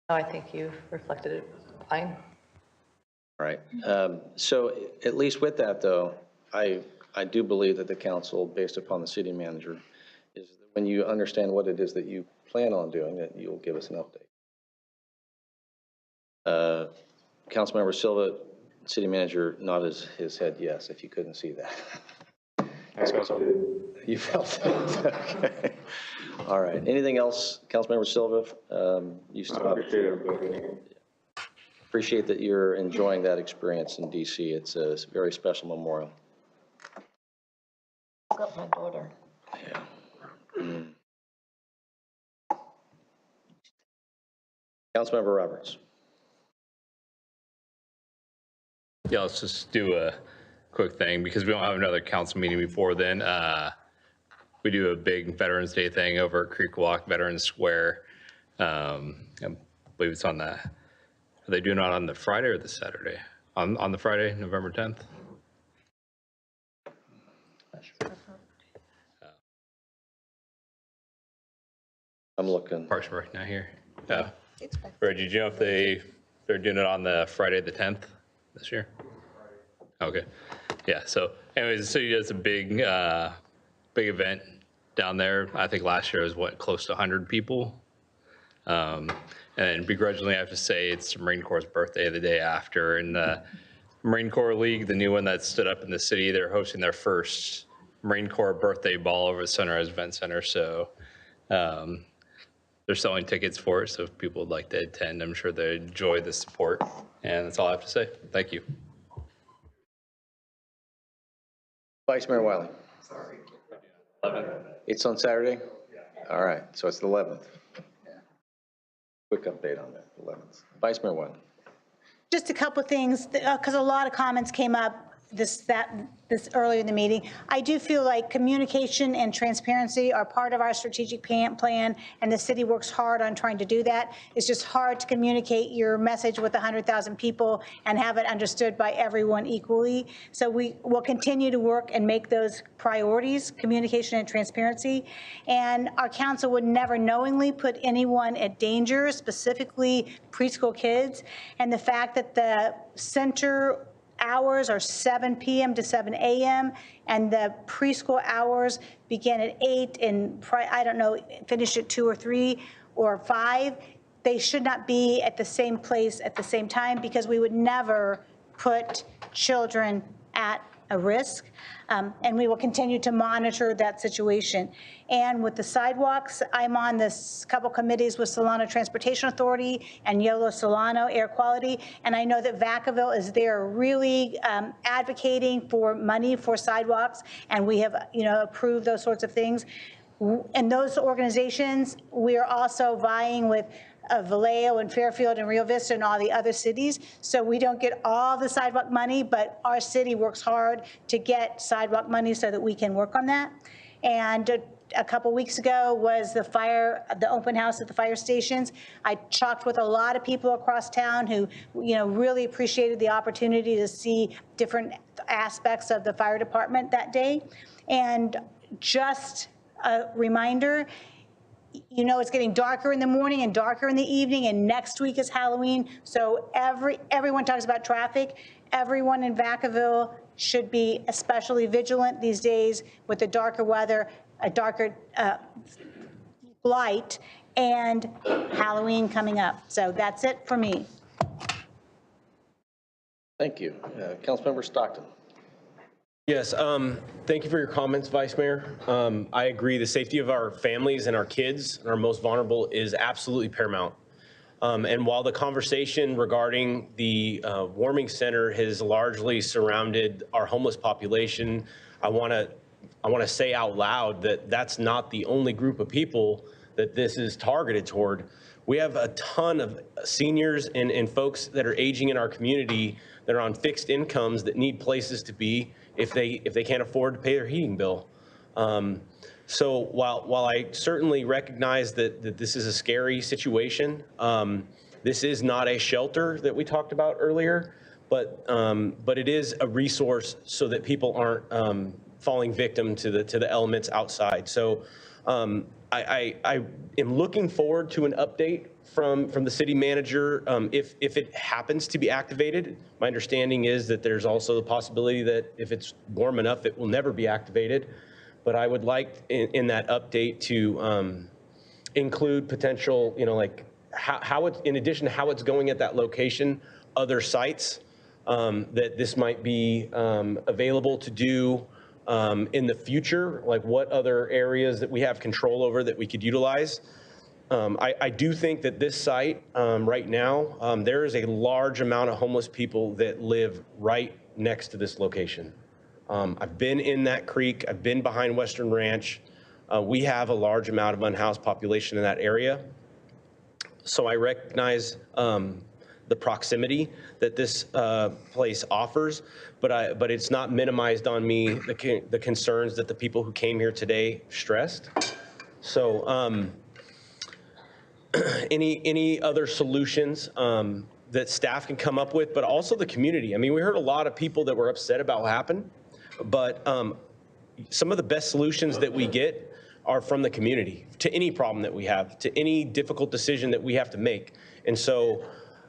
Speaker 6: No, I think you've reflected it fine.
Speaker 1: All right. So at least with that, though, I do believe that the council, based upon the city manager, is that when you understand what it is that you plan on doing, that you'll give us an update. Councilmember Silva, city manager nodded his head yes, if you couldn't see that. You felt it. Okay. All right. Anything else, Councilmember Silva? You still appreciate that you're enjoying that experience in DC. It's a very special memorial.
Speaker 5: Got my daughter.
Speaker 1: Yeah. Mm. Councilmember Roberts.
Speaker 7: Yeah, let's just do a quick thing because we don't have another council meeting before then. We do a big Veterans Day thing over at Creek Walk, Veterans Square. I believe it's on the, are they doing it on the Friday or the Saturday? On the Friday, November 10th?
Speaker 1: I'm looking.
Speaker 7: Parks and Rec not here. Oh. Or did you know if they're doing it on the Friday the 10th? this year? Okay. Yeah. So anyways, the city does a big event down there. I think last year was close to 100 people. And begrudgingly, I have to say it's the Marine Corps' birthday the day after. And the Marine Corps League, the new one that stood up in the city, they're hosting their first Marine Corps birthday ball over at Sunrise Event Center. So they're selling tickets for it. So if people would like to attend, I'm sure they enjoy the support. And that's all I have to say. Thank you.
Speaker 1: Vice Mayor Wiley. Sorry. It's on Saturday? All right, so it's the 11th. Quick update on that, 11th. Vice Mayor Wiley.
Speaker 16: Just a couple of things, because a lot of comments came up this earlier in the meeting. I do feel like communication and transparency are part of our strategic plan, and the city works hard on trying to do that. It's just hard to communicate your message with 100,000 people and have it understood by everyone equally. So we will continue to work and make those priorities, communication and transparency. And our council would never knowingly put anyone at danger, specifically preschool kids. And the fact that the center hours are 7 p.m. to 7 a.m. and the preschool hours begin at 8 and I don't know, finish at 2 or 3 or 5. They should not be at the same place at the same time because we would never put children at a risk. And we will continue to monitor that situation. And with the sidewalks, I'm on this couple committees with Solano Transportation Authority and Yolo Solano Air Quality. And I know that Vacaville is there really advocating for money for sidewalks. And we have, approved those sorts of things. And those organizations, we are also vying with Vallejo and Fairfield and Rio Vista and all the other cities. So we don't get all the sidewalk money, but our city works hard to get sidewalk money so that we can work on that. And a couple weeks ago was the open house at the fire stations. I talked with a lot of people across town who, really appreciated the opportunity to see different aspects of the fire department that day. And just a reminder, it's getting darker in the morning and darker in the evening, and next week is Halloween. So everyone talks about traffic. Everyone in Vacaville should be especially vigilant these days with the darker weather, a darker light, and Halloween coming up. So that's it for me.
Speaker 1: Thank you. Councilmember Stockton.
Speaker 3: Yes, thank you for your comments, Vice Mayor. I agree. The safety of our families and our kids, our most vulnerable, is absolutely paramount. And while the conversation regarding the warming center has largely surrounded our homeless population, I want to say out loud that that's not the only group of people that this is targeted toward. We have a ton of seniors and folks that are aging in our community that are on fixed incomes that need places to be if they can't afford to pay their heating bill. So while I certainly recognize that this is a scary situation, this is not a shelter that we talked about earlier, but it is a resource so that people aren't falling victim to the elements outside. So I am looking forward to an update from the city manager if it happens to be activated. My understanding is that there's also the possibility that if it's warm enough, it will never be activated. But I would like in that update to include potential, like how it's, in addition to how it's going at that location, other sites that this might be available to do in the future, like what other areas that we have control over that we could utilize. I do think that this site right now, there is a large amount of homeless people that live right next to this location. I've been in that creek. I've been behind Western Ranch. We have a large amount of unhoused population in that area. So I recognize the proximity that this place offers, but it's not minimized on me the concerns that the people who came here today stressed. So any other solutions that staff can come up with, but also the community. I mean, we heard a lot of people that were upset about what happened, but some of the best solutions that we get are from the community to any problem that we have, to any difficult decision that we have to make. And so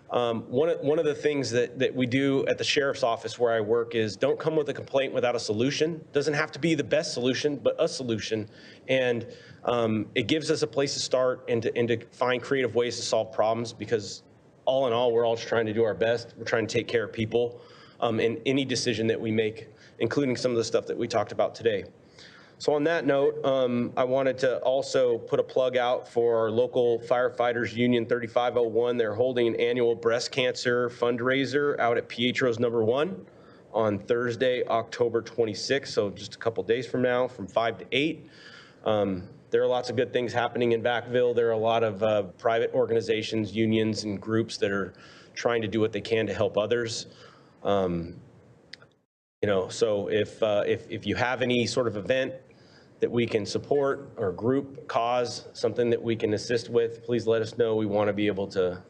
Speaker 3: One of the things that we do at the sheriff's office where I work is don't come with a complaint without a solution. Doesn't have to be the best solution, but a solution. And it gives us a place to start and to find creative ways to solve problems, because all in all, we're all just trying to do our best. We're trying to take care of people in any decision that we make, including some of the stuff that we talked about today. So on that note, I wanted to also put a plug out for our local firefighters union 3501. They're holding an annual breast cancer fundraiser out at Pietro's #1 on Thursday, October 26th. So just a couple days from now, from 5 to 8. There are lots of good things happening in Vacaville. There are a lot of private organizations, unions, and groups that are trying to do what they can to help others. So if you have any sort of event that we can support, or group, cause, something that we can assist with, please let us know. We want to be able to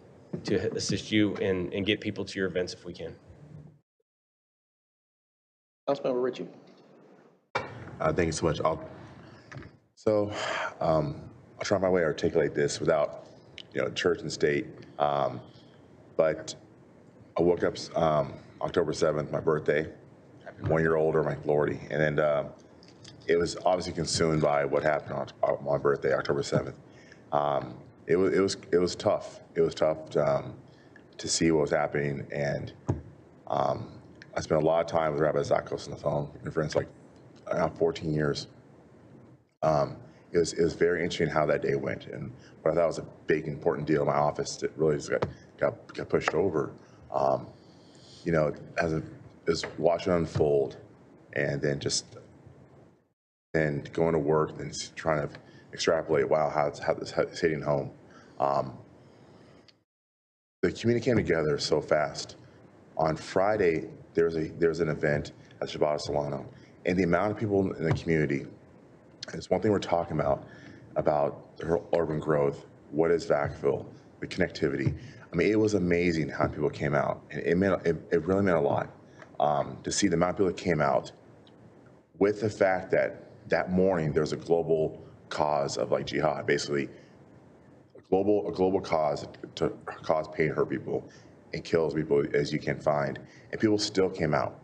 Speaker 3: assist you and get people to your events if we can.
Speaker 1: Councilmember Ritchie.
Speaker 10: Thank you so much. I'll try my way to articulate this without, church and state. But I woke up October 7th, my birthday, 1 year older, my Lordy, and then it was obviously consumed by what happened on my birthday, October 7th. It was tough. It was tough to see what was happening, and I spent a lot of time with Rabbi Zakos on the phone. We've been friends like around 14 years. It was very interesting how that day went, and what I thought was a big important deal in my office that really just got pushed over. As it was watching it unfold, and then going to work and trying to extrapolate, wow, how this hitting home. The community came together so fast. On Friday, there was an event at Shabbat Solano, and the amount of people in the community, and it's one thing we're talking about urban growth, what is Vacaville, the connectivity. I mean, it was amazing how people came out, and it really meant a lot to see the amount of people that came out, with the fact that morning there was a global cause of like jihad, basically a global cause to cause pain, hurt people, and kill as people as you can find, and people still came out.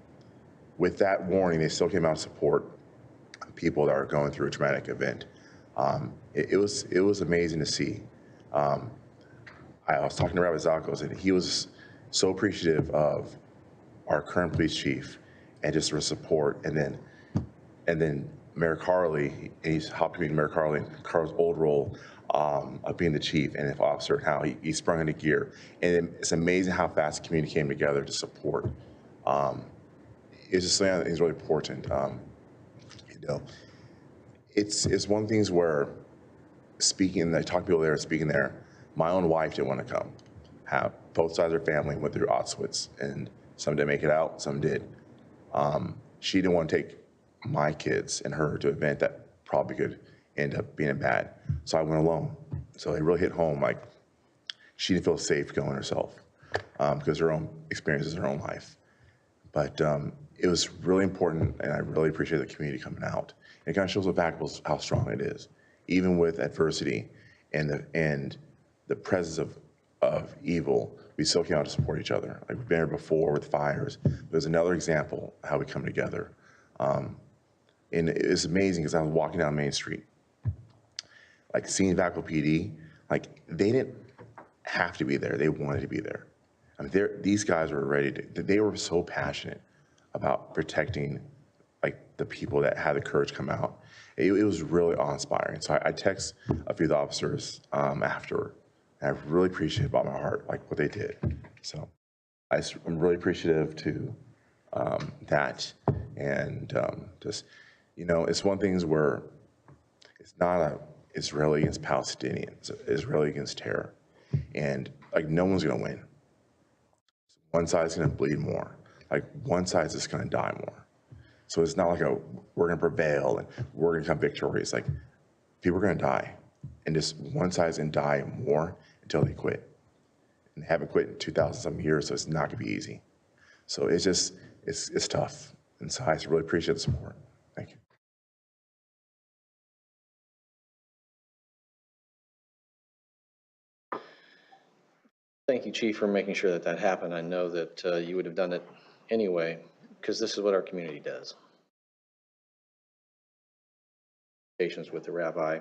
Speaker 10: With that warning, they still came out to support people that are going through a traumatic event. It was amazing to see. I was talking to Rabbi Zakos, and he was so appreciative of our current police chief and just for support. And then Mayor Carley, he's hopped between Mayor Carley and Carl's old role of being the chief and the officer, and how he sprung into gear. And it's amazing how fast the community came together to support. It's just something I think is really important. It's one of the things where speaking, I talk to people there speaking there. My own wife didn't want to come. Both sides of her family went through Auschwitz, and some didn't make it out, some did. She didn't want to take my kids and her to an event that probably could end up being bad. So I went alone. So it really hit home. Like, she didn't feel safe going herself because her own experiences, her own life. But it was really important, and I really appreciate the community coming out. It kind of shows how strong it is, even with adversity and the presence of evil. We still came out to support each other. Like, we've been here before with fires. There's another example of how we come together. And it's amazing because I was walking down Main Street, like seeing Vacaville PD, like they didn't have to be there. They wanted to be there. I mean, these guys were ready to, they were so passionate about protecting like the people that had the courage come out. It was really awe-inspiring. So I text a few of the officers after, and I really appreciate about my heart, like what they did. So I'm really appreciative to that. And just, it's one of the things where it's not a Israeli against Palestinian, it's Israeli against terror. And like, no one's gonna win. One side's gonna bleed more. Like, one side's just gonna die more. So it's not like we're gonna prevail and we're gonna come victorious. Like, people are gonna die. And just one side's gonna die more until they quit. And they haven't quit in 2,000 some years, so it's not gonna be easy. So it's just, it's tough. And so I really appreciate the support. Thank you.
Speaker 1: Thank thank you, Chief, for making sure that that happened. I know that you would have done it anyway, because this is what our community does. Patients with the rabbi,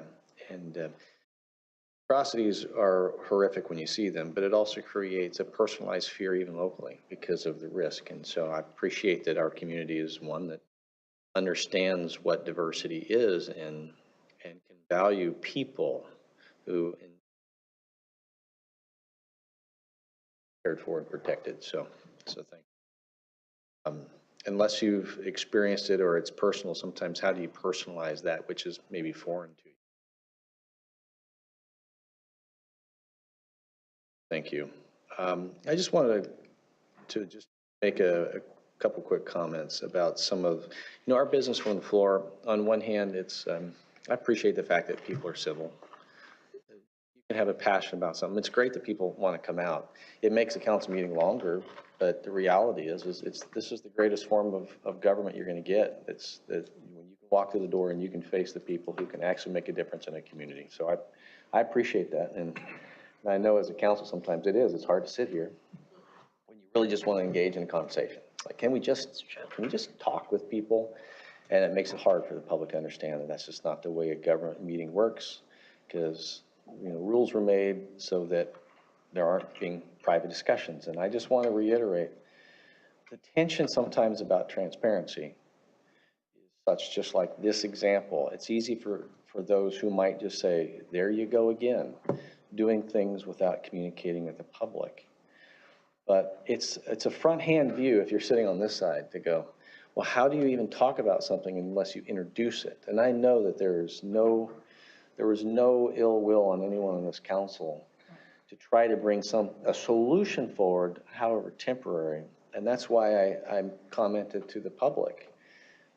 Speaker 1: and atrocities are horrific when you see them, but it also creates a personalized fear even locally because of the risk. And so I appreciate that our community is one that understands what diversity is and can value people who are cared for and protected. So thank you. Unless you've experienced it or it's personal, sometimes how do you personalize that which is maybe foreign to you? Thank you. I just wanted to just make a couple quick comments about some of, our business from the floor. On one hand, it's, I appreciate the fact that people are civil. You can have a passion about something. It's great that people want to come out. It makes the council meeting longer, but the reality is this is the greatest form of government you're going to get. It's that when you can walk through the door and you can face the people who can actually make a difference in a community. So I appreciate that. And I know as a council, sometimes it's hard to sit here when you really just want to engage in a conversation. Like, can we just talk with people? And it makes it hard for the public to understand that that's just not the way a government meeting works, because rules were made so that there aren't being private discussions. And I just want to reiterate the tension sometimes about transparency is such, just like this example. It's easy for those who might just say, there you go again, doing things without communicating with the public. But it's a front-hand view if you're sitting on this side to go, well, how do you even talk about something unless you introduce it? And I know that there was no ill will on anyone on this council to try to bring a solution forward, however temporary. And that's why I commented to the public.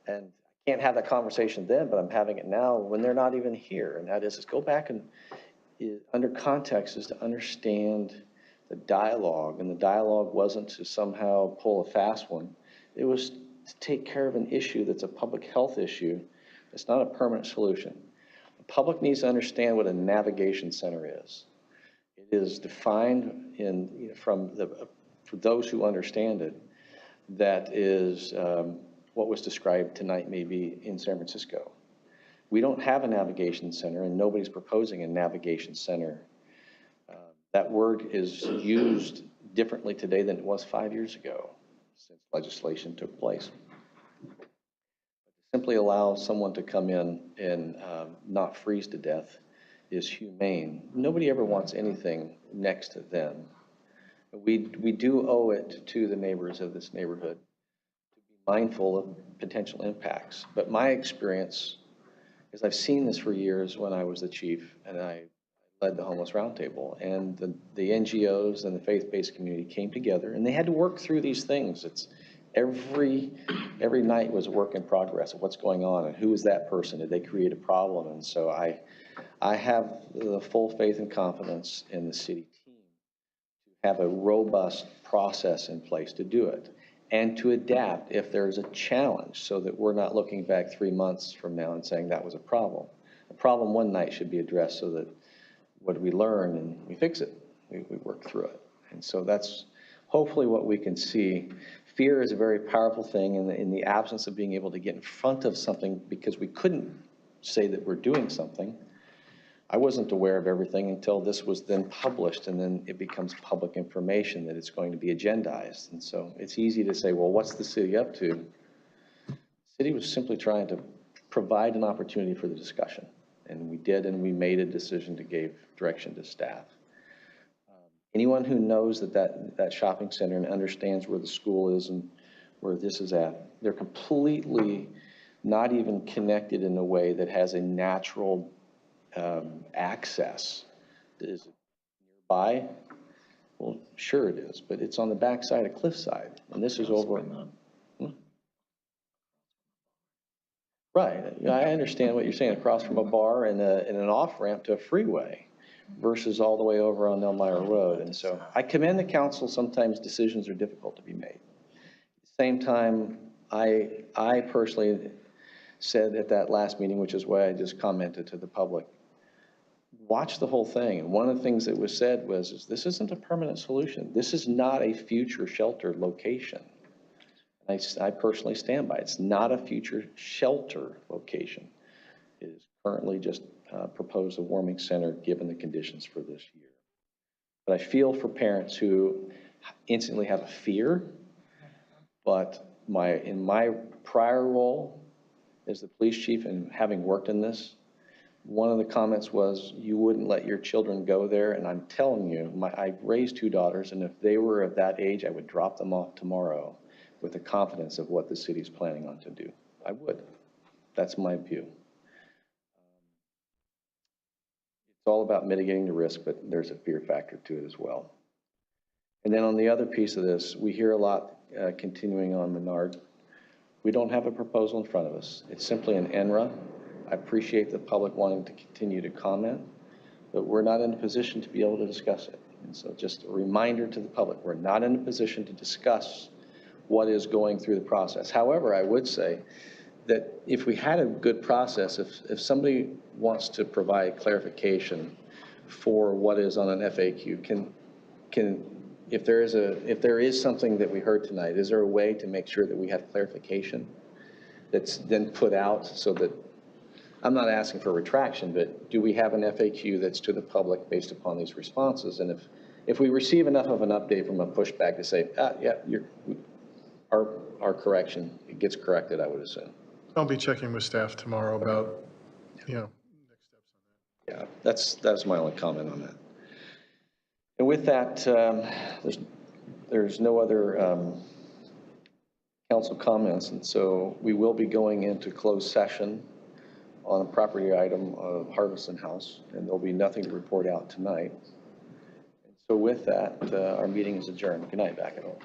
Speaker 1: And I can't have that conversation then, but I'm having it now when they're not even here. And that is go back and under context is to understand the dialogue. And the dialogue wasn't to somehow pull a fast one. It was to take care of an issue that's a public health issue. It's not a permanent solution. The public needs to understand what a navigation center is. It is defined for those who understand it, that is what was described tonight maybe in San Francisco. We don't have a navigation center, and nobody's proposing a navigation center. That word is used differently today than it was 5 years ago since legislation took place. Simply allow someone to come in and not freeze to death is humane. Nobody ever wants anything next to them. We do owe it to the neighbors of this neighborhood to be mindful of potential impacts. But my experience is I've seen this for years when I was the chief and I led the Homeless Roundtable, and the NGOs and the faith-based community came together and they had to work through these things. It's every night was a work in progress of what's going on and who is that person? Did they create a problem? And so I have the full faith and confidence in the city team to have a robust process in place to do it and to adapt if there's a challenge so that we're not looking back 3 months from now and saying that was a problem. A problem one night should be addressed so that what we learn and we fix it, we work through it. And so that's hopefully what we can see. Fear is a very powerful thing in the absence of being able to get in front of something because we couldn't say that we're doing something. I wasn't aware of everything until this was then published, and then it becomes public information that it's going to be agendized. And so it's easy to say, well, what's the city up to? The city was simply trying to provide an opportunity for the discussion. And we did, and we made a decision to give direction to staff. Anyone who knows that shopping center and understands where the school is and where this is at, they're completely not even connected in a way that has a natural access. Is it nearby? Well, sure it is, but it's on the backside of Cliffside, and this is over. Right. I understand what you're saying, across from a bar and an off-ramp to a freeway versus all the way over on Elmira Road. And so I commend the council. Sometimes decisions are difficult to be made. At the same time, I personally said at that last meeting, which is why I just commented to the public, watch the whole thing. And one of the things that was said was, this isn't a permanent solution. This is not a future shelter location. I personally stand by it. It's not a future shelter location. It is currently just proposed a warming center given the conditions for this year. But I feel for parents who instantly have a fear, but in my prior role as the police chief and having worked in this, one of the comments was, you wouldn't let your children go there. And I'm telling you, I raised 2 daughters, and if they were of that age, I would drop them off tomorrow with the confidence of what the city's planning on to do. I would. That's my view. It's all about mitigating the risk, but there's a fear factor to it as well. And then on the other piece of this, we hear a lot continuing on Menard. We don't have a proposal in front of us. It's simply an NRA. I appreciate the public wanting to continue to comment, but we're not in a position to be able to discuss it. And so just a reminder to the public, we're not in a position to discuss what is going through the process. However, I would say that if we had a good process, if somebody wants to provide clarification for what is on an FAQ, if there is something that we heard tonight, is there a way to make sure that we have clarification that's then put out so that, I'm not asking for retraction, but do we have an FAQ that's to the public based upon these responses? And if we receive enough of an update from a pushback to say, yeah, our correction, it gets corrected, I would assume.
Speaker 2: I'll be checking with staff tomorrow about, next steps on that.
Speaker 1: Yeah, that's my only comment on that. And with that, there's no other council comments, and so we will be going into closed session on a property item of Harveston House, and there'll be nothing to report out tonight. And so with that, our meeting is adjourned. Good night, Vacaville.